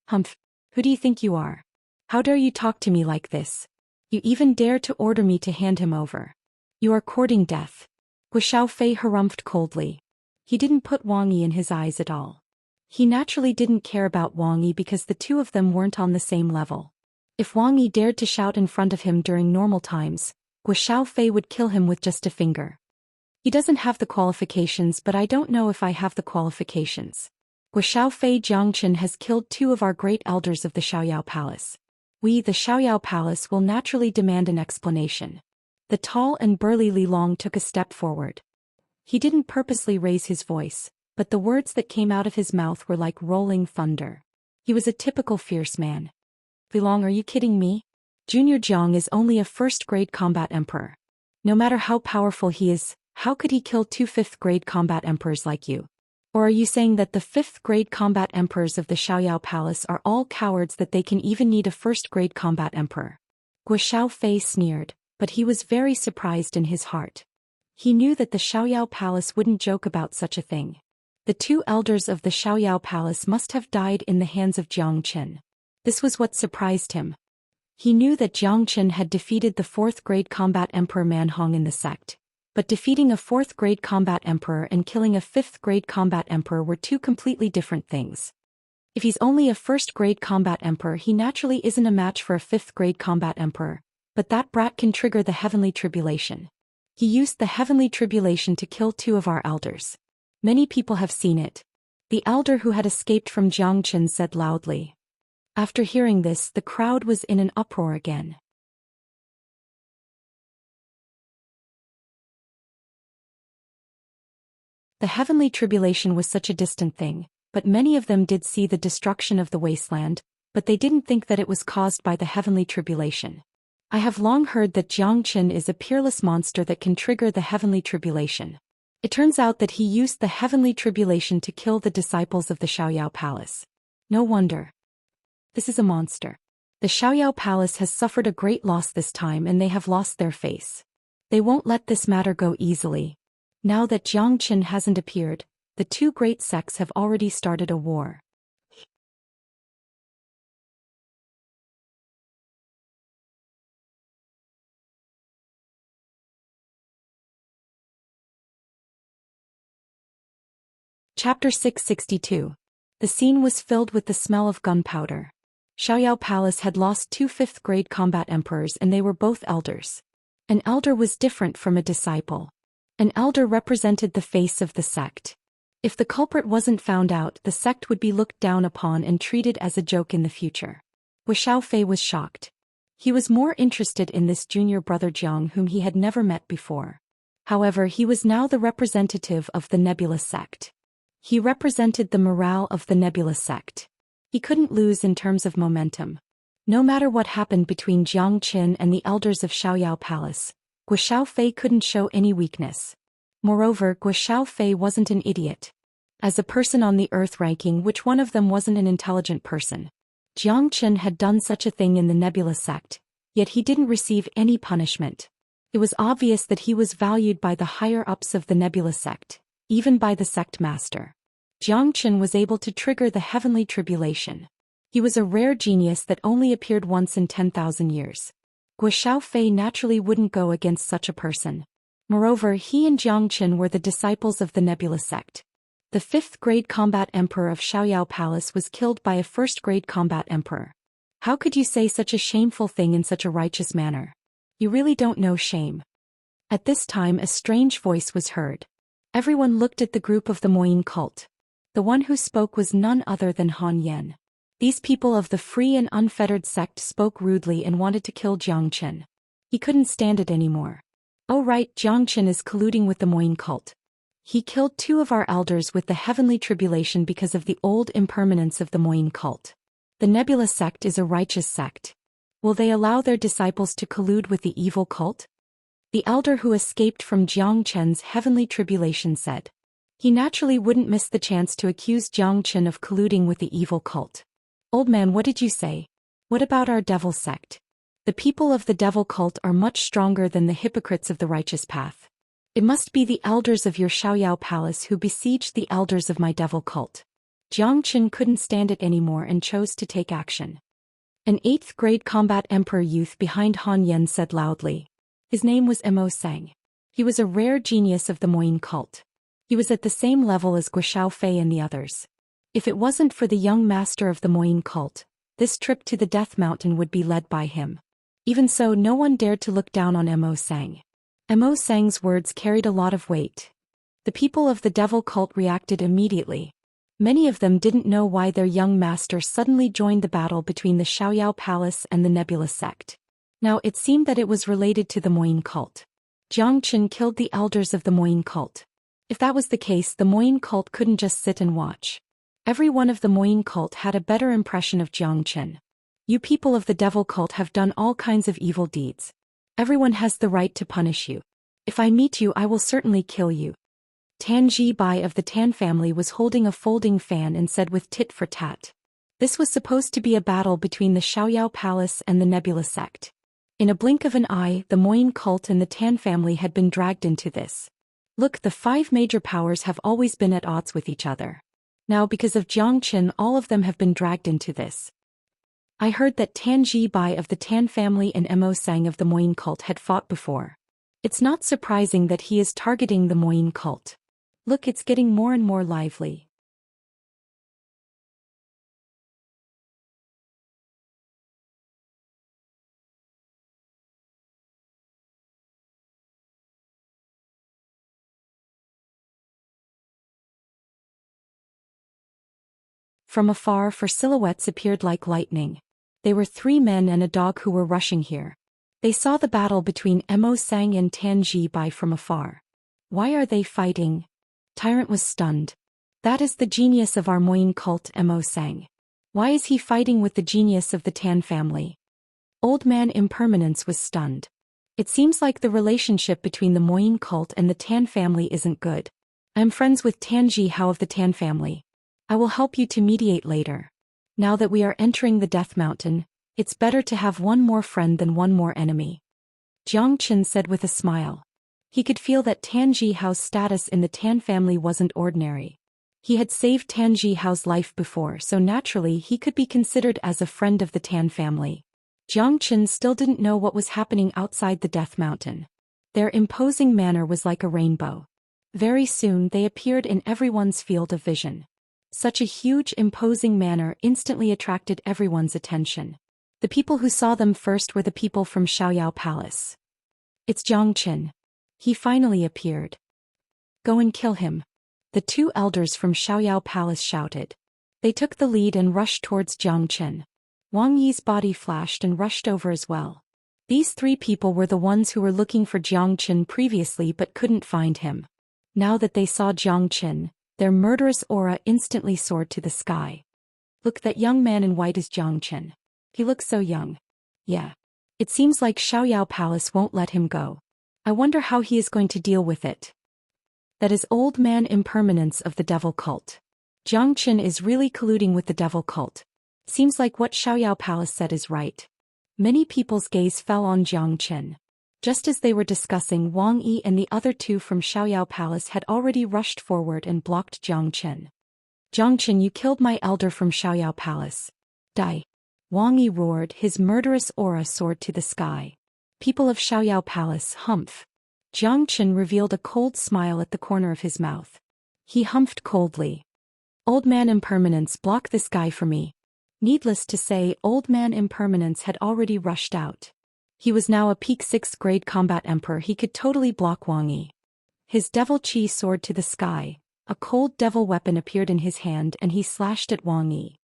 Humph, who do you think you are? How dare you talk to me like this? You even dare to order me to hand him over. You are courting death. Guo Fei harumphed coldly. He didn't put Wang Yi in his eyes at all. He naturally didn't care about Wang Yi because the 2 of them weren't on the same level. If Wang Yi dared to shout in front of him during normal times, Guo Fei would kill him with just a finger. He doesn't have the qualifications, but I don't know if I have the qualifications. Guo Fei Xianxia has killed 2 of our great elders of the Xiaoyao palace. We, the Xiaoyao palace, will naturally demand an explanation. The tall and burly Li Long took a step forward. He didn't purposely raise his voice, but the words that came out of his mouth were like rolling thunder. He was a typical fierce man. Li Long, are you kidding me? Junior Jiang is only a 1st grade combat emperor. No matter how powerful he is, how could he kill 2 5th grade combat emperors like you? Or are you saying that the 5th grade combat emperors of the Xiaoyao palace are all cowards that they can even need a 1st grade combat emperor? Guo Fei sneered, but he was very surprised in his heart. He knew that the Xiaoyao palace wouldn't joke about such a thing. The 2 elders of the Xiaoyao palace must have died in the hands of Xianxia. This was what surprised him. He knew that Xianxia had defeated the 4th grade combat emperor Manhong in the sect, but defeating a 4th grade combat emperor and killing a 5th grade combat emperor were 2 completely different things. If he's only a 1st grade combat emperor, he naturally isn't a match for a 5th grade combat emperor, but that brat can trigger the heavenly tribulation. He used the heavenly tribulation to kill 2 of our elders. Many people have seen it. The elder who had escaped from Xianxia said loudly. After hearing this, the crowd was in an uproar again. The heavenly tribulation was such a distant thing, but many of them did see the destruction of the wasteland, but they didn't think that it was caused by the heavenly tribulation. I have long heard that Xianxia is a peerless monster that can trigger the heavenly tribulation. It turns out that he used the heavenly tribulation to kill the disciples of the Xiaoyao palace. No wonder. This is a monster. The Xiaoyao palace has suffered a great loss this time and they have lost their face. They won't let this matter go easily. Now that Xianxia hasn't appeared, the 2 great sects have already started a war. Chapter 662. The scene was filled with the smell of gunpowder. Xiaoyao Palace had lost 2 5th grade combat emperors and they were both elders. An elder was different from a disciple. An elder represented the face of the sect. If the culprit wasn't found out, the sect would be looked down upon and treated as a joke in the future. Wuxia Fei was shocked. He was more interested in this junior brother Jiang whom he had never met before. However, he was now the representative of the Nebula sect. He represented the morale of the Nebula sect. He couldn't lose in terms of momentum. No matter what happened between Jiang Qin and the elders of Xiaoyao Palace, Guo Xiaofei couldn't show any weakness. Moreover, Guo Xiaofei wasn't an idiot. As a person on the Earth ranking, which one of them wasn't an intelligent person? Jiang Qin had done such a thing in the Nebula sect, yet he didn't receive any punishment. It was obvious that he was valued by the higher-ups of the Nebula sect, even by the sect master. Jiang Qin was able to trigger the heavenly tribulation. He was a rare genius that only appeared once in 10,000 years. Guo Xiaofei naturally wouldn't go against such a person. Moreover, he and Jiang Qin were the disciples of the Nebula sect. The 5th-grade combat emperor of Xiaoyao Palace was killed by a 1st-grade combat emperor. How could you say such a shameful thing in such a righteous manner? You really don't know shame. At this time a strange voice was heard. Everyone looked at the group of the Moyin cult. The one who spoke was none other than Han Yan. These people of the free and unfettered sect spoke rudely and wanted to kill Jiang Qin. He couldn't stand it anymore. Oh right, Jiang Qin is colluding with the Moyin cult. He killed 2 of our elders with the heavenly tribulation because of the old impermanence of the Moyin cult. The Nebula sect is a righteous sect. Will they allow their disciples to collude with the evil cult? The elder who escaped from Jiang Qin's heavenly tribulation said. He naturally wouldn't miss the chance to accuse Jiang Qin of colluding with the evil cult. Old man, what did you say? What about our devil sect? The people of the devil cult are much stronger than the hypocrites of the righteous path. It must be the elders of your Xiaoyao Palace who besieged the elders of my devil cult. Jiang Qin couldn't stand it anymore and chose to take action. An 8th-grade combat emperor youth behind Han Yan said loudly. His name was Mo Sang. He was a rare genius of the Moyin cult. He was at the same level as Guo Xiaofei and the others. If it wasn't for the young master of the Moyin cult, this trip to the Death Mountain would be led by him. Even so, no one dared to look down on Mo Sang. Mo Sang's words carried a lot of weight. The people of the devil cult reacted immediately. Many of them didn't know why their young master suddenly joined the battle between the Xiaoyao Palace and the Nebula sect. Now it seemed that it was related to the Moyin cult. Jiang Qin killed the elders of the Moyin cult. If that was the case, the Moyin cult couldn't just sit and watch. Every one of the Moyin cult had a better impression of Jiang Qin. You people of the devil cult have done all kinds of evil deeds. Everyone has the right to punish you. If I meet you, I will certainly kill you. Tan Ji Bai of the Tan family was holding a folding fan and said with tit for tat. This was supposed to be a battle between the Xiaoyao Palace and the Nebula sect. In a blink of an eye, the Moyin cult and the Tan family had been dragged into this. Look, the 5 major powers have always been at odds with each other. Now because of Jiang Qin, all of them have been dragged into this. I heard that Tan Ji Bai of the Tan family and Mo Sang of the Moyin cult had fought before. It's not surprising that he is targeting the Moyin cult. Look, it's getting more and more lively. From afar, 4 silhouettes appeared like lightning. They were 3 men and a dog who were rushing here. They saw the battle between Mo Sang and Tan Ji Bai from afar. Why are they fighting? Tyrant was stunned. That is the genius of our Moyin cult, Mo Sang. Why is he fighting with the genius of the Tan family? Old man Impermanence was stunned. It seems like the relationship between the Moyin cult and the Tan family isn't good. I am friends with Tan Ji Hao of the Tan family. I will help you to mediate later. Now that we are entering the Death Mountain, it's better to have one more friend than one more enemy. Jiang Qin said with a smile. He could feel that Tan Ji Hao's status in the Tan family wasn't ordinary. He had saved Tan Ji Hao's life before, so naturally he could be considered as a friend of the Tan family. Jiang Qin still didn't know what was happening outside the Death Mountain. Their imposing manner was like a rainbow. Very soon they appeared in everyone's field of vision. Such a huge, imposing manner instantly attracted everyone's attention. The people who saw them first were the people from Xiaoyao Palace. It's Jiang Qin. He finally appeared. Go and kill him. The 2 elders from Xiaoyao Palace shouted. They took the lead and rushed towards Jiang Qin. Wang Yi's body flashed and rushed over as well. These 3 people were the ones who were looking for Jiang Qin previously but couldn't find him. Now that they saw Jiang Qin, Their murderous aura instantly soared to the sky. Look, that young man in white is Zhou Xian. He looks so young. Yeah. It seems like Xiaoyao Palace won't let him go. I wonder how he is going to deal with it. That is old man impermanence of the devil cult. Zhou Xian is really colluding with the devil cult. Seems like what Xiaoyao Palace said is right. Many people's gaze fell on Zhou Xian. Just as they were discussing, Wang Yi and the other two from Xiaoyao Palace had already rushed forward and blocked Zhou Xian. Zhou Xian, you killed my elder from Xiaoyao Palace. Die. Wang Yi roared, his murderous aura soared to the sky. People of Xiaoyao Palace, humph. Zhou Xian revealed a cold smile at the corner of his mouth. He humphed coldly. Old man impermanence, block this guy for me. Needless to say, old man impermanence had already rushed out. He was now a peak 6th grade combat emperor. He could totally block Wang Yi. His devil chi soared to the sky. A cold devil weapon appeared in his hand and he slashed at Wang Yi.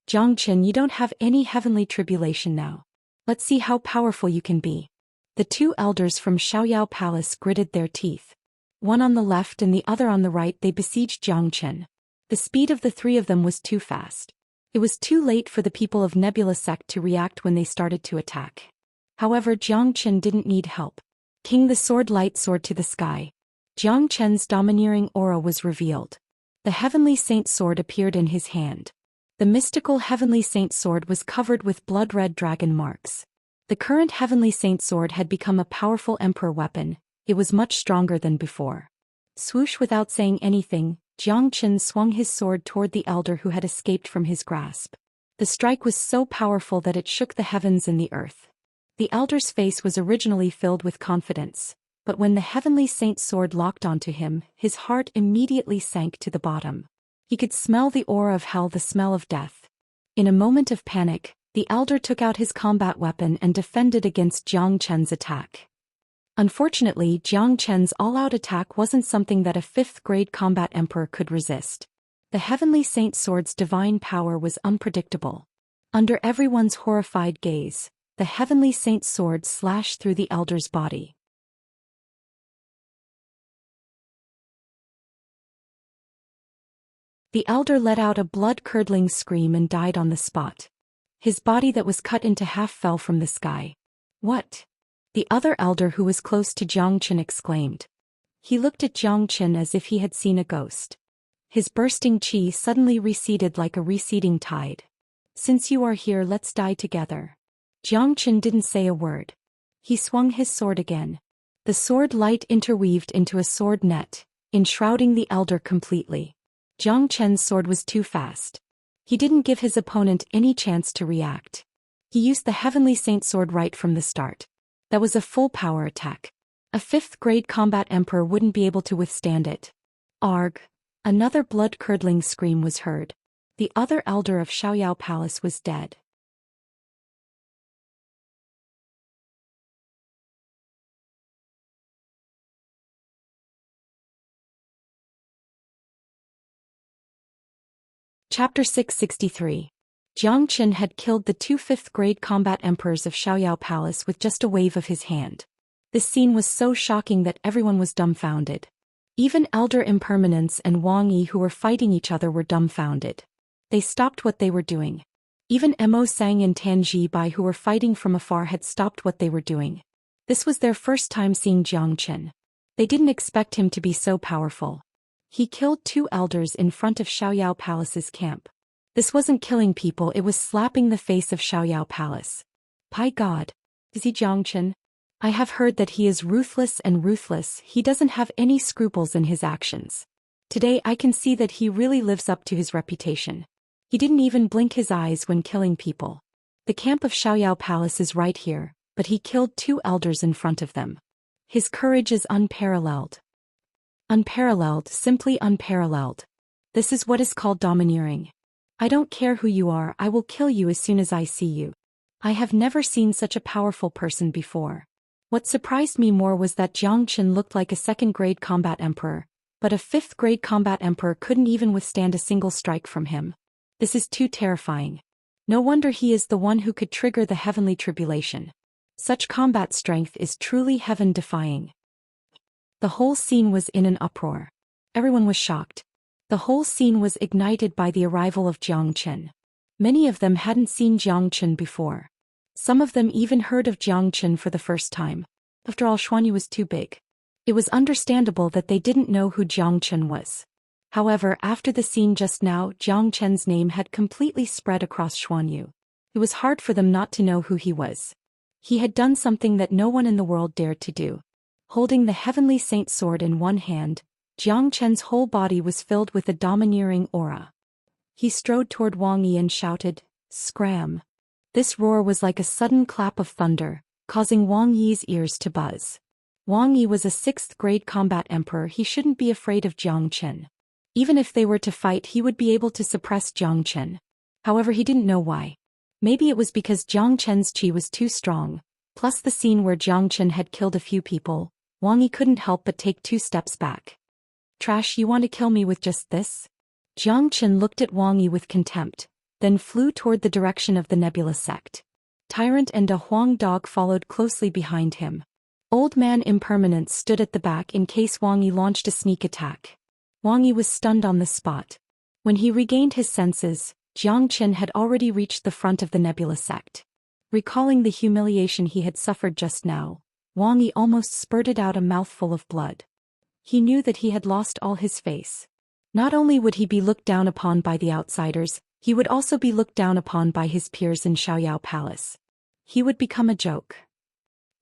Zhou Xian, you don't have any heavenly tribulation now. Let's see how powerful you can be. The two elders from Xiaoyao Palace gritted their teeth. One on the left and the other on the right, they besieged Zhou Xian. The speed of the three of them was too fast. It was too late for the people of Nebula Sect to react when they started to attack. However, Zhou Xian didn't need help. King the sword light soared to the sky. Zhou Xian's domineering aura was revealed. The heavenly saint sword appeared in his hand. The mystical heavenly saint sword was covered with blood-red dragon marks. The current heavenly saint sword had become a powerful emperor weapon. It was much stronger than before. Swoosh, without saying anything, Zhou Xian swung his sword toward the elder who had escaped from his grasp. The strike was so powerful that it shook the heavens and the earth. The elder's face was originally filled with confidence, but when the heavenly saint's sword locked onto him, his heart immediately sank to the bottom. He could smell the aura of hell, the smell of death. In a moment of panic, the elder took out his combat weapon and defended against Zhou Xian's attack. Unfortunately, Zhou Xian's all-out attack wasn't something that a 5th grade combat emperor could resist. The heavenly saint sword's divine power was unpredictable. Under everyone's horrified gaze, the heavenly saint's sword slashed through the elder's body. The elder let out a blood-curdling scream and died on the spot. His body that was cut into half fell from the sky. What? The other elder who was close to Zhou Xian exclaimed. He looked at Zhou Xian as if he had seen a ghost. His bursting chi suddenly receded like a receding tide. Since you are here, let's die together. Zhou Xian didn't say a word. He swung his sword again. The sword light interweaved into a sword net, enshrouding the elder completely. Zhou Xian's sword was too fast. He didn't give his opponent any chance to react. He used the heavenly saint sword right from the start. That was a full power attack. A 5th grade combat emperor wouldn't be able to withstand it. Arg! Another blood-curdling scream was heard. The other elder of Xiaoyao Palace was dead. Chapter 663. Zhou Xian had killed the two 5th grade combat emperors of Xiaoyao Palace with just a wave of his hand. This scene was so shocking that everyone was dumbfounded. Even Elder Impermanence and Wang Yi, who were fighting each other, were dumbfounded. They stopped what they were doing. Even Mo Sang and Tan Bai, who were fighting from afar, had stopped what they were doing. This was their first time seeing Zhou Xian. They didn't expect him to be so powerful. He killed two elders in front of Xiaoyao Palace's camp. This wasn't killing people, it was slapping the face of Xiaoyao Palace. By God! Is he Zhou Xian? I have heard that he is ruthless and ruthless. He doesn't have any scruples in his actions. Today I can see that he really lives up to his reputation. He didn't even blink his eyes when killing people. The camp of Xiaoyao Palace is right here, but he killed two elders in front of them. His courage is unparalleled. Unparalleled, simply unparalleled. This is what is called domineering. I don't care who you are, I will kill you as soon as I see you. I have never seen such a powerful person before. What surprised me more was that Zhou Xian looked like a 2nd grade combat emperor, but a 5th grade combat emperor couldn't even withstand a single strike from him. This is too terrifying. No wonder he is the one who could trigger the heavenly tribulation. Such combat strength is truly heaven-defying. The whole scene was in an uproar. Everyone was shocked. The whole scene was ignited by the arrival of Jiang Chen. Many of them hadn't seen Jiang Chen before. Some of them even heard of Jiang Chen for the first time. After all, Xuanyu was too big. It was understandable that they didn't know who Jiang Chen was. However, after the scene just now, Jiang Chen's name had completely spread across Xuanyu. It was hard for them not to know who he was. He had done something that no one in the world dared to do. Holding the Heavenly Saint sword in one hand, Jiang Chen's whole body was filled with a domineering aura. He strode toward Wang Yi and shouted, "Scram!" This roar was like a sudden clap of thunder, causing Wang Yi's ears to buzz. Wang Yi was a 6th grade combat emperor. He shouldn't be afraid of Jiang Chen. Even if they were to fight, he would be able to suppress Jiang Chen. However, he didn't know why. Maybe it was because Jiang Chen's qi was too strong, plus the scene where Jiang Chen had killed a few people. Wang Yi couldn't help but take 2 steps back. "Trash, you want to kill me with just this?" Jiang Chen looked at Wang Yi with contempt, then flew toward the direction of the Nebula sect. Tyrant and a Huang dog followed closely behind him. Old Man Impermanence stood at the back in case Wang Yi launched a sneak attack. Wang Yi was stunned on the spot. When he regained his senses, Jiang Chen had already reached the front of the Nebula sect. Recalling the humiliation he had suffered just now, Wang Yi almost spurted out a mouthful of blood. He knew that he had lost all his face. Not only would he be looked down upon by the outsiders, he would also be looked down upon by his peers in Xiaoyao Palace. He would become a joke.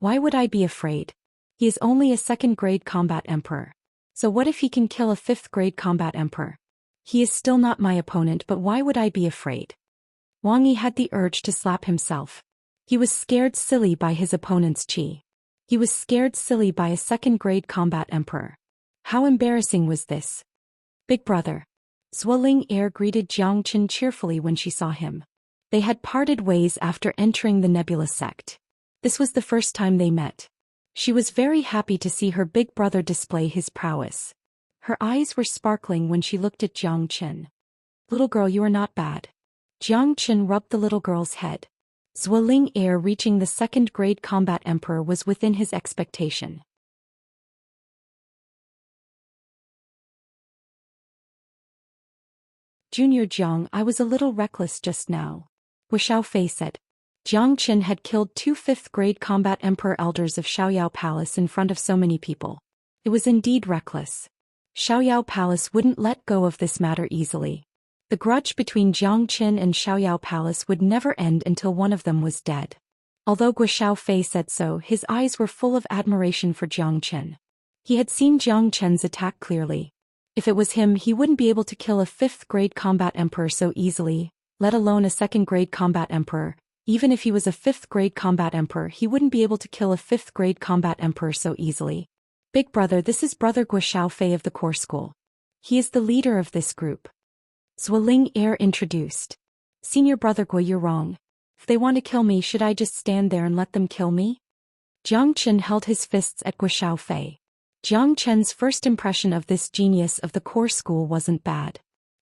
Why would I be afraid? He is only a 2nd grade combat emperor. So what if he can kill a 5th grade combat emperor? He is still not my opponent, but why would I be afraid? Wang Yi had the urge to slap himself. He was scared silly by his opponent's qi. He was scared silly by a 2nd grade combat emperor. How embarrassing was this? "Big brother." Zhuo Air greeted Jiang Chen cheerfully when she saw him. They had parted ways after entering the Nebula sect. This was the first time they met. She was very happy to see her big brother display his prowess. Her eyes were sparkling when she looked at Jiang Chen. "Little girl, you are not bad." Jiang Chen rubbed the little girl's head. Zhuo Air reaching the 2nd grade combat emperor was within his expectation. "Junior Jiang, I was a little reckless just now," Wuxia Fei said. Jiang Chen had killed 2 5th grade combat emperor elders of Xiaoyao Palace in front of so many people. It was indeed reckless. Xiaoyao Palace wouldn't let go of this matter easily. The grudge between Jiang Chen and Xiaoyao Palace would never end until one of them was dead. Although Guo Fei said so, his eyes were full of admiration for Jiang Chen. He had seen Jiang Chen's attack clearly. If it was him, he wouldn't be able to kill a 5th grade combat emperor so easily, let alone a 2nd grade combat emperor. Even if he was a 5th grade combat emperor, he wouldn't be able to kill a 5th grade combat emperor so easily. "Big brother, this is Brother Guo Fei of the core school. He is the leader of this group." Zhuo Air introduced. "Senior brother Guo, you're wrong. If they want to kill me, should I just stand there and let them kill me?" Jiang Chen held his fists at Guo Fei. Jiang Chen's first impression of this genius of the core school wasn't bad.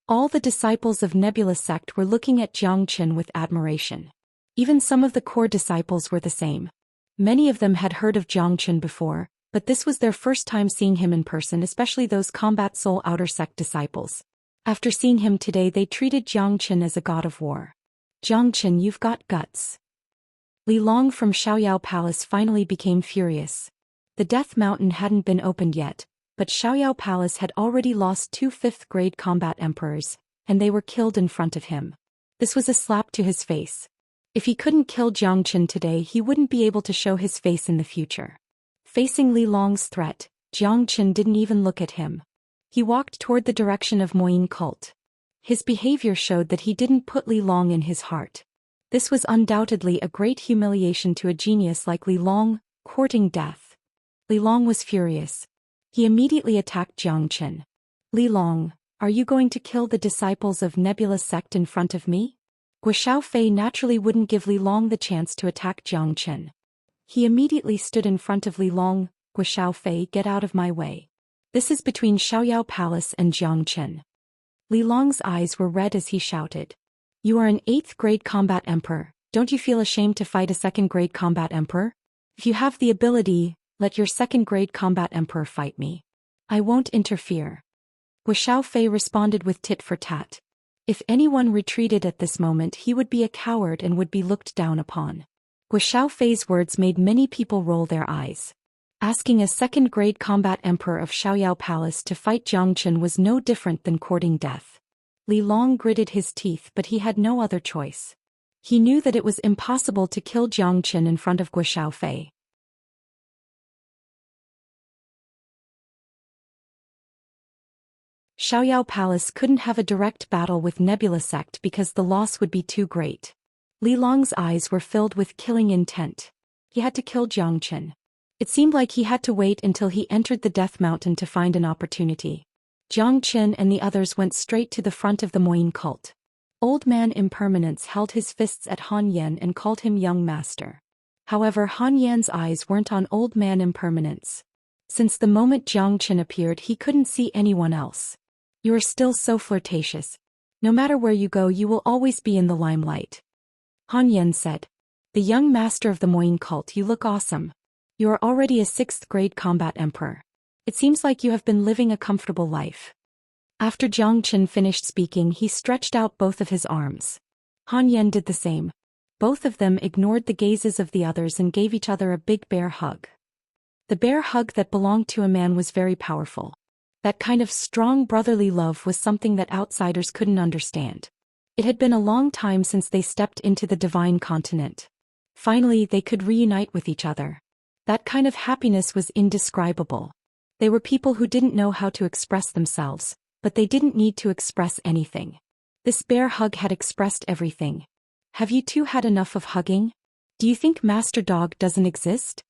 All the disciples of Nebula sect were looking at Jiang Chen with admiration. Even some of the core disciples were the same. Many of them had heard of Jiang Chen before, but this was their first time seeing him in person, especially those Combat Soul Outer Sect disciples. After seeing him today, they treated Jiang Chen as a god of war. "Jiang Chen, you've got guts." Li Long from Xiaoyao Palace finally became furious. The Death Mountain hadn't been opened yet, but Xiaoyao Palace had already lost 2 5th grade combat emperors, and they were killed in front of him. This was a slap to his face. If he couldn't kill Jiang Chen today, he wouldn't be able to show his face in the future. Facing Li Long's threat, Jiang Chen didn't even look at him. He walked toward the direction of Moyin cult. His behavior showed that he didn't put Li Long in his heart. This was undoubtedly a great humiliation to a genius like Li Long, courting death. Li Long was furious. He immediately attacked Jiang Chen. "Li Long, are you going to kill the disciples of Nebula sect in front of me?" Guo Fei naturally wouldn't give Li Long the chance to attack Jiang Chen. He immediately stood in front of Li Long. "Guo Fei, get out of my way. This is between Xiaoyao Palace and Jiang Chen." Li Long's eyes were red as he shouted. "You are an 8th grade combat emperor. Don't you feel ashamed to fight a 2nd grade combat emperor? If you have the ability, let your 2nd grade combat emperor fight me. I won't interfere." Guo Fei responded with tit for tat. If anyone retreated at this moment, he would be a coward and would be looked down upon. Guo Fei's words made many people roll their eyes. Asking a second-grade combat emperor of Xiaoyao Palace to fight Jiangchen was no different than courting death. Li Long gritted his teeth, but he had no other choice. He knew that it was impossible to kill Jiangchen in front of Guo Fei. Xiaoyao Palace couldn't have a direct battle with Nebula Sect because the loss would be too great. Li Long's eyes were filled with killing intent. He had to kill Jiangchen. It seemed like he had to wait until he entered the Death Mountain to find an opportunity. Jiangchen and the others went straight to the front of the Moyin cult. Old Man Impermanence held his fists at Han Yan and called him Young Master. However, Han Yan's eyes weren't on Old Man Impermanence. Since the moment Jiangchen appeared, he couldn't see anyone else. "You are still so flirtatious. No matter where you go, you will always be in the limelight," Han Yan said. "The young master of the Moyin cult, you look awesome. You are already a 6th-grade combat emperor. It seems like you have been living a comfortable life." After Jiangchen finished speaking, he stretched out both of his arms. Han Yan did the same. Both of them ignored the gazes of the others and gave each other a big bear hug. The bear hug that belonged to a man was very powerful. That kind of strong brotherly love was something that outsiders couldn't understand. It had been a long time since they stepped into the divine continent. Finally, they could reunite with each other. That kind of happiness was indescribable. They were people who didn't know how to express themselves, but they didn't need to express anything. This bear hug had expressed everything. "Have you two had enough of hugging? Do you think Master Dog doesn't exist?"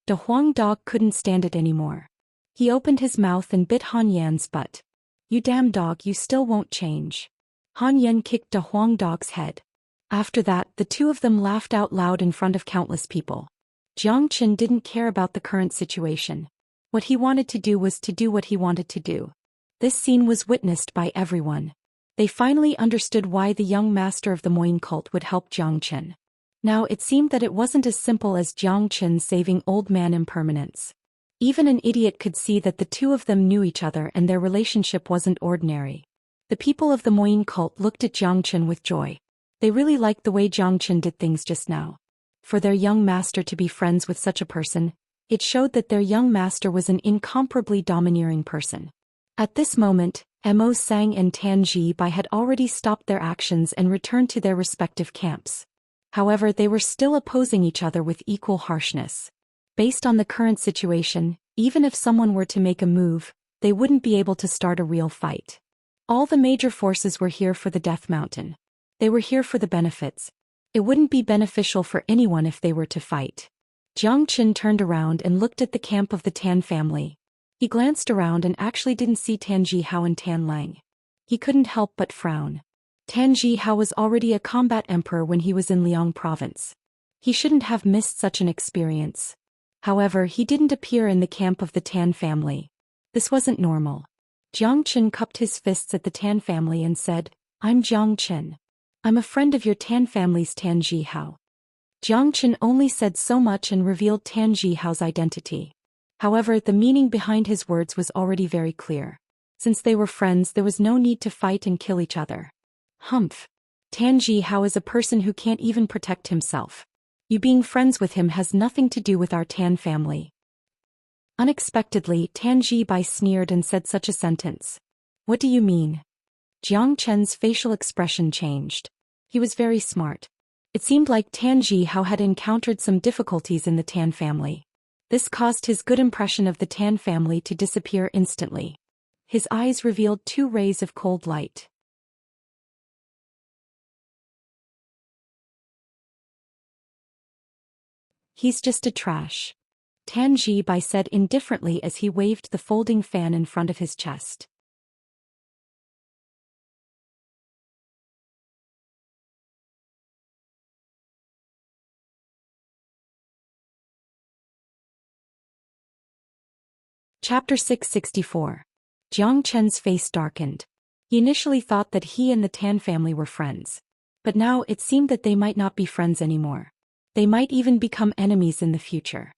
The Huang Dog couldn't stand it anymore. He opened his mouth and bit Han Yan's butt. "You damn dog, you still won't change." Han Yan kicked the Huang Dog's head. After that, the two of them laughed out loud in front of countless people. Jiangchen didn't care about the current situation. What he wanted to do was to do what he wanted to do. This scene was witnessed by everyone. They finally understood why the young master of the Moyin cult would help Jiangchen. Now it seemed that it wasn't as simple as Jiangchen saving Old Man Impermanence. Even an idiot could see that the two of them knew each other and their relationship wasn't ordinary. The people of the Moyin cult looked at Jiangchen with joy. They really liked the way Jiangchen did things just now. For their young master to be friends with such a person, it showed that their young master was an incomparably domineering person. At this moment, Mo Sang and Tan Ji-bai had already stopped their actions and returned to their respective camps. However, they were still opposing each other with equal harshness. Based on the current situation, even if someone were to make a move, they wouldn't be able to start a real fight. All the major forces were here for the Death Mountain. They were here for the benefits. It wouldn't be beneficial for anyone if they were to fight. Jiangchen turned around and looked at the camp of the Tan family. He glanced around and actually didn't see Tan Jihao and Tan Lang. He couldn't help but frown. Tan Jihao was already a combat emperor when he was in Liang province. He shouldn't have missed such an experience. However, he didn't appear in the camp of the Tan family. This wasn't normal. Jiangchen cupped his fists at the Tan family and said, "I'm Jiangchen. I'm a friend of your Tan family's Tan Jihao." Jiangchen only said so much and revealed Tan Jihao's identity. However, the meaning behind his words was already very clear. Since they were friends, there was no need to fight and kill each other. Humph. Tan Jihao is a person who can't even protect himself. You being friends with him has nothing to do with our Tan family. Unexpectedly, Tan Ji-bai sneered and said such a sentence. "What do you mean?" Jiangchen's facial expression changed. He was very smart. It seemed like Tan Jihao had encountered some difficulties in the Tan family. This caused his good impression of the Tan family to disappear instantly. His eyes revealed 2 rays of cold light. "He's just a trash," Tan Ji-bai said indifferently as he waved the folding fan in front of his chest. Chapter 664. Jiangchen's face darkened. He initially thought that he and the Tan family were friends. But now it seemed that they might not be friends anymore. They might even become enemies in the future.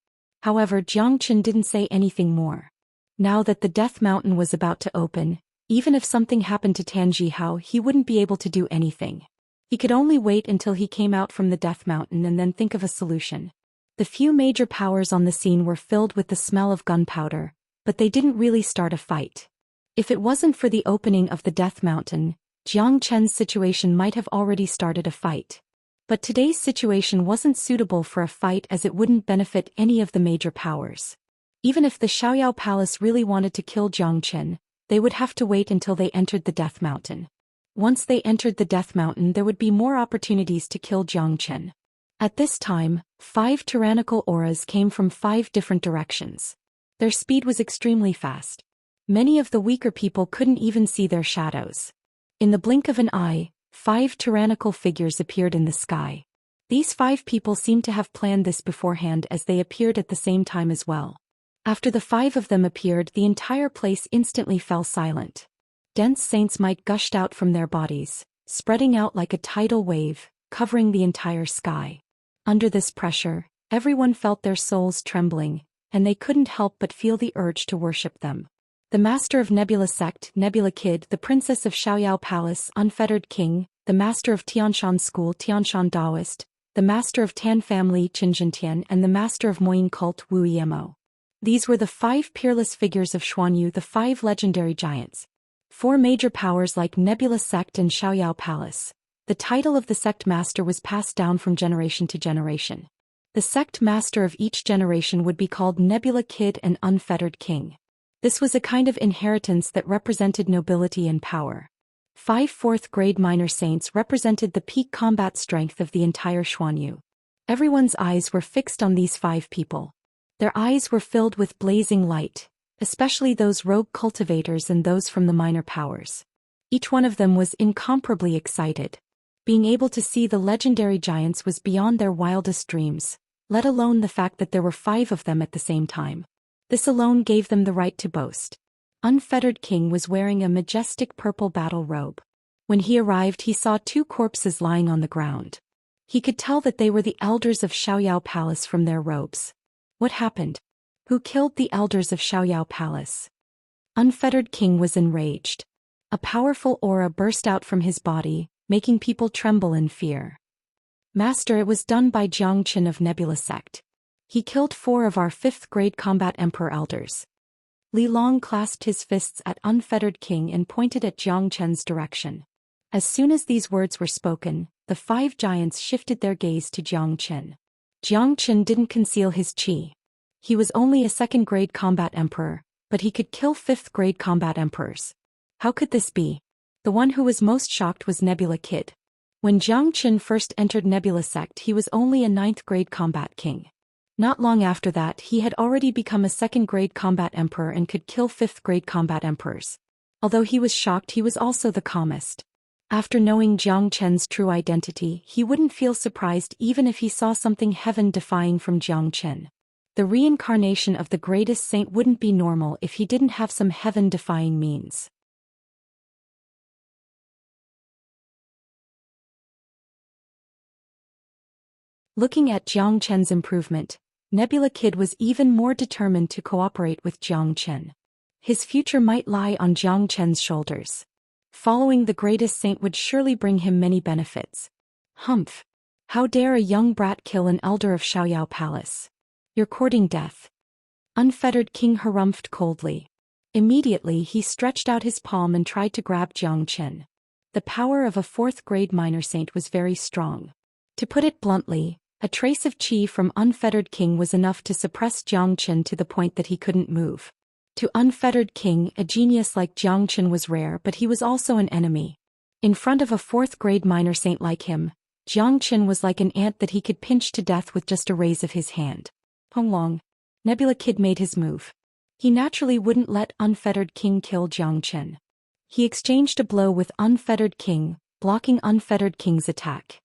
However, Jiangchen didn't say anything more. Now that the Death Mountain was about to open, Even if something happened to Tan Jihao, he wouldn't be able to do anything. He could only wait until he came out from the Death Mountain and then think of a solution. The few major powers on the scene were filled with the smell of gunpowder, but they didn't really start a fight. If it wasn't for the opening of the Death Mountain, Jiang Chen's situation might have already started a fight. But today's situation wasn't suitable for a fight as it wouldn't benefit any of the major powers. Even if the Xiaoyao Palace really wanted to kill Jiang Chen, they would have to wait until they entered the Death Mountain. Once they entered the Death Mountain, there would be more opportunities to kill Jiang Chen. At this time, 5 tyrannical auras came from 5 different directions. Their speed was extremely fast. Many of the weaker people couldn't even see their shadows. In the blink of an eye, 5 tyrannical figures appeared in the sky. These 5 people seemed to have planned this beforehand as they appeared at the same time as well. After the 5 of them appeared, the entire place instantly fell silent. Dense saints might gushed out from their bodies, spreading out like a tidal wave, covering the entire sky. Under this pressure, everyone felt their souls trembling, and they couldn't help but feel the urge to worship them. The master of Nebula Sect, Nebula Kid, the princess of Xiaoyao Palace, Unfettered King, the master of Tianshan School, Tianshan Daoist, the master of Tan Family, Qinzhentian, and the master of Moyin Cult, Wu Yemo. These were the 5 peerless figures of Xuanyu, the 5 legendary giants. 4 major powers like Nebula Sect and Xiaoyao Palace. The title of the sect master was passed down from generation to generation. The sect master of each generation would be called Nebula Kid and Unfettered King. This was a kind of inheritance that represented nobility and power. 5 4th-grade minor saints represented the peak combat strength of the entire Xuanyu. Everyone's eyes were fixed on these 5 people. Their eyes were filled with blazing light, especially those rogue cultivators and those from the minor powers. Each one of them was incomparably excited. Being able to see the legendary giants was beyond their wildest dreams, let alone the fact that there were 5 of them at the same time. This alone gave them the right to boast. Unfettered King was wearing a majestic purple battle robe. When he arrived, he saw 2 corpses lying on the ground. He could tell that they were the elders of Xiaoyao Palace from their robes. What happened? Who killed the elders of Xiaoyao Palace? Unfettered King was enraged. A powerful aura burst out from his body, making people tremble in fear. Master, it was done by Jiang Chen of Nebula Sect. He killed 4 of our 5th-grade combat emperor elders. Li Long clasped his fists at Unfettered King and pointed at Jiang Chen's direction. As soon as these words were spoken, the 5 giants shifted their gaze to Jiang Chen. Jiang Chen didn't conceal his qi. He was only a 2nd-grade combat emperor, but he could kill 5th-grade combat emperors. How could this be? The one who was most shocked was Nebula Kid. When Jiang Chen first entered Nebula Sect, he was only a 9th-grade combat king. Not long after that, he had already become a 2nd-grade combat emperor and could kill 5th-grade combat emperors. Although he was shocked, he was also the calmest. After knowing Jiang Chen's true identity, he wouldn't feel surprised even if he saw something heaven-defying from Jiang Chen. The reincarnation of the greatest saint wouldn't be normal if he didn't have some heaven-defying means. Looking at Jiang Chen's improvement, Nebula Kid was even more determined to cooperate with Jiang Chen. His future might lie on Jiang Chen's shoulders. Following the greatest saint would surely bring him many benefits. Humph! How dare a young brat kill an elder of Xiaoyao Palace? You're courting death. Unfettered King harumphed coldly. Immediately he stretched out his palm and tried to grab Jiang Chen. The power of a 4th-grade minor saint was very strong. To put it bluntly, a trace of qi from Unfettered King was enough to suppress Jiang Chen to the point that he couldn't move. To Unfettered King, a genius like Jiang Chen was rare, but he was also an enemy. In front of a 4th-grade minor saint like him, Jiang Chen was like an ant that he could pinch to death with just a raise of his hand. Honglong. Nebula Kid made his move. He naturally wouldn't let Unfettered King kill Jiang Chen. He exchanged a blow with Unfettered King, blocking Unfettered King's attack.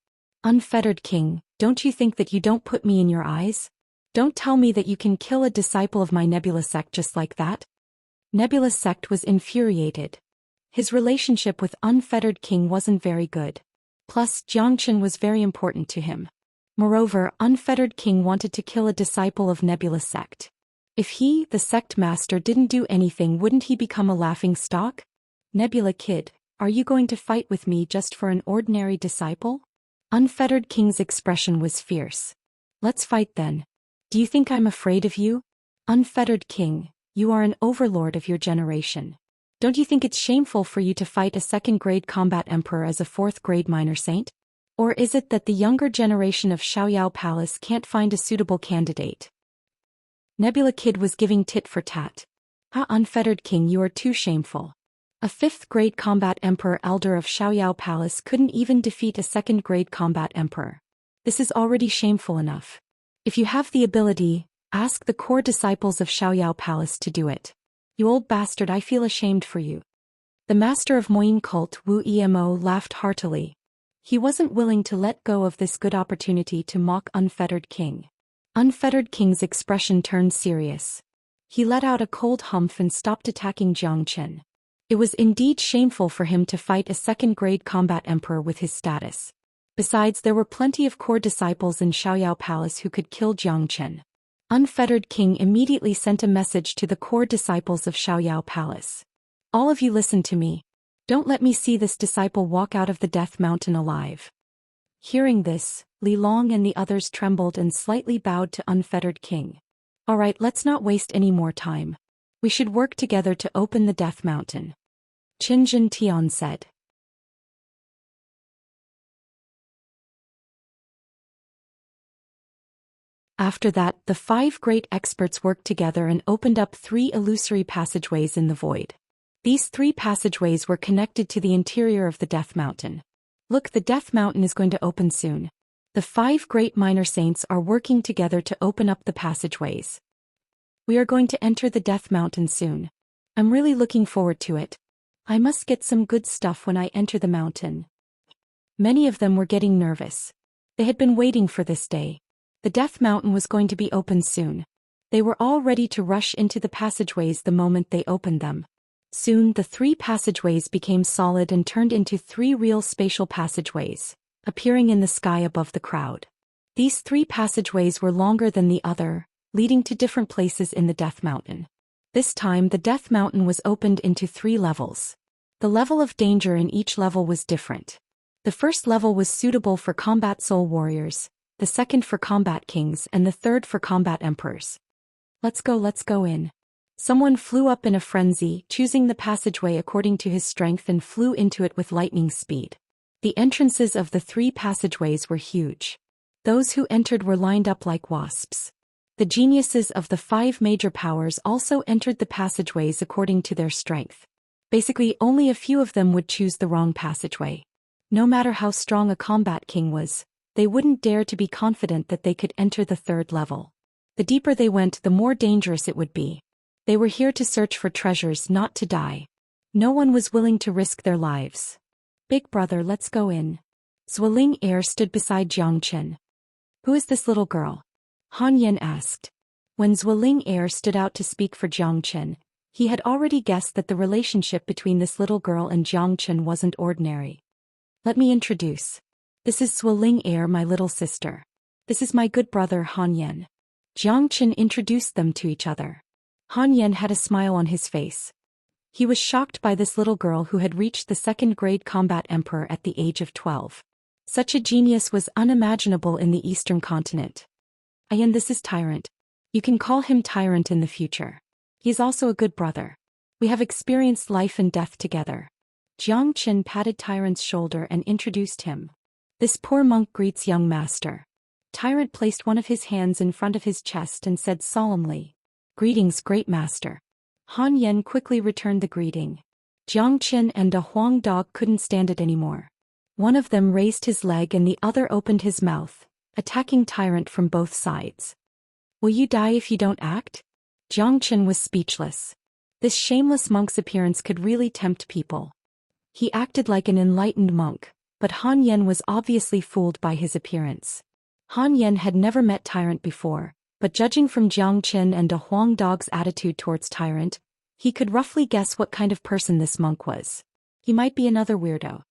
Unfettered King, don't you think that you don't put me in your eyes? Don't tell me that you can kill a disciple of my Nebula Sect just like that? Nebula Sect was infuriated. His relationship with Unfettered King wasn't very good. Plus, Jiang Chen was very important to him. Moreover, Unfettered King wanted to kill a disciple of Nebula Sect. If he, the sect master, didn't do anything, wouldn't he become a laughing stock? Nebula Kid, are you going to fight with me just for an ordinary disciple? Unfettered King's expression was fierce. Let's fight then. Do you think I'm afraid of you? Unfettered King, you are an overlord of your generation. Don't you think it's shameful for you to fight a second-grade combat emperor as a fourth-grade minor saint? Or is it that the younger generation of Xiaoyao Palace can't find a suitable candidate? Nebula Kid was giving tit for tat. Unfettered King, you are too shameful. A fifth-grade combat emperor elder of Xiaoyao Palace couldn't even defeat a second-grade combat emperor. This is already shameful enough. If you have the ability, ask the core disciples of Xiaoyao Palace to do it. You old bastard, I feel ashamed for you. The master of Moyin cult, Wu Emo, laughed heartily. He wasn't willing to let go of this good opportunity to mock Unfettered King. Unfettered King's expression turned serious. He let out a cold humph and stopped attacking Xianxia. It was indeed shameful for him to fight a second-grade combat emperor with his status. Besides, there were plenty of core disciples in Xiaoyao Palace who could kill Xianxia. Unfettered King immediately sent a message to the core disciples of Xiaoyao Palace. All of you listen to me. Don't let me see this disciple walk out of the Death Mountain alive. Hearing this, Li Long and the others trembled and slightly bowed to Unfettered King. All right, let's not waste any more time. We should work together to open the Death Mountain. Qin Jin Tian said. After that, the 5 great experts worked together and opened up 3 illusory passageways in the void. These 3 passageways were connected to the interior of the Death Mountain. Look, the Death Mountain is going to open soon. The 5 great minor saints are working together to open up the passageways. We are going to enter the Death Mountain soon. I'm really looking forward to it. I must get some good stuff when I enter the mountain. Many of them were getting nervous. They had been waiting for this day. The Death Mountain was going to be opened soon. They were all ready to rush into the passageways the moment they opened them. Soon the 3 passageways became solid and turned into 3 real spatial passageways, appearing in the sky above the crowd. These 3 passageways were longer than the other, leading to different places in the Death Mountain. This time the Death Mountain was opened into 3 levels. The level of danger in each level was different. The first level was suitable for combat soul warriors, the second for combat kings, and the third for combat emperors. Let's go in. Someone flew up in a frenzy, choosing the passageway according to his strength and flew into it with lightning speed. The entrances of the 3 passageways were huge. Those who entered were lined up like wasps. The geniuses of the 5 major powers also entered the passageways according to their strength. Basically, only a few of them would choose the wrong passageway. No matter how strong a combat king was, they wouldn't dare to be confident that they could enter the 3rd level. The deeper they went, the more dangerous it would be. They were here to search for treasures, not to die. No one was willing to risk their lives. Big brother, let's go in. Zhuoling Air stood beside Xianxia. Who is this little girl? Han Yan asked. When Zhuoling Air stood out to speak for Xianxia, he had already guessed that the relationship between this little girl and Xianxia wasn't ordinary. Let me introduce. This is Zhuoling Air, my little sister. This is my good brother Han Yan. Xianxia introduced them to each other. Han Yan had a smile on his face. He was shocked by this little girl who had reached the 2nd-grade combat emperor at the age of 12. Such a genius was unimaginable in the Eastern continent. And this is Tyrant. You can call him Tyrant in the future. He is also a good brother. We have experienced life and death together. Xianxia patted Tyrant's shoulder and introduced him. This poor monk greets young master. Tyrant placed one of his hands in front of his chest and said solemnly, Greetings, great master. Han Yan quickly returned the greeting. Xianxia and a Huang dog couldn't stand it anymore. One of them raised his leg and the other opened his mouth, attacking Tyrant from both sides. Will you die if you don't act? Xianxia was speechless. This shameless monk's appearance could really tempt people. He acted like an enlightened monk, but Han Yan was obviously fooled by his appearance. Han Yan had never met Tyrant before, but judging from Xianxia and a Huang dog's attitude towards Tyrant, he could roughly guess what kind of person this monk was. He might be another weirdo.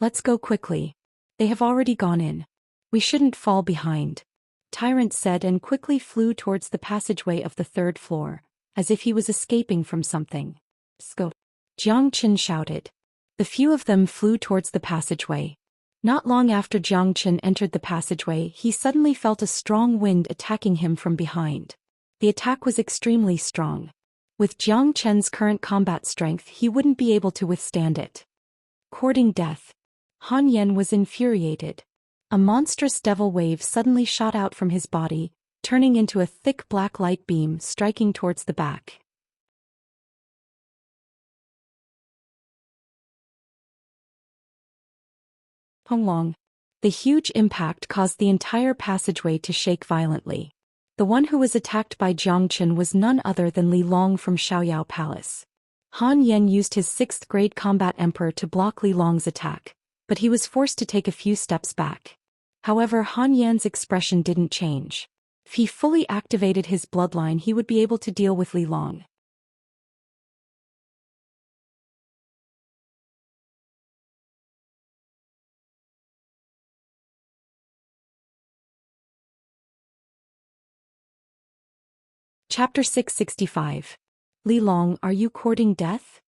Let's go quickly. They have already gone in. We shouldn't fall behind. Tyrant said and quickly flew towards the passageway of the 3rd floor, as if he was escaping from something. Sco. Jiang Chen shouted. The few of them flew towards the passageway. Not long after Jiang Chen entered the passageway, he suddenly felt a strong wind attacking him from behind. The attack was extremely strong. With Jiang Chen's current combat strength, he wouldn't be able to withstand it. Courting death. Han Yan was infuriated. A monstrous devil wave suddenly shot out from his body, turning into a thick black light beam striking towards the back. Long. The huge impact caused the entire passageway to shake violently. The one who was attacked by Jiang Chen was none other than Li Long from Xiaoyao Palace. Han Yan used his 6th grade combat emperor to block Li Long's attack, but he was forced to take a few steps back. However, Han Yan's expression didn't change. If he fully activated his bloodline, he would be able to deal with Li Long. Chapter 665. Li Long, are you courting death?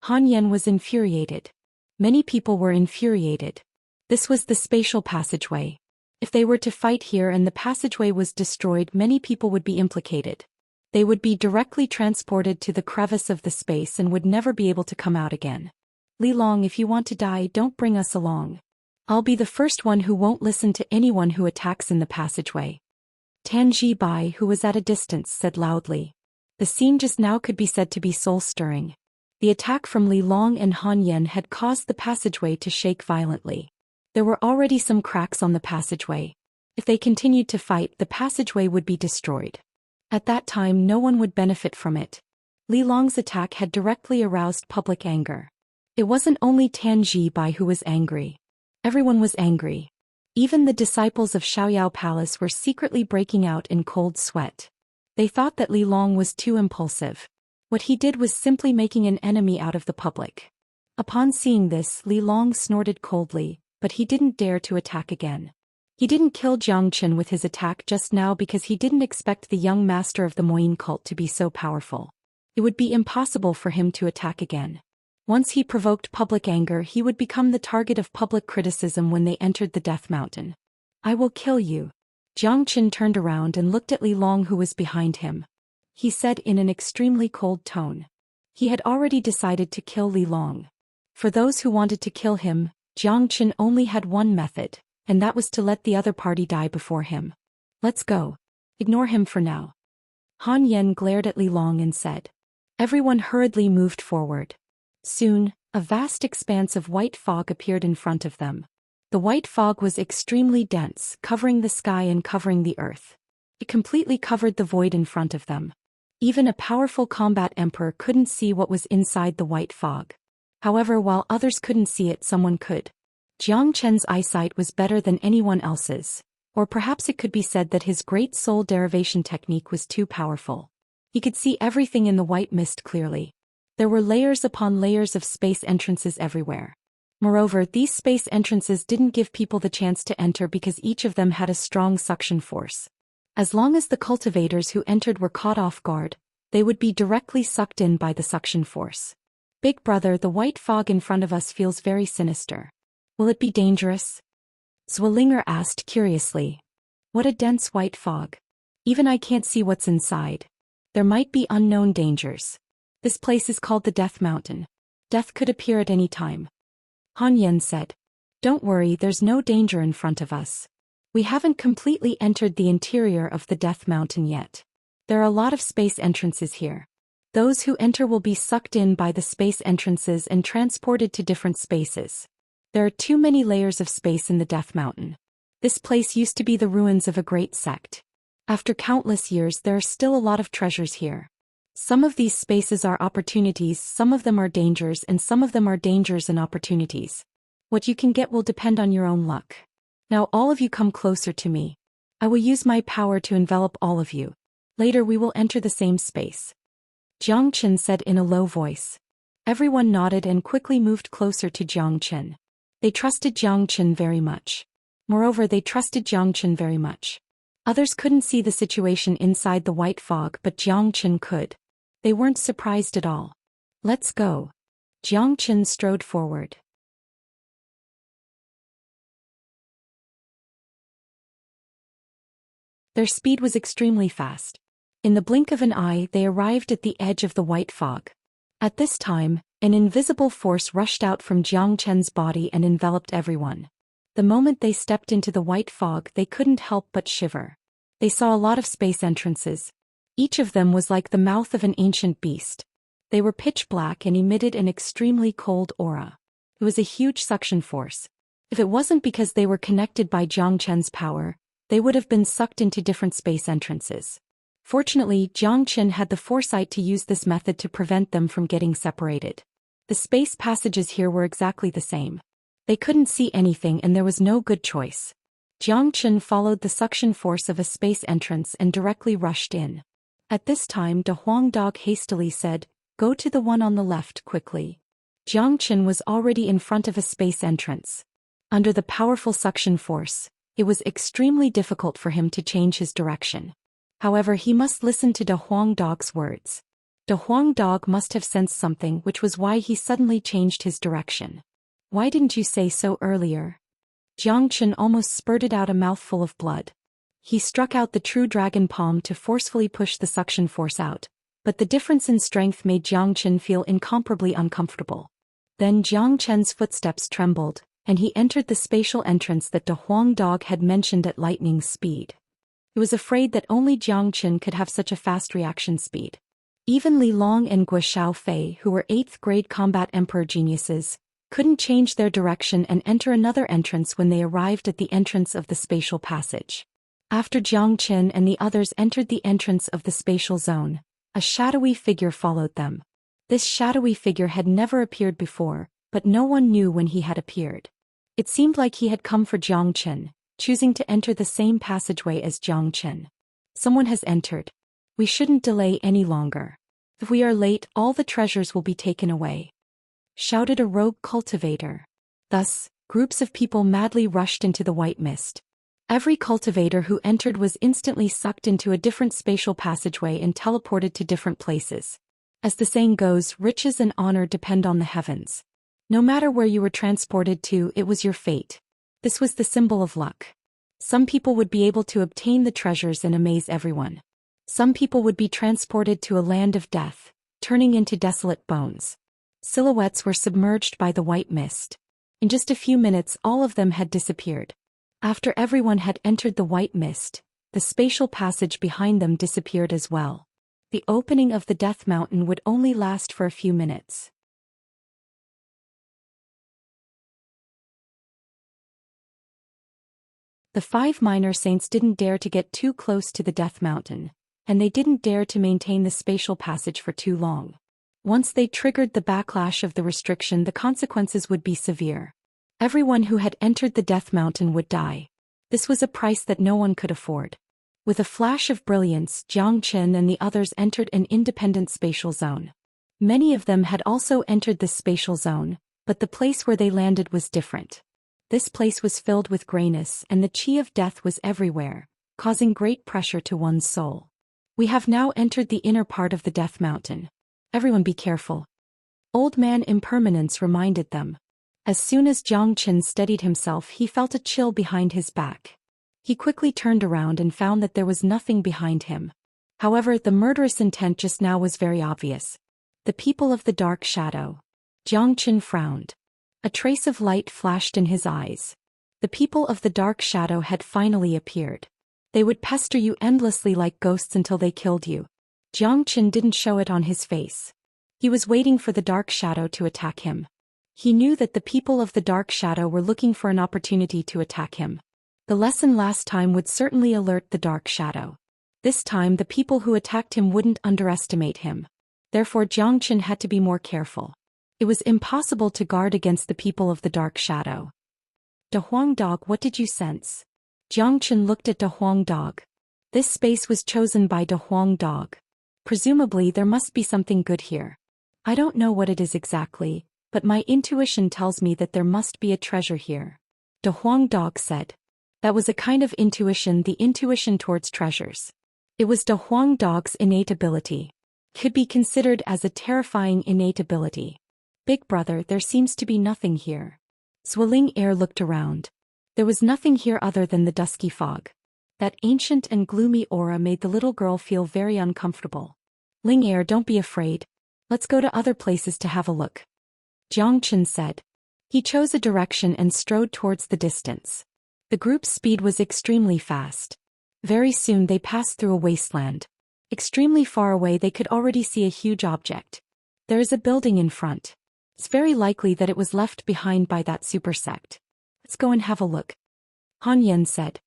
Han Yan was infuriated. Many people were infuriated. This was the spatial passageway. If they were to fight here and the passageway was destroyed, many people would be implicated. They would be directly transported to the crevice of the space and would never be able to come out again. Li Long, if you want to die, don't bring us along. I'll be the first one who won't listen to anyone who attacks in the passageway. Tan Bai, who was at a distance, said loudly. The scene just now could be said to be soul-stirring. The attack from Li Long and Han Yan had caused the passageway to shake violently. There were already some cracks on the passageway. If they continued to fight, the passageway would be destroyed. At that time, no one would benefit from it. Li Long's attack had directly aroused public anger. It wasn't only Tan Bai who was angry. Everyone was angry. Even the disciples of Xiaoyao Palace were secretly breaking out in cold sweat. They thought that Li Long was too impulsive. What he did was simply making an enemy out of the public. Upon seeing this, Li Long snorted coldly, but he didn't dare to attack again. He didn't kill Jiang Chen with his attack just now because he didn't expect the young master of the Moyin cult to be so powerful. It would be impossible for him to attack again. Once he provoked public anger, he would become the target of public criticism when they entered the Death Mountain. I will kill you. Jiang Chen turned around and looked at Li Long, who was behind him. He said in an extremely cold tone. He had already decided to kill Li Long. For those who wanted to kill him, Jiang Chen only had one method, and that was to let the other party die before him. Let's go. Ignore him for now. Han Yan glared at Li Long and said. Everyone hurriedly moved forward. Soon, a vast expanse of white fog appeared in front of them. The white fog was extremely dense, covering the sky and covering the earth. It completely covered the void in front of them. Even a powerful combat emperor couldn't see what was inside the white fog. However, while others couldn't see it, someone could. Jiang Chen's eyesight was better than anyone else's, or perhaps it could be said that his great soul derivation technique was too powerful. He could see everything in the white mist clearly. There were layers upon layers of space entrances everywhere. Moreover, these space entrances didn't give people the chance to enter because each of them had a strong suction force. As long as the cultivators who entered were caught off guard, they would be directly sucked in by the suction force. Big brother, the white fog in front of us feels very sinister. Will it be dangerous? Zwillinger asked curiously. What a dense white fog. Even I can't see what's inside. There might be unknown dangers. This place is called the Death Mountain. Death could appear at any time. Han Yan said. Don't worry, there's no danger in front of us. We haven't completely entered the interior of the Death Mountain yet. There are a lot of space entrances here. Those who enter will be sucked in by the space entrances and transported to different spaces. There are too many layers of space in the Death Mountain. This place used to be the ruins of a great sect. After countless years, there are still a lot of treasures here. Some of these spaces are opportunities, some of them are dangers, and some of them are dangers and opportunities. What you can get will depend on your own luck. Now all of you come closer to me. I will use my power to envelop all of you. Later we will enter the same space. Jiang Chen said in a low voice. Everyone nodded and quickly moved closer to Jiang Chen. They trusted Jiang Chen very much. Moreover, they trusted Jiang Chen very much. Others couldn't see the situation inside the white fog, but Jiang Chen could. They weren't surprised at all. Let's go. Xianxia strode forward. Their speed was extremely fast. In the blink of an eye they arrived at the edge of the white fog. At this time, an invisible force rushed out from Xianxia's body and enveloped everyone. The moment they stepped into the white fog they couldn't help but shiver. They saw a lot of space entrances. Each of them was like the mouth of an ancient beast. They were pitch black and emitted an extremely cold aura. It was a huge suction force. If it wasn't because they were connected by Xianxia's power, they would have been sucked into different space entrances. Fortunately, Xianxia had the foresight to use this method to prevent them from getting separated. The space passages here were exactly the same. They couldn't see anything and there was no good choice. Xianxia followed the suction force of a space entrance and directly rushed in. At this time De Huangdog hastily said, "Go to the one on the left quickly." Xianxia was already in front of a space entrance. Under the powerful suction force, it was extremely difficult for him to change his direction. However, he must listen to De Huangdog's words. De Huangdog must have sensed something, which was why he suddenly changed his direction. "Why didn't you say so earlier?" Xianxia almost spurted out a mouthful of blood. He struck out the true dragon palm to forcefully push the suction force out, but the difference in strength made Xianxia feel incomparably uncomfortable. Then Xianxia's footsteps trembled, and he entered the spatial entrance that De Huangdog had mentioned at lightning speed. He was afraid that only Xianxia could have such a fast reaction speed. Even Li Long and Guo Xiaofei, who were 8th grade combat emperor geniuses, couldn't change their direction and enter another entrance when they arrived at the entrance of the spatial passage. After Xianxia and the others entered the entrance of the spatial zone, a shadowy figure followed them. This shadowy figure had never appeared before, but no one knew when he had appeared. It seemed like he had come for Xianxia, choosing to enter the same passageway as Xianxia. "Someone has entered. We shouldn't delay any longer. If we are late, all the treasures will be taken away," shouted a rogue cultivator. Thus, groups of people madly rushed into the white mist. Every cultivator who entered was instantly sucked into a different spatial passageway and teleported to different places. As the saying goes, riches and honor depend on the heavens. No matter where you were transported to, it was your fate. This was the symbol of luck. Some people would be able to obtain the treasures and amaze everyone. Some people would be transported to a land of death, turning into desolate bones. Silhouettes were submerged by the white mist. In just a few minutes all of them had disappeared. After everyone had entered the white mist, the spatial passage behind them disappeared as well. The opening of the Death Mountain would only last for a few minutes. The 5 minor saints didn't dare to get too close to the Death Mountain, and they didn't dare to maintain the spatial passage for too long. Once they triggered the backlash of the restriction, the consequences would be severe. Everyone who had entered the Death Mountain would die. This was a price that no one could afford. With a flash of brilliance, Xianxia and the others entered an independent spatial zone. Many of them had also entered this spatial zone, but the place where they landed was different. This place was filled with grayness and the chi of death was everywhere, causing great pressure to one's soul. "We have now entered the inner part of the Death Mountain. Everyone be careful." Old Man Impermanence reminded them. As soon as Xianxia steadied himself, he felt a chill behind his back. He quickly turned around and found that there was nothing behind him. However, the murderous intent just now was very obvious. The people of the dark shadow. Xianxia frowned. A trace of light flashed in his eyes. The people of the dark shadow had finally appeared. They would pester you endlessly like ghosts until they killed you. Xianxia didn't show it on his face. He was waiting for the dark shadow to attack him. He knew that the people of the dark shadow were looking for an opportunity to attack him. The lesson last time would certainly alert the dark shadow. This time the people who attacked him wouldn't underestimate him. Therefore Xianxia had to be more careful. It was impossible to guard against the people of the dark shadow. "De Huangdog, what did you sense?" Xianxia looked at De Huangdog. This space was chosen by De Huangdog. Presumably there must be something good here. "I don't know what it is exactly, but my intuition tells me that there must be a treasure here," De Huangdog said. That was a kind of intuition, the intuition towards treasures. It was De Huangdog's innate ability. Could be considered as a terrifying innate ability. Big brother, there seems to be nothing here. Swirling air looked around. There was nothing here other than the dusky fog. That ancient and gloomy aura made the little girl feel very uncomfortable. Ling Air, don't be afraid. Let's go to other places to have a look. Jiangchen said. He chose a direction and strode towards the distance. The group's speed was extremely fast. Very soon they passed through a wasteland. Extremely far away they could already see a huge object. There is a building in front. It's very likely that it was left behind by that super sect. Let's go and have a look. Han Yen said.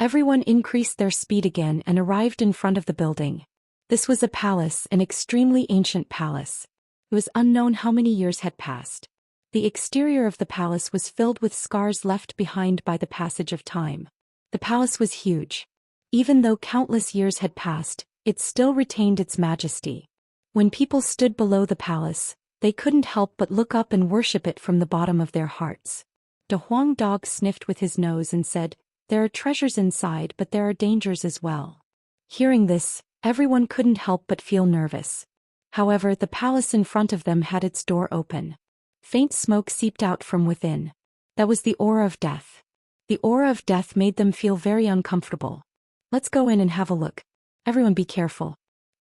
Everyone increased their speed again and arrived in front of the building. This was a palace, an extremely ancient palace. It was unknown how many years had passed. The exterior of the palace was filled with scars left behind by the passage of time. The palace was huge. Even though countless years had passed, it still retained its majesty. When people stood below the palace, they couldn't help but look up and worship it from the bottom of their hearts. The Huang dog sniffed with his nose and said, there are treasures inside, but there are dangers as well. Hearing this, everyone couldn't help but feel nervous. However, the palace in front of them had its door open. Faint smoke seeped out from within. That was the aura of death. The aura of death made them feel very uncomfortable. Let's go in and have a look. Everyone be careful.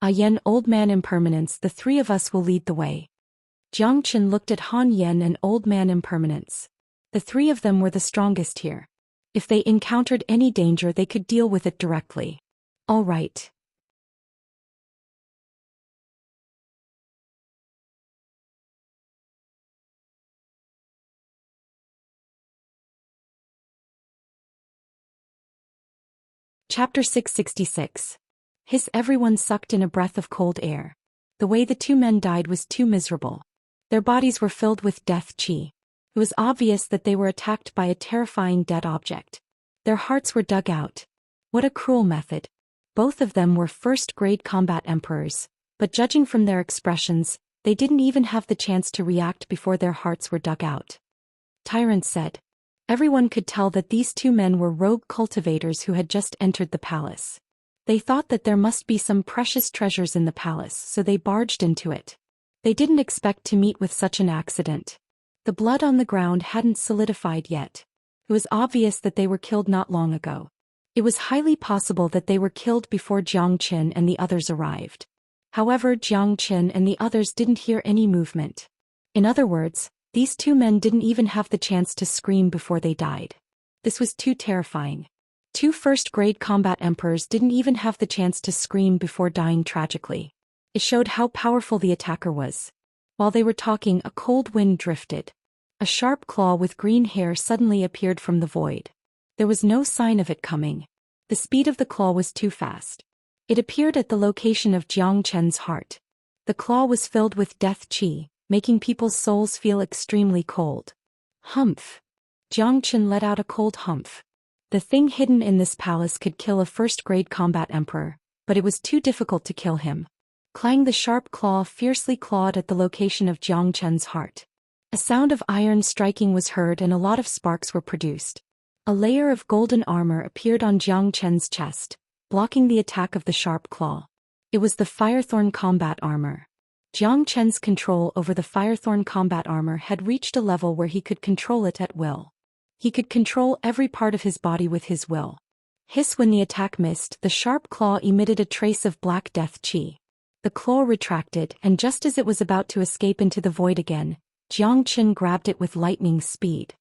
Yen, Old Man Impermanence, the three of us will lead the way. Jiangchen looked at Han Yen and Old Man Impermanence. The three of them were the strongest here. If they encountered any danger, they could deal with it directly. All right. Chapter 666. Hiss. Everyone sucked in a breath of cold air. The way the two men died was too miserable. Their bodies were filled with death chi. It was obvious that they were attacked by a terrifying dead object. Their hearts were dug out. What a cruel method. Both of them were first-grade combat emperors, but judging from their expressions, they didn't even have the chance to react before their hearts were dug out. Tyrant said. Everyone could tell that these two men were rogue cultivators who had just entered the palace. They thought that there must be some precious treasures in the palace, so they barged into it. They didn't expect to meet with such an accident. The blood on the ground hadn't solidified yet. It was obvious that they were killed not long ago. It was highly possible that they were killed before Jiangchen and the others arrived. However, Jiangchen and the others didn't hear any movement. In other words, these two men didn't even have the chance to scream before they died. This was too terrifying. Two first-grade combat emperors didn't even have the chance to scream before dying tragically. It showed how powerful the attacker was. While they were talking, a cold wind drifted. A sharp claw with green hair suddenly appeared from the void. There was no sign of it coming. The speed of the claw was too fast. It appeared at the location of Jiangchen's heart. The claw was filled with death chi, making people's souls feel extremely cold. Humph. Jiangchen let out a cold humph. The thing hidden in this palace could kill a first-grade combat emperor, but it was too difficult to kill him. Clang, the sharp claw fiercely clawed at the location of Jiangchen's heart. A sound of iron striking was heard and a lot of sparks were produced. A layer of golden armor appeared on Jiangchen's chest, blocking the attack of the sharp claw. It was the Firethorn combat armor. Jiangchen's control over the Firethorn combat armor had reached a level where he could control it at will. He could control every part of his body with his will. Hiss. When the attack missed, the sharp claw emitted a trace of black death chi. The claw retracted, and just as it was about to escape into the void again, Jiangchen grabbed it with lightning speed.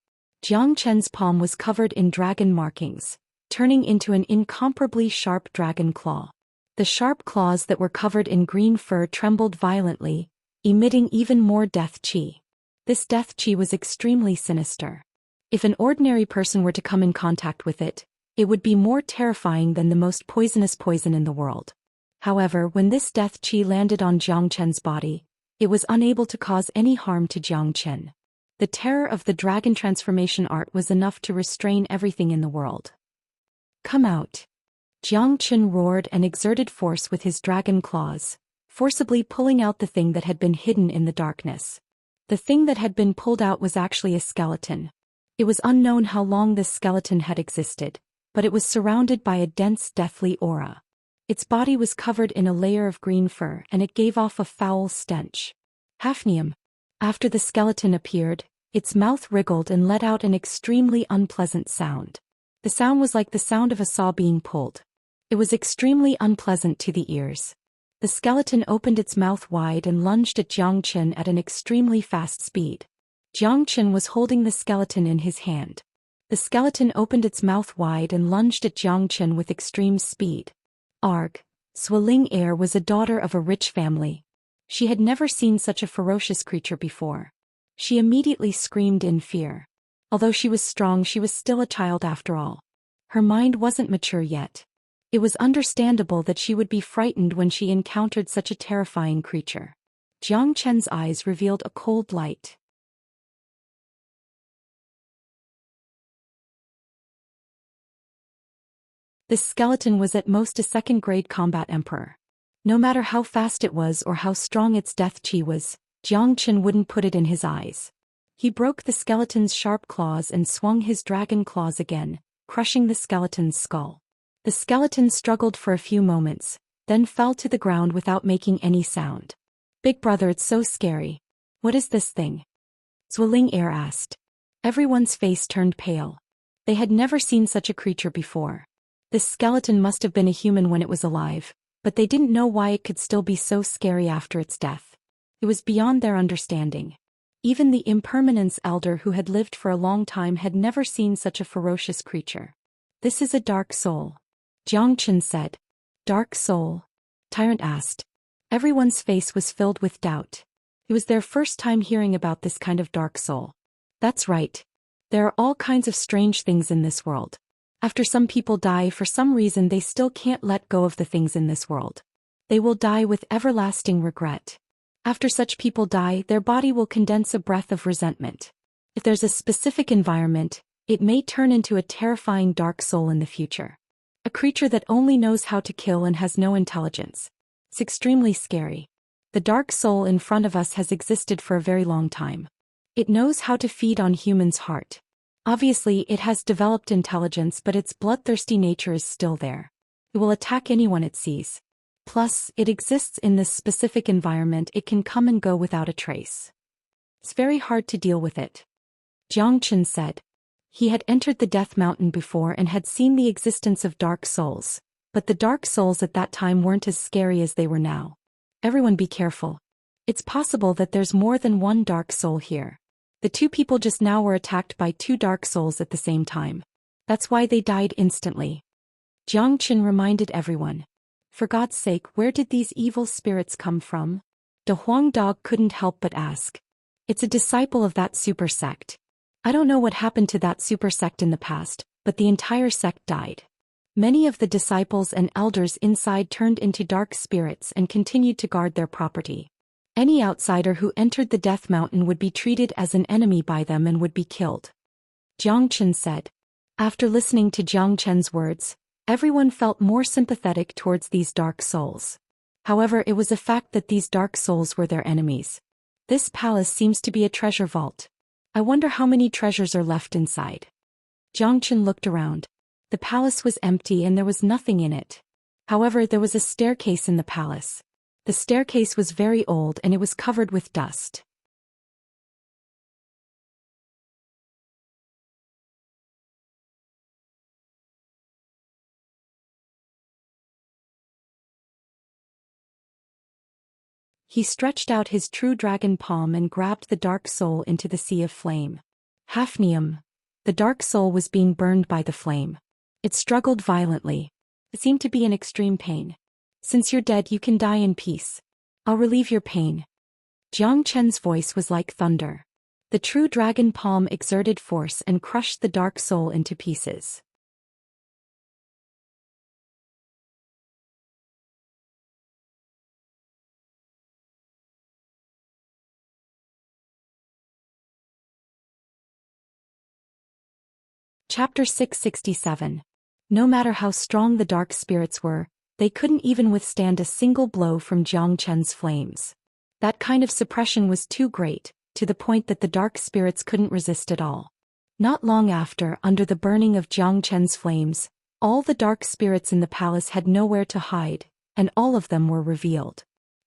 Jiangchen's palm was covered in dragon markings, turning into an incomparably sharp dragon claw. The sharp claws that were covered in green fur trembled violently, emitting even more death chi. This death chi was extremely sinister. If an ordinary person were to come in contact with it, it would be more terrifying than the most poisonous poison in the world. However, when this death chi landed on Jiangchen's body, it was unable to cause any harm to Jiangchen. The terror of the dragon transformation art was enough to restrain everything in the world. Come out. Jiangchen roared and exerted force with his dragon claws, forcibly pulling out the thing that had been hidden in the darkness. The thing that had been pulled out was actually a skeleton. It was unknown how long this skeleton had existed, but it was surrounded by a dense deathly aura. Its body was covered in a layer of green fur and it gave off a foul stench. Hafnium. After the skeleton appeared, its mouth wriggled and let out an extremely unpleasant sound. The sound was like the sound of a saw being pulled. It was extremely unpleasant to the ears. The skeleton opened its mouth wide and lunged at Zhou Xian at an extremely fast speed. Zhou Xian was holding the skeleton in his hand. The skeleton opened its mouth wide and lunged at Zhou Xian with extreme speed. Arg. Zhou Xian was a daughter of a rich family. She had never seen such a ferocious creature before. She immediately screamed in fear. Although she was strong, she was still a child after all. Her mind wasn't mature yet. It was understandable that she would be frightened when she encountered such a terrifying creature. Zhou Qian's eyes revealed a cold light. This skeleton was at most a second-grade combat emperor. No matter how fast it was or how strong its death chi was, Zhou Xian wouldn't put it in his eyes. He broke the skeleton's sharp claws and swung his dragon claws again, crushing the skeleton's skull. The skeleton struggled for a few moments, then fell to the ground without making any sound. "Big brother, it's so scary. What is this thing?" Zhou Xian asked. Everyone's face turned pale. They had never seen such a creature before. This skeleton must have been a human when it was alive, but they didn't know why it could still be so scary after its death. It was beyond their understanding. Even the Impermanence Elder who had lived for a long time had never seen such a ferocious creature. "This is a dark soul," Zhou Qian said. "Dark soul?" Tyrant asked. Everyone's face was filled with doubt. It was their first time hearing about this kind of dark soul. That's right. There are all kinds of strange things in this world. After some people die, for some reason they still can't let go of the things in this world. They will die with everlasting regret. After such people die, their body will condense a breath of resentment. If there's a specific environment, it may turn into a terrifying dark soul in the future. A creature that only knows how to kill and has no intelligence. It's extremely scary. The dark soul in front of us has existed for a very long time. It knows how to feed on humans' heart. Obviously, it has developed intelligence, but its bloodthirsty nature is still there. It will attack anyone it sees. Plus, it exists in this specific environment. It can come and go without a trace. It's very hard to deal with it. Zhou Qian said. He had entered the Death Mountain before and had seen the existence of dark souls, but the dark souls at that time weren't as scary as they were now. Everyone be careful. It's possible that there's more than one dark soul here. The two people just now were attacked by two dark souls at the same time. That's why they died instantly. Zhou Qian reminded everyone. For God's sake, where did these evil spirits come from? The Huang dog couldn't help but ask. It's a disciple of that super sect. I don't know what happened to that super sect in the past, but the entire sect died. Many of the disciples and elders inside turned into dark spirits and continued to guard their property. Any outsider who entered the Death Mountain would be treated as an enemy by them and would be killed. Zhou Qian said. After listening to Zhou Qian's words, everyone felt more sympathetic towards these dark souls. However, it was a fact that these dark souls were their enemies. This palace seems to be a treasure vault. I wonder how many treasures are left inside. Zhou Qian looked around. The palace was empty and there was nothing in it. However, there was a staircase in the palace. The staircase was very old and it was covered with dust. He stretched out his true dragon palm and grabbed the dark soul into the sea of flame. Hafnium. The dark soul was being burned by the flame. It struggled violently. It seemed to be in extreme pain. Since you're dead, you can die in peace. I'll relieve your pain. Zhou Qian's voice was like thunder. The true dragon palm exerted force and crushed the dark soul into pieces. Chapter 667. No matter how strong the dark spirits were, they couldn't even withstand a single blow from Zhou Qian's flames. That kind of suppression was too great, to the point that the dark spirits couldn't resist at all. Not long after, under the burning of Zhou Qian's flames, all the dark spirits in the palace had nowhere to hide, and all of them were revealed.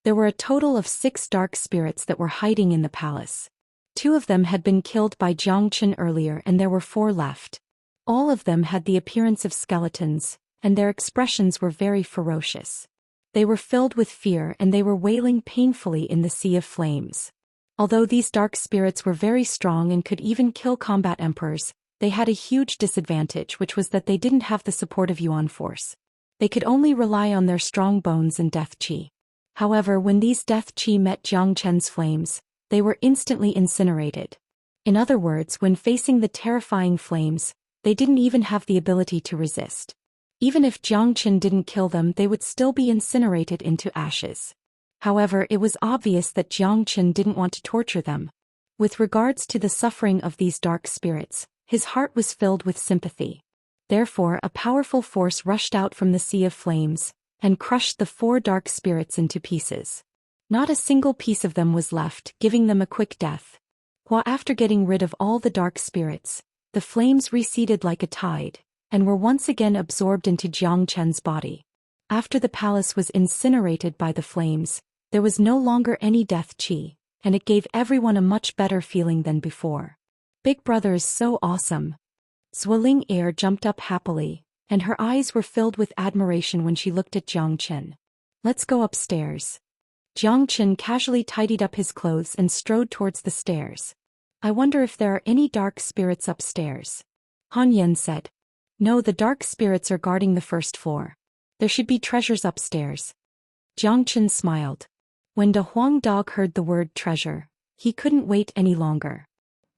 There were a total of 6 dark spirits that were hiding in the palace. 2 of them had been killed by Zhangchen earlier and there were 4 left. All of them had the appearance of skeletons, and their expressions were very ferocious. They were filled with fear and they were wailing painfully in the sea of flames. Although these dark spirits were very strong and could even kill combat emperors, they had a huge disadvantage, which was that they didn't have the support of Yuan force. They could only rely on their strong bones and death qi. However, when these death qi met Jiang Chen's flames, they were instantly incinerated. In other words, when facing the terrifying flames, they didn't even have the ability to resist. Even if Jiang Chen didn't kill them, they would still be incinerated into ashes. However, it was obvious that Jiang Chen didn't want to torture them. With regards to the suffering of these dark spirits, his heart was filled with sympathy. Therefore, a powerful force rushed out from the sea of flames and crushed the 4 dark spirits into pieces. Not a single piece of them was left, giving them a quick death. While after getting rid of all the dark spirits, the flames receded like a tide, and were once again absorbed into Jiang Chen's body. After the palace was incinerated by the flames, there was no longer any death qi, and it gave everyone a much better feeling than before. Big Brother is so awesome. Zueling Air jumped up happily, and her eyes were filled with admiration when she looked at Jiang Chen. Let's go upstairs. Jiang Chen casually tidied up his clothes and strode towards the stairs. I wonder if there are any dark spirits upstairs. Han Yan said. No, the dark spirits are guarding the first floor. There should be treasures upstairs. Jiang Chen smiled. When De Huang Dog heard the word treasure, he couldn't wait any longer.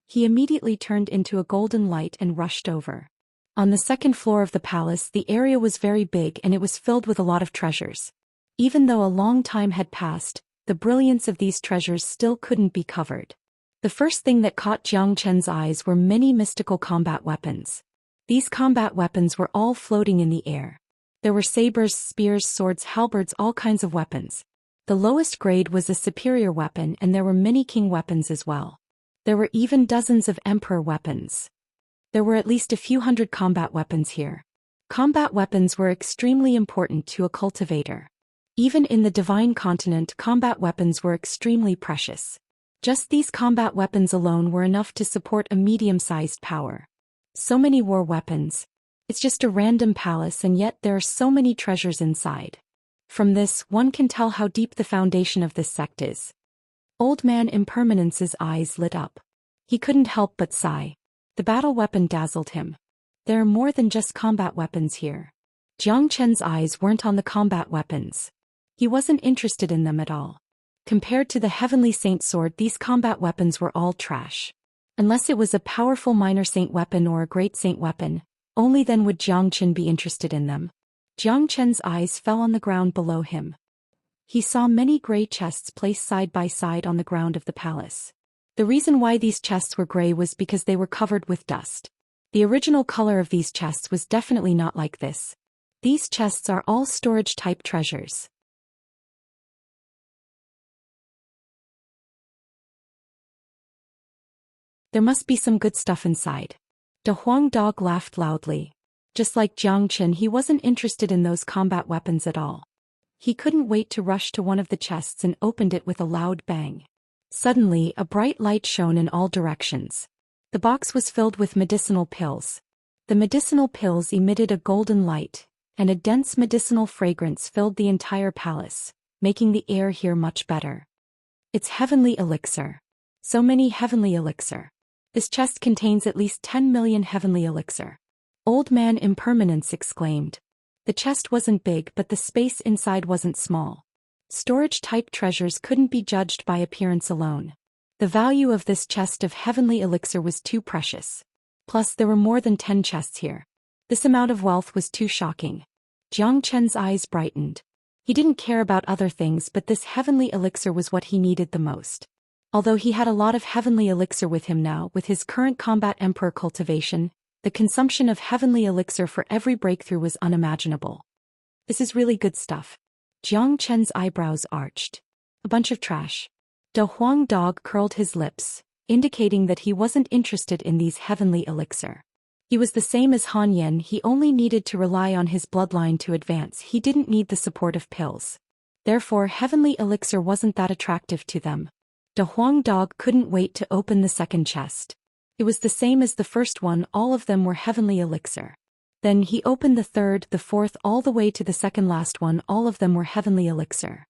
He immediately turned into a golden light and rushed over. On the second floor of the palace, the area was very big and it was filled with a lot of treasures. Even though a long time had passed, the brilliance of these treasures still couldn't be covered. The first thing that caught Jiang Chen's eyes were many mystical combat weapons. These combat weapons were all floating in the air. There were sabers, spears, swords, halberds, all kinds of weapons. The lowest grade was a superior weapon and there were many king weapons as well. There were even dozens of emperor weapons. There were at least a few hundred combat weapons here. Combat weapons were extremely important to a cultivator. Even in the Divine Continent, combat weapons were extremely precious. Just these combat weapons alone were enough to support a medium-sized power. So many war weapons. It's just a random palace and yet there are so many treasures inside. From this, one can tell how deep the foundation of this sect is. Old Man Impermanence's eyes lit up. He couldn't help but sigh. The battle weapon dazzled him. There are more than just combat weapons here. Jiang Chen's eyes weren't on the combat weapons. He wasn't interested in them at all. Compared to the Heavenly Saint sword, these combat weapons were all trash. Unless it was a powerful minor saint weapon or a great saint weapon, only then would Jiang Chen be interested in them. Jiang Chen's eyes fell on the ground below him. He saw many gray chests placed side by side on the ground of the palace. The reason why these chests were gray was because they were covered with dust. The original color of these chests was definitely not like this. These chests are all storage-type treasures. There must be some good stuff inside. De Huang Dog laughed loudly. Just like Jiang Chen, he wasn't interested in those combat weapons at all. He couldn't wait to rush to one of the chests and opened it with a loud bang. Suddenly, a bright light shone in all directions. The box was filled with medicinal pills. The medicinal pills emitted a golden light, and a dense medicinal fragrance filled the entire palace, making the air here much better. It's heavenly elixir. So many heavenly elixir. This chest contains at least 10 million heavenly elixir. Old Man Impermanence exclaimed. The chest wasn't big, but the space inside wasn't small. Storage-type treasures couldn't be judged by appearance alone. The value of this chest of heavenly elixir was too precious. Plus, there were more than 10 chests here. This amount of wealth was too shocking. Jiang Chen's eyes brightened. He didn't care about other things, but this heavenly elixir was what he needed the most. Although he had a lot of heavenly elixir with him now, with his current combat emperor cultivation, the consumption of heavenly elixir for every breakthrough was unimaginable. This is really good stuff. Jiang Chen's eyebrows arched. A bunch of trash. De Huang Dog curled his lips, indicating that he wasn't interested in these heavenly elixir. He was the same as Han Yan, he only needed to rely on his bloodline to advance, he didn't need the support of pills. Therefore heavenly elixir wasn't that attractive to them. The Huang dog couldn't wait to open the second chest. It was the same as the first one, all of them were heavenly elixir. Then he opened the third, the fourth, all the way to the second last one, all of them were heavenly elixir.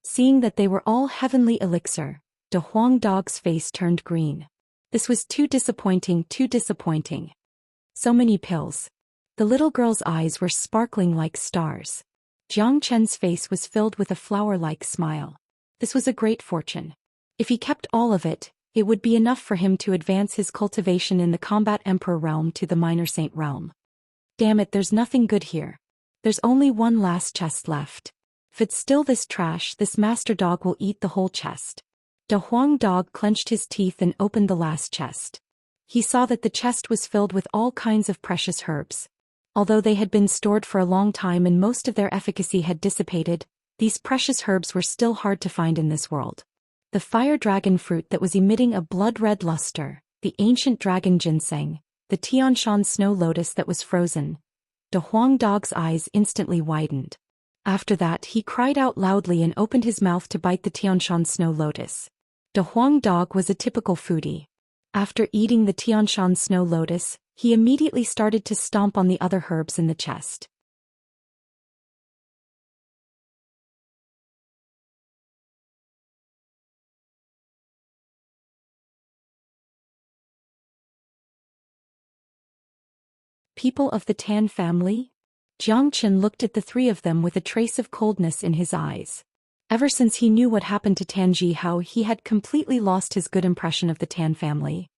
Seeing that they were all heavenly elixir, the Huang dog's face turned green. This was too disappointing, too disappointing. So many pills. The little girl's eyes were sparkling like stars. Jiang Chen's face was filled with a flower-like smile. This was a great fortune. If he kept all of it, it would be enough for him to advance his cultivation in the Combat Emperor realm to the Minor Saint realm. Damn it, there's nothing good here. There's only one last chest left. If it's still this trash, this master dog will eat the whole chest. The Huang dog clenched his teeth and opened the last chest. He saw that the chest was filled with all kinds of precious herbs. Although they had been stored for a long time and most of their efficacy had dissipated, these precious herbs were still hard to find in this world. The fire dragon fruit that was emitting a blood-red luster, the ancient dragon ginseng, the Tianshan snow lotus that was frozen. The Huang dog's eyes instantly widened. After that he cried out loudly and opened his mouth to bite the Tianshan snow lotus. The Huang dog was a typical foodie. After eating the Tianshan snow lotus, he immediately started to stomp on the other herbs in the chest. People of the Tan family? Jiang Chen looked at the three of them with a trace of coldness in his eyes. Ever since he knew what happened to Tan Jihao, he had completely lost his good impression of the Tan family.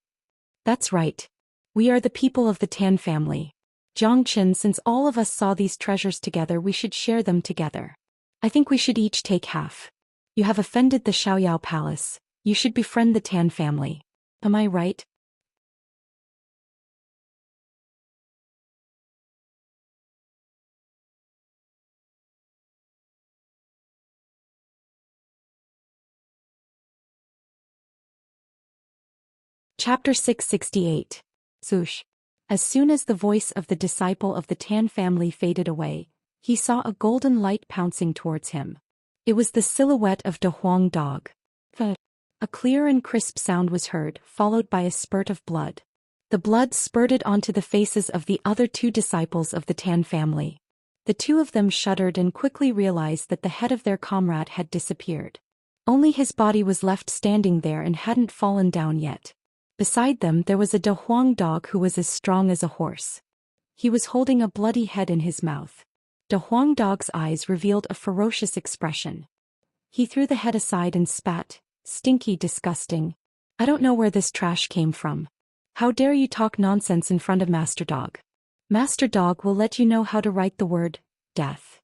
That's right. We are the people of the Tan family. Jiang Chen, since all of us saw these treasures together, we should share them together. I think we should each take half. You have offended the Xiaoyao Palace. You should befriend the Tan family. Am I right? Chapter 668. Zhou. As soon as the voice of the disciple of the Tan family faded away, he saw a golden light pouncing towards him. It was the silhouette of the Huang dog. A clear and crisp sound was heard, followed by a spurt of blood. The blood spurted onto the faces of the other two disciples of the Tan family. The two of them shuddered and quickly realized that the head of their comrade had disappeared. Only his body was left standing there and hadn't fallen down yet. Beside them there was a De Huang dog who was as strong as a horse. He was holding a bloody head in his mouth. De Huang dog's eyes revealed a ferocious expression. He threw the head aside and spat, "Stinky, disgusting. I don't know where this trash came from. How dare you talk nonsense in front of Master Dog? Master Dog will let you know how to write the word, death."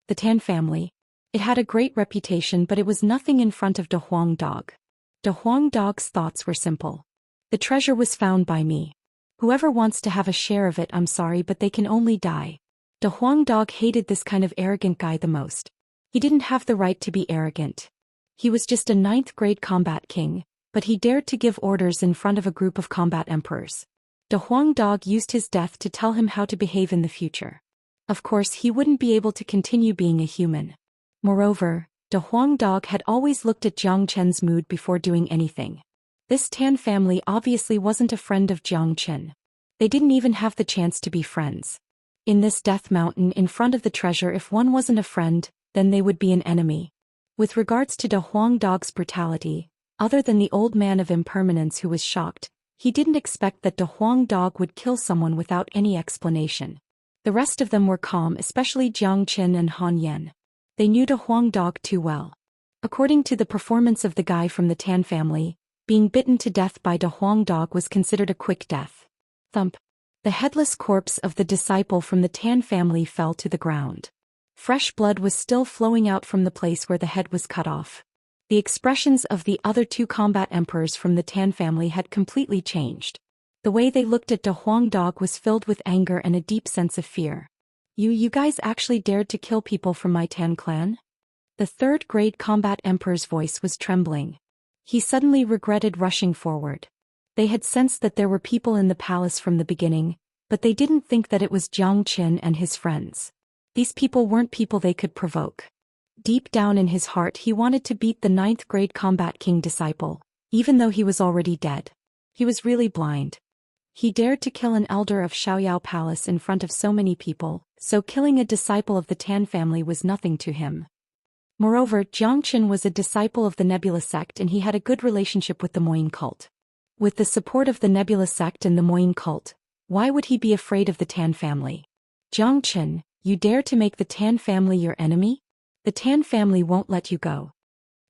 The Tan family. It had a great reputation, but it was nothing in front of De Huang dog. De Huang dog's thoughts were simple. The treasure was found by me. Whoever wants to have a share of it, I'm sorry, but they can only die. De Huang dog hated this kind of arrogant guy the most. He didn't have the right to be arrogant. He was just a 9th grade combat king, but he dared to give orders in front of a group of combat emperors. De Huang dog used his death to tell him how to behave in the future. Of course, he wouldn't be able to continue being a human. Moreover, De Huang dog had always looked at Jiang Chen's mood before doing anything. This Tan family obviously wasn't a friend of Jiang Chen. They didn't even have the chance to be friends. In this death mountain in front of the treasure, if one wasn't a friend, then they would be an enemy. With regards to De Huang dog's brutality, other than the old man of impermanence who was shocked, he didn't expect that De Huang dog would kill someone without any explanation. The rest of them were calm, especially Jiang Chen and Han Yan. They knew De Huang dog too well. According to the performance of the guy from the Tan family, being bitten to death by De Huang dog was considered a quick death. Thump. The headless corpse of the disciple from the Tan family fell to the ground. Fresh blood was still flowing out from the place where the head was cut off. The expressions of the other two combat emperors from the Tan family had completely changed. The way they looked at De Huang dog was filled with anger and a deep sense of fear. You guys actually dared to kill people from my Tan clan?" The 3rd grade combat emperor's voice was trembling. He suddenly regretted rushing forward. They had sensed that there were people in the palace from the beginning, but they didn't think that it was Jiang Chen and his friends. These people weren't people they could provoke. Deep down in his heart he wanted to beat the 9th grade combat king disciple, even though he was already dead. He was really blind. He dared to kill an elder of Xiaoyao Palace in front of so many people, so killing a disciple of the Tan family was nothing to him. Moreover, Xianxia was a disciple of the Nebula sect and he had a good relationship with the Moyin cult. With the support of the Nebula sect and the Moyin cult, why would he be afraid of the Tan family? Xianxia, you dare to make the Tan family your enemy? The Tan family won't let you go.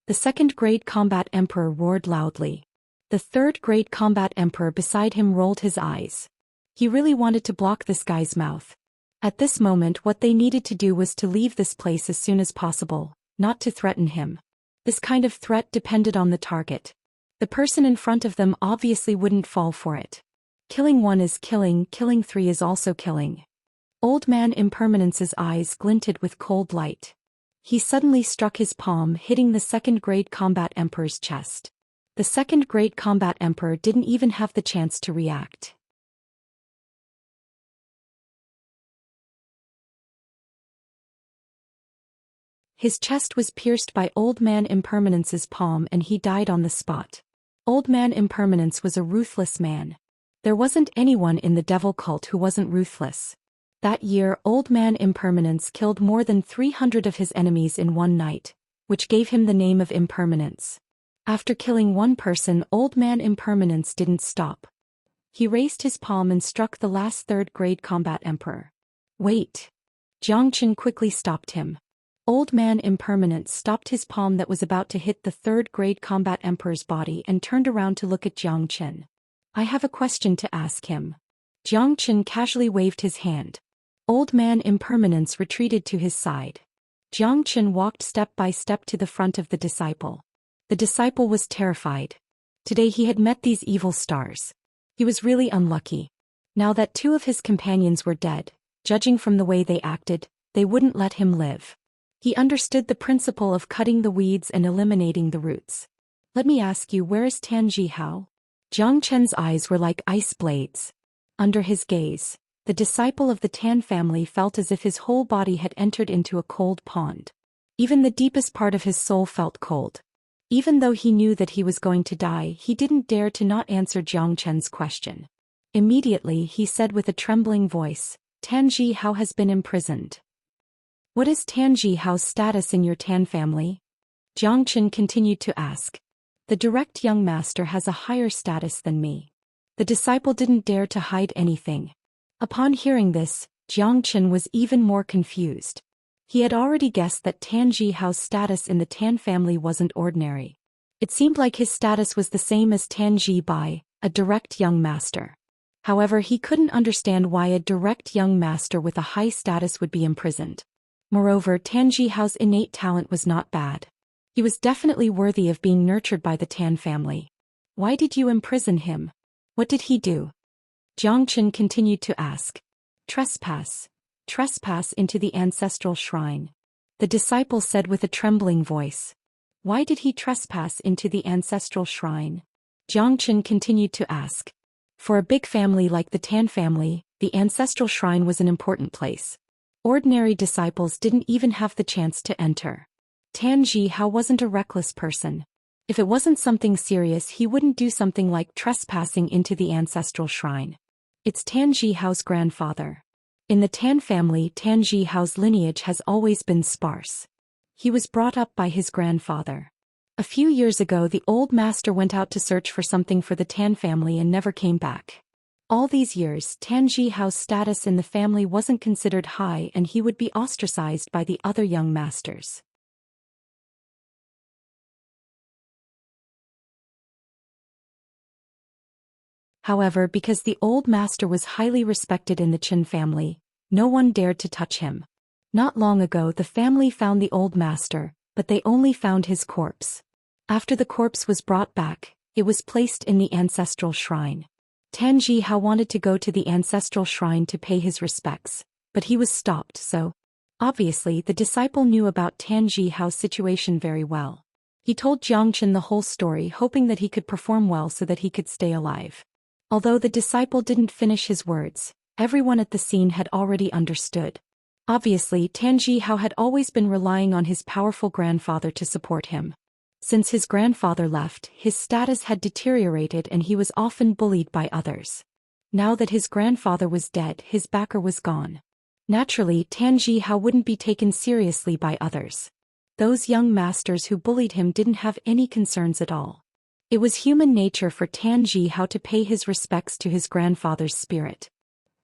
The 2nd grade combat emperor roared loudly. The 3rd grade combat emperor beside him rolled his eyes. He really wanted to block this guy's mouth. At this moment what they needed to do was to leave this place as soon as possible, not to threaten him. This kind of threat depended on the target. The person in front of them obviously wouldn't fall for it. Killing one is killing 3 is also killing. Old man Impermanence's eyes glinted with cold light. He suddenly struck his palm, hitting the 2nd grade combat emperor's chest. The 2nd grade combat emperor didn't even have the chance to react. His chest was pierced by Old Man Impermanence's palm and he died on the spot. Old Man Impermanence was a ruthless man. There wasn't anyone in the devil cult who wasn't ruthless. That year Old Man Impermanence killed more than 300 of his enemies in one night, which gave him the name of Impermanence. After killing one person, Old Man Impermanence didn't stop. He raised his palm and struck the last 3rd grade combat emperor. Wait! Xianxia quickly stopped him. Old Man Impermanence stopped his palm that was about to hit the 3rd grade combat emperor's body and turned around to look at Xianxia. I have a question to ask him. Xianxia casually waved his hand. Old Man Impermanence retreated to his side. Xianxia walked step by step to the front of the disciple. The disciple was terrified. Today he had met these evil stars. He was really unlucky. Now that 2 of his companions were dead, judging from the way they acted, they wouldn't let him live. He understood the principle of cutting the weeds and eliminating the roots. Let me ask you, where is Tan Zhihao? Xianxia's eyes were like ice blades. Under his gaze, the disciple of the Tan family felt as if his whole body had entered into a cold pond. Even the deepest part of his soul felt cold. Even though he knew that he was going to die, he didn't dare to not answer Xianxia's question. Immediately he said with a trembling voice, Tan Zhihao has been imprisoned. What is Tan Zhihao's status in your Tan family? Xianxia continued to ask. The direct young master has a higher status than me. The disciple didn't dare to hide anything. Upon hearing this, Xianxia was even more confused. He had already guessed that Tan Zhihao's status in the Tan family wasn't ordinary. It seemed like his status was the same as Tan Zhibai, a direct young master. However, he couldn't understand why a direct young master with a high status would be imprisoned. Moreover, Tan Zhihao's innate talent was not bad. He was definitely worthy of being nurtured by the Tan family. Why did you imprison him? What did he do? Xianxia continued to ask. Trespass into the ancestral shrine. The disciple said with a trembling voice. Why did he trespass into the ancestral shrine? Xianxia continued to ask. For a big family like the Tan family, the ancestral shrine was an important place. Ordinary disciples didn't even have the chance to enter. Tan Zhihao wasn't a reckless person. If it wasn't something serious, he wouldn't do something like trespassing into the ancestral shrine. It's Tan Zhihao's grandfather. In the Tan family, Tan Zhihao's lineage has always been sparse. He was brought up by his grandfather. A few years ago, the old master went out to search for something for the Tan family and never came back. All these years, Tan Zhihao's status in the family wasn't considered high and he would be ostracized by the other young masters. However, because the old master was highly respected in the Qin family, no one dared to touch him. Not long ago the family found the old master, but they only found his corpse. After the corpse was brought back, it was placed in the ancestral shrine. Tan Zhihao wanted to go to the ancestral shrine to pay his respects, but he was stopped, so obviously the disciple knew about Tan Zhihao's situation very well. He told Xianxia the whole story, hoping that he could perform well so that he could stay alive. Although the disciple didn't finish his words, everyone at the scene had already understood. Obviously, Tan Zhihao had always been relying on his powerful grandfather to support him. Since his grandfather left, his status had deteriorated and he was often bullied by others. Now that his grandfather was dead, his backer was gone. Naturally, Tan Zhihao wouldn't be taken seriously by others. Those young masters who bullied him didn't have any concerns at all. It was human nature for Tan Zhihao to pay his respects to his grandfather's spirit.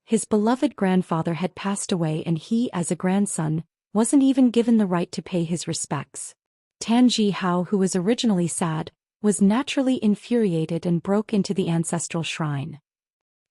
His beloved grandfather had passed away and he, as a grandson, wasn't even given the right to pay his respects. Tan Zhihao, who was originally sad, was naturally infuriated and broke into the ancestral shrine.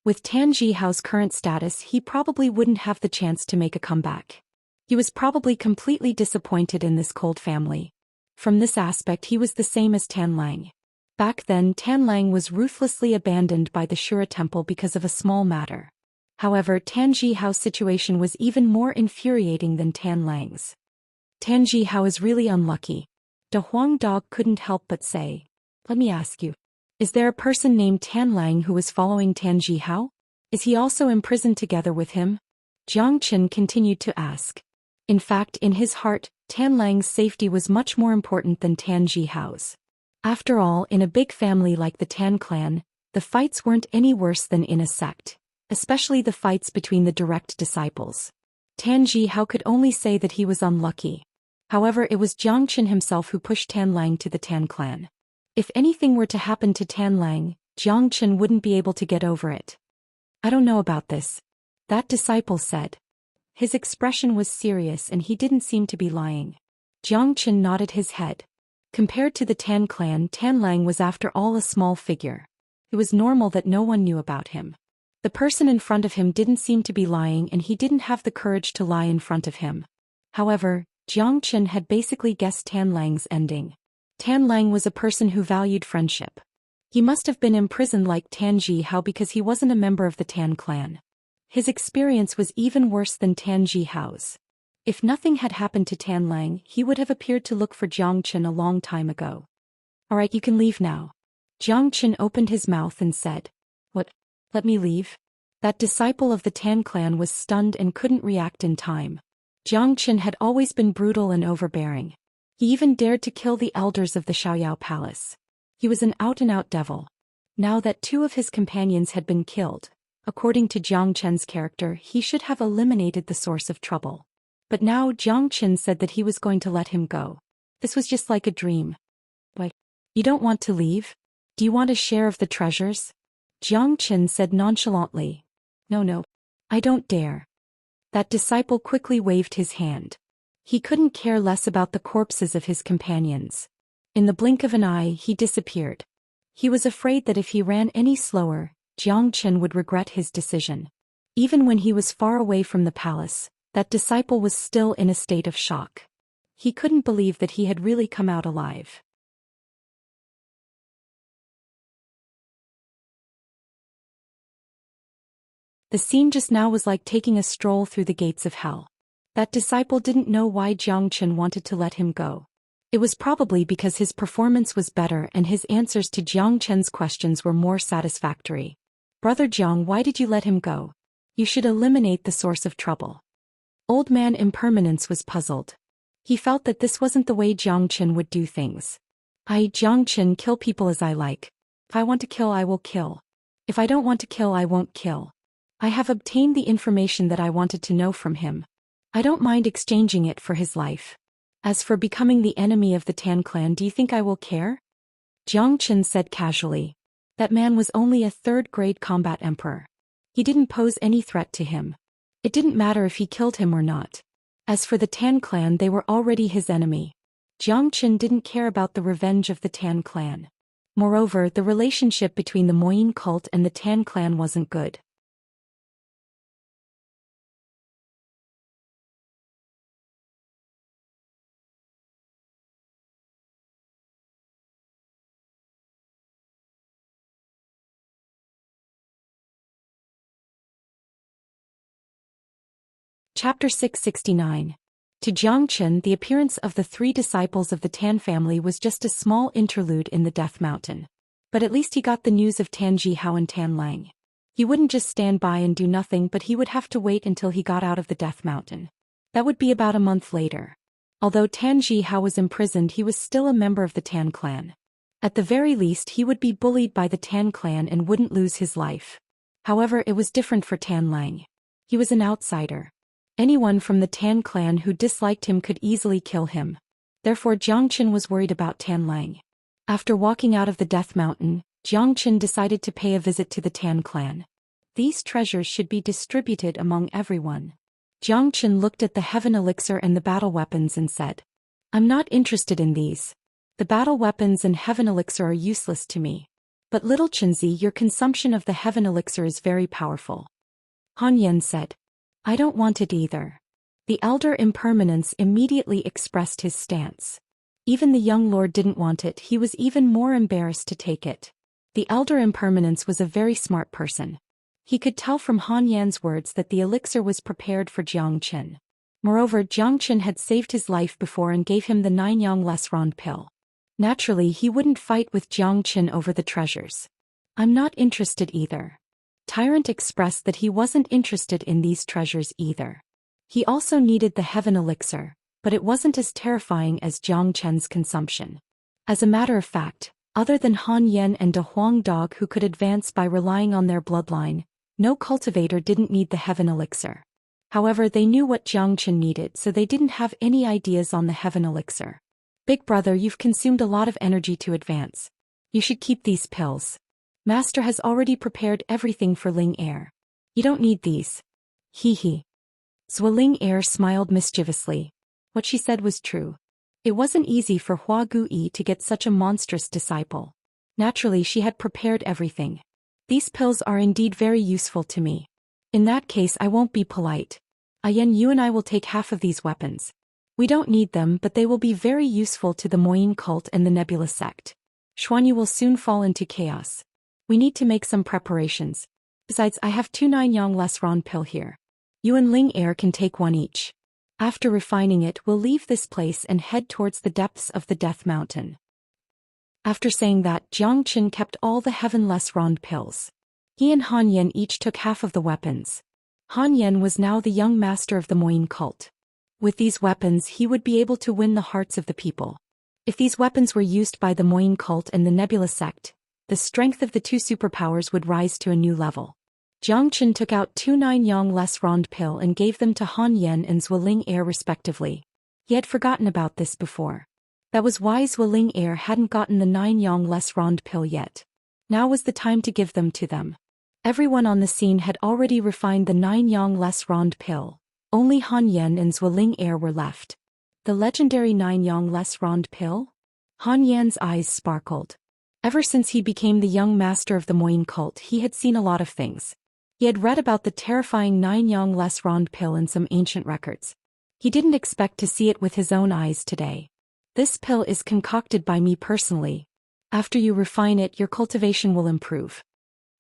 With Tan Zhihao's current status, he probably wouldn't have the chance to make a comeback. He was probably completely disappointed in this cold family. From this aspect, he was the same as Tan Lang. Back then, Tan Lang was ruthlessly abandoned by the Shura temple because of a small matter. However, Tan Zhihao's situation was even more infuriating than Tan Lang's. Tan Zhihao is really unlucky. De Huang Dog couldn't help but say. Let me ask you. Is there a person named Tan Lang who is following Tan Zhihao? Is he also imprisoned together with him? Jiang Chen continued to ask. In fact, in his heart, Tan Lang's safety was much more important than Tan Zhihao's. After all, in a big family like the Tan clan, the fights weren't any worse than in a sect, especially the fights between the direct disciples. Tan Zhihao could only say that he was unlucky. However, it was Jiang Chen himself who pushed Tan Lang to the Tan clan. If anything were to happen to Tan Lang, Jiang Chen wouldn't be able to get over it. I don't know about this. That disciple said. His expression was serious and he didn't seem to be lying. Jiang Chen nodded his head. Compared to the Tan clan, Tan Lang was after all a small figure. It was normal that no one knew about him. The person in front of him didn't seem to be lying and he didn't have the courage to lie in front of him. However, Jiang Chen had basically guessed Tan Lang's ending. Tan Lang was a person who valued friendship. He must have been imprisoned like Tan Zhihao because he wasn't a member of the Tan clan. His experience was even worse than Tan Zhihao's. If nothing had happened to Tan Lang, he would have appeared to look for Jiang Chen a long time ago. Alright, you can leave now. Jiang Chen opened his mouth and said. What? Let me leave? That disciple of the Tan clan was stunned and couldn't react in time. Jiang Chen had always been brutal and overbearing. He even dared to kill the elders of the Xiaoyao palace. He was an out-and-out devil. Now that two of his companions had been killed, according to Jiang Chen's character, he should have eliminated the source of trouble. But now Jiang Chen said that he was going to let him go. This was just like a dream. Why? You don't want to leave? Do you want a share of the treasures? Jiang Chen said nonchalantly. No, I don't dare. That disciple quickly waved his hand. He couldn't care less about the corpses of his companions. In the blink of an eye, he disappeared. He was afraid that if he ran any slower, Jiang Chen would regret his decision. Even when he was far away from the palace, that disciple was still in a state of shock. He couldn't believe that he had really come out alive. The scene just now was like taking a stroll through the gates of hell. That disciple didn't know why Jiang Chen wanted to let him go. It was probably because his performance was better and his answers to Jiang Chen's questions were more satisfactory. Brother Jiang, why did you let him go? You should eliminate the source of trouble. Old man Impermanence was puzzled. He felt that this wasn't the way Jiang Chen would do things. Jiang Chen, kill people as I like. If I want to kill, I will kill. If I don't want to kill, I won't kill. I have obtained the information that I wanted to know from him. I don't mind exchanging it for his life. As for becoming the enemy of the Tan clan, do you think I will care? Jiang Chen said casually. That man was only a third-grade combat emperor. He didn't pose any threat to him. It didn't matter if he killed him or not. As for the Tan clan, they were already his enemy. Jiang Chen didn't care about the revenge of the Tan clan. Moreover, the relationship between the Moyin cult and the Tan clan wasn't good. Chapter 669. To Jiang Chen, the appearance of the three disciples of the Tan family was just a small interlude in the Death Mountain. But at least he got the news of Tan Zhihao and Tan Lang. He wouldn't just stand by and do nothing, but he would have to wait until he got out of the Death Mountain. That would be about a month later. Although Tan Zhihao was imprisoned, he was still a member of the Tan clan. At the very least, he would be bullied by the Tan clan and wouldn't lose his life. However, it was different for Tan Lang. He was an outsider. Anyone from the Tan clan who disliked him could easily kill him. Therefore Jiang Chen was worried about Tan Lang. After walking out of the Death Mountain, Jiang Chen decided to pay a visit to the Tan clan. These treasures should be distributed among everyone. Jiang Chen looked at the heaven elixir and the battle weapons and said, "I'm not interested in these. The battle weapons and heaven elixir are useless to me. But little Chenzi, your consumption of the heaven elixir is very powerful." Han Yan said, "I don't want it either." The elder impermanence immediately expressed his stance. Even the young lord didn't want it. He was even more embarrassed to take it. The elder impermanence was a very smart person. He could tell from Han Yan's words that the elixir was prepared for Jiang Chen. Moreover, Jiang Chen had saved his life before and gave him the 9 less Rond pill. Naturally, he wouldn't fight with Jiang Chen over the treasures. "I'm not interested either." Tyrant expressed that he wasn't interested in these treasures either. He also needed the heaven elixir, but it wasn't as terrifying as Jiang Chen's consumption. As a matter of fact, other than Han Yan and De Huang Dog, who could advance by relying on their bloodline, no cultivator didn't need the heaven elixir. However, they knew what Jiang Chen needed, so they didn't have any ideas on the heaven elixir. "Big brother, you've consumed a lot of energy to advance. You should keep these pills. Master has already prepared everything for Ling Air. You don't need these." Hee hee. Ling Air smiled mischievously. What she said was true. It wasn't easy for Hua Gui to get such a monstrous disciple. Naturally, she had prepared everything. "These pills are indeed very useful to me. In that case, I won't be polite. Ayan, you and I will take half of these weapons. We don't need them, but they will be very useful to the Moyin cult and the Nebula sect. Xuanyu will soon fall into chaos. We need to make some preparations. Besides, I have 2 9 less Rond pill here. You and Ling Air can take one each. After refining it, we'll leave this place and head towards the depths of the Death Mountain." After saying that, Jiang Chen kept all the heaven-less Rond pills. He and Han Yan each took half of the weapons. Han Yan was now the young master of the Moyin cult. With these weapons, he would be able to win the hearts of the people. If these weapons were used by the Moyin cult and the Nebula sect, the strength of the two superpowers would rise to a new level. Jiang Chen took out 2 9 less Rond pill and gave them to Han Yan and Ling Air respectively. He had forgotten about this before. That was why Ling Air hadn't gotten the 9 less Rond pill yet. Now was the time to give them to them. Everyone on the scene had already refined the 9 less Rond pill. Only Han Yan and Ling Air were left. The legendary 9 less Rond pill? Han Yan's eyes sparkled. Ever since he became the young master of the Moyin cult, he had seen a lot of things. He had read about the terrifying 9 less Rond pill in some ancient records. He didn't expect to see it with his own eyes today. "This pill is concocted by me personally. After you refine it, your cultivation will improve,"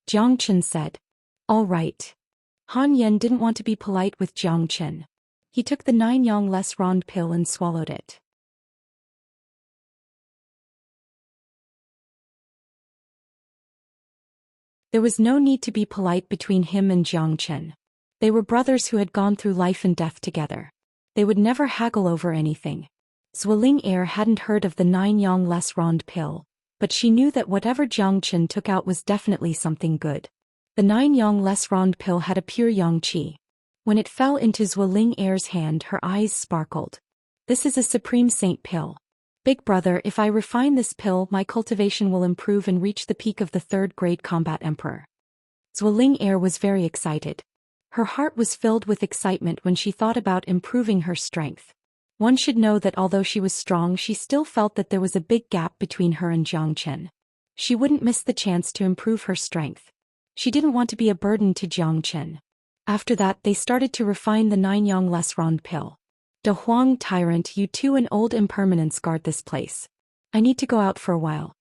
Jiang Chen said. "All right." Han Yan didn't want to be polite with Jiang Chen. He took the 9 less Rond pill and swallowed it. There was no need to be polite between him and Jiang Chen. They were brothers who had gone through life and death together. They would never haggle over anything. Ling Air hadn't heard of the 9 less Rond pill, but she knew that whatever Jiang Chen took out was definitely something good. The 9 less Rond pill had a pure yang qi. When it fell into Ling Air's hand, her eyes sparkled. "This is a supreme saint pill. Big brother, if I refine this pill, my cultivation will improve and reach the peak of the 3rd grade combat emperor." Ling Air was very excited. Her heart was filled with excitement when she thought about improving her strength. One should know that although she was strong, she still felt that there was a big gap between her and Jiang Chen. She wouldn't miss the chance to improve her strength. She didn't want to be a burden to Jiang Chen. After that, they started to refine the 9 less Rond pill. "De Huang Tyrant, you two and old impermanence guard this place. I need to go out for a while."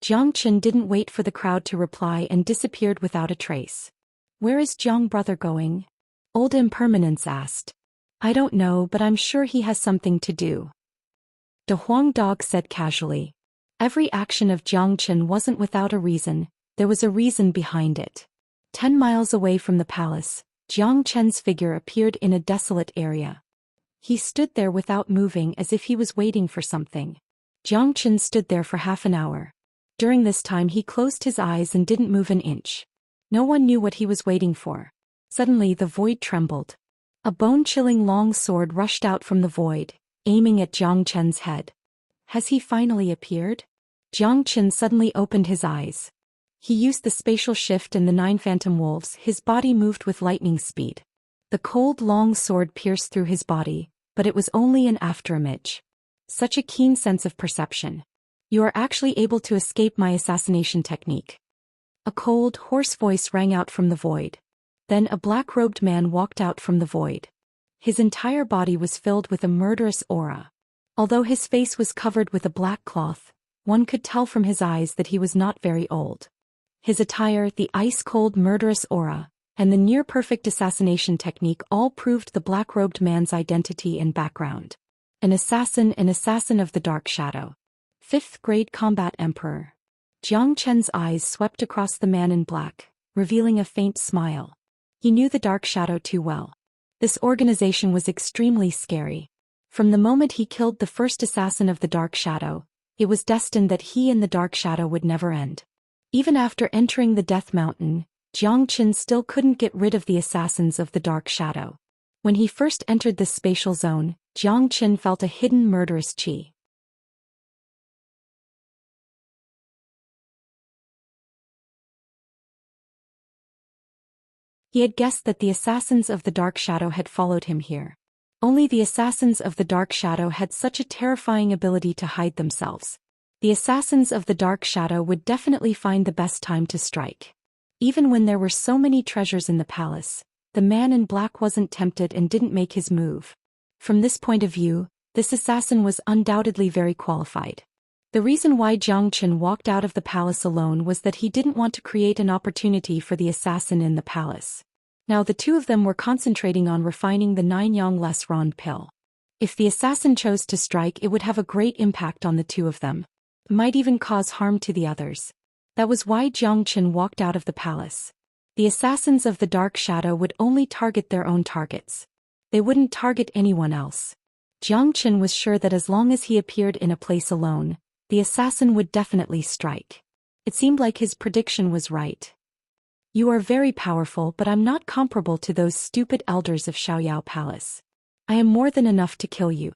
Jiang Chen didn't wait for the crowd to reply and disappeared without a trace. "Where is Jiang brother going?" Old impermanence asked. "I don't know, but I'm sure he has something to do," De Huang Dog said casually. Every action of Jiang Chen wasn't without a reason. There was a reason behind it. 10 miles away from the palace, Jiang Chen's figure appeared in a desolate area. He stood there without moving as if he was waiting for something. Jiang Chen stood there for half an hour. During this time he closed his eyes and didn't move an inch. No one knew what he was waiting for. Suddenly the void trembled. A bone-chilling long sword rushed out from the void, aiming at Jiang Chen's head. Has he finally appeared? Jiang Chen suddenly opened his eyes. He used the spatial shift and the 9 phantom wolves. His body moved with lightning speed. The cold long sword pierced through his body, but it was only an afterimage. Such a keen sense of perception. You are actually able to escape my assassination technique. A cold, hoarse voice rang out from the void. Then a black-robed man walked out from the void. His entire body was filled with a murderous aura. Although his face was covered with a black cloth, one could tell from his eyes that he was not very old. His attire, the ice-cold murderous aura, and the near-perfect assassination technique all proved the black-robed man's identity and background. An assassin of the dark shadow. 5th grade combat emperor. Jiang Chen's eyes swept across the man in black, revealing a faint smile. He knew the dark shadow too well. This organization was extremely scary. From the moment he killed the first assassin of the dark shadow, it was destined that he and the dark shadow would never end. Even after entering the Death Mountain, Jiang Chen still couldn't get rid of the assassins of the dark shadow. When he first entered this spatial zone, Jiang Chen felt a hidden murderous qi. He had guessed that the assassins of the dark shadow had followed him here. Only the assassins of the dark shadow had such a terrifying ability to hide themselves. The assassins of the dark shadow would definitely find the best time to strike. Even when there were so many treasures in the palace, the man in black wasn't tempted and didn't make his move. From this point of view, this assassin was undoubtedly very qualified. The reason why Jiang Chen walked out of the palace alone was that he didn't want to create an opportunity for the assassin in the palace. Now the two of them were concentrating on refining the 9 yang less rond pill. If the assassin chose to strike, it would have a great impact on the two of them. It might even cause harm to the others. That was why Jiang Chen walked out of the palace. The assassins of the dark shadow would only target their own targets. They wouldn't target anyone else. Jiang Chen was sure that as long as he appeared in a place alone, the assassin would definitely strike. It seemed like his prediction was right. You are very powerful, but I'm not comparable to those stupid elders of Xiaoyao Palace. I am more than enough to kill you.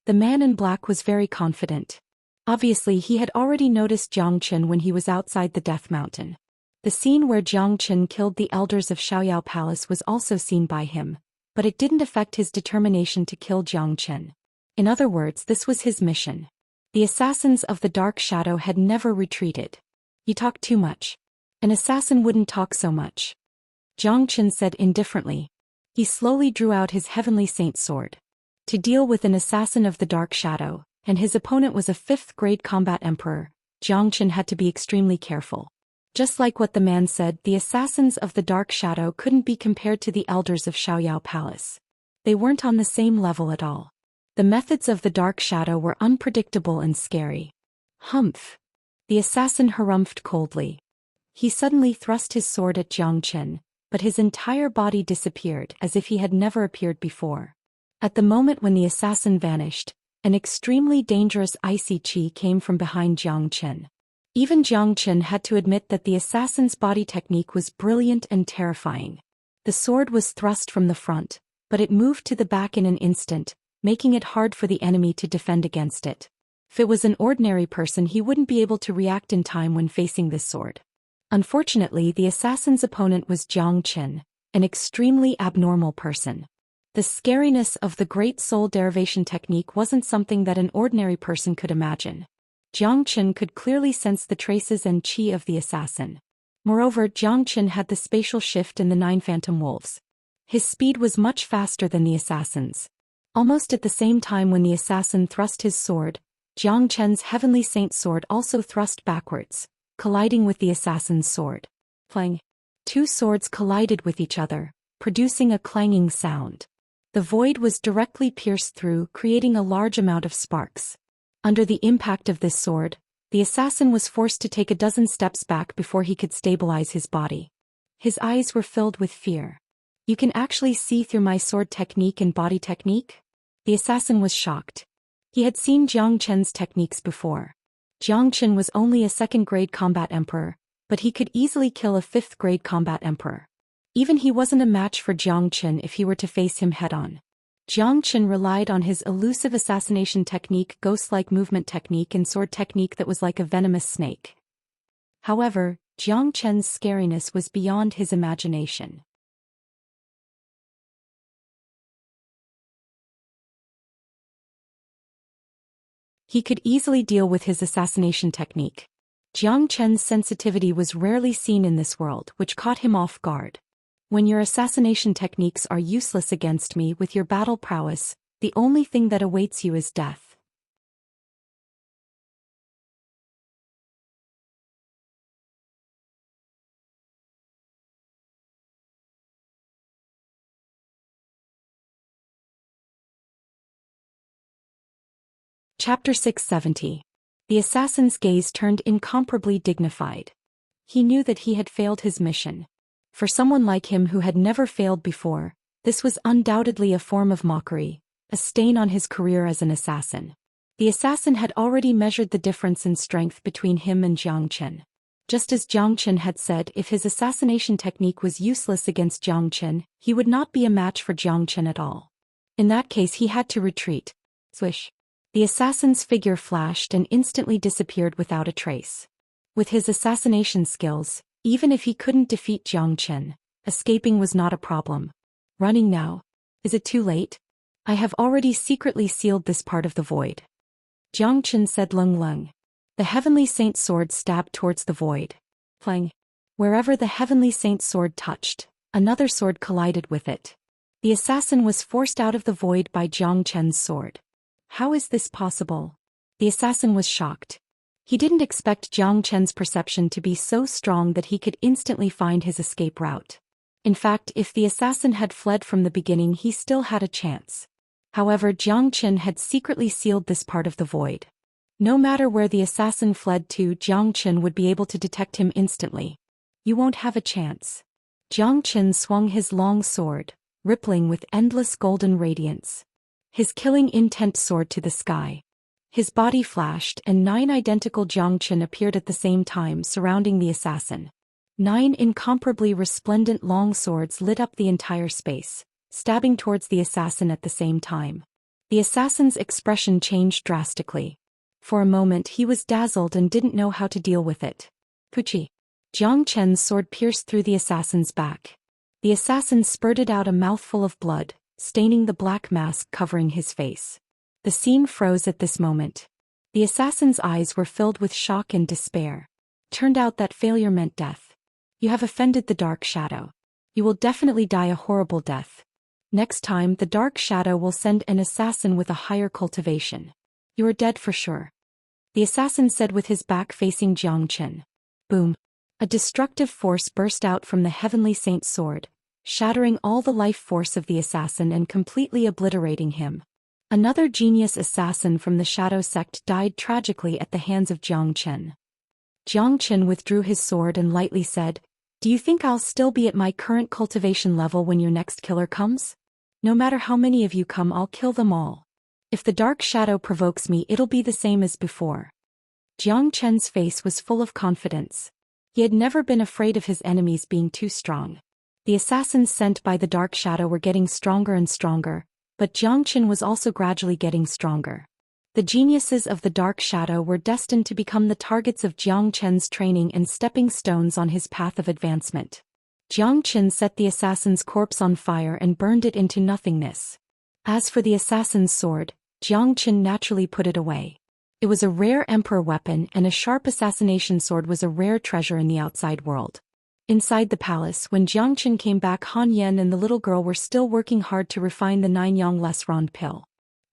The man in black was very confident. Obviously he had already noticed Jiang Chen when he was outside the Death Mountain. The scene where Jiang Chen killed the elders of Xiaoyao Palace was also seen by him, but it didn't affect his determination to kill Jiang Chen. In other words, this was his mission. The assassins of the dark shadow had never retreated. You talk too much. An assassin wouldn't talk so much. Jiang Chen said indifferently. He slowly drew out his heavenly saint sword. To deal with an assassin of the dark shadow, and his opponent was a 5th grade combat emperor, Jiang Chen had to be extremely careful. Just like what the man said, the assassins of the dark shadow couldn't be compared to the elders of Xiaoyao Palace. They weren't on the same level at all. The methods of the dark shadow were unpredictable and scary. Humph! The assassin harumphed coldly. He suddenly thrust his sword at Jiang Chen, but his entire body disappeared as if he had never appeared before. At the moment when the assassin vanished, an extremely dangerous icy qi came from behind Jiang Chen. Even Jiang Chen had to admit that the assassin's body technique was brilliant and terrifying. The sword was thrust from the front, but it moved to the back in an instant, making it hard for the enemy to defend against it. If it was an ordinary person, he wouldn't be able to react in time when facing this sword. Unfortunately, the assassin's opponent was Jiang Chen, an extremely abnormal person. The scariness of the Great Soul Derivation technique wasn't something that an ordinary person could imagine. Jiang Chen could clearly sense the traces and qi of the assassin. Moreover, Jiang Chen had the spatial shift in the 9 phantom wolves. His speed was much faster than the assassin's. Almost at the same time when the assassin thrust his sword, Jiang Chen's heavenly saint sword also thrust backwards, colliding with the assassin's sword. Clang! 2 swords collided with each other, producing a clanging sound. The void was directly pierced through, creating a large amount of sparks. Under the impact of this sword, the assassin was forced to take a dozen steps back before he could stabilize his body. His eyes were filled with fear. You can actually see through my sword technique and body technique? The assassin was shocked. He had seen Jiang Chen's techniques before. Jiang Chen was only a second-grade combat emperor, but he could easily kill a fifth-grade combat emperor. Even he wasn't a match for Jiang Chen if he were to face him head-on. Jiang Chen relied on his elusive assassination technique, ghost-like movement technique, and sword technique that was like a venomous snake. However, Jiang Chen's scariness was beyond his imagination. He could easily deal with his assassination technique. Jiang Chen's sensitivity was rarely seen in this world, which caught him off guard. When your assassination techniques are useless against me with your battle prowess, the only thing that awaits you is death. Chapter 670. The assassin's gaze turned incomparably dignified. He knew that he had failed his mission. For someone like him who had never failed before, this was undoubtedly a form of mockery, a stain on his career as an assassin. The assassin had already measured the difference in strength between him and Jiang Chen. Just as Jiang Chen had said, if his assassination technique was useless against Jiang Chen, he would not be a match for Jiang Chen at all. In that case he had to retreat. Swish. The assassin's figure flashed and instantly disappeared without a trace. With his assassination skills, even if he couldn't defeat Jiang Chen, escaping was not a problem. Running now? Is it too late? I have already secretly sealed this part of the void. Jiang Chen said Lung Lung. The Heavenly Saint's sword stabbed towards the void. Plang. Wherever the Heavenly Saint's sword touched, another sword collided with it. The assassin was forced out of the void by Jiang Chen's sword. How is this possible? The assassin was shocked. He didn't expect Jiang Chen's perception to be so strong that he could instantly find his escape route. In fact, if the assassin had fled from the beginning, he still had a chance. However, Jiang Chen had secretly sealed this part of the void. No matter where the assassin fled to, Jiang Chen would be able to detect him instantly. You won't have a chance. Jiang Chen swung his long sword, rippling with endless golden radiance. His killing intent soared to the sky. His body flashed and 9 identical Jiang Chen appeared at the same time, surrounding the assassin. 9 incomparably resplendent long swords lit up the entire space, stabbing towards the assassin at the same time. The assassin's expression changed drastically. For a moment he was dazzled and didn't know how to deal with it. Puchi. Jiang Chen's sword pierced through the assassin's back. The assassin spurted out a mouthful of blood, staining the black mask covering his face. The scene froze at this moment. The assassin's eyes were filled with shock and despair. Turned out that failure meant death. You have offended the Dark Shadow. You will definitely die a horrible death. Next time the Dark Shadow will send an assassin with a higher cultivation. You are dead for sure. The assassin said with his back facing Jiang Chen. Boom. A destructive force burst out from the Heavenly Saint's sword, shattering all the life force of the assassin and completely obliterating him. Another genius assassin from the Shadow Sect died tragically at the hands of Jiang Chen. Jiang Chen withdrew his sword and lightly said, "Do you think I'll still be at my current cultivation level when your next killer comes? No matter how many of you come, I'll kill them all. If the Dark Shadow provokes me, it'll be the same as before." Jiang Chen's face was full of confidence. He had never been afraid of his enemies being too strong. The assassins sent by the Dark Shadow were getting stronger and stronger, but Jiang Chen was also gradually getting stronger. The geniuses of the Dark Shadow were destined to become the targets of Jiang Chen's training and stepping stones on his path of advancement. Jiang Chen set the assassin's corpse on fire and burned it into nothingness. As for the assassin's sword, Jiang Chen naturally put it away. It was a rare emperor weapon, and a sharp assassination sword was a rare treasure in the outside world. Inside the palace, when Jiang Chen came back, Han Yan and the little girl were still working hard to refine the 9-yang less rond pill.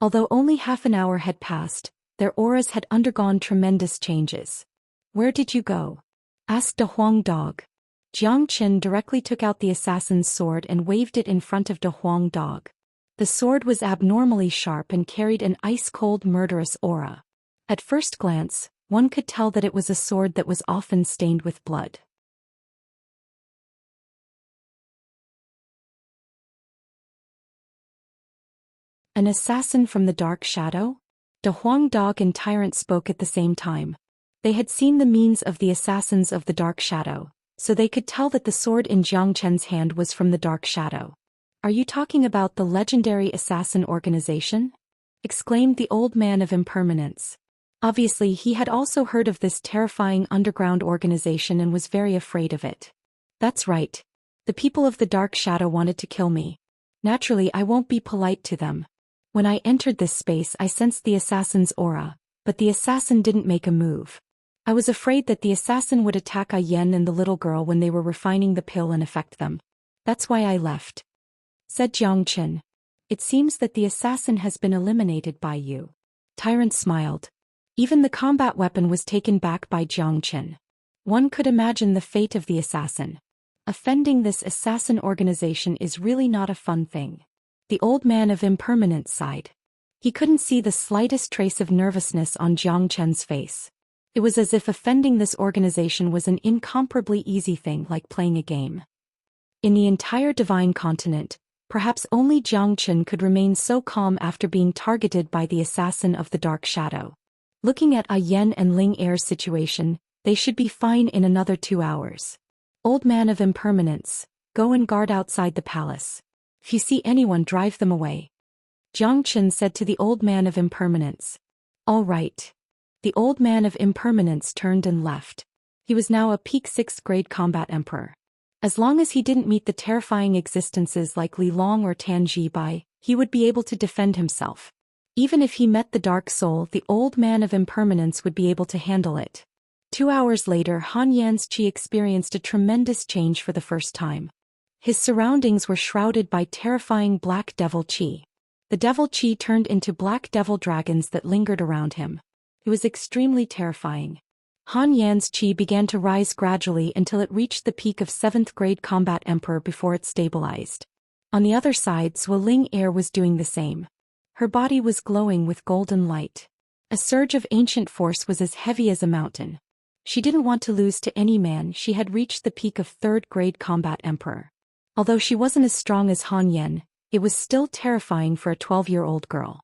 Although only half an hour had passed, their auras had undergone tremendous changes. "Where did you go?" asked a Huang dog. Jiang Chen directly took out the assassin's sword and waved it in front of the Huang dog. The sword was abnormally sharp and carried an ice-cold murderous aura. At first glance, one could tell that it was a sword that was often stained with blood. An assassin from the dark shadow? De Huang Dog and Tyrant spoke at the same time. They had seen the means of the assassins of the dark shadow, so they could tell that the sword in Jiang Chen's hand was from the dark shadow. Are you talking about the legendary assassin organization? Exclaimed the old man of impermanence. Obviously he had also heard of this terrifying underground organization and was very afraid of it. That's right. The people of the dark shadow wanted to kill me. Naturally I won't be polite to them. When I entered this space I sensed the assassin's aura, but the assassin didn't make a move. I was afraid that the assassin would attack Yen and the little girl when they were refining the pill and affect them. That's why I left. Said Jiang Chen. It seems that the assassin has been eliminated by you. Tyrant smiled. Even the combat weapon was taken back by Jiang Chen. One could imagine the fate of the assassin. Offending this assassin organization is really not a fun thing. The old man of impermanence sighed. He couldn't see the slightest trace of nervousness on Jiang Chen's face. It was as if offending this organization was an incomparably easy thing like playing a game. In the entire divine continent, perhaps only Jiang Chen could remain so calm after being targeted by the assassin of the dark shadow. Looking at Yen and Ling Er's situation, they should be fine in another 2 hours. Old man of impermanence, go and guard outside the palace. If you see anyone, drive them away. Jiang Chen said to the old man of impermanence. All right. The old man of impermanence turned and left. He was now a peak 6th grade combat emperor. As long as he didn't meet the terrifying existences like Li Long or Tan Zhibai, he would be able to defend himself. Even if he met the dark soul, the old man of impermanence would be able to handle it. 2 hours later, Han Yan's chi experienced a tremendous change for the first time. His surroundings were shrouded by terrifying black devil chi. The devil chi turned into black devil dragons that lingered around him. It was extremely terrifying. Han Yan's chi began to rise gradually until it reached the peak of 7th grade combat emperor before it stabilized. On the other side, Zhou Ling Er was doing the same. Her body was glowing with golden light. A surge of ancient force was as heavy as a mountain. She didn't want to lose to any man. She had reached the peak of 3rd grade combat emperor. Although she wasn't as strong as Han Yan, it was still terrifying for a 12-year-old girl.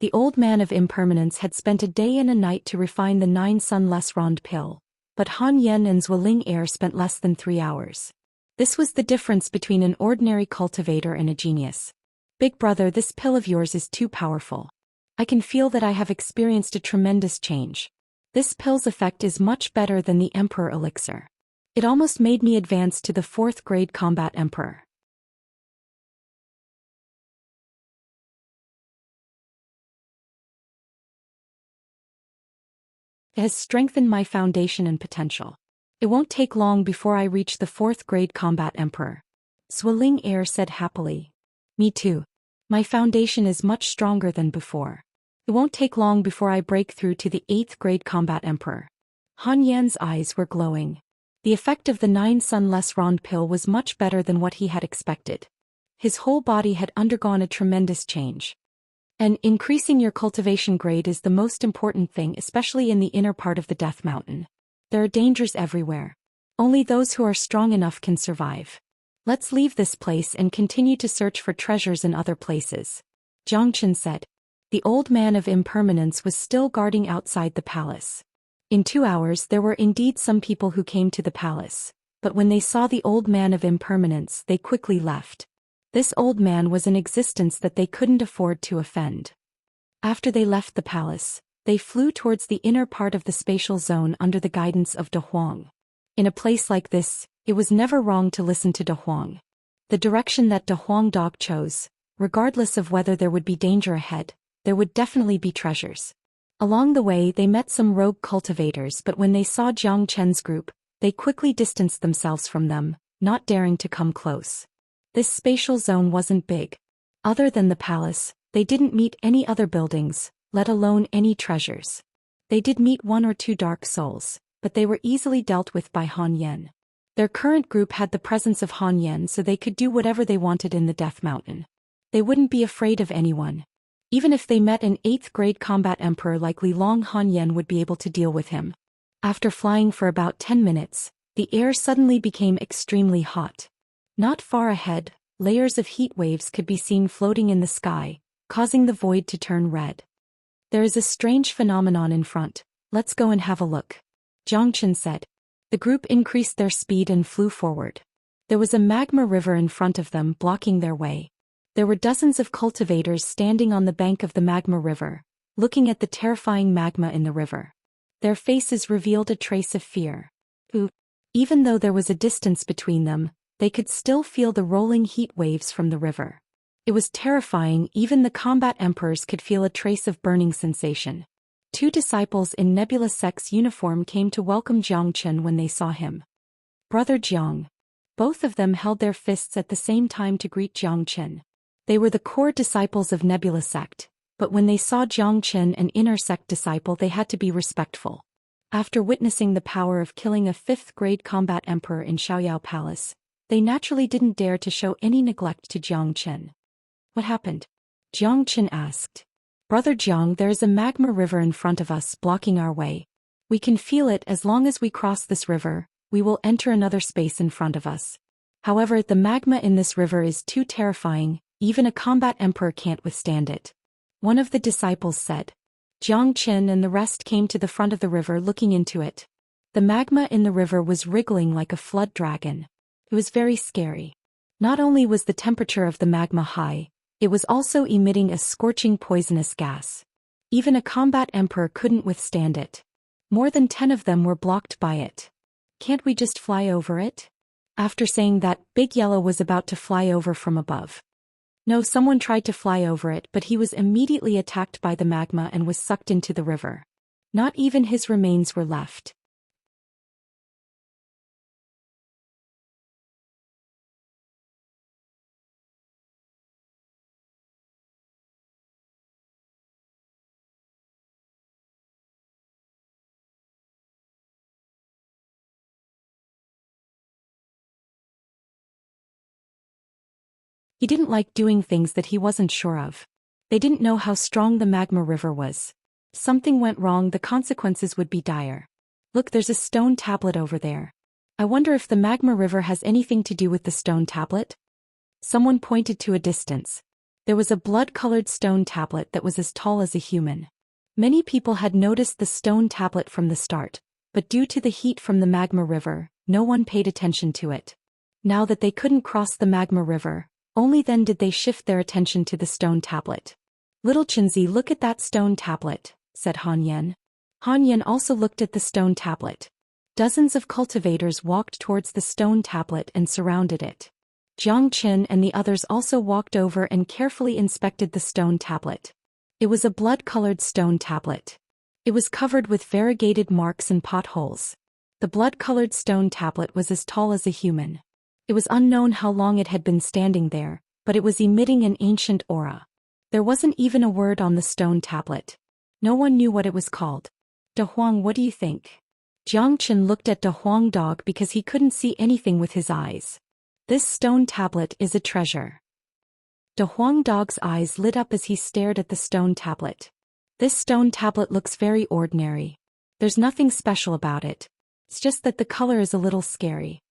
The old man of impermanence had spent a day and a night to refine the 9 sunless rond pill, but Han Yan and Zhou Ling Er spent less than 3 hours. This was the difference between an ordinary cultivator and a genius. Big brother, this pill of yours is too powerful. I can feel that I have experienced a tremendous change. This pill's effect is much better than the Emperor Elixir. It almost made me advance to the 4th grade combat emperor. It has strengthened my foundation and potential. It won't take long before I reach the 4th grade combat emperor. Zhou Ling Er said happily. Me too. My foundation is much stronger than before. It won't take long before I break through to the 8th grade combat emperor. Han Yan's eyes were glowing. The effect of the 9 sunless rond pill was much better than what he had expected. His whole body had undergone a tremendous change. And increasing your cultivation grade is the most important thing, especially in the inner part of the Death Mountain. There are dangers everywhere. Only those who are strong enough can survive. Let's leave this place and continue to search for treasures in other places. Jiang Chen said. The old man of impermanence was still guarding outside the palace. In 2 hours there were indeed some people who came to the palace, but when they saw the old man of impermanence they quickly left. This old man was an existence that they couldn't afford to offend. After they left the palace, they flew towards the inner part of the spatial zone under the guidance of De Huang. In a place like this, it was never wrong to listen to De Huang. The direction that De Huang Dog chose, regardless of whether there would be danger ahead, there would definitely be treasures. Along the way they met some rogue cultivators, but when they saw Jiang Chen's group, they quickly distanced themselves from them, not daring to come close. This spatial zone wasn't big. Other than the palace, they didn't meet any other buildings, let alone any treasures. They did meet 1 or 2 dark souls, but they were easily dealt with by Han Yan. Their current group had the presence of Han Yan, so they could do whatever they wanted in the Death Mountain. They wouldn't be afraid of anyone. Even if they met an 8th grade combat emperor like Li Long, Han Yan would be able to deal with him. After flying for about 10 minutes, the air suddenly became extremely hot. Not far ahead, layers of heat waves could be seen floating in the sky, causing the void to turn red. There is a strange phenomenon in front. Let's go and have a look, Zhou Xian said. The group increased their speed and flew forward. There was a magma river in front of them, blocking their way. There were dozens of cultivators standing on the bank of the magma river, looking at the terrifying magma in the river. Their faces revealed a trace of fear. Even though there was a distance between them, they could still feel the rolling heat waves from the river. It was terrifying. Even the combat emperors could feel a trace of burning sensation. 2 disciples in Nebula Sect's uniform came to welcome Zhou Xian when they saw him. Brother Jiang. Both of them held their fists at the same time to greet Zhou Xian. They were the core disciples of Nebula Sect, but when they saw Zhou Xian, an inner sect disciple, they had to be respectful. After witnessing the power of killing a 5th-grade combat emperor in Xiaoyao Palace, they naturally didn't dare to show any neglect to Zhou Xian. What happened? Zhou Xian asked. Brother Jiang, there is a magma river in front of us, blocking our way. We can feel it. As long as we cross this river, we will enter another space in front of us. However, the magma in this river is too terrifying, even a combat emperor can't withstand it. One of the disciples said. Zhou Xian and the rest came to the front of the river, looking into it. The magma in the river was wriggling like a flood dragon. It was very scary. Not only was the temperature of the magma high, it was also emitting a scorching poisonous gas. Even a combat emperor couldn't withstand it. More than 10 of them were blocked by it. Can't we just fly over it? After saying that, Big Yellow was about to fly over from above. No, someone tried to fly over it, but he was immediately attacked by the magma and was sucked into the river. Not even his remains were left. He didn't like doing things that he wasn't sure of. They didn't know how strong the magma river was. If something went wrong, the consequences would be dire. Look, there's a stone tablet over there. I wonder if the magma river has anything to do with the stone tablet? Someone pointed to a distance. There was a blood-colored stone tablet that was as tall as a human. Many people had noticed the stone tablet from the start, but due to the heat from the magma river, no one paid attention to it. Now that they couldn't cross the magma river, only then did they shift their attention to the stone tablet. Little Chinzi, look at that stone tablet, said Han Yan. Han Yan also looked at the stone tablet. Dozens of cultivators walked towards the stone tablet and surrounded it. Zhou Xian and the others also walked over and carefully inspected the stone tablet. It was a blood-colored stone tablet. It was covered with variegated marks and potholes. The blood-colored stone tablet was as tall as a human. It was unknown how long it had been standing there, but it was emitting an ancient aura. There wasn't even a word on the stone tablet. No one knew what it was called. De Huang, what do you think? Zhou Xian looked at De Huang dog because he couldn't see anything with his eyes. This stone tablet is a treasure. De Huang dog's eyes lit up as he stared at the stone tablet. This stone tablet looks very ordinary. There's nothing special about it. It's just that the color is a little scary.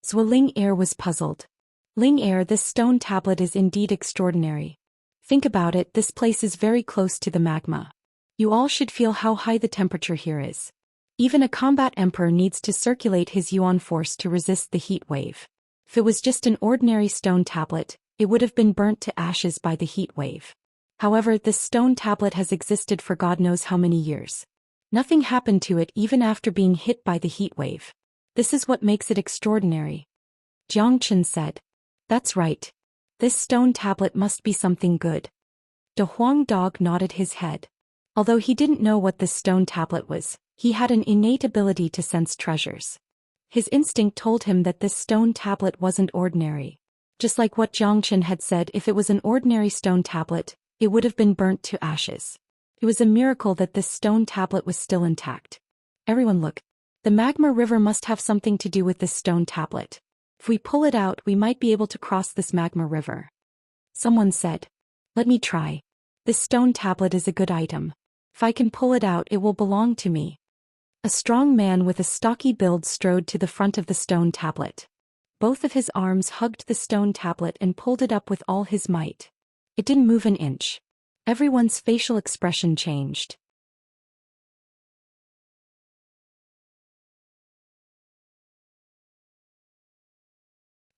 Zhou Ling Er was puzzled. Ling Er, this stone tablet is indeed extraordinary. Think about it, this place is very close to the magma. You all should feel how high the temperature here is. Even a combat emperor needs to circulate his yuan force to resist the heat wave. If it was just an ordinary stone tablet, it would have been burnt to ashes by the heat wave. However, this stone tablet has existed for God knows how many years. Nothing happened to it even after being hit by the heat wave. This is what makes it extraordinary. Zhou Xian said. That's right. This stone tablet must be something good. De Huang dog nodded his head. Although he didn't know what this stone tablet was, he had an innate ability to sense treasures. His instinct told him that this stone tablet wasn't ordinary. Just like what Zhou Xian had said, if it was an ordinary stone tablet, it would have been burnt to ashes. It was a miracle that this stone tablet was still intact. Everyone look. The magma river must have something to do with this stone tablet. If we pull it out, we might be able to cross this magma river. Someone said. Let me try. This stone tablet is a good item. If I can pull it out, it will belong to me. A strong man with a stocky build strode to the front of the stone tablet. Both of his arms hugged the stone tablet and pulled it up with all his might. It didn't move an inch. Everyone's facial expression changed.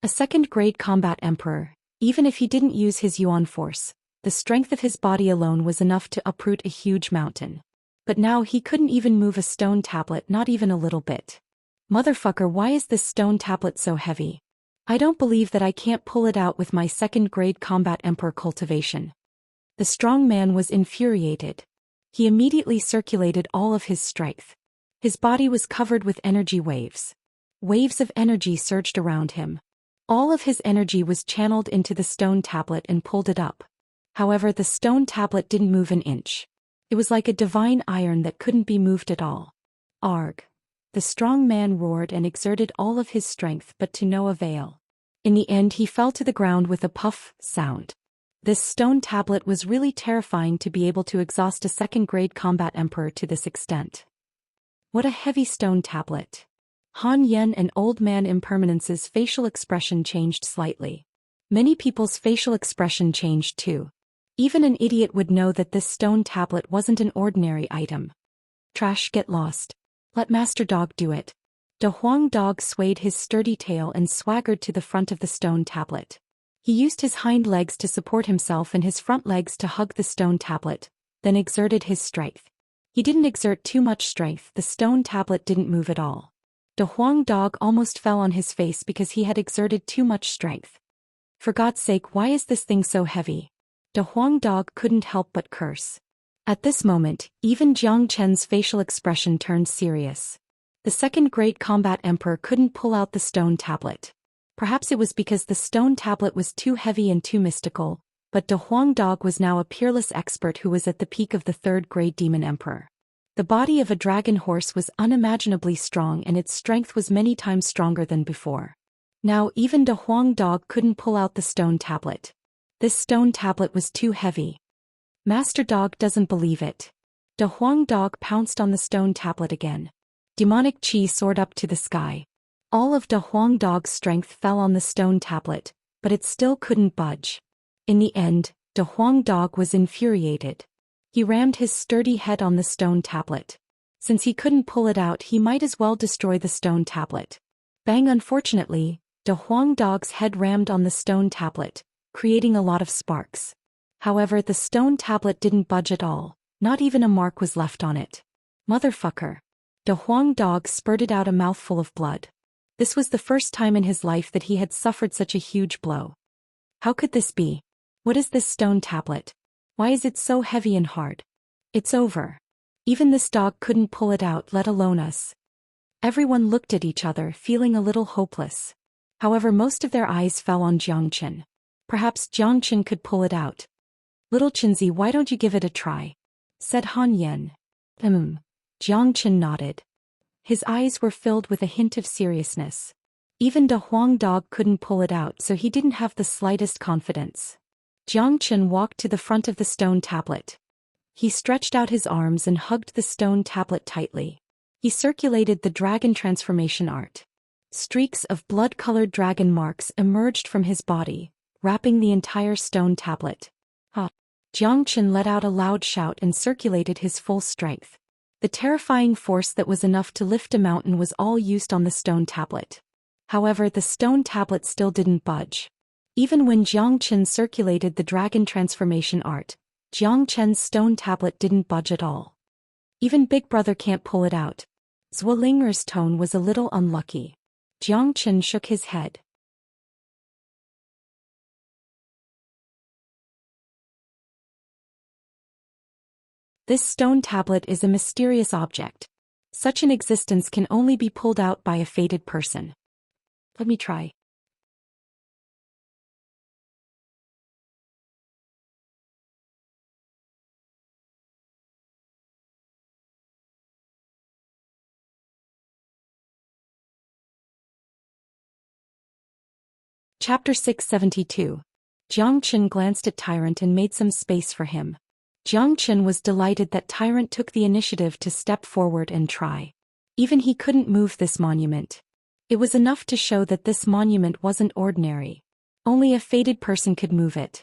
A second-grade combat emperor, even if he didn't use his yuan force, the strength of his body alone was enough to uproot a huge mountain. But now he couldn't even move a stone tablet, not even a little bit. Motherfucker, why is this stone tablet so heavy? I don't believe that I can't pull it out with my second-grade combat emperor cultivation. The strong man was infuriated. He immediately circulated all of his strength. His body was covered with energy waves. Waves of energy surged around him. All of his energy was channeled into the stone tablet and pulled it up. However, the stone tablet didn't move an inch. It was like a divine iron that couldn't be moved at all. Arg! The strong man roared and exerted all of his strength, but to no avail. In the end, he fell to the ground with a puff sound. This stone tablet was really terrifying to be able to exhaust a second-grade combat emperor to this extent. What a heavy stone tablet. Han Yen and Old Man Impermanence's facial expression changed slightly. Many people's facial expression changed too. Even an idiot would know that this stone tablet wasn't an ordinary item. Trash, get lost. Let Master Dog do it. De Huang Dog swayed his sturdy tail and swaggered to the front of the stone tablet. He used his hind legs to support himself and his front legs to hug the stone tablet, then exerted his strength. He didn't exert too much strength, the stone tablet didn't move at all. De Huang Dog almost fell on his face because he had exerted too much strength. For God's sake, why is this thing so heavy? De Huang Dog couldn't help but curse. At this moment, even Jiang Chen's facial expression turned serious. The second-grade combat emperor couldn't pull out the stone tablet. Perhaps it was because the stone tablet was too heavy and too mystical, but De Huang Dog was now a peerless expert who was at the peak of the third-grade demon emperor. The body of a dragon horse was unimaginably strong and its strength was many times stronger than before. Now even De Huang Dog couldn't pull out the stone tablet. This stone tablet was too heavy. Master Dog doesn't believe it. De Huang Dog pounced on the stone tablet again. Demonic chi soared up to the sky. All of De Huang Dog's strength fell on the stone tablet, but it still couldn't budge. In the end, De Huang Dog was infuriated. He rammed his sturdy head on the stone tablet. Since he couldn't pull it out, he might as well destroy the stone tablet. Bang! Unfortunately, De Huang Dog's head rammed on the stone tablet, creating a lot of sparks. However, the stone tablet didn't budge at all, not even a mark was left on it. Motherfucker. De Huang Dog spurted out a mouthful of blood. This was the first time in his life that he had suffered such a huge blow. How could this be? What is this stone tablet? Why is it so heavy and hard? It's over. Even this dog couldn't pull it out, let alone us. Everyone looked at each other, feeling a little hopeless. However, most of their eyes fell on Jiangchen. Perhaps Jiangchen could pull it out. Little Chinzi, why don't you give it a try? Said Han Yen. Jiangchen nodded. His eyes were filled with a hint of seriousness. Even De Huang Dog couldn't pull it out, so he didn't have the slightest confidence. Jiangchen walked to the front of the stone tablet. He stretched out his arms and hugged the stone tablet tightly. He circulated the dragon transformation art. Streaks of blood-colored dragon marks emerged from his body, wrapping the entire stone tablet. Jiangchen let out a loud shout and circulated his full strength. The terrifying force that was enough to lift a mountain was all used on the stone tablet. However, the stone tablet still didn't budge. Even when Jiangchen circulated the dragon transformation art, Jiangchen's stone tablet didn't budge at all. Even Big Brother can't pull it out. Zhou Ling'er's tone was a little unlucky. Jiangchen shook his head. This stone tablet is a mysterious object. Such an existence can only be pulled out by a fated person. Let me try. Chapter 672. Jiangchen glanced at Tyrant and made some space for him. Jiangchen was delighted that Tyrant took the initiative to step forward and try. Even he couldn't move this monument. It was enough to show that this monument wasn't ordinary. Only a fated person could move it.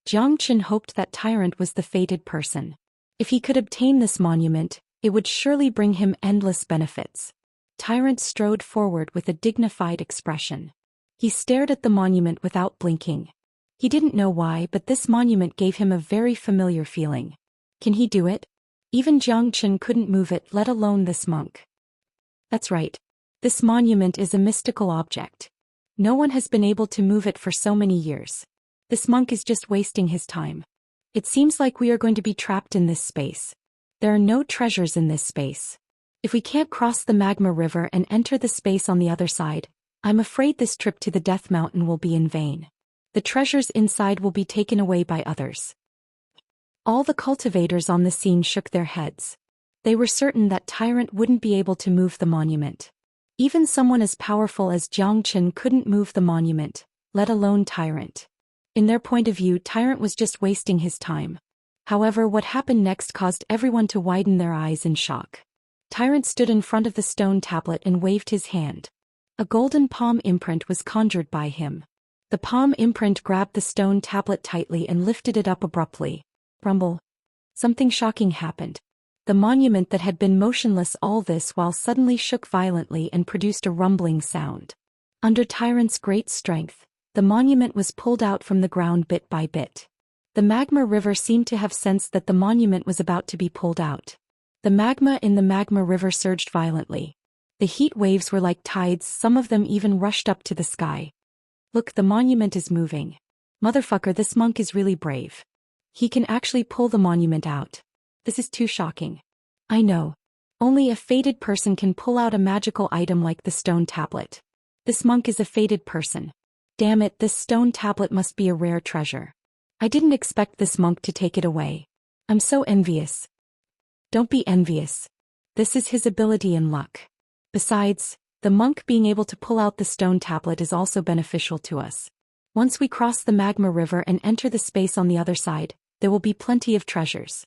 Xianxia hoped that Tyrant was the fated person. If he could obtain this monument, it would surely bring him endless benefits. Tyrant strode forward with a dignified expression. He stared at the monument without blinking. He didn't know why, but this monument gave him a very familiar feeling. Can he do it? Even Xianxia couldn't move it, let alone this monk. That's right. This monument is a mystical object. No one has been able to move it for so many years. This monk is just wasting his time. It seems like we are going to be trapped in this space. There are no treasures in this space. If we can't cross the magma river and enter the space on the other side, I'm afraid this trip to the Death Mountain will be in vain. The treasures inside will be taken away by others. All the cultivators on the scene shook their heads. They were certain that Tyrant wouldn't be able to move the monument. Even someone as powerful as Xianxia couldn't move the monument, let alone Tyrant. In their point of view, Tyrant was just wasting his time. However, what happened next caused everyone to widen their eyes in shock. Tyrant stood in front of the stone tablet and waved his hand. A golden palm imprint was conjured by him. The palm imprint grabbed the stone tablet tightly and lifted it up abruptly. Rumble. Something shocking happened. The monument that had been motionless all this while suddenly shook violently and produced a rumbling sound. Under Tyrant's great strength, the monument was pulled out from the ground bit by bit. The magma river seemed to have sensed that the monument was about to be pulled out. The magma in the magma river surged violently. The heat waves were like tides, some of them even rushed up to the sky. Look, the monument is moving. Motherfucker, this monk is really brave. He can actually pull the monument out. This is too shocking. I know. Only a fated person can pull out a magical item like the stone tablet. This monk is a fated person. Damn it, this stone tablet must be a rare treasure. I didn't expect this monk to take it away. I'm so envious. Don't be envious. This is his ability and luck. Besides, the monk being able to pull out the stone tablet is also beneficial to us. Once we cross the magma river and enter the space on the other side, there will be plenty of treasures.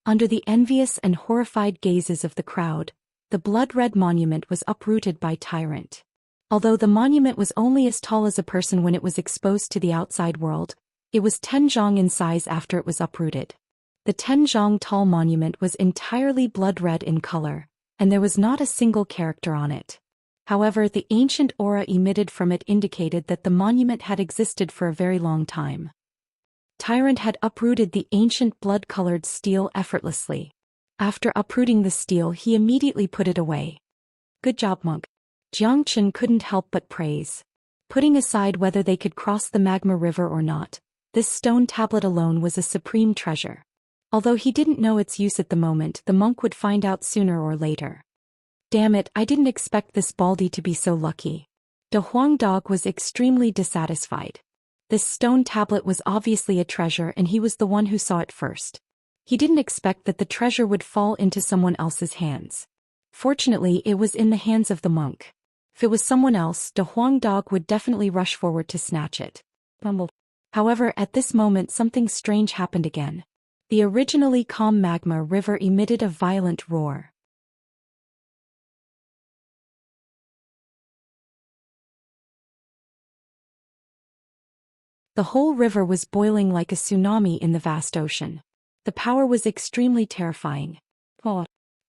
Under the envious and horrified gazes of the crowd, the blood-red monument was uprooted by Tyrant. Although the monument was only as tall as a person when it was exposed to the outside world, it was 10 zhang in size after it was uprooted. The 10 zhang tall monument was entirely blood-red in color, and there was not a single character on it. However, the ancient aura emitted from it indicated that the monument had existed for a very long time. Tyrant had uprooted the ancient blood-colored steel effortlessly. After uprooting the steel, he immediately put it away. Good job, monk. Xianxia couldn't help but praise. Putting aside whether they could cross the magma river or not, this stone tablet alone was a supreme treasure. Although he didn't know its use at the moment, the monk would find out sooner or later. Damn it, I didn't expect this Baldy to be so lucky. De Huang Dog was extremely dissatisfied. This stone tablet was obviously a treasure and he was the one who saw it first. He didn't expect that the treasure would fall into someone else's hands. Fortunately, it was in the hands of the monk. If it was someone else, De Huang Dog would definitely rush forward to snatch it. However, at this moment something strange happened again. The originally calm magma river emitted a violent roar. The whole river was boiling like a tsunami in the vast ocean. The power was extremely terrifying.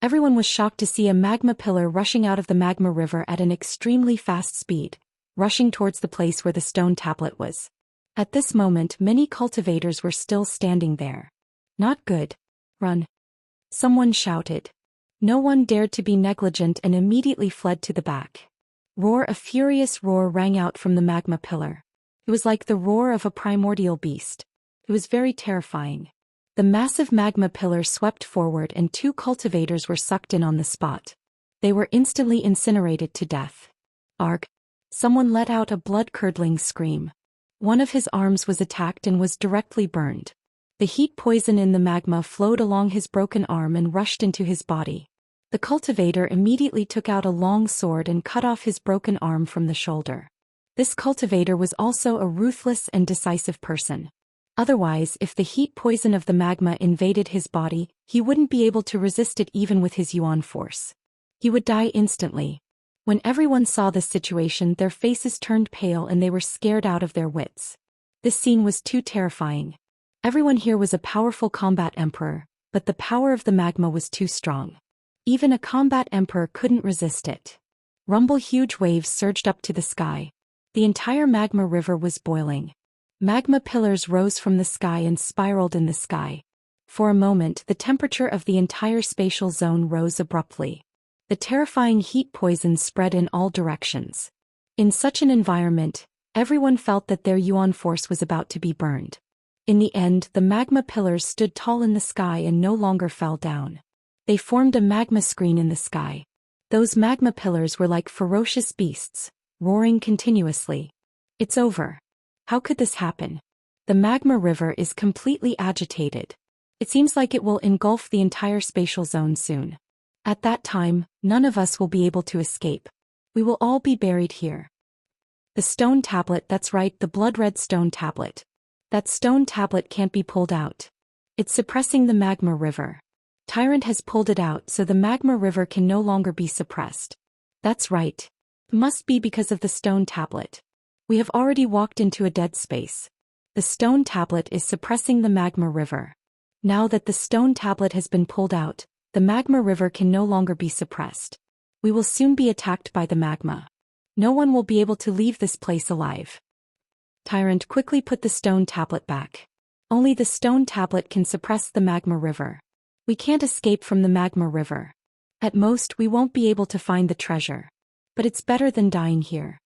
Everyone was shocked to see a magma pillar rushing out of the magma river at an extremely fast speed, rushing towards the place where the stone tablet was. At this moment, many cultivators were still standing there. Not good. Run. Someone shouted. No one dared to be negligent and immediately fled to the back. A furious roar rang out from the magma pillar. It was like the roar of a primordial beast. It was very terrifying. The massive magma pillar swept forward and 2 cultivators were sucked in on the spot. They were instantly incinerated to death. Arg! Someone let out a blood-curdling scream. One of his arms was attacked and was directly burned. The heat poison in the magma flowed along his broken arm and rushed into his body. The cultivator immediately took out a long sword and cut off his broken arm from the shoulder. This cultivator was also a ruthless and decisive person. Otherwise, if the heat poison of the magma invaded his body, he wouldn't be able to resist it even with his yuan force. He would die instantly. When everyone saw this situation, their faces turned pale and they were scared out of their wits. This scene was too terrifying. Everyone here was a powerful combat emperor, but the power of the magma was too strong. Even a combat emperor couldn't resist it. Rumble, huge waves surged up to the sky. The entire magma river was boiling. Magma pillars rose from the sky and spiraled in the sky. For a moment, the temperature of the entire spatial zone rose abruptly. The terrifying heat poison spread in all directions. In such an environment, everyone felt that their yuan force was about to be burned. In the end, the magma pillars stood tall in the sky and no longer fell down. They formed a magma screen in the sky. Those magma pillars were like ferocious beasts, roaring continuously. It's over. How could this happen? The magma river is completely agitated. It seems like it will engulf the entire spatial zone soon. At that time, none of us will be able to escape. We will all be buried here. The stone tablet, that's right, the blood-red stone tablet. That stone tablet can't be pulled out. It's suppressing the magma river. Tyrant has pulled it out so the magma river can no longer be suppressed. That's right. It must be because of the stone tablet. We have already walked into a dead space. The stone tablet is suppressing the magma river. Now that the stone tablet has been pulled out, the magma river can no longer be suppressed. We will soon be attacked by the magma. No one will be able to leave this place alive. Tyrant quickly put the stone tablet back. Only the stone tablet can suppress the magma river. We can't escape from the magma river. At most, we won't be able to find the treasure. But it's better than dying here.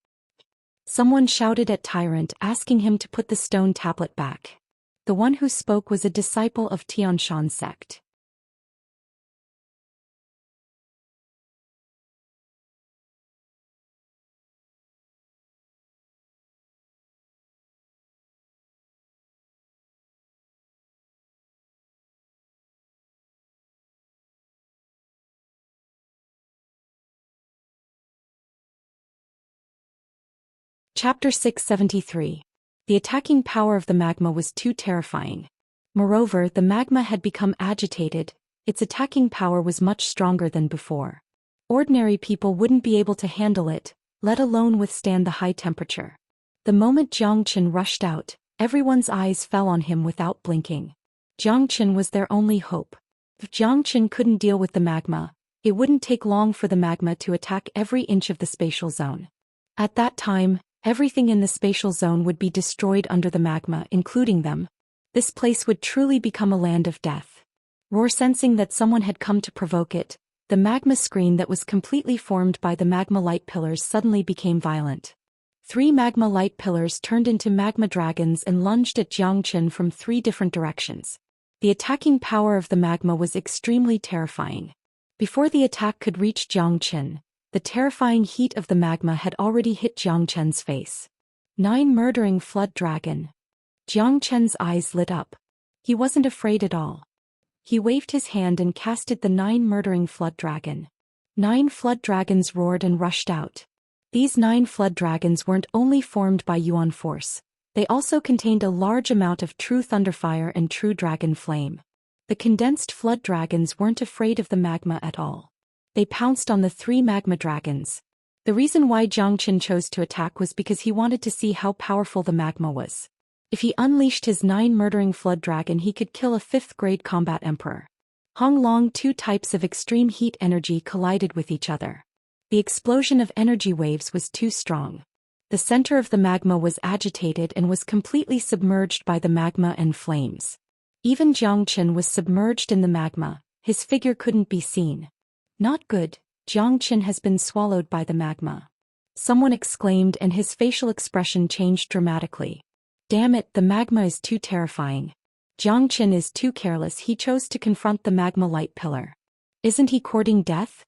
Someone shouted at Tyrant, asking him to put the stone tablet back. The one who spoke was a disciple of Tianshan sect. Chapter 673. The attacking power of the magma was too terrifying. Moreover, the magma had become agitated. Its attacking power was much stronger than before. Ordinary people wouldn't be able to handle it, let alone withstand the high temperature. The moment Zhou Xian rushed out, everyone's eyes fell on him without blinking. Zhou Xian was their only hope. If Zhou Xian couldn't deal with the magma, it wouldn't take long for the magma to attack every inch of the spatial zone. At that time, everything in the spatial zone would be destroyed under the magma, including them. This place would truly become a land of death. Roar, sensing that someone had come to provoke it, the magma screen that was completely formed by the magma light pillars suddenly became violent. 3 magma light pillars turned into magma dragons and lunged at Zhou Xian from 3 different directions. The attacking power of the magma was extremely terrifying. Before the attack could reach Zhou Xian, the terrifying heat of the magma had already hit Zhou Qian's face. 9 murdering flood dragon. Zhou Qian's eyes lit up. He wasn't afraid at all. He waved his hand and casted the 9 murdering flood dragon. 9 flood dragons roared and rushed out. These 9 flood dragons weren't only formed by yuan force, they also contained a large amount of true thunderfire and true dragon flame. The condensed flood dragons weren't afraid of the magma at all. They pounced on the 3 magma dragons. The reason why Zhou Xian chose to attack was because he wanted to see how powerful the magma was. If he unleashed his 9 murdering flood dragon, he could kill a 5th-grade combat emperor. Hong Long, 2 types of extreme heat energy collided with each other. The explosion of energy waves was too strong. The center of the magma was agitated and was completely submerged by the magma and flames. Even Zhou Xian was submerged in the magma, his figure couldn't be seen. Not good, Zhou Xian has been swallowed by the magma. Someone exclaimed and his facial expression changed dramatically. Damn it, the magma is too terrifying. Zhou Xian is too careless, he chose to confront the magma light pillar. Isn't he courting death?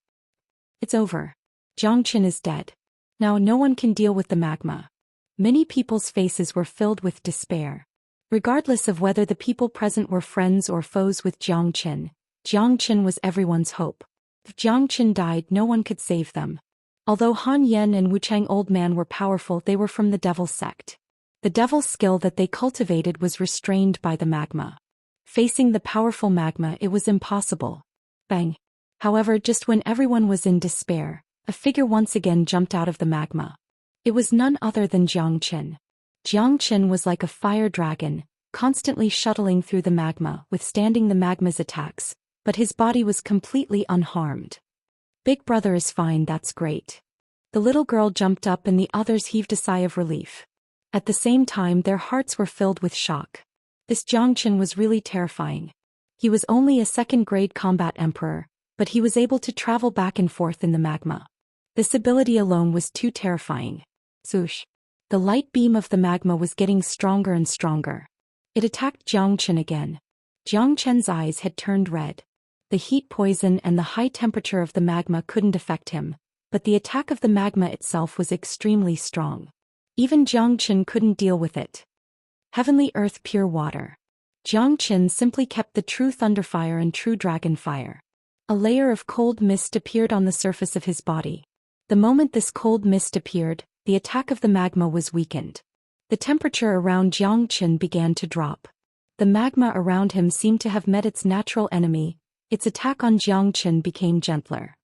It's over. Zhou Xian is dead. Now no one can deal with the magma. Many people's faces were filled with despair. Regardless of whether the people present were friends or foes with Zhou Xian was everyone's hope. If Zhou Xian died, no one could save them. Although Han Yan and Wuchang Old Man were powerful, they were from the devil sect. The devil skill that they cultivated was restrained by the magma. Facing the powerful magma, it was impossible. Bang! However, just when everyone was in despair, a figure once again jumped out of the magma. It was none other than Zhou Xian. Zhou Xian was like a fire dragon, constantly shuttling through the magma, withstanding the magma's attacks, but his body was completely unharmed. Big brother is fine, that's great. The little girl jumped up and the others heaved a sigh of relief. At the same time, their hearts were filled with shock. This Xianxia was really terrifying. He was only a second-grade combat emperor, but he was able to travel back and forth in the magma. This ability alone was too terrifying. Swoosh! The light beam of the magma was getting stronger and stronger. It attacked Xianxia again. Xianxia's eyes had turned red. The heat poison and the high temperature of the magma couldn't affect him, but the attack of the magma itself was extremely strong. Even Xianxia couldn't deal with it. Heavenly earth, pure water. Xianxia simply kept the true thunder fire and true dragon fire. A layer of cold mist appeared on the surface of his body. The moment this cold mist appeared, the attack of the magma was weakened. The temperature around Xianxia began to drop. The magma around him seemed to have met its natural enemy. Its attack on Xianxia became gentler.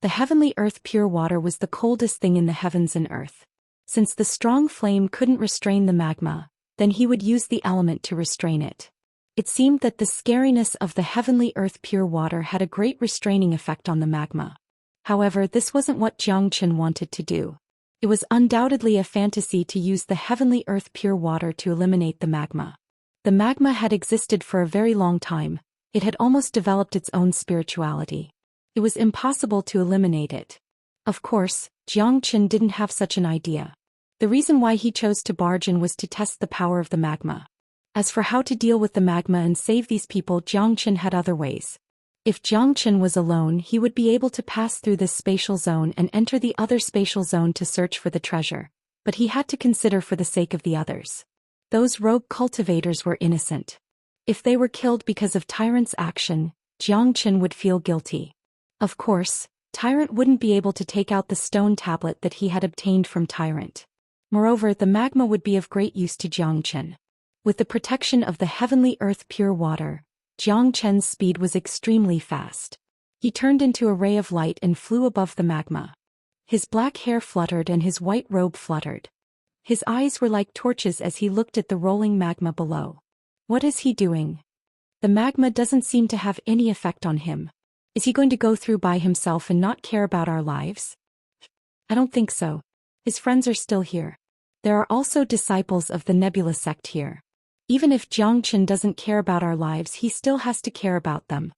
The heavenly earth, pure water, was the coldest thing in the heavens and earth. Since the strong flame couldn't restrain the magma, then he would use the element to restrain it. It seemed that the scariness of the heavenly earth, pure water had a great restraining effect on the magma. However, this wasn't what Xianxia wanted to do. It was undoubtedly a fantasy to use the heavenly earth, pure water to eliminate the magma. The magma had existed for a very long time. It had almost developed its own spirituality. It was impossible to eliminate it. Of course, Xianxia didn't have such an idea. The reason why he chose to barge in was to test the power of the magma. As for how to deal with the magma and save these people, Xianxia had other ways. If Xianxia was alone, he would be able to pass through this spatial zone and enter the other spatial zone to search for the treasure, but he had to consider for the sake of the others. Those rogue cultivators were innocent. If they were killed because of Tyrant's action, Xianxia would feel guilty. Of course, Tyrant wouldn't be able to take out the stone tablet that he had obtained from Tyrant. Moreover, the magma would be of great use to Xianxia. With the protection of the heavenly earth, pure water, Xianxia's speed was extremely fast. He turned into a ray of light and flew above the magma. His black hair fluttered and his white robe fluttered. His eyes were like torches as he looked at the rolling magma below. What is he doing? The magma doesn't seem to have any effect on him. Is he going to go through by himself and not care about our lives? I don't think so. His friends are still here. There are also disciples of the Nebula sect here. Even if Xianxia doesn't care about our lives, he still has to care about them.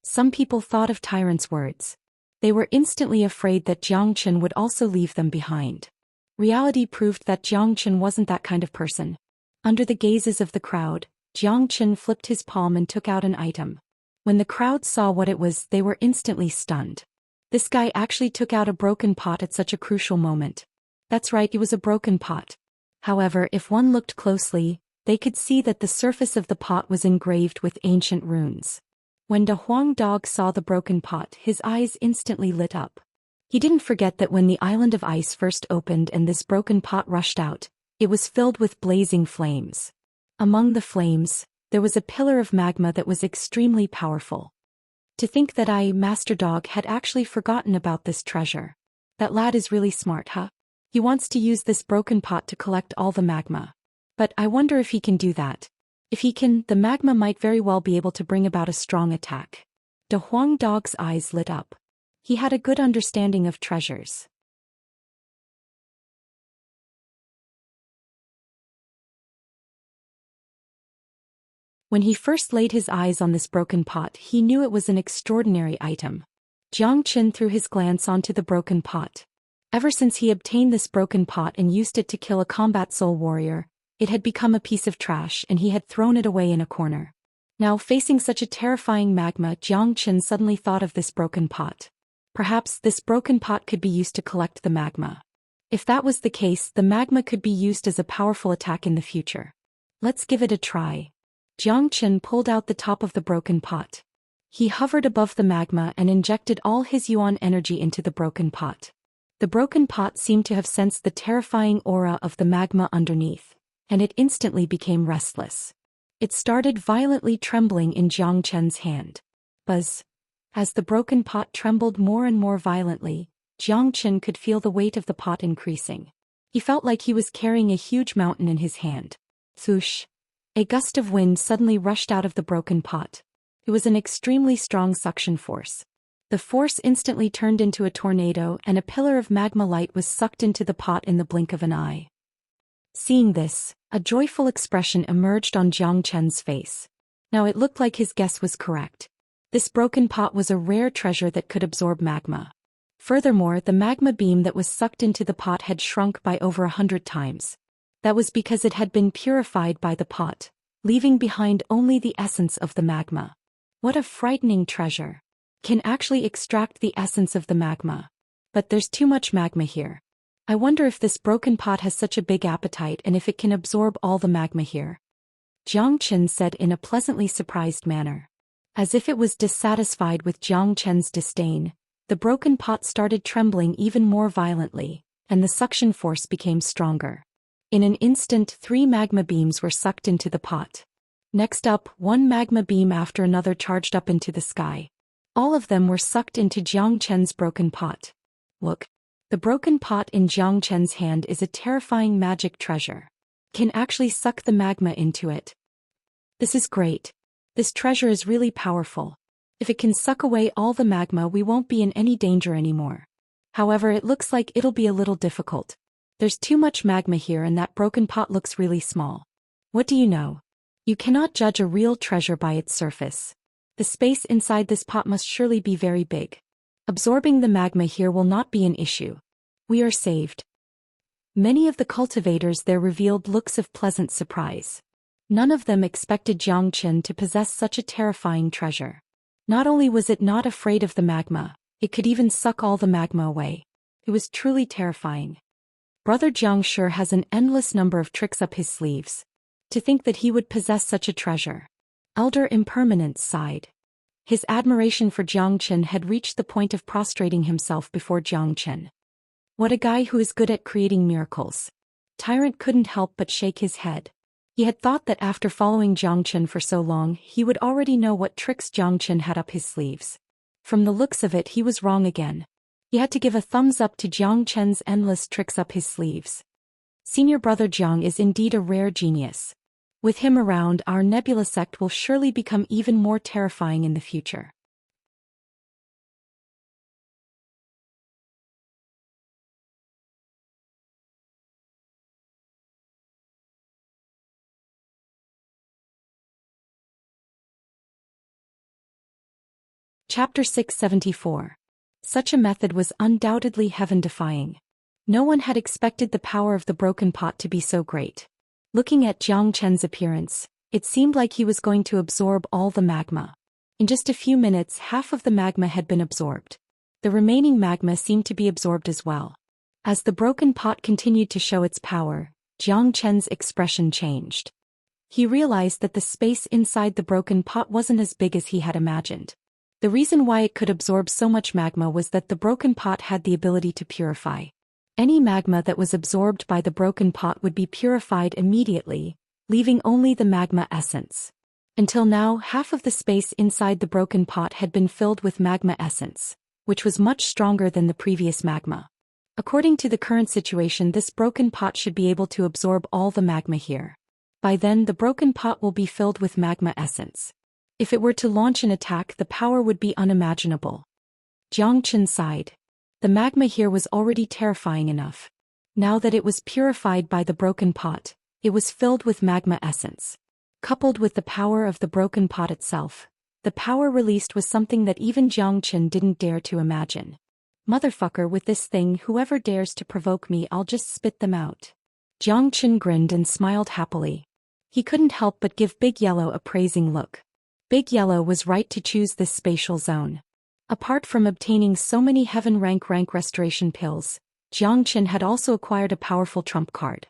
Some people thought of Tyrant's words. They were instantly afraid that Xianxia would also leave them behind. Reality proved that Xianxia wasn't that kind of person. Under the gazes of the crowd, Xianxia flipped his palm and took out an item. When the crowd saw what it was, they were instantly stunned. This guy actually took out a broken pot at such a crucial moment. That's right, it was a broken pot. However, if one looked closely, they could see that the surface of the pot was engraved with ancient runes. When De Huang Dog saw the broken pot, his eyes instantly lit up. He didn't forget that when the island of ice first opened and this broken pot rushed out, it was filled with blazing flames. Among the flames, there was a pillar of magma that was extremely powerful. To think that I, Master Dog, had actually forgotten about this treasure. That lad is really smart, huh? He wants to use this broken pot to collect all the magma. But I wonder if he can do that. If he can, the magma might very well be able to bring about a strong attack. De Huang Dog's eyes lit up. He had a good understanding of treasures. When he first laid his eyes on this broken pot, he knew it was an extraordinary item. Xianxia threw his glance onto the broken pot. Ever since he obtained this broken pot and used it to kill a combat soul warrior, it had become a piece of trash and he had thrown it away in a corner. Now, facing such a terrifying magma, Xianxia suddenly thought of this broken pot. Perhaps this broken pot could be used to collect the magma. If that was the case, the magma could be used as a powerful attack in the future. Let's give it a try. Xianxia pulled out the top of the broken pot. He hovered above the magma and injected all his yuan energy into the broken pot. The broken pot seemed to have sensed the terrifying aura of the magma underneath, and it instantly became restless. It started violently trembling in Xianxia's hand. Buzz! As the broken pot trembled more and more violently, Jiang Chen could feel the weight of the pot increasing. He felt like he was carrying a huge mountain in his hand. Swoosh! A gust of wind suddenly rushed out of the broken pot. It was an extremely strong suction force. The force instantly turned into a tornado and a pillar of magma light was sucked into the pot in the blink of an eye. Seeing this, a joyful expression emerged on Jiang Chen's face. Now it looked like his guess was correct. This broken pot was a rare treasure that could absorb magma. Furthermore, the magma beam that was sucked into the pot had shrunk by over 100 times. That was because it had been purified by the pot, leaving behind only the essence of the magma. What a frightening treasure! Can actually extract the essence of the magma. But there's too much magma here. I wonder if this broken pot has such a big appetite and if it can absorb all the magma here. Jiang Chen said in a pleasantly surprised manner. As if it was dissatisfied with Jiang Chen's disdain, the broken pot started trembling even more violently, and the suction force became stronger. In an instant, 3 magma beams were sucked into the pot. Next up, 1 magma beam after another charged up into the sky. All of them were sucked into Jiang Chen's broken pot. Look! The broken pot in Jiang Chen's hand is a terrifying magic treasure. Can actually suck the magma into it. This is great. This treasure is really powerful. If it can suck away all the magma, we won't be in any danger anymore. However, it looks like it'll be a little difficult. There's too much magma here and that broken pot looks really small. What do you know? You cannot judge a real treasure by its surface. The space inside this pot must surely be very big. Absorbing the magma here will not be an issue. We are saved. Many of the cultivators there revealed looks of pleasant surprise. None of them expected Jiang Chen to possess such a terrifying treasure. Not only was it not afraid of the magma, it could even suck all the magma away. It was truly terrifying. Brother Jiang sure has an endless number of tricks up his sleeves. To think that he would possess such a treasure. Elder Impermanence sighed. His admiration for Jiang Chen had reached the point of prostrating himself before Jiang Chen. What a guy who is good at creating miracles. Tyrant couldn't help but shake his head. He had thought that after following Jiang Chen for so long, he would already know what tricks Jiang Chen had up his sleeves. From the looks of it, he was wrong again. He had to give a thumbs up to Jiang Chen's endless tricks up his sleeves. Senior brother Jiang is indeed a rare genius. With him around, our nebula sect will surely become even more terrifying in the future. Chapter 674. Such a method was undoubtedly heaven-defying. No one had expected the power of the broken pot to be so great. Looking at Jiang Chen's appearance, it seemed like he was going to absorb all the magma. In just a few minutes, half of the magma had been absorbed. The remaining magma seemed to be absorbed as well. As the broken pot continued to show its power, Jiang Chen's expression changed. He realized that the space inside the broken pot wasn't as big as he had imagined. The reason why it could absorb so much magma was that the broken pot had the ability to purify. Any magma that was absorbed by the broken pot would be purified immediately, leaving only the magma essence. Until now, half of the space inside the broken pot had been filled with magma essence, which was much stronger than the previous magma. According to the current situation, this broken pot should be able to absorb all the magma here. By then, the broken pot will be filled with magma essence. If it were to launch an attack, the power would be unimaginable. Jiang Chen sighed. The magma here was already terrifying enough. Now that it was purified by the broken pot, it was filled with magma essence. Coupled with the power of the broken pot itself, the power released was something that even Jiang Chen didn't dare to imagine. Motherfucker, with this thing, whoever dares to provoke me, I'll just spit them out. Jiang Chen grinned and smiled happily. He couldn't help but give Big Yellow a praising look. Big Yellow was right to choose this spatial zone. Apart from obtaining so many heaven rank restoration pills, Jiang Chen had also acquired a powerful trump card.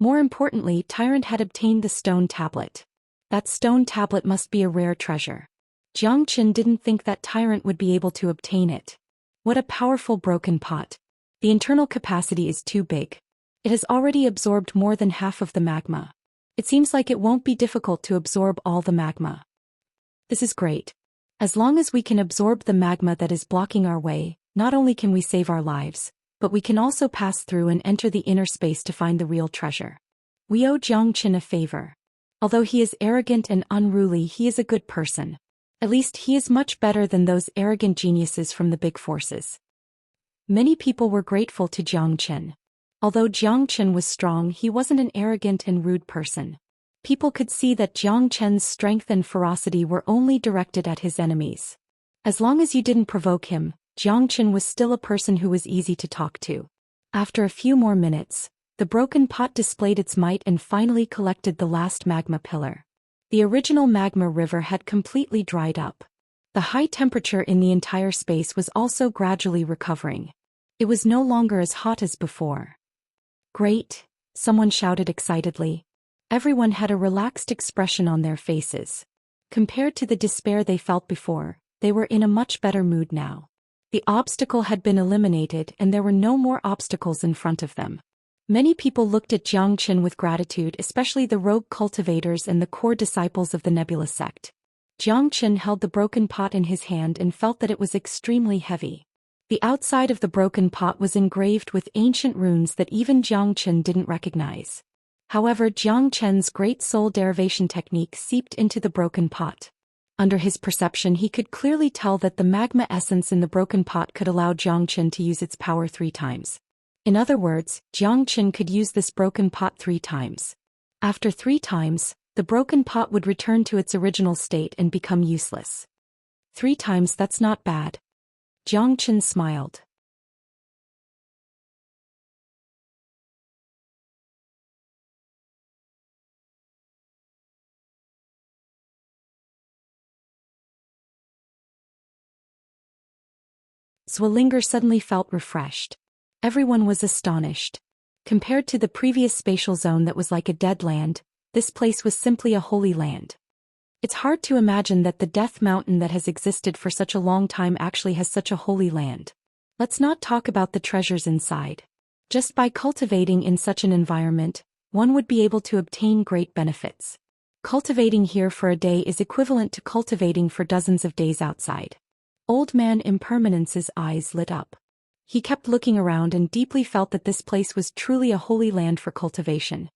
More importantly, Tyrant had obtained the stone tablet. That stone tablet must be a rare treasure. Jiang Chen didn't think that Tyrant would be able to obtain it. What a powerful broken pot. The internal capacity is too big. It has already absorbed more than half of the magma. It seems like it won't be difficult to absorb all the magma. This is great. As long as we can absorb the magma that is blocking our way, Not only can we save our lives, but we can also pass through and enter the inner space to find the real treasure. We owe Xianxia a favor. Although he is arrogant and unruly, he is a good person. At least he is much better than those arrogant geniuses from the big forces. Many people were grateful to Xianxia. Although Xianxia was strong, he wasn't an arrogant and rude person. People could see that Xianxia's strength and ferocity were only directed at his enemies. As long as you didn't provoke him, Xianxia was still a person who was easy to talk to. After a few more minutes, the broken pot displayed its might and finally collected the last magma pillar. The original magma river had completely dried up. The high temperature in the entire space was also gradually recovering. It was no longer as hot as before. Great, someone shouted excitedly. Everyone had a relaxed expression on their faces. Compared to the despair they felt before, they were in a much better mood now. The obstacle had been eliminated and there were no more obstacles in front of them. Many people looked at Xianxia with gratitude, especially the rogue cultivators and the core disciples of the Nebula sect. Xianxia held the broken pot in his hand and felt that it was extremely heavy. The outside of the broken pot was engraved with ancient runes that even Xianxia didn't recognize. However, Xianxia's great soul derivation technique seeped into the broken pot. Under his perception, he could clearly tell that the magma essence in the broken pot could allow Xianxia to use its power 3 times. In other words, Xianxia could use this broken pot 3 times. After 3 times, the broken pot would return to its original state and become useless. 3 times, that's not bad. Xianxia smiled. Zwillinger suddenly felt refreshed. Everyone was astonished. Compared to the previous spatial zone that was like a dead land, this place was simply a holy land. It's hard to imagine that the Death Mountain that has existed for such a long time actually has such a holy land. Let's not talk about the treasures inside. Just by cultivating in such an environment, one would be able to obtain great benefits. Cultivating here for a day is equivalent to cultivating for dozens of days outside. Old Man Impermanence's eyes lit up. He kept looking around and deeply felt that this place was truly a holy land for cultivation.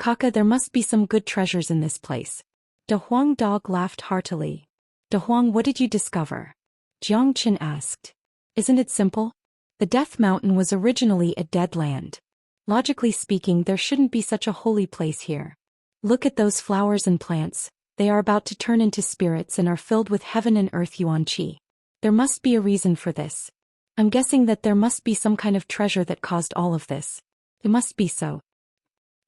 Kaka, there must be some good treasures in this place. De Huang Dog laughed heartily. De Huang, what did you discover? Xianxia asked. Isn't it simple? The Death Mountain was originally a dead land. Logically speaking, there shouldn't be such a holy place here. Look at those flowers and plants, they are about to turn into spirits and are filled with heaven and earth yuan qi. There must be a reason for this. I'm guessing that there must be some kind of treasure that caused all of this. It must be so.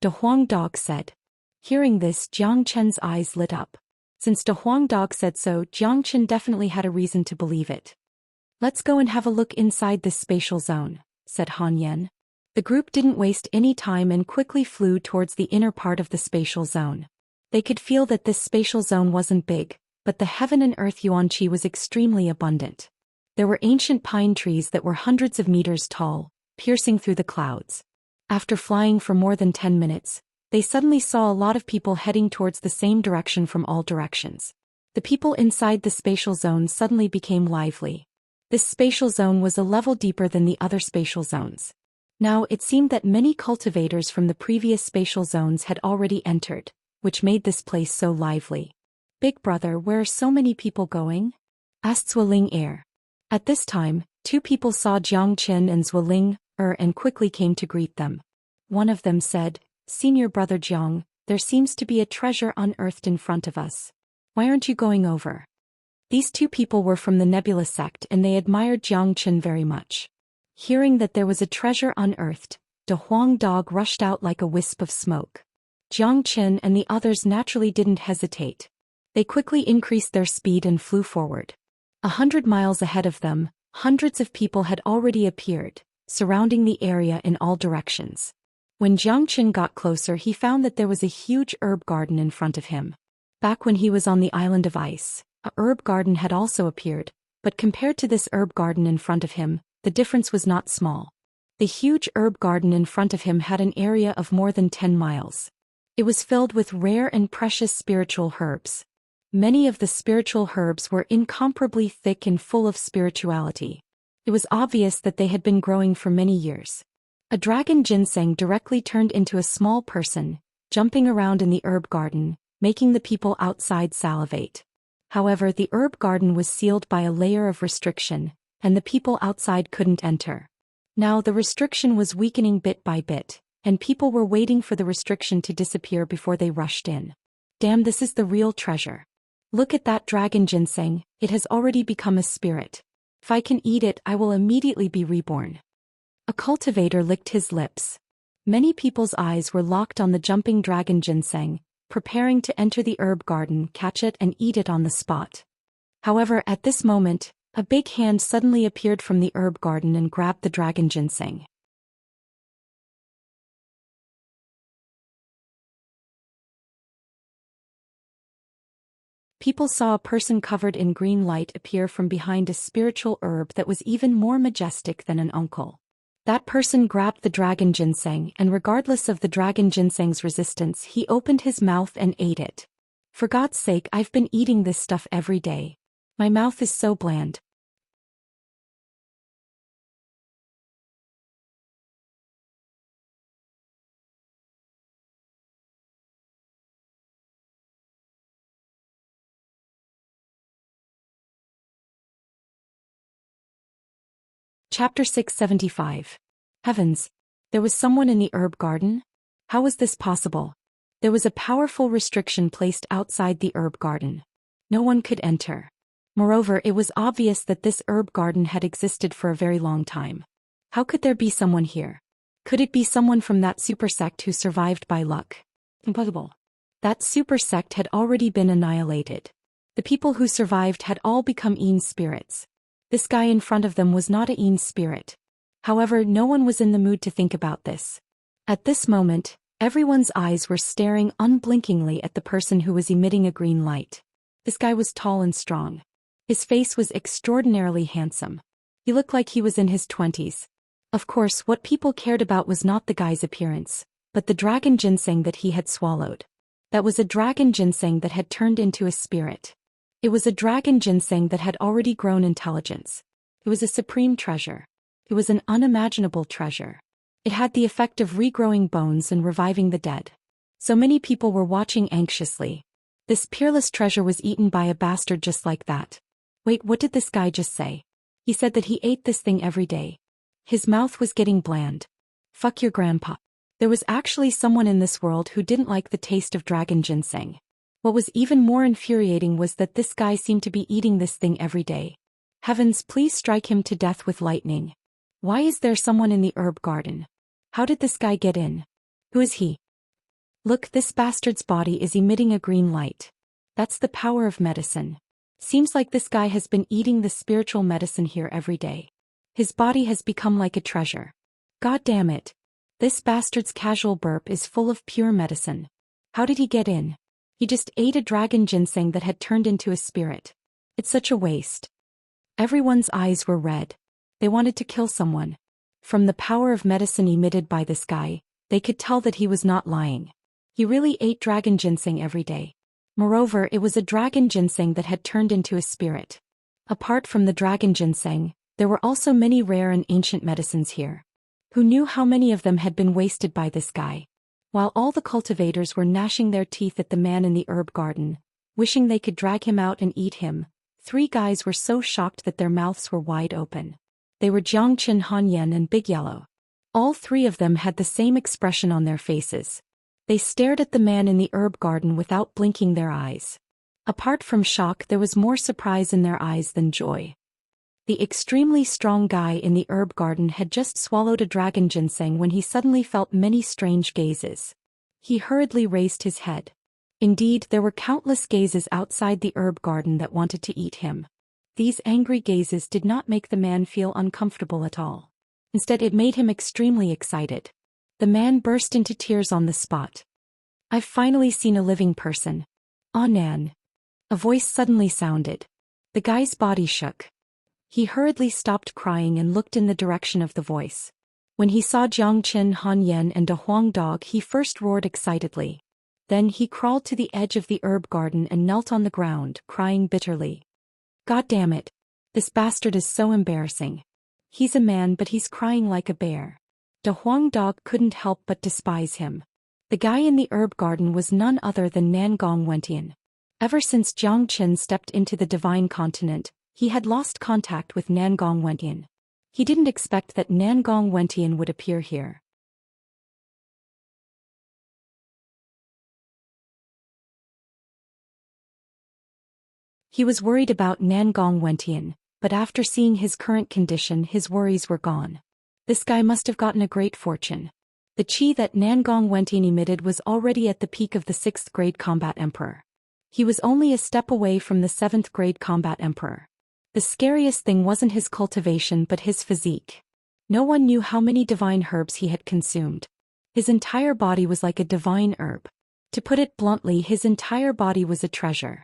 De Huang Dog said. Hearing this, Xianxia's eyes lit up. Since De Huang Dog said so, Xianxia definitely had a reason to believe it. Let's go and have a look inside this spatial zone, said Han Yan. The group didn't waste any time and quickly flew towards the inner part of the spatial zone. They could feel that this spatial zone wasn't big, but the heaven and earth yuan qi was extremely abundant. There were ancient pine trees that were hundreds of meters tall, piercing through the clouds. After flying for more than 10 minutes, they suddenly saw a lot of people heading towards the same direction from all directions. The people inside the spatial zone suddenly became lively. This spatial zone was a level deeper than the other spatial zones. Now it seemed that many cultivators from the previous spatial zones had already entered, which made this place so lively. Big brother, where are so many people going? Asked Zwillinger. At this time, 2 people saw Xianxia and Zwillinger and quickly came to greet them. One of them said, Senior Brother Jiang, there seems to be a treasure unearthed in front of us. Why aren't you going over? These 2 people were from the Nebula sect and they admired Xianxia very much. Hearing that there was a treasure unearthed, De Huang Dog rushed out like a wisp of smoke. Xianxia and the others naturally didn't hesitate. They quickly increased their speed and flew forward. 100 miles ahead of them, hundreds of people had already appeared, surrounding the area in all directions. When Xianxia got closer, he found that there was a huge herb garden in front of him. Back when he was on the island of ice, a herb garden had also appeared, but compared to this herb garden in front of him, the difference was not small. The huge herb garden in front of him had an area of more than 10 miles. It was filled with rare and precious spiritual herbs. Many of the spiritual herbs were incomparably thick and full of spirituality. It was obvious that they had been growing for many years. A dragon ginseng directly turned into a small person, jumping around in the herb garden, making the people outside salivate. However, the herb garden was sealed by a layer of restriction, and the people outside couldn't enter. Now the restriction was weakening bit by bit, and people were waiting for the restriction to disappear before they rushed in. Damn, this is the real treasure. Look at that dragon ginseng, it has already become a spirit. If I can eat it, I will immediately be reborn. A cultivator licked his lips. Many people's eyes were locked on the jumping dragon ginseng, preparing to enter the herb garden, catch it and eat it on the spot. However, at this moment, a big hand suddenly appeared from the herb garden and grabbed the dragon ginseng. People saw a person covered in green light appear from behind a spiritual herb that was even more majestic than an uncle. That person grabbed the dragon ginseng, and regardless of the dragon ginseng's resistance, he opened his mouth and ate it. For God's sake, I've been eating this stuff every day. My mouth is so bland. Chapter 675. Heavens! There was someone in the herb garden? How was this possible? There was a powerful restriction placed outside the herb garden. No one could enter. Moreover, it was obvious that this herb garden had existed for a very long time. How could there be someone here? Could it be someone from that super sect who survived by luck? Impossible. That super sect had already been annihilated. The people who survived had all become Een spirits. This guy in front of them was not a Een spirit. However, no one was in the mood to think about this. At this moment, everyone's eyes were staring unblinkingly at the person who was emitting a green light. This guy was tall and strong. His face was extraordinarily handsome. He looked like he was in his 20s. Of course, what people cared about was not the guy's appearance, but the dragon ginseng that he had swallowed. That was a dragon ginseng that had turned into a spirit. It was a dragon ginseng that had already grown intelligence. It was a supreme treasure. It was an unimaginable treasure. It had the effect of regrowing bones and reviving the dead. So many people were watching anxiously. This peerless treasure was eaten by a bastard just like that. Wait, what did this guy just say? He said that he ate this thing every day. His mouth was getting bland. Fuck your grandpa. There was actually someone in this world who didn't like the taste of dragon ginseng. What was even more infuriating was that this guy seemed to be eating this thing every day. Heavens, please strike him to death with lightning. Why is there someone in the herb garden? How did this guy get in? Who is he? Look, this bastard's body is emitting a green light. That's the power of medicine. Seems like this guy has been eating the spiritual medicine here every day. His body has become like a treasure. God damn it. This bastard's casual burp is full of pure medicine. How did he get in? He just ate a dragon ginseng that had turned into a spirit. It's such a waste. Everyone's eyes were red. They wanted to kill someone. From the power of medicine emitted by this guy, they could tell that he was not lying. He really ate dragon ginseng every day. Moreover, it was a dragon ginseng that had turned into a spirit. Apart from the dragon ginseng, there were also many rare and ancient medicines here. Who knew how many of them had been wasted by this guy? While all the cultivators were gnashing their teeth at the man in the herb garden, wishing they could drag him out and eat him, three guys were so shocked that their mouths were wide open. They were Zhou Xian, Han Yan and Big Yellow. All three of them had the same expression on their faces. They stared at the man in the herb garden without blinking their eyes. Apart from shock, there was more surprise in their eyes than joy. The extremely strong guy in the herb garden had just swallowed a dragon ginseng when he suddenly felt many strange gazes. He hurriedly raised his head. Indeed, there were countless gazes outside the herb garden that wanted to eat him. These angry gazes did not make the man feel uncomfortable at all. Instead, it made him extremely excited. The man burst into tears on the spot. I've finally seen a living person. Ah Nan. A voice suddenly sounded. The guy's body shook. He hurriedly stopped crying and looked in the direction of the voice. When he saw Jiang Qin, Han Yan and a Huang dog, he first roared excitedly. Then he crawled to the edge of the herb garden and knelt on the ground, crying bitterly. God damn it. This bastard is so embarrassing. He's a man but he's crying like a bear. The Huang dog couldn't help but despise him. The guy in the herb garden was none other than Nangong Wentian. Ever since Jiang Qin stepped into the divine continent, he had lost contact with Nangong Wentian. He didn't expect that Nangong Wentian would appear here. He was worried about Nangong Wentian, but after seeing his current condition his worries were gone. This guy must have gotten a great fortune. The chi that Nangong Wentian emitted was already at the peak of the 6th grade combat emperor. He was only a step away from the 7th grade combat emperor. The scariest thing wasn't his cultivation but his physique. No one knew how many divine herbs he had consumed. His entire body was like a divine herb. To put it bluntly, his entire body was a treasure.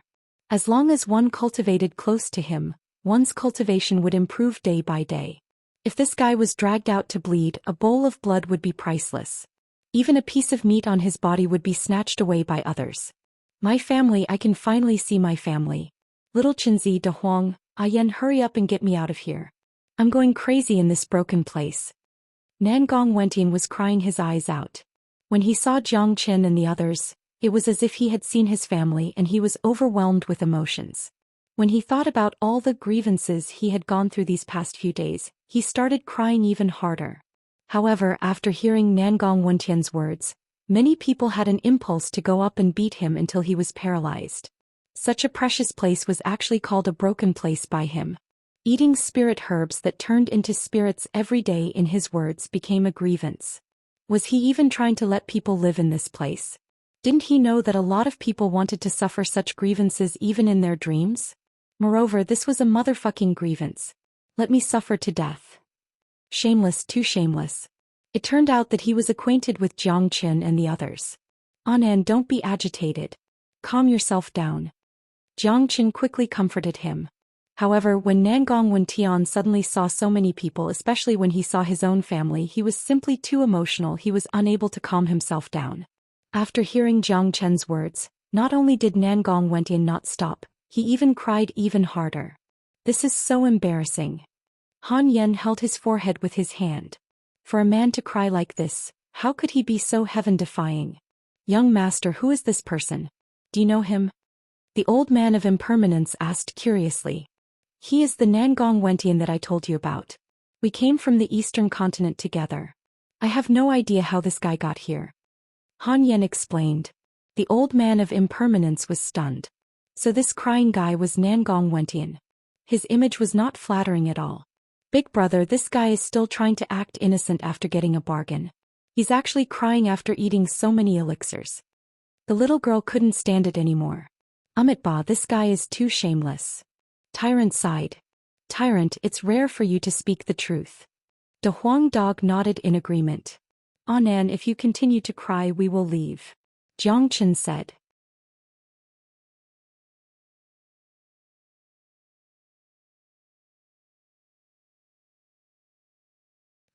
As long as one cultivated close to him, one's cultivation would improve day by day. If this guy was dragged out to bleed, a bowl of blood would be priceless. Even a piece of meat on his body would be snatched away by others. My family, I can finally see my family. Little Chinzi de Huang, Ayan, hurry up and get me out of here. I'm going crazy in this broken place. Nangong Wentian was crying his eyes out. When he saw Jiang Qin and the others, it was as if he had seen his family and he was overwhelmed with emotions. When he thought about all the grievances he had gone through these past few days, he started crying even harder. However, after hearing Nangong Wentian's words, many people had an impulse to go up and beat him until he was paralyzed. Such a precious place was actually called a broken place by him. Eating spirit herbs that turned into spirits every day, in his words, became a grievance. Was he even trying to let people live in this place? Didn't he know that a lot of people wanted to suffer such grievances even in their dreams? Moreover, this was a motherfucking grievance. Let me suffer to death. Shameless, too shameless. It turned out that he was acquainted with Jiang Qin and the others. Anan, don't be agitated. Calm yourself down. Jiang Qin quickly comforted him. However, when Nangong Wentian suddenly saw so many people, especially when he saw his own family, he was simply too emotional. He was unable to calm himself down. After hearing Jiang Qin's words, not only did Nangong Wentian not stop, he even cried even harder. This is so embarrassing. Han Yen held his forehead with his hand. For a man to cry like this, how could he be so heaven-defying? Young master, who is this person? Do you know him? The old man of impermanence asked curiously. He is the Nangong Wentian that I told you about. We came from the eastern continent together. I have no idea how this guy got here. Han Yen explained. The old man of impermanence was stunned. So this crying guy was Nangong Wentian. His image was not flattering at all. Big brother, this guy is still trying to act innocent after getting a bargain. He's actually crying after eating so many elixirs. The little girl couldn't stand it anymore. Amitba, this guy is too shameless. Tyrant sighed. Tyrant, it's rare for you to speak the truth. The Huang dog nodded in agreement. Anan, if you continue to cry we will leave. Jiang Qin said.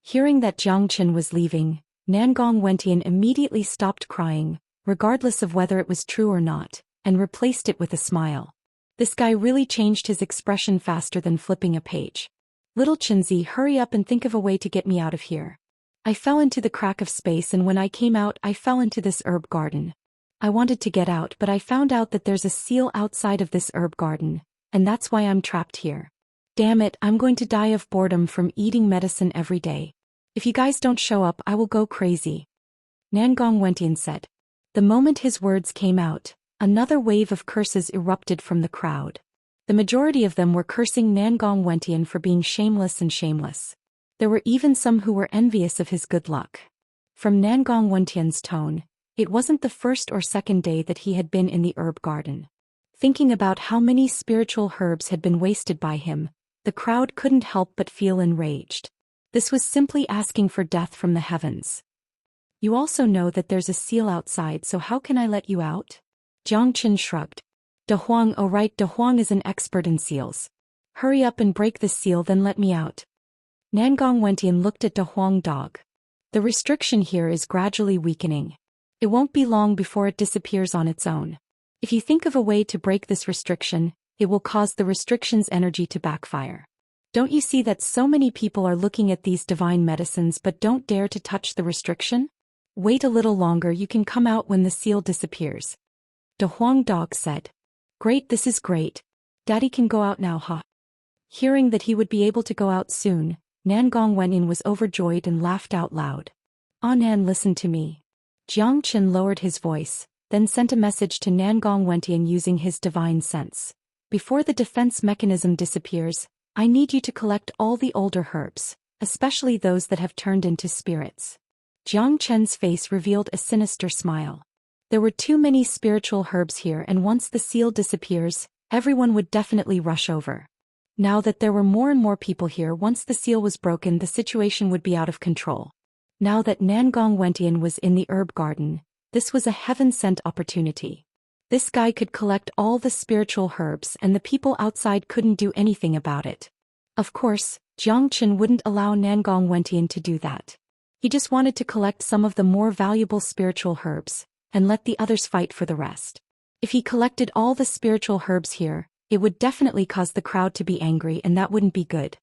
Hearing that Jiang Qin was leaving, Nangong Wentian immediately stopped crying, regardless of whether it was true or not, and replaced it with a smile. This guy really changed his expression faster than flipping a page. Little Chinzi, hurry up and think of a way to get me out of here. I fell into the crack of space and when I came out I fell into this herb garden. I wanted to get out but I found out that there's a seal outside of this herb garden, and that's why I'm trapped here. Damn it, I'm going to die of boredom from eating medicine every day. If you guys don't show up I will go crazy. Nangong Wentian said. The moment his words came out, another wave of curses erupted from the crowd. The majority of them were cursing Nangong Wentian for being shameless and shameless. There were even some who were envious of his good luck. From Nangong Wentian's tone, it wasn't the first or second day that he had been in the herb garden. Thinking about how many spiritual herbs had been wasted by him, the crowd couldn't help but feel enraged. This was simply asking for death from the heavens. You also know that there's a seal outside, so how can I let you out? Jiang Qin shrugged. De Huang, oh right, De Huang is an expert in seals. Hurry up and break the seal, then let me out. Nangong Wentian looked at De Huang dog. The restriction here is gradually weakening. It won't be long before it disappears on its own. If you think of a way to break this restriction, it will cause the restriction's energy to backfire. Don't you see that so many people are looking at these divine medicines but don't dare to touch the restriction? Wait a little longer, you can come out when the seal disappears. De Huang Dog said. Great, this is great. Daddy can go out now, huh? Hearing that he would be able to go out soon, Nangong Wenin was overjoyed and laughed out loud. Ah, Nan, listen to me. Jiangchen lowered his voice, then sent a message to Nangong Wentian using his divine sense. Before the defense mechanism disappears, I need you to collect all the older herbs, especially those that have turned into spirits. Jiang Chen's face revealed a sinister smile. There were too many spiritual herbs here, and once the seal disappears, everyone would definitely rush over. Now that there were more and more people here, once the seal was broken, the situation would be out of control. Now that Nangong Wentian was in the herb garden, this was a heaven-sent opportunity. This guy could collect all the spiritual herbs and the people outside couldn't do anything about it. Of course, Jiangchen wouldn't allow Nangong Wentian to do that. He just wanted to collect some of the more valuable spiritual herbs, and let the others fight for the rest. If he collected all the spiritual herbs here, it would definitely cause the crowd to be angry, and that wouldn't be good.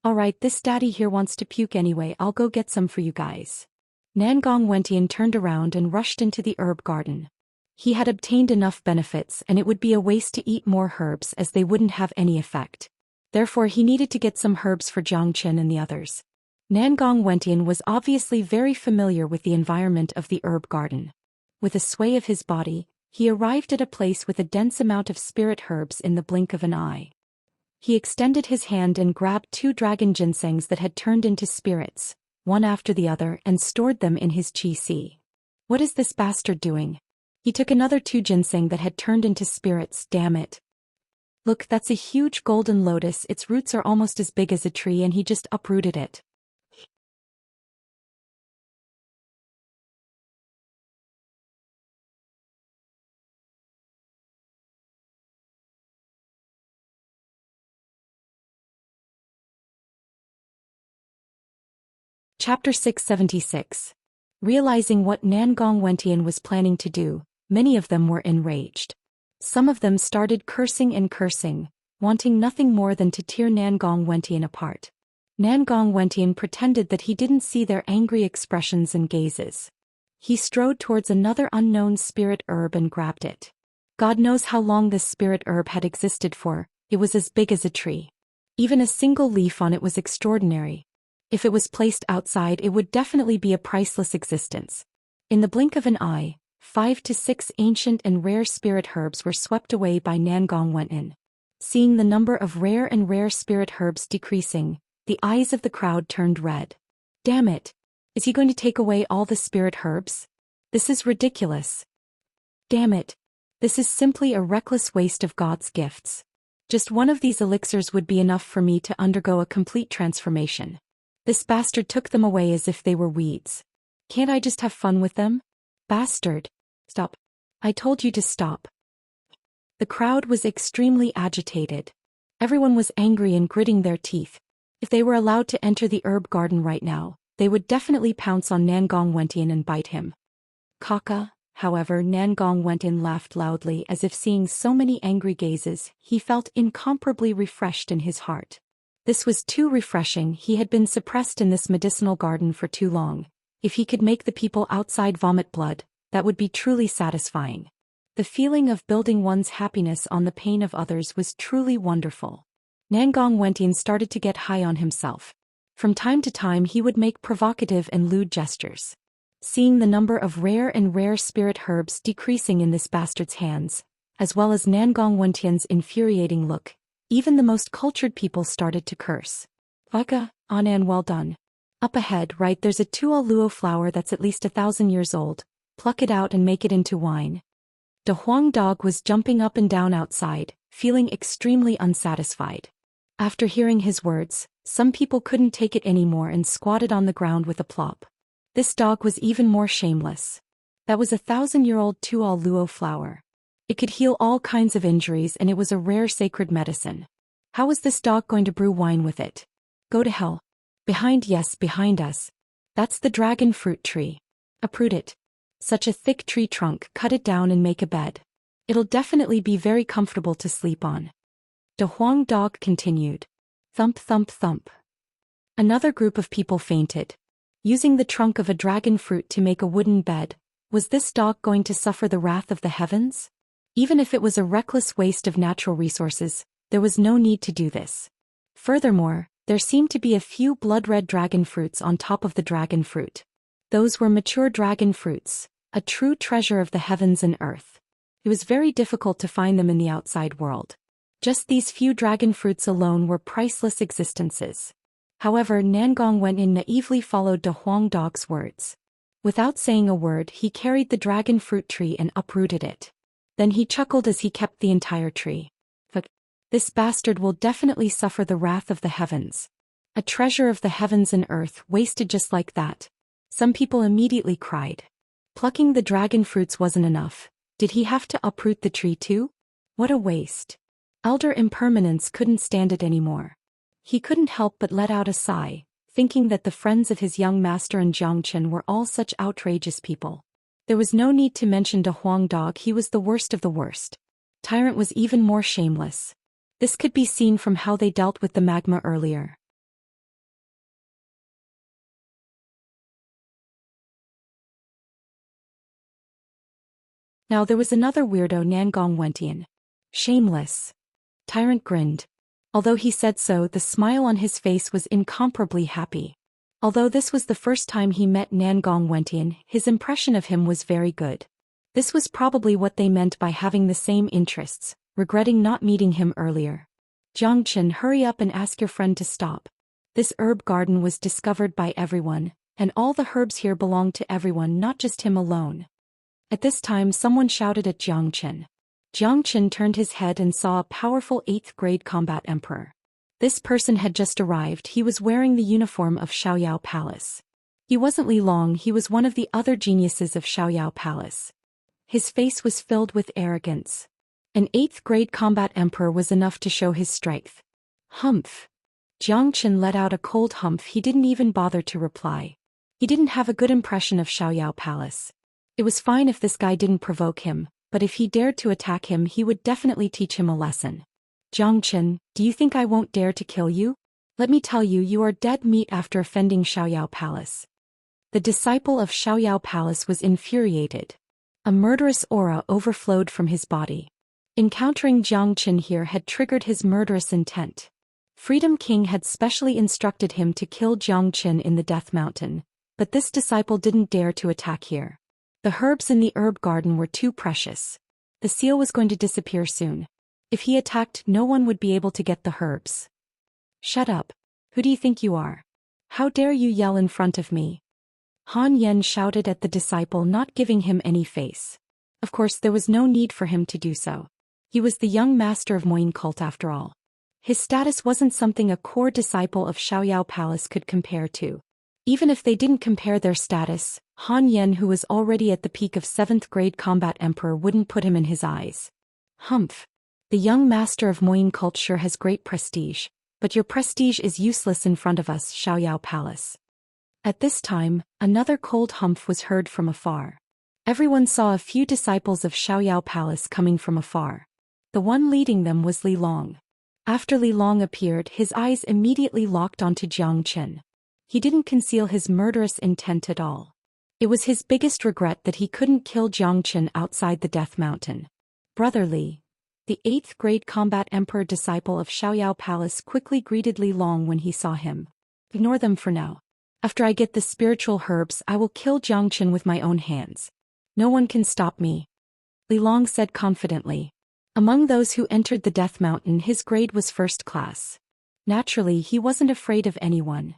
Alright, this daddy here wants to puke anyway, I'll go get some for you guys. Nangong Wentian turned around and rushed into the herb garden. He had obtained enough benefits, and it would be a waste to eat more herbs as they wouldn't have any effect. Therefore he needed to get some herbs for Jiangchen and the others. Nangong Wentian was obviously very familiar with the environment of the herb garden. With a sway of his body, he arrived at a place with a dense amount of spirit herbs in the blink of an eye. He extended his hand and grabbed 2 dragon ginsengs that had turned into spirits, one after the other, and stored them in his qi. What is this bastard doing? He took another 2 ginseng that had turned into spirits, damn it. Look, that's a huge golden lotus, its roots are almost as big as a tree, and he just uprooted it. Chapter 676. Realizing what Nangong Wentian was planning to do, many of them were enraged. Some of them started cursing and cursing, wanting nothing more than to tear Nangong Wentian apart. Nangong Wentian pretended that he didn't see their angry expressions and gazes. He strode towards another unknown spirit herb and grabbed it. God knows how long this spirit herb had existed for, it was as big as a tree. Even a single leaf on it was extraordinary. If it was placed outside, it would definitely be a priceless existence. In the blink of an eye, 5 to 6 ancient and rare spirit herbs were swept away by Nangong Wentian. Seeing the number of rare and rare spirit herbs decreasing, the eyes of the crowd turned red. Damn it! Is he going to take away all the spirit herbs? This is ridiculous. Damn it! This is simply a reckless waste of God's gifts. Just one of these elixirs would be enough for me to undergo a complete transformation. This bastard took them away as if they were weeds. Can't I just have fun with them? Bastard! Stop. I told you to stop. The crowd was extremely agitated. Everyone was angry and gritting their teeth. If they were allowed to enter the herb garden right now, they would definitely pounce on Nangong Wentian and bite him. Kaka, however, Nangong Wentian laughed loudly as if seeing so many angry gazes, he felt incomparably refreshed in his heart. This was too refreshing. He had been suppressed in this medicinal garden for too long. If he could make the people outside vomit blood, that would be truly satisfying. The feeling of building one's happiness on the pain of others was truly wonderful. Nangong Wentian started to get high on himself. From time to time he would make provocative and lewd gestures. Seeing the number of rare and rare spirit herbs decreasing in this bastard's hands, as well as Nangong Wentian's infuriating look, even the most cultured people started to curse. Vaka, Anan, well done. Up ahead, right, there's a Tuo Luo flower that's at least 1,000 years old. Pluck it out and make it into wine. De Huang Dog was jumping up and down outside, feeling extremely unsatisfied. After hearing his words, some people couldn't take it anymore and squatted on the ground with a plop. This dog was even more shameless. That was a 1,000-year-old Tuo Luo flower. It could heal all kinds of injuries, and it was a rare sacred medicine. How was this dog going to brew wine with it? Go to hell. Behind, yes, behind us. That's the dragon fruit tree. Uproot it. Such a thick tree trunk, cut it down and make a bed. It'll definitely be very comfortable to sleep on. De Huang Dog continued. Thump thump thump. Another group of people fainted. Using the trunk of a dragon fruit to make a wooden bed, was this dog going to suffer the wrath of the heavens? Even if it was a reckless waste of natural resources, there was no need to do this. Furthermore, there seemed to be a few blood-red dragon fruits on top of the dragon fruit. Those were mature dragon fruits, a true treasure of the heavens and earth. It was very difficult to find them in the outside world. Just these few dragon fruits alone were priceless existences. However, Nangong went in naively followed De Huang Dog's words. Without saying a word, he carried the dragon fruit tree and uprooted it. Then he chuckled as he kept the entire tree. But this bastard will definitely suffer the wrath of the heavens. A treasure of the heavens and earth wasted just like that. Some people immediately cried. Plucking the dragon fruits wasn't enough. Did he have to uproot the tree too? What a waste. Elder Impermanence couldn't stand it anymore. He couldn't help but let out a sigh, thinking that the friends of his young master and Zhangchen were all such outrageous people. There was no need to mention De Huang Dog, he was the worst of the worst. Tyrant was even more shameless. This could be seen from how they dealt with the magma earlier. Now there was another weirdo Nangong Wentian. Shameless. Tyrant grinned. Although he said so, the smile on his face was incomparably happy. Although this was the first time he met Nangong Wentian, his impression of him was very good. This was probably what they meant by having the same interests, regretting not meeting him earlier. Zhangchen, hurry up and ask your friend to stop. This herb garden was discovered by everyone, and all the herbs here belong to everyone, not just him alone. At this time someone shouted at Zhangchen. Zhangchen turned his head and saw a powerful 8th grade combat emperor. This person had just arrived. He was wearing the uniform of Xiaoyao Palace. He wasn't Li Long, he was one of the other geniuses of Xiaoyao Palace. His face was filled with arrogance. An 8th grade combat emperor was enough to show his strength. Humph. Zhangchen let out a cold humph. He didn't even bother to reply. He didn't have a good impression of Xiaoyao Palace. It was fine if this guy didn't provoke him, but if he dared to attack him he would definitely teach him a lesson. Zhangchen, do you think I won't dare to kill you? Let me tell you, you are dead meat after offending Xiaoyao Palace. The disciple of Xiaoyao Palace was infuriated. A murderous aura overflowed from his body. Encountering Zhangchen here had triggered his murderous intent. Freedom King had specially instructed him to kill Zhangchen in the Death Mountain, but this disciple didn't dare to attack here. The herbs in the herb garden were too precious. The seal was going to disappear soon. If he attacked, no one would be able to get the herbs. Shut up. Who do you think you are? How dare you yell in front of me? Han Yen shouted at the disciple, not giving him any face. Of course, there was no need for him to do so. He was the young master of Moyin cult after all. His status wasn't something a core disciple of Xiaoyao Palace could compare to. Even if they didn't compare their status, Han Yen, who was already at the peak of 7th grade combat emperor, wouldn't put him in his eyes. Humph. The young master of Moyin cult sure has great prestige, but your prestige is useless in front of us, Xiaoyao Palace. At this time, another cold humph was heard from afar. Everyone saw a few disciples of Xiaoyao Palace coming from afar. The one leading them was Li Long. After Li Long appeared, his eyes immediately locked onto Zhangchen. He didn't conceal his murderous intent at all. It was his biggest regret that he couldn't kill Zhangchen outside the Death Mountain. Brother Li, the 8th grade combat emperor disciple of Xiaoyao Palace, quickly greeted Li Long when he saw him. Ignore them for now. After I get the spiritual herbs, I will kill Zhangchen with my own hands. No one can stop me. Li Long said confidently. Among those who entered the Death Mountain, his grade was 1st class. Naturally, he wasn't afraid of anyone.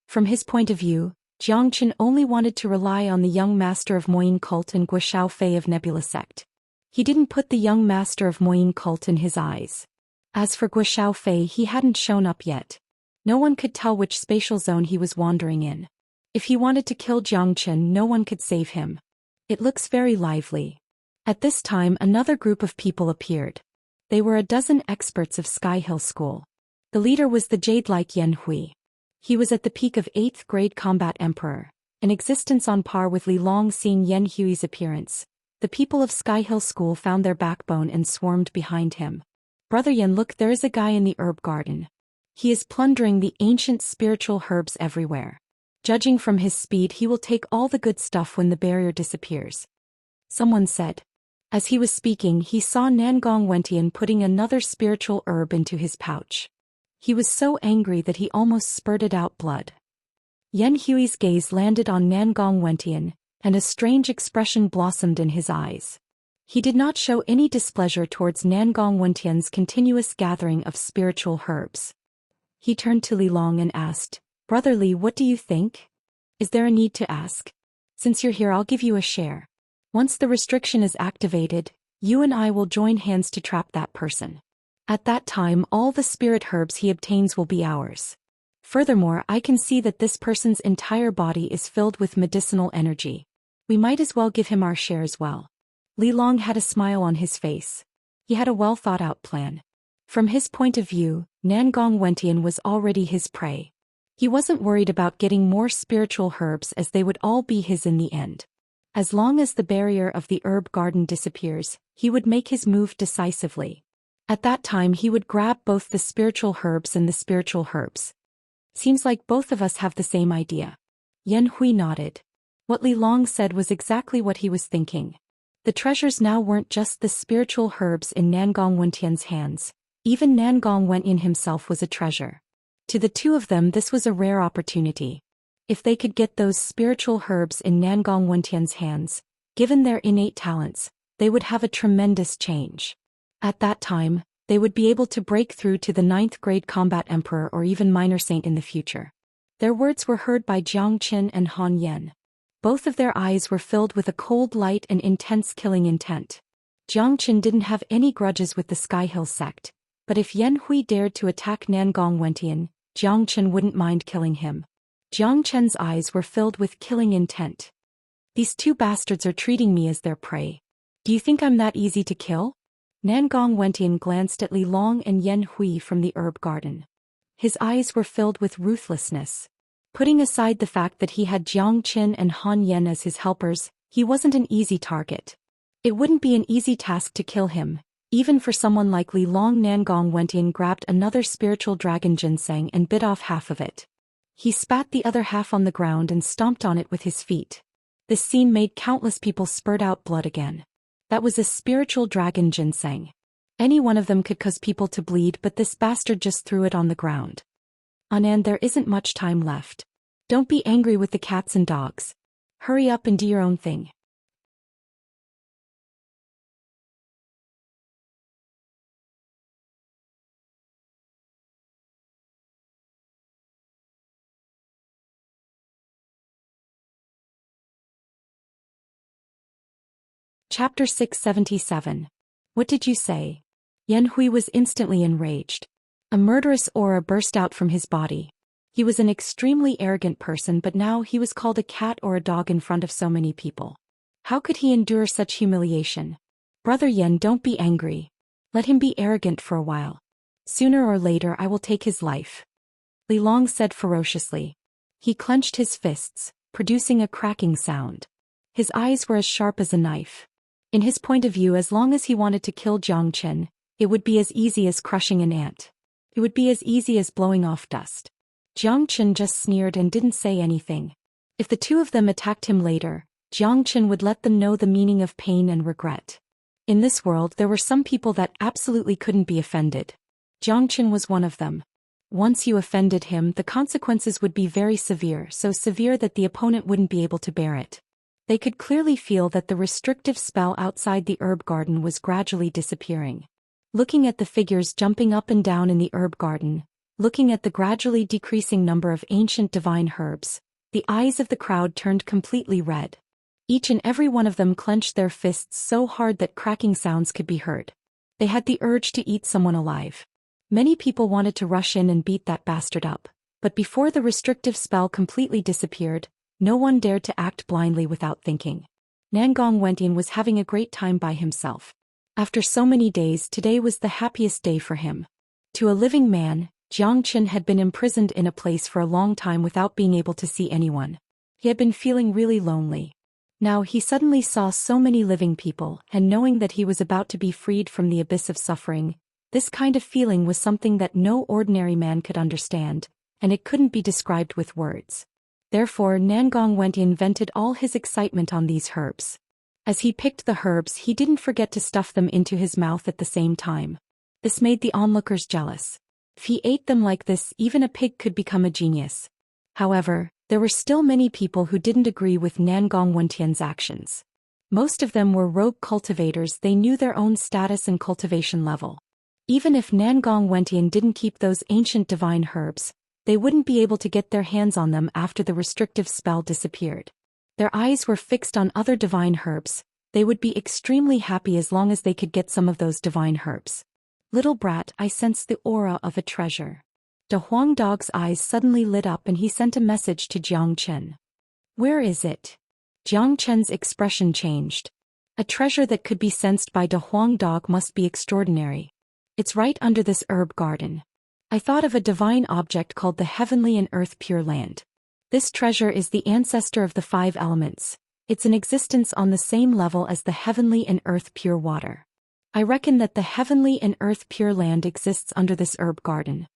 From his point of view, Zhangchen only wanted to rely on the young master of Moyin cult and Guo Fei of Nebula sect. He didn't put the young master of Moyin cult in his eyes. As for Guo Fei, he hadn't shown up yet. No one could tell which spatial zone he was wandering in. If he wanted to kill Zhangchen, no one could save him. It looks very lively. At this time, another group of people appeared. They were a dozen experts of Sky Hill School. The leader was the jade-like Yan Hui. He was at the peak of 8th grade combat emperor, an existence on par with Li Long. Seeing Yan Hui's appearance, The people of Sky Hill School found their backbone and swarmed behind him. Brother Yen, look, there is a guy in the herb garden. He is plundering the ancient spiritual herbs everywhere. Judging from his speed, he will take all the good stuff when the barrier disappears. Someone said. As he was speaking, he saw Nangong Wentian putting another spiritual herb into his pouch. He was so angry that he almost spurted out blood. Yen Hui's gaze landed on Nangong Wentian, and a strange expression blossomed in his eyes. He did not show any displeasure towards Nangong Wentian's continuous gathering of spiritual herbs. He turned to Li Long and asked, Brother Li, what do you think? Is there a need to ask? Since you're here, I'll give you a share. Once the restriction is activated, you and I will join hands to trap that person. At that time, all the spirit herbs he obtains will be ours. Furthermore, I can see that this person's entire body is filled with medicinal energy. We might as well give him our share as well. Li Long had a smile on his face. He had a well-thought-out plan. From his point of view, Nangong Wentian was already his prey. He wasn't worried about getting more spiritual herbs, as they would all be his in the end. As long as the barrier of the herb garden disappears, he would make his move decisively. At that time, he would grab both the spiritual herbs and the spiritual herbs. Seems like both of us have the same idea. Yen Hui nodded. What Li Long said was exactly what he was thinking. The treasures now weren't just the spiritual herbs in Nangong Wentian's hands. Even Nangong Wentian himself was a treasure. To the two of them, this was a rare opportunity. If they could get those spiritual herbs in Nangong Wentian's hands, given their innate talents, they would have a tremendous change. At that time, they would be able to break through to the 9th grade combat emperor or even minor saint in the future. Their words were heard by Jiang Qin and Han Yen. Both of their eyes were filled with a cold light and intense killing intent. Jiang Qin didn't have any grudges with the Sky Hill sect, but if Yen Hui dared to attack Nangong Wentian, Jiang Qin wouldn't mind killing him. Jiang Chen's eyes were filled with killing intent. These two bastards are treating me as their prey. Do you think I'm that easy to kill? Nangong Wentian glanced at Li Long and Yen Hui from the herb garden. His eyes were filled with ruthlessness. Putting aside the fact that he had Jiang Qin and Han Yen as his helpers, he wasn't an easy target. It wouldn't be an easy task to kill him, even for someone like Li Long. Nangong Wentian grabbed another spiritual dragon ginseng and bit off half of it. He spat the other half on the ground and stomped on it with his feet. This scene made countless people spurt out blood again. That was a spiritual dragon ginseng. Any one of them could cause people to bleed, but this bastard just threw it on the ground. Anand, there isn't much time left. Don't be angry with the cats and dogs. Hurry up and do your own thing. Chapter 677. What did you say? Yen Hui was instantly enraged. A murderous aura burst out from his body. He was an extremely arrogant person, but now he was called a cat or a dog in front of so many people. How could he endure such humiliation? Brother Yen, don't be angry. Let him be arrogant for a while. Sooner or later I will take his life. Li Long said ferociously. He clenched his fists, producing a cracking sound. His eyes were as sharp as a knife. In his point of view, as long as he wanted to kill Jiang Qin, it would be as easy as crushing an ant. It would be as easy as blowing off dust. Jiang Qin just sneered and didn't say anything. If the two of them attacked him later, Jiang Qin would let them know the meaning of pain and regret. In this world, there were some people that absolutely couldn't be offended. Jiang Qin was one of them. Once you offended him, the consequences would be very severe, so severe that the opponent wouldn't be able to bear it. They could clearly feel that the restrictive spell outside the herb garden was gradually disappearing. Looking at the figures jumping up and down in the herb garden, looking at the gradually decreasing number of ancient divine herbs, the eyes of the crowd turned completely red. Each and every one of them clenched their fists so hard that cracking sounds could be heard. They had the urge to eat someone alive. Many people wanted to rush in and beat that bastard up, but before the restrictive spell completely disappeared, no one dared to act blindly without thinking. Nangong Wentian was having a great time by himself. After so many days, today was the happiest day for him. To a living man, Jiang Qin had been imprisoned in a place for a long time without being able to see anyone. He had been feeling really lonely. Now he suddenly saw so many living people, and knowing that he was about to be freed from the abyss of suffering, this kind of feeling was something that no ordinary man could understand, and it couldn't be described with words. Therefore Nangong Wentian vented all his excitement on these herbs. As he picked the herbs, he didn't forget to stuff them into his mouth at the same time. This made the onlookers jealous. If he ate them like this, even a pig could become a genius. However, there were still many people who didn't agree with Nangong Wentian's actions. Most of them were rogue cultivators. They knew their own status and cultivation level. Even if Nangong Wentian didn't keep those ancient divine herbs, they wouldn't be able to get their hands on them after the restrictive spell disappeared. Their eyes were fixed on other divine herbs. They would be extremely happy as long as they could get some of those divine herbs. Little brat, I sense the aura of a treasure. De Huang Dog's eyes suddenly lit up and he sent a message to Jiang Chen. Where is it? Jiang Chen's expression changed. A treasure that could be sensed by De Huang Dog must be extraordinary. It's right under this herb garden. I thought of a divine object called the Heavenly and Earth Pure Land. This treasure is the ancestor of the 5 elements. It's an existence on the same level as the Heavenly and Earth Pure Water. I reckon that the Heavenly and Earth Pure Land exists under this herb garden.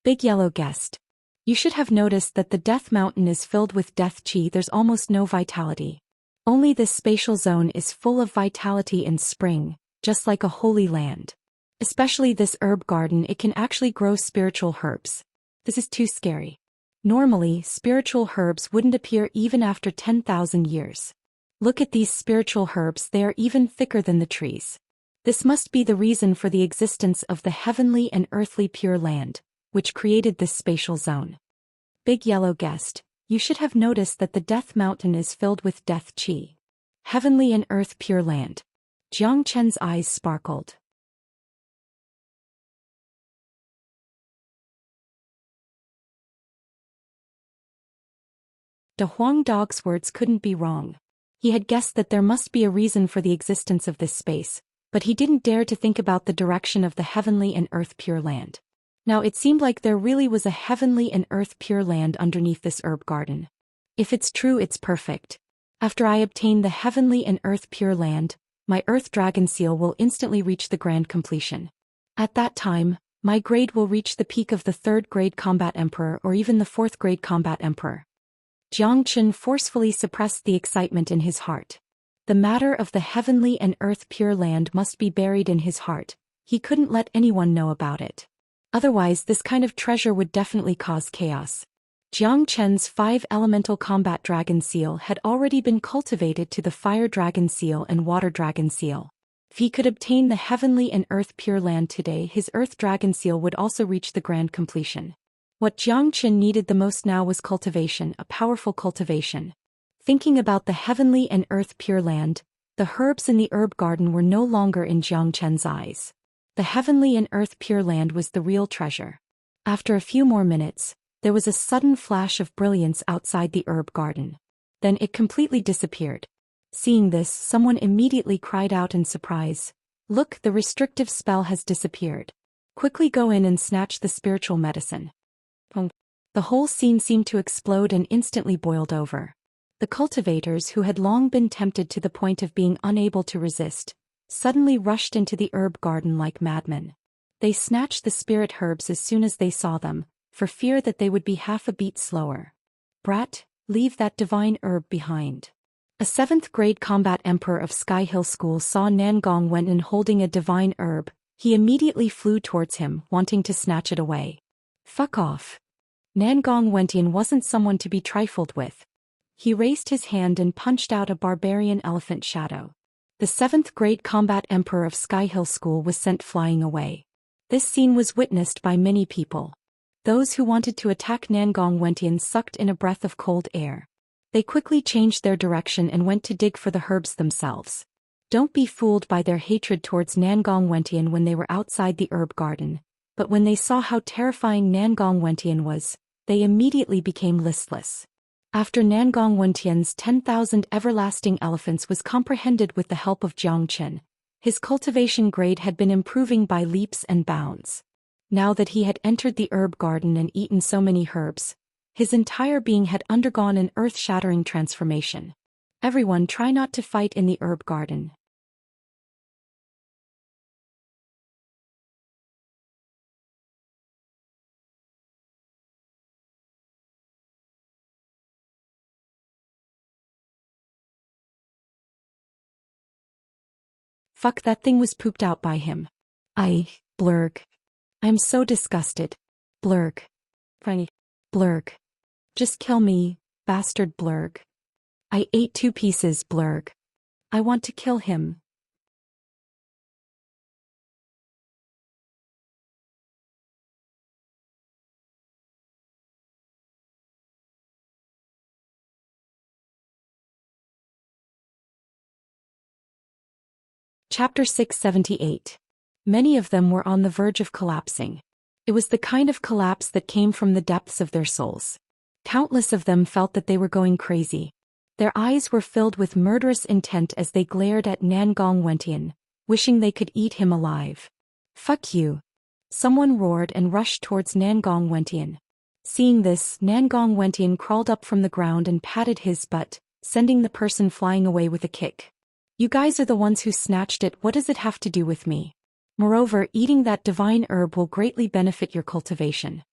Big Yellow guessed. You should have noticed that the Death Mountain is filled with death chi. There's almost no vitality. Only this spatial zone is full of vitality and spring, just like a holy land. Especially this herb garden, it can actually grow spiritual herbs. This is too scary. Normally, spiritual herbs wouldn't appear even after 10,000 years. Look at these spiritual herbs, they are even thicker than the trees. This must be the reason for the existence of the heavenly and earthly pure land, which created this spatial zone. Big Yellow guessed. You should have noticed that the Death Mountain is filled with death chi. Heavenly and Earth Pure Land. Jiang Chen's eyes sparkled. De Huang Dog's words couldn't be wrong. He had guessed that there must be a reason for the existence of this space, but he didn't dare to think about the direction of the Heavenly and Earth Pure Land. Now it seemed like there really was a Heavenly and Earth Pure Land underneath this herb garden. If it's true, it's perfect. After I obtain the Heavenly and Earth Pure Land, my Earth Dragon Seal will instantly reach the grand completion. At that time, my grade will reach the peak of the 3rd grade Combat Emperor or even the 4th grade Combat Emperor. Jiang Chen forcefully suppressed the excitement in his heart. The matter of the Heavenly and Earth Pure Land must be buried in his heart. He couldn't let anyone know about it. Otherwise, this kind of treasure would definitely cause chaos. Jiang Chen's 5 elemental combat dragon seal had already been cultivated to the fire dragon seal and water dragon seal. If he could obtain the Heavenly and Earth Pure Land today, his Earth Dragon Seal would also reach the grand completion. What Jiang Chen needed the most now was cultivation, a powerful cultivation. Thinking about the Heavenly and Earth Pure Land, the herbs in the herb garden were no longer in Jiang Chen's eyes. The Heavenly and Earth Pure Land was the real treasure. After a few more minutes, there was a sudden flash of brilliance outside the herb garden. Then it completely disappeared. Seeing this, someone immediately cried out in surprise. Look, the restrictive spell has disappeared. Quickly go in and snatch the spiritual medicine. The whole scene seemed to explode and instantly boiled over. The cultivators, who had long been tempted to the point of being unable to resist, suddenly rushed into the herb garden like madmen. They snatched the spirit herbs as soon as they saw them, for fear that they would be half a beat slower. Brat, leave that divine herb behind. A 7th grade combat emperor of Sky Hill School saw Nangong Wentin holding a divine herb. He immediately flew towards him, wanting to snatch it away. Fuck off. Nangong Wentin wasn't someone to be trifled with. He raised his hand and punched out a barbarian elephant shadow. The 7th grade combat emperor of Sky Hill School was sent flying away. This scene was witnessed by many people. Those who wanted to attack Nangong Wentin sucked in a breath of cold air. They quickly changed their direction and went to dig for the herbs themselves. Don't be fooled by their hatred towards Nangong Wentin when they were outside the herb garden, but when they saw how terrifying Nangong Wentin was, they immediately became listless. After Nangong Wentian's 10,000 everlasting elephants was comprehended with the help of Jiang Chen, his cultivation grade had been improving by leaps and bounds. Now that he had entered the herb garden and eaten so many herbs, his entire being had undergone an earth-shattering transformation. Everyone try not to fight in the herb garden. Fuck, that thing was pooped out by him. Blurg. I'm so disgusted. Blurg. Funny. Blurg. Just kill me, bastard Blurg. I ate 2 pieces, Blurg. I want to kill him. Chapter 678. Many of them were on the verge of collapsing. It was the kind of collapse that came from the depths of their souls. Countless of them felt that they were going crazy. Their eyes were filled with murderous intent as they glared at Nangong Wentian, wishing they could eat him alive. Fuck you. Someone roared and rushed towards Nangong Wentian. Seeing this, Nangong Wentian crawled up from the ground and patted his butt, sending the person flying away with a kick. You guys are the ones who snatched it, what does it have to do with me? Moreover, eating that divine herb will greatly benefit your cultivation.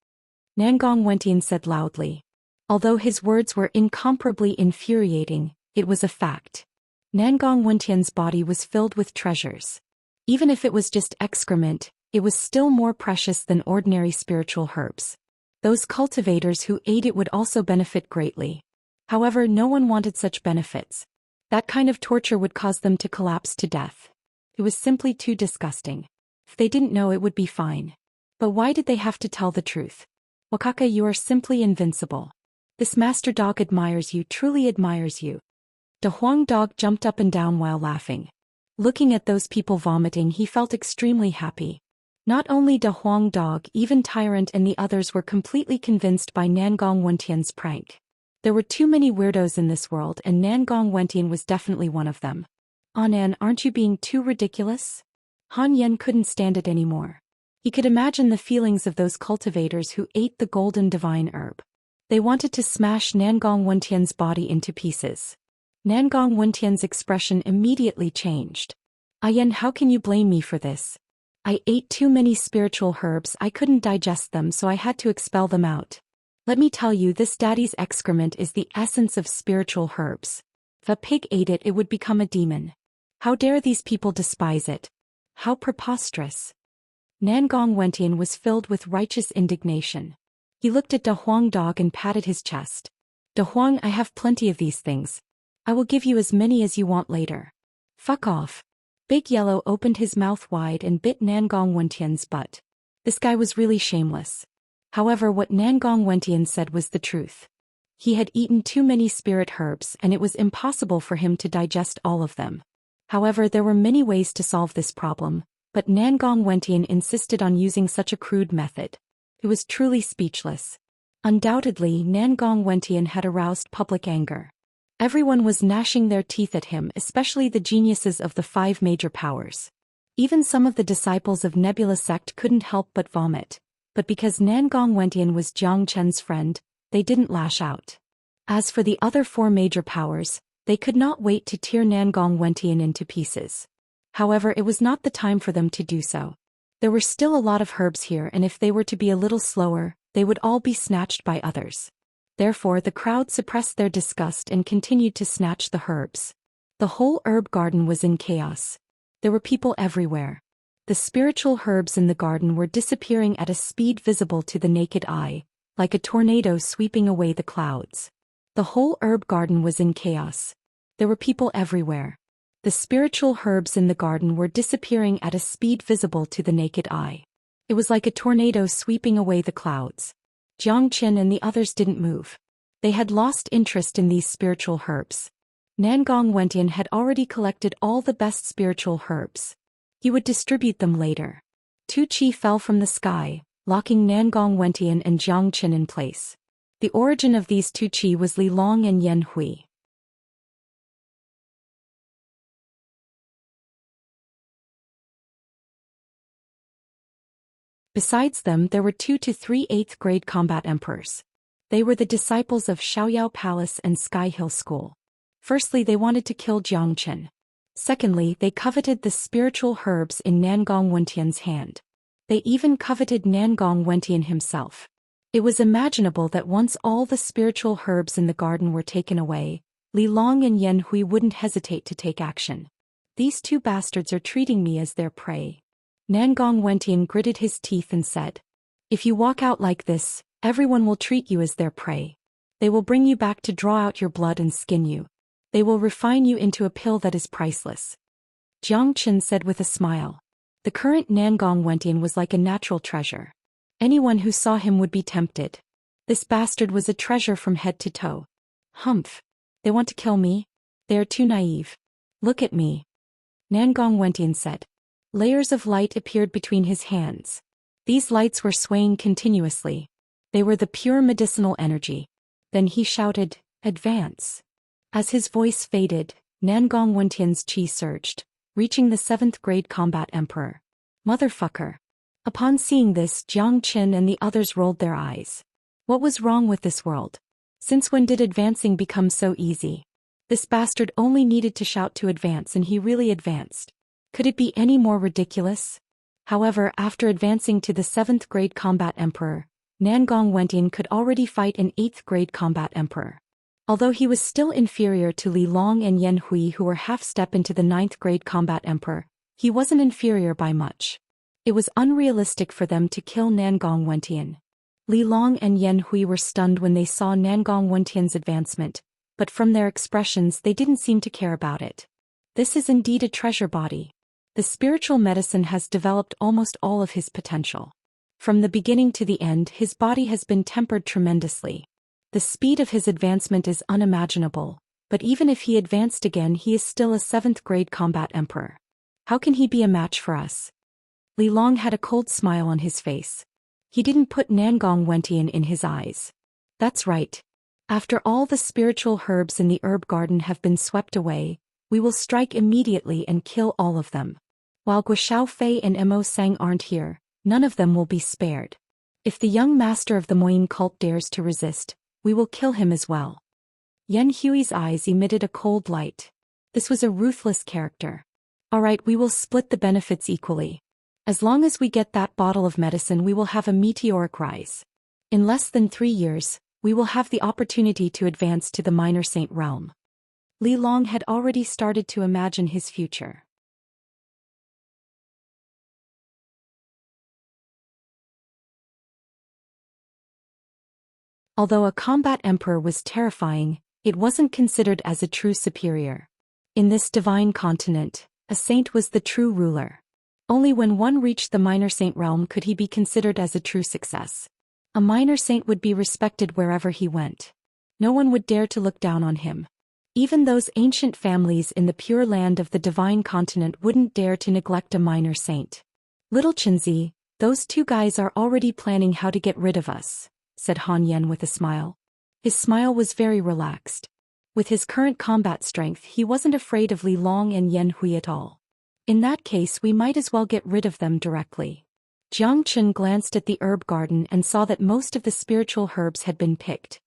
Nangong Wentian said loudly. Although his words were incomparably infuriating, it was a fact. Nangong Wentian's body was filled with treasures. Even if it was just excrement, it was still more precious than ordinary spiritual herbs. Those cultivators who ate it would also benefit greatly. However, no one wanted such benefits. That kind of torture would cause them to collapse to death. It was simply too disgusting. If they didn't know, it would be fine. But why did they have to tell the truth? Wakaka, you are simply invincible. This master dog admires you, truly admires you. The Huang dog jumped up and down while laughing. Looking at those people vomiting, he felt extremely happy. Not only the Huang dog, even Tyrant and the others were completely convinced by Nangong Wentian's prank. There were too many weirdos in this world, and Nangong Wentian was definitely one of them. Anan, aren't you being too ridiculous? Han Yen couldn't stand it anymore. He could imagine the feelings of those cultivators who ate the golden divine herb. They wanted to smash Nangong Wentian's body into pieces. Nangong Wentian's expression immediately changed. Ayan, how can you blame me for this? I ate too many spiritual herbs, I couldn't digest them, so I had to expel them out. Let me tell you, this daddy's excrement is the essence of spiritual herbs. If a pig ate it, it would become a demon. How dare these people despise it? How preposterous. Nangong Wentian was filled with righteous indignation. He looked at Da Huang dog and patted his chest. Da Huang, I have plenty of these things. I will give you as many as you want later. Fuck off. Big Yellow opened his mouth wide and bit Nangong Wentian's butt. This guy was really shameless. However, what Nangong Wentian said was the truth. He had eaten too many spirit herbs and it was impossible for him to digest all of them. However, there were many ways to solve this problem, but Nangong Wentian insisted on using such a crude method. It was truly speechless. Undoubtedly, Nangong Wentian had aroused public anger. Everyone was gnashing their teeth at him, especially the geniuses of the 5 major powers. Even some of the disciples of Nebula sect couldn't help but vomit. But because Nangong Wentian was Jiang Chen's friend, they didn't lash out. As for the other 4 major powers, they could not wait to tear Nangong Wentian into pieces. However, it was not the time for them to do so. There were still a lot of herbs here, and if they were to be a little slower, they would all be snatched by others. Therefore, the crowd suppressed their disgust and continued to snatch the herbs. The whole herb garden was in chaos. There were people everywhere. The spiritual herbs in the garden were disappearing at a speed visible to the naked eye, like a tornado sweeping away the clouds. The whole herb garden was in chaos. There were people everywhere. The spiritual herbs in the garden were disappearing at a speed visible to the naked eye. It was like a tornado sweeping away the clouds. Jiang Qin and the others didn't move. They had lost interest in these spiritual herbs. Nangong Wentian had already collected all the best spiritual herbs. He would distribute them later. 2 qi fell from the sky, locking Nangong Wentian and Jiang Qin in place. The origin of these 2 qi was Li Long and Yen Hui. Besides them, there were 2 to 3 8th grade combat emperors. They were the disciples of Shaoyao Palace and Sky Hill School. Firstly, they wanted to kill Jiangchen. Secondly, they coveted the spiritual herbs in Nangong Wentian's hand. They even coveted Nangong Wentian himself. It was imaginable that once all the spiritual herbs in the garden were taken away, Li Long and Yan Hui wouldn't hesitate to take action. These two bastards are treating me as their prey. Nangong Wentian gritted his teeth and said, "If you walk out like this, everyone will treat you as their prey. They will bring you back to draw out your blood and skin you. They will refine you into a pill that is priceless." Jiang Chen said with a smile. The current Nangong Wentian was like a natural treasure. Anyone who saw him would be tempted. This bastard was a treasure from head to toe. Humph. They want to kill me? They are too naive. Look at me. Nangong Wentian said. Layers of light appeared between his hands. These lights were swaying continuously. They were the pure medicinal energy. Then he shouted, "Advance." As his voice faded, Nangong Wentian's chi surged, reaching the 7th grade combat emperor. Motherfucker. Upon seeing this, Jiang Qin and the others rolled their eyes. What was wrong with this world? Since when did advancing become so easy? This bastard only needed to shout to advance and he really advanced. Could it be any more ridiculous? However, after advancing to the 7th grade combat emperor, Nangong Wentian could already fight an 8th grade combat emperor. Although he was still inferior to Li Long and Yan Hui, who were half-step into the 9th grade combat emperor, he wasn't inferior by much. It was unrealistic for them to kill Nangong Wentian. Li Long and Yan Hui were stunned when they saw Nangong Wentian's advancement, but from their expressions they didn't seem to care about it. This is indeed a treasure body. The spiritual medicine has developed almost all of his potential. From the beginning to the end, his body has been tempered tremendously. The speed of his advancement is unimaginable, but even if he advanced again, he is still a 7th grade combat emperor. How can he be a match for us? Li Long had a cold smile on his face. He didn't put Nangong Wentian in his eyes. That's right. After all the spiritual herbs in the herb garden have been swept away, we will strike immediately and kill all of them. While Guo Xiaofei and Mo Sang aren't here, none of them will be spared. If the young master of the Moyin cult dares to resist, we will kill him as well. Yan Hui's eyes emitted a cold light. This was a ruthless character. All right, we will split the benefits equally. As long as we get that bottle of medicine, we will have a meteoric rise. In less than 3 years, we will have the opportunity to advance to the minor saint realm. Li Long had already started to imagine his future. Although a combat emperor was terrifying, it wasn't considered as a true superior. In this divine continent, a saint was the true ruler. Only when one reached the minor saint realm could he be considered as a true success. A minor saint would be respected wherever he went. No one would dare to look down on him. Even those ancient families in the pure land of the divine continent wouldn't dare to neglect a minor saint. Little Chinzi, those two guys are already planning how to get rid of us, said Han Yen with a smile. His smile was very relaxed. With his current combat strength, he wasn't afraid of Li Long and Yan Hui at all. In that case, we might as well get rid of them directly. Jiang Chen glanced at the herb garden and saw that most of the spiritual herbs had been picked.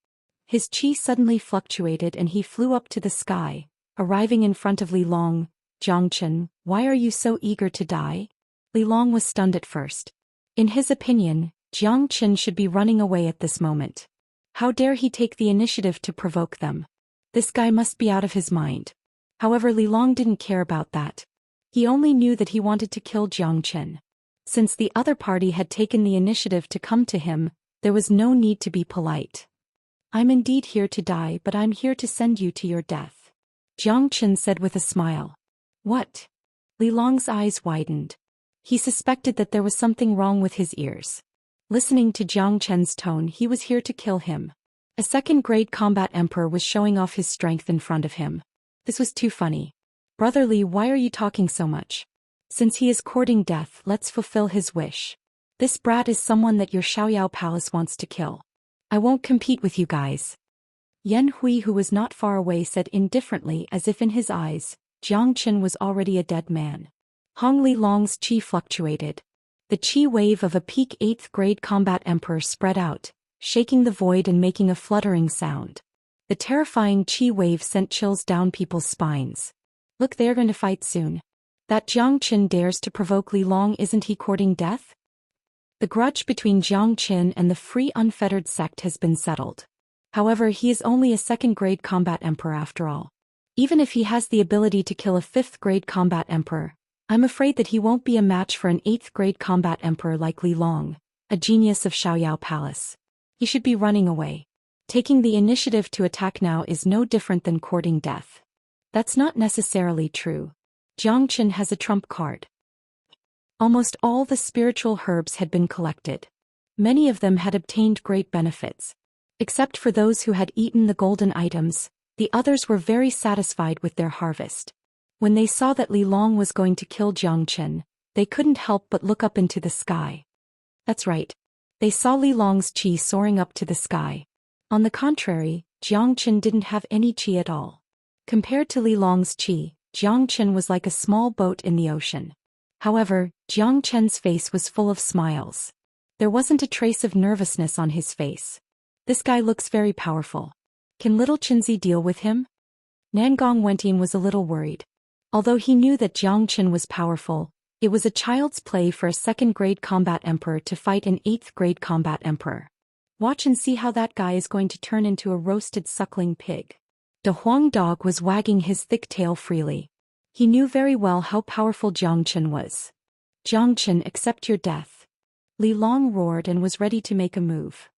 His chi suddenly fluctuated and he flew up to the sky, arriving in front of Li Long. Jiang Chen, why are you so eager to die? Li Long was stunned at first. In his opinion, Jiang Chen should be running away at this moment. How dare he take the initiative to provoke them? This guy must be out of his mind. However, Li Long didn't care about that. He only knew that he wanted to kill Jiang Chen. Since the other party had taken the initiative to come to him, there was no need to be polite. I'm indeed here to die, but I'm here to send you to your death, Jiang Chen said with a smile. What? Li Long's eyes widened. He suspected that there was something wrong with his ears. Listening to Jiang Chen's tone, he was here to kill him. A 2nd grade combat emperor was showing off his strength in front of him. This was too funny. Brother Li, why are you talking so much? Since he is courting death, let's fulfill his wish. This brat is someone that your Xiaoyao palace wants to kill. I won't compete with you guys. Yan Hui, who was not far away, said indifferently, as if in his eyes, Jiang Chen was already a dead man. Hong Li Long's chi fluctuated. The chi wave of a peak 8th grade combat emperor spread out, shaking the void and making a fluttering sound. The terrifying qi wave sent chills down people's spines. Look, they're going to fight soon. That Jiang Qin dares to provoke Li Long, isn't he courting death? The grudge between Jiang Qin and the Free Unfettered sect has been settled. However, he is only a second-grade combat emperor after all. Even if he has the ability to kill a fifth-grade combat emperor, I'm afraid that he won't be a match for an eighth-grade combat emperor like Li Long, a genius of Xiaoyao Palace. He should be running away. Taking the initiative to attack now is no different than courting death. That's not necessarily true. Jiang Qin has a trump card. Almost all the spiritual herbs had been collected. Many of them had obtained great benefits. Except for those who had eaten the golden items, the others were very satisfied with their harvest. When they saw that Li Long was going to kill Jiang Qin, they couldn't help but look up into the sky. That's right. They saw Li Long's qi soaring up to the sky. On the contrary, Jiang Qin didn't have any qi at all. Compared to Li Long's qi, Jiang Qin was like a small boat in the ocean. However, Jiang Qin's face was full of smiles. There wasn't a trace of nervousness on his face. This guy looks very powerful. Can little Qinzi deal with him? Nangong Wenting was a little worried. Although he knew that Jiang Qin was powerful, it was a child's play for a second-grade combat emperor to fight an eighth-grade combat emperor. Watch and see how that guy is going to turn into a roasted suckling pig. The Huang dog was wagging his thick tail freely. He knew very well how powerful Jiang Qin was. Jiang Qin, accept your death. Li Long roared and was ready to make a move.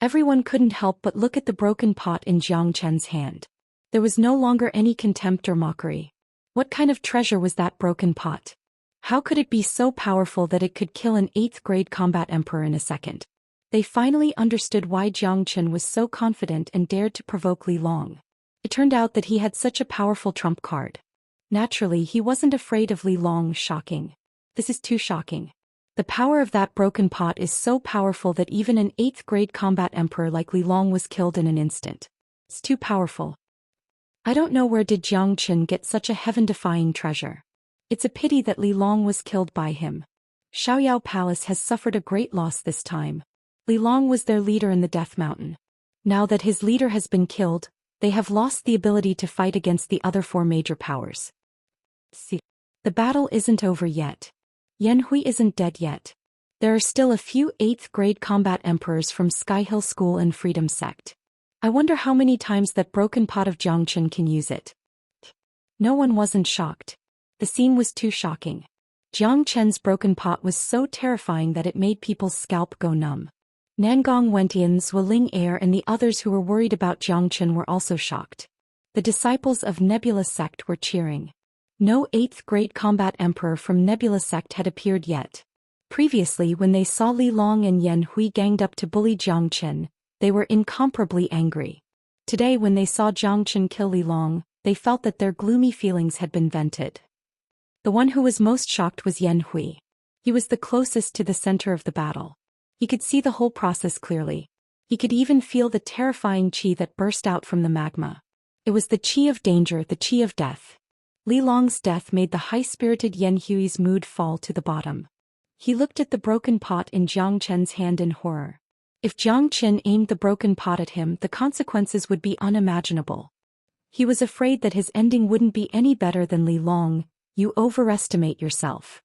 Everyone couldn't help but look at the broken pot in Jiang Qin's hand. There was no longer any contempt or mockery. What kind of treasure was that broken pot? How could it be so powerful that it could kill an eighth-grade combat emperor in a second? They finally understood why Jiang Qin was so confident and dared to provoke Li Long. It turned out that he had such a powerful trump card. Naturally, he wasn't afraid of Li Long. Shocking. This is too shocking. The power of that broken pot is so powerful that even an eighth-grade combat emperor like Li Long was killed in an instant. It's too powerful. I don't know where did Jiang Qin get such a heaven-defying treasure. It's a pity that Li Long was killed by him. Xiaoyao Palace has suffered a great loss this time. Li Long was their leader in the Death Mountain. Now that his leader has been killed, they have lost the ability to fight against the other four major powers. See, the battle isn't over yet. Yan Hui isn't dead yet. There are still a few 8th-grade combat emperors from Sky Hill School and Freedom Sect. I wonder how many times that broken pot of Jiang Qin can use it. No one wasn't shocked. The scene was too shocking. Jiang Qin's broken pot was so terrifying that it made people's scalp go numb. Nangong Wentian, Zhualing Air and the others who were worried about Jiang Qin were also shocked. The disciples of Nebula Sect were cheering. No 8th-grade combat emperor from Nebula Sect had appeared yet. Previously, when they saw Li Long and Yan Hui ganged up to bully Jiang Qin, they were incomparably angry. Today, when they saw Jiang Qin kill Li Long, they felt that their gloomy feelings had been vented. The one who was most shocked was Yan Hui. He was the closest to the center of the battle. He could see the whole process clearly. He could even feel the terrifying qi that burst out from the magma. It was the qi of danger, the qi of death. Li Long's death made the high-spirited Yan Hui's mood fall to the bottom. He looked at the broken pot in Jiang Qin's hand in horror. If Jiang Qin aimed the broken pot at him, the consequences would be unimaginable. He was afraid that his ending wouldn't be any better than Li Long. You overestimate yourself.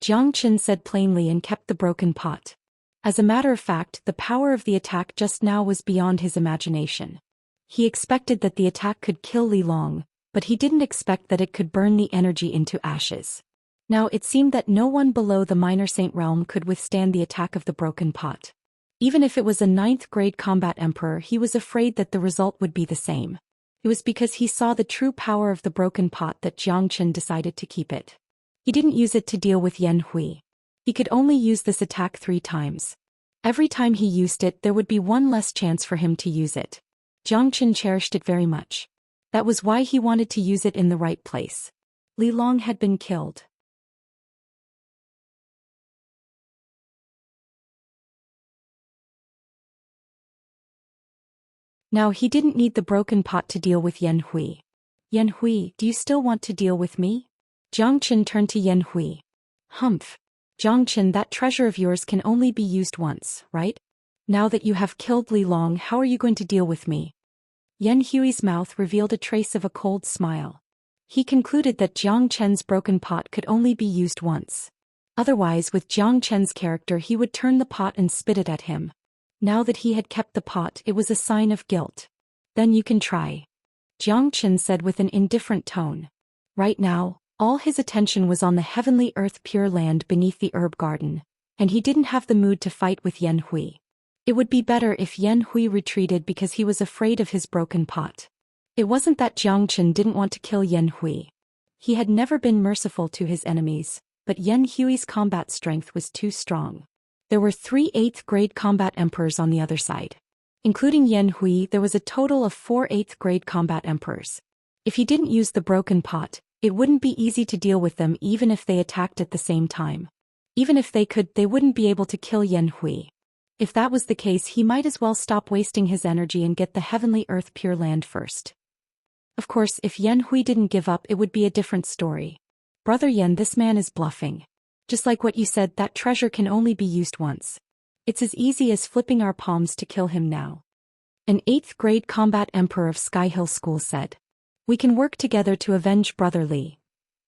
Jiang Qin said plainly and kept the broken pot. As a matter of fact, the power of the attack just now was beyond his imagination. He expected that the attack could kill Li Long, but he didn't expect that it could burn the energy into ashes. Now it seemed that no one below the Minor Saint realm could withstand the attack of the broken pot. Even if it was a 9th-grade combat emperor, he was afraid that the result would be the same. It was because he saw the true power of the broken pot that Jiang Qin decided to keep it. He didn't use it to deal with Yan Hui. He could only use this attack 3 times. Every time he used it, there would be one less chance for him to use it. Jiang Qin cherished it very much. That was why he wanted to use it in the right place. Li Long had been killed. Now he didn't need the broken pot to deal with Yan Hui. Yan Hui, do you still want to deal with me? Xianxia turned to Yan Hui. Humph. Xianxia, that treasure of yours can only be used once, right? Now that you have killed Li Long, how are you going to deal with me? Yan Hui's mouth revealed a trace of a cold smile. He concluded that Xianxia's broken pot could only be used once. Otherwise, with Xianxia's character, he would turn the pot and spit it at him. Now that he had kept the pot, it was a sign of guilt. Then you can try. Xianxia said with an indifferent tone. Right now, all his attention was on the heavenly earth pure land beneath the herb garden, and he didn't have the mood to fight with Yan Hui. It would be better if Yan Hui retreated because he was afraid of his broken pot. It wasn't that Xianxia didn't want to kill Yan Hui. He had never been merciful to his enemies, but Yan Hui's combat strength was too strong. There were 3 8th-grade combat emperors on the other side. Including Yan Hui, there was a total of 4 8th-grade combat emperors. If he didn't use the broken pot, it wouldn't be easy to deal with them even if they attacked at the same time. Even if they could, they wouldn't be able to kill Yan Hui. If that was the case, he might as well stop wasting his energy and get the heavenly earth pure land first. Of course, if Yan Hui didn't give up, it would be a different story. Brother Yan, this man is bluffing. Just like what you said, that treasure can only be used once. It's as easy as flipping our palms to kill him now. An 8th-grade combat emperor of Sky Hill School said. We can work together to avenge Brother Li.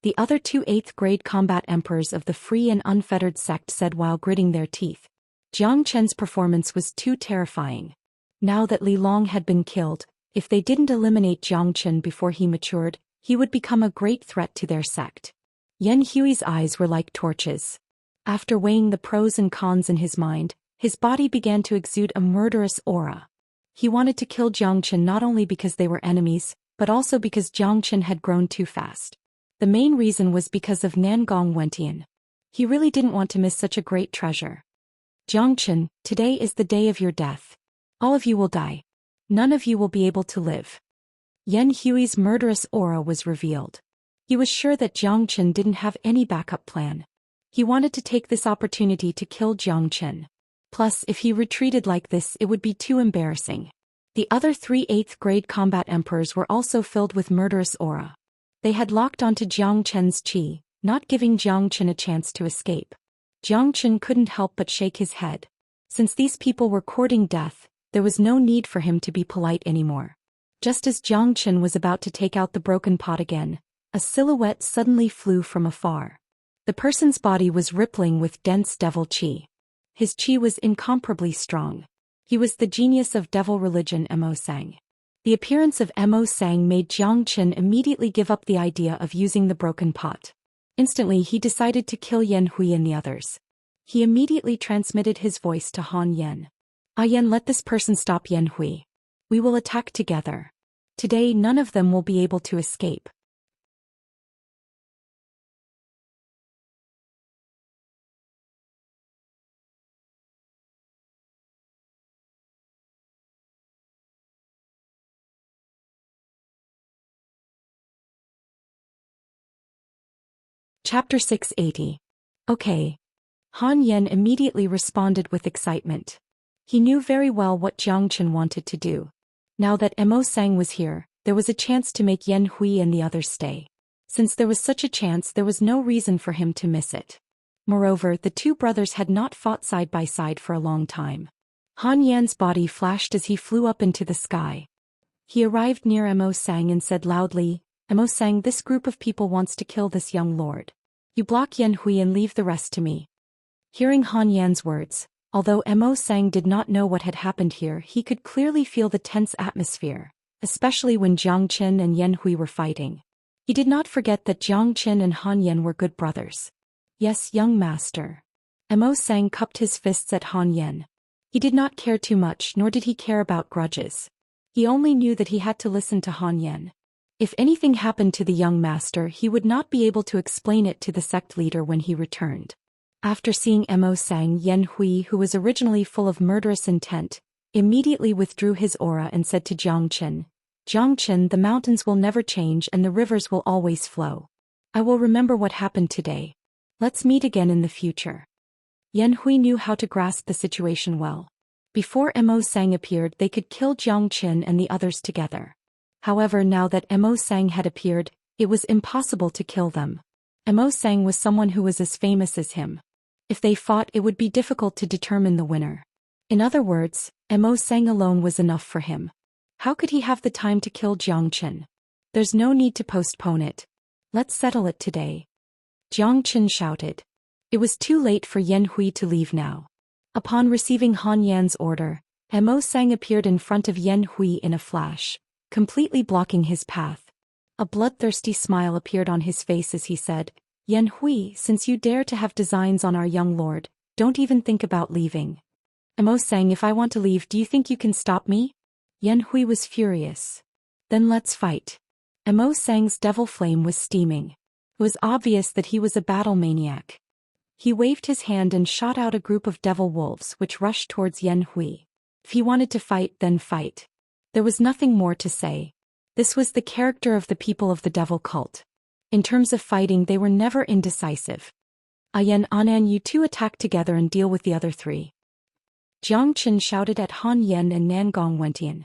The other 2 8th-grade combat emperors of the Free and Unfettered sect said while gritting their teeth. Xianxia's performance was too terrifying. Now that Li Long had been killed, if they didn't eliminate Xianxia before he matured, he would become a great threat to their sect. Yan Hui's eyes were like torches. After weighing the pros and cons in his mind, his body began to exude a murderous aura. He wanted to kill Xianxia not only because they were enemies, but also because Xianxia had grown too fast. The main reason was because of Nangong Wentian. He really didn't want to miss such a great treasure. Xianxia, today is the day of your death. All of you will die. None of you will be able to live. Yan Hui's murderous aura was revealed. He was sure that Xianxia didn't have any backup plan. He wanted to take this opportunity to kill Xianxia. Plus, if he retreated like this, it would be too embarrassing. The other 3 8th-grade combat emperors were also filled with murderous aura. They had locked onto Xianxia's chi, not giving Xianxia a chance to escape. Xianxia couldn't help but shake his head. Since these people were courting death, there was no need for him to be polite anymore. Just as Xianxia was about to take out the broken pot again, a silhouette suddenly flew from afar. The person's body was rippling with dense devil chi. His chi was incomparably strong. He was the genius of devil religion Mo Sang. The appearance of Mo Sang made Xianxia immediately give up the idea of using the broken pot. Instantly he decided to kill Yan Hui and the others. He immediately transmitted his voice to Han Yan. Yan, let this person stop Yan Hui. We will attack together. Today none of them will be able to escape. Chapter 680. Okay. Han Yan immediately responded with excitement. He knew very well what Xianxia wanted to do. Now that Mo Sang was here, there was a chance to make Yan Hui and the others stay. Since there was such a chance, there was no reason for him to miss it. Moreover, the 2 brothers had not fought side by side for a long time. Han Yan's body flashed as he flew up into the sky. He arrived near Mo Sang and said loudly, Mo Sang, this group of people wants to kill this young lord. You block Yan Hui and leave the rest to me. Hearing Han Yan's words, although Mo Sang did not know what had happened here, he could clearly feel the tense atmosphere, especially when Xianxia and Yan Hui were fighting. He did not forget that Xianxia and Han Yan were good brothers. Yes, young master. Mo Sang cupped his fists at Han Yan. He did not care too much, nor did he care about grudges. He only knew that he had to listen to Han Yan. If anything happened to the young master, he would not be able to explain it to the sect leader when he returned. After seeing Mo Sang, Yan Hui, who was originally full of murderous intent, immediately withdrew his aura and said to Xianxia, Xianxia, the mountains will never change and the rivers will always flow. I will remember what happened today. Let's meet again in the future. Yan Hui knew how to grasp the situation well. Before Mo Sang appeared, they could kill Jiang Qin and the others together. However, now that Mo Sang had appeared, it was impossible to kill them. Mo Sang was someone who was as famous as him. If they fought, it would be difficult to determine the winner. In other words, Mo Sang alone was enough for him. How could he have the time to kill Jiang Qin? There's no need to postpone it. Let's settle it today. Jiang Qin shouted. It was too late for Yan Hui to leave now. Upon receiving Han Yan's order, Mo Sang appeared in front of Yan Hui in a flash, completely blocking his path. A bloodthirsty smile appeared on his face as he said, Yan Hui, since you dare to have designs on our young lord, don't even think about leaving. Mo Sang, if I want to leave, do you think you can stop me? Yan Hui was furious. Then let's fight. Mo Sang's devil flame was steaming. It was obvious that he was a battle maniac. He waved his hand and shot out a group of devil wolves which rushed towards Yan Hui. If he wanted to fight, then fight. There was nothing more to say. This was the character of the people of the devil cult. In terms of fighting, they were never indecisive. Ayan Anan, you two attack together and deal with the other three. Jiang Qin shouted at Han Yan and Nangong Wentian.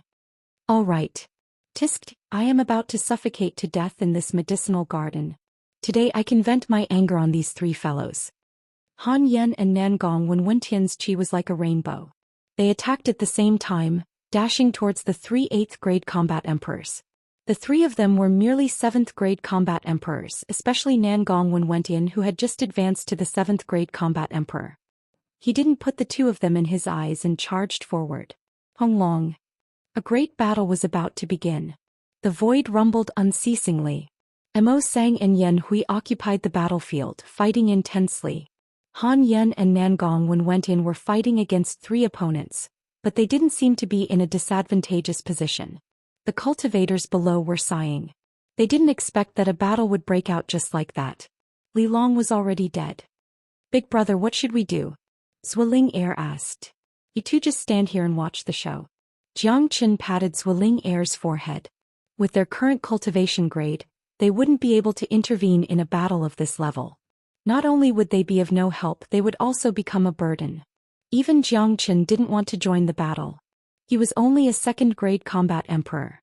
All right. Tisk, I am about to suffocate to death in this medicinal garden. Today I can vent my anger on these three fellows. Han Yan and Nangong Wentian's chi was like a rainbow. They attacked at the same time, dashing towards the three 8th grade combat emperors. The three of them were merely 7th grade combat emperors, especially Nangong Wentian, who had just advanced to the 7th grade combat emperor. He didn't put the two of them in his eyes and charged forward. Hong Long. A great battle was about to begin. The void rumbled unceasingly. Mo Sang and Yan Hui occupied the battlefield, fighting intensely. Han Yan and Nangong Wentian were fighting against three opponents, but they didn't seem to be in a disadvantageous position. The cultivators below were sighing. They didn't expect that a battle would break out just like that. Li Long was already dead. Big brother, what should we do? Zhuling Air asked. You two just stand here and watch the show. Jiang Qin patted Zhuling Air's forehead. With their current cultivation grade, they wouldn't be able to intervene in a battle of this level. Not only would they be of no help, they would also become a burden. Even Jiang Qin didn't want to join the battle. He was only a 2nd grade combat emperor.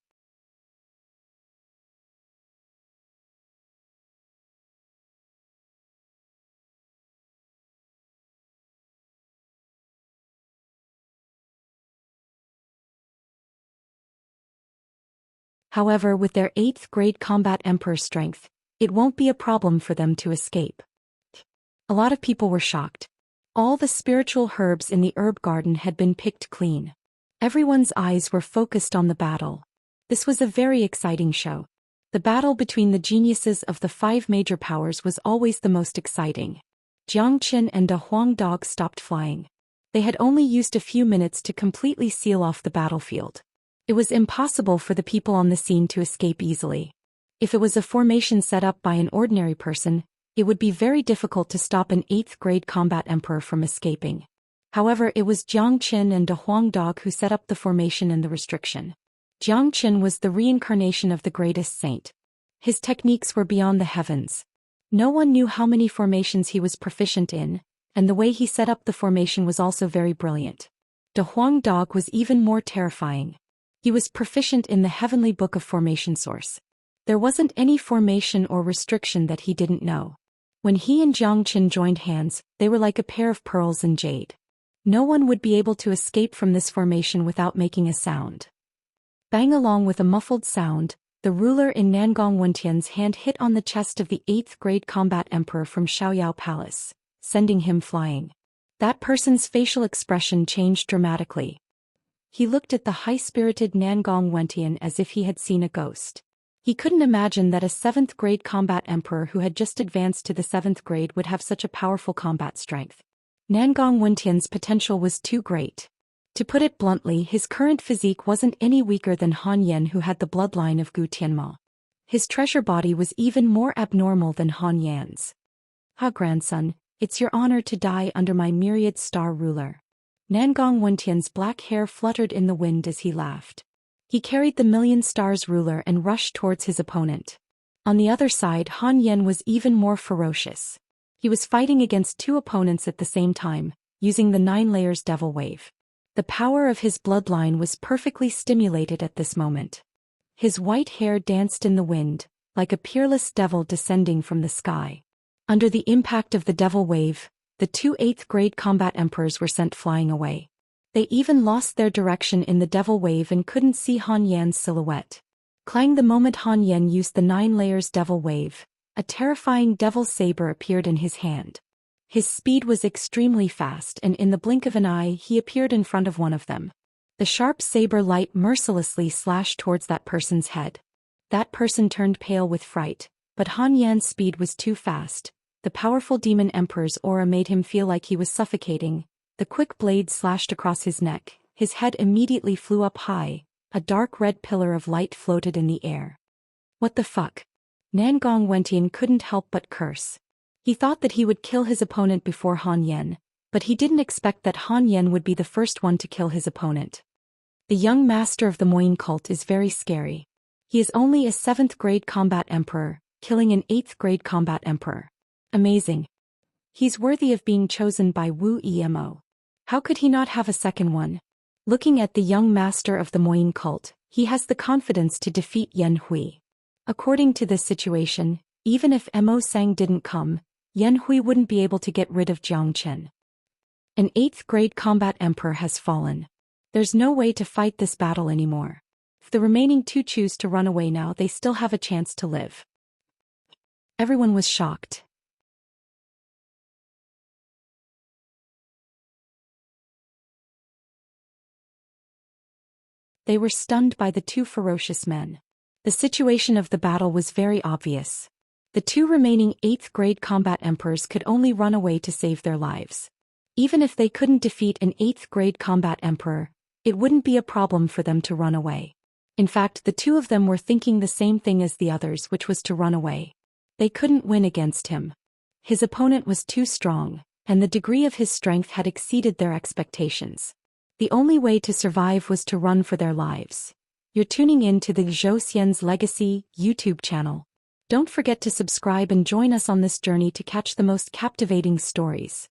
However, with their 8th grade combat emperor strength, it won't be a problem for them to escape. A lot of people were shocked. All the spiritual herbs in the herb garden had been picked clean. Everyone's eyes were focused on the battle. This was a very exciting show. The battle between the geniuses of the 5 major powers was always the most exciting. Jiang Qin and Da Huang Dog stopped flying. They had only used a few minutes to completely seal off the battlefield. It was impossible for the people on the scene to escape easily. If it was a formation set up by an ordinary person, it would be very difficult to stop an 8th grade combat emperor from escaping. However, it was Jiang Qin and Da Huang Dog who set up the formation and the restriction. Jiang Qin was the reincarnation of the greatest saint. His techniques were beyond the heavens. No one knew how many formations he was proficient in, and the way he set up the formation was also very brilliant. Da Huang Dog was even more terrifying. He was proficient in the heavenly book of formation source. There wasn't any formation or restriction that he didn't know. When he and Jiang Qin joined hands, they were like a pair of pearls and jade. No one would be able to escape from this formation without making a sound. Bang! Along with a muffled sound, the ruler in Nangong Wentian's hand hit on the chest of the 8th grade combat emperor from Xiaoyao Palace, sending him flying. That person's facial expression changed dramatically. He looked at the high-spirited Nangong Wentian as if he had seen a ghost. He couldn't imagine that a 7th grade combat emperor who had just advanced to the 7th grade would have such a powerful combat strength. Nangong Wentian's potential was too great. To put it bluntly, his current physique wasn't any weaker than Han Yan, who had the bloodline of Gu Tianma. His treasure body was even more abnormal than Han Yan's. Ha, grandson, it's your honor to die under my myriad star ruler. Nangong Wentian's black hair fluttered in the wind as he laughed. He carried the million stars ruler and rushed towards his opponent. On the other side, Han Yan was even more ferocious. He was fighting against 2 opponents at the same time, using the 9 layers devil wave. The power of his bloodline was perfectly stimulated at this moment. His white hair danced in the wind, like a peerless devil descending from the sky. Under the impact of the devil wave, the two 8th-grade combat emperors were sent flying away. They even lost their direction in the devil wave and couldn't see Han Yan's silhouette. Clang! The moment Han Yan used the 9 layers devil wave, a terrifying devil saber appeared in his hand. His speed was extremely fast, and in the blink of an eye he appeared in front of one of them. The sharp saber light mercilessly slashed towards that person's head. That person turned pale with fright, but Han Yan's speed was too fast. The powerful demon emperor's aura made him feel like he was suffocating. The quick blade slashed across his neck, his head immediately flew up high, a dark red pillar of light floated in the air. What the fuck? Nangong Wentian couldn't help but curse. He thought that he would kill his opponent before Han Yan, but he didn't expect that Han Yan would be the first one to kill his opponent. The young master of the Moyin cult is very scary. He is only a 7th-grade combat emperor, killing an 8th-grade combat emperor. Amazing. He's worthy of being chosen by Wu Emo. How could he not have a second one? Looking at the young master of the Moyin cult, he has the confidence to defeat Yan Hui. According to this situation, even if Mo Sang didn't come, Yan Hui wouldn't be able to get rid of Jiang Chen. An 8th-grade combat emperor has fallen. There's no way to fight this battle anymore. If the remaining 2 choose to run away now, they still have a chance to live. Everyone was shocked. They were stunned by the 2 ferocious men. The situation of the battle was very obvious. The 2 remaining 8th-grade combat emperors could only run away to save their lives. Even if they couldn't defeat an 8th-grade combat emperor, it wouldn't be a problem for them to run away. In fact, the 2 of them were thinking the same thing as the others, which was to run away. They couldn't win against him. His opponent was too strong, and the degree of his strength had exceeded their expectations. The only way to survive was to run for their lives. You're tuning in to the Zhou Xian's Legacy YouTube channel. Don't forget to subscribe and join us on this journey to catch the most captivating stories.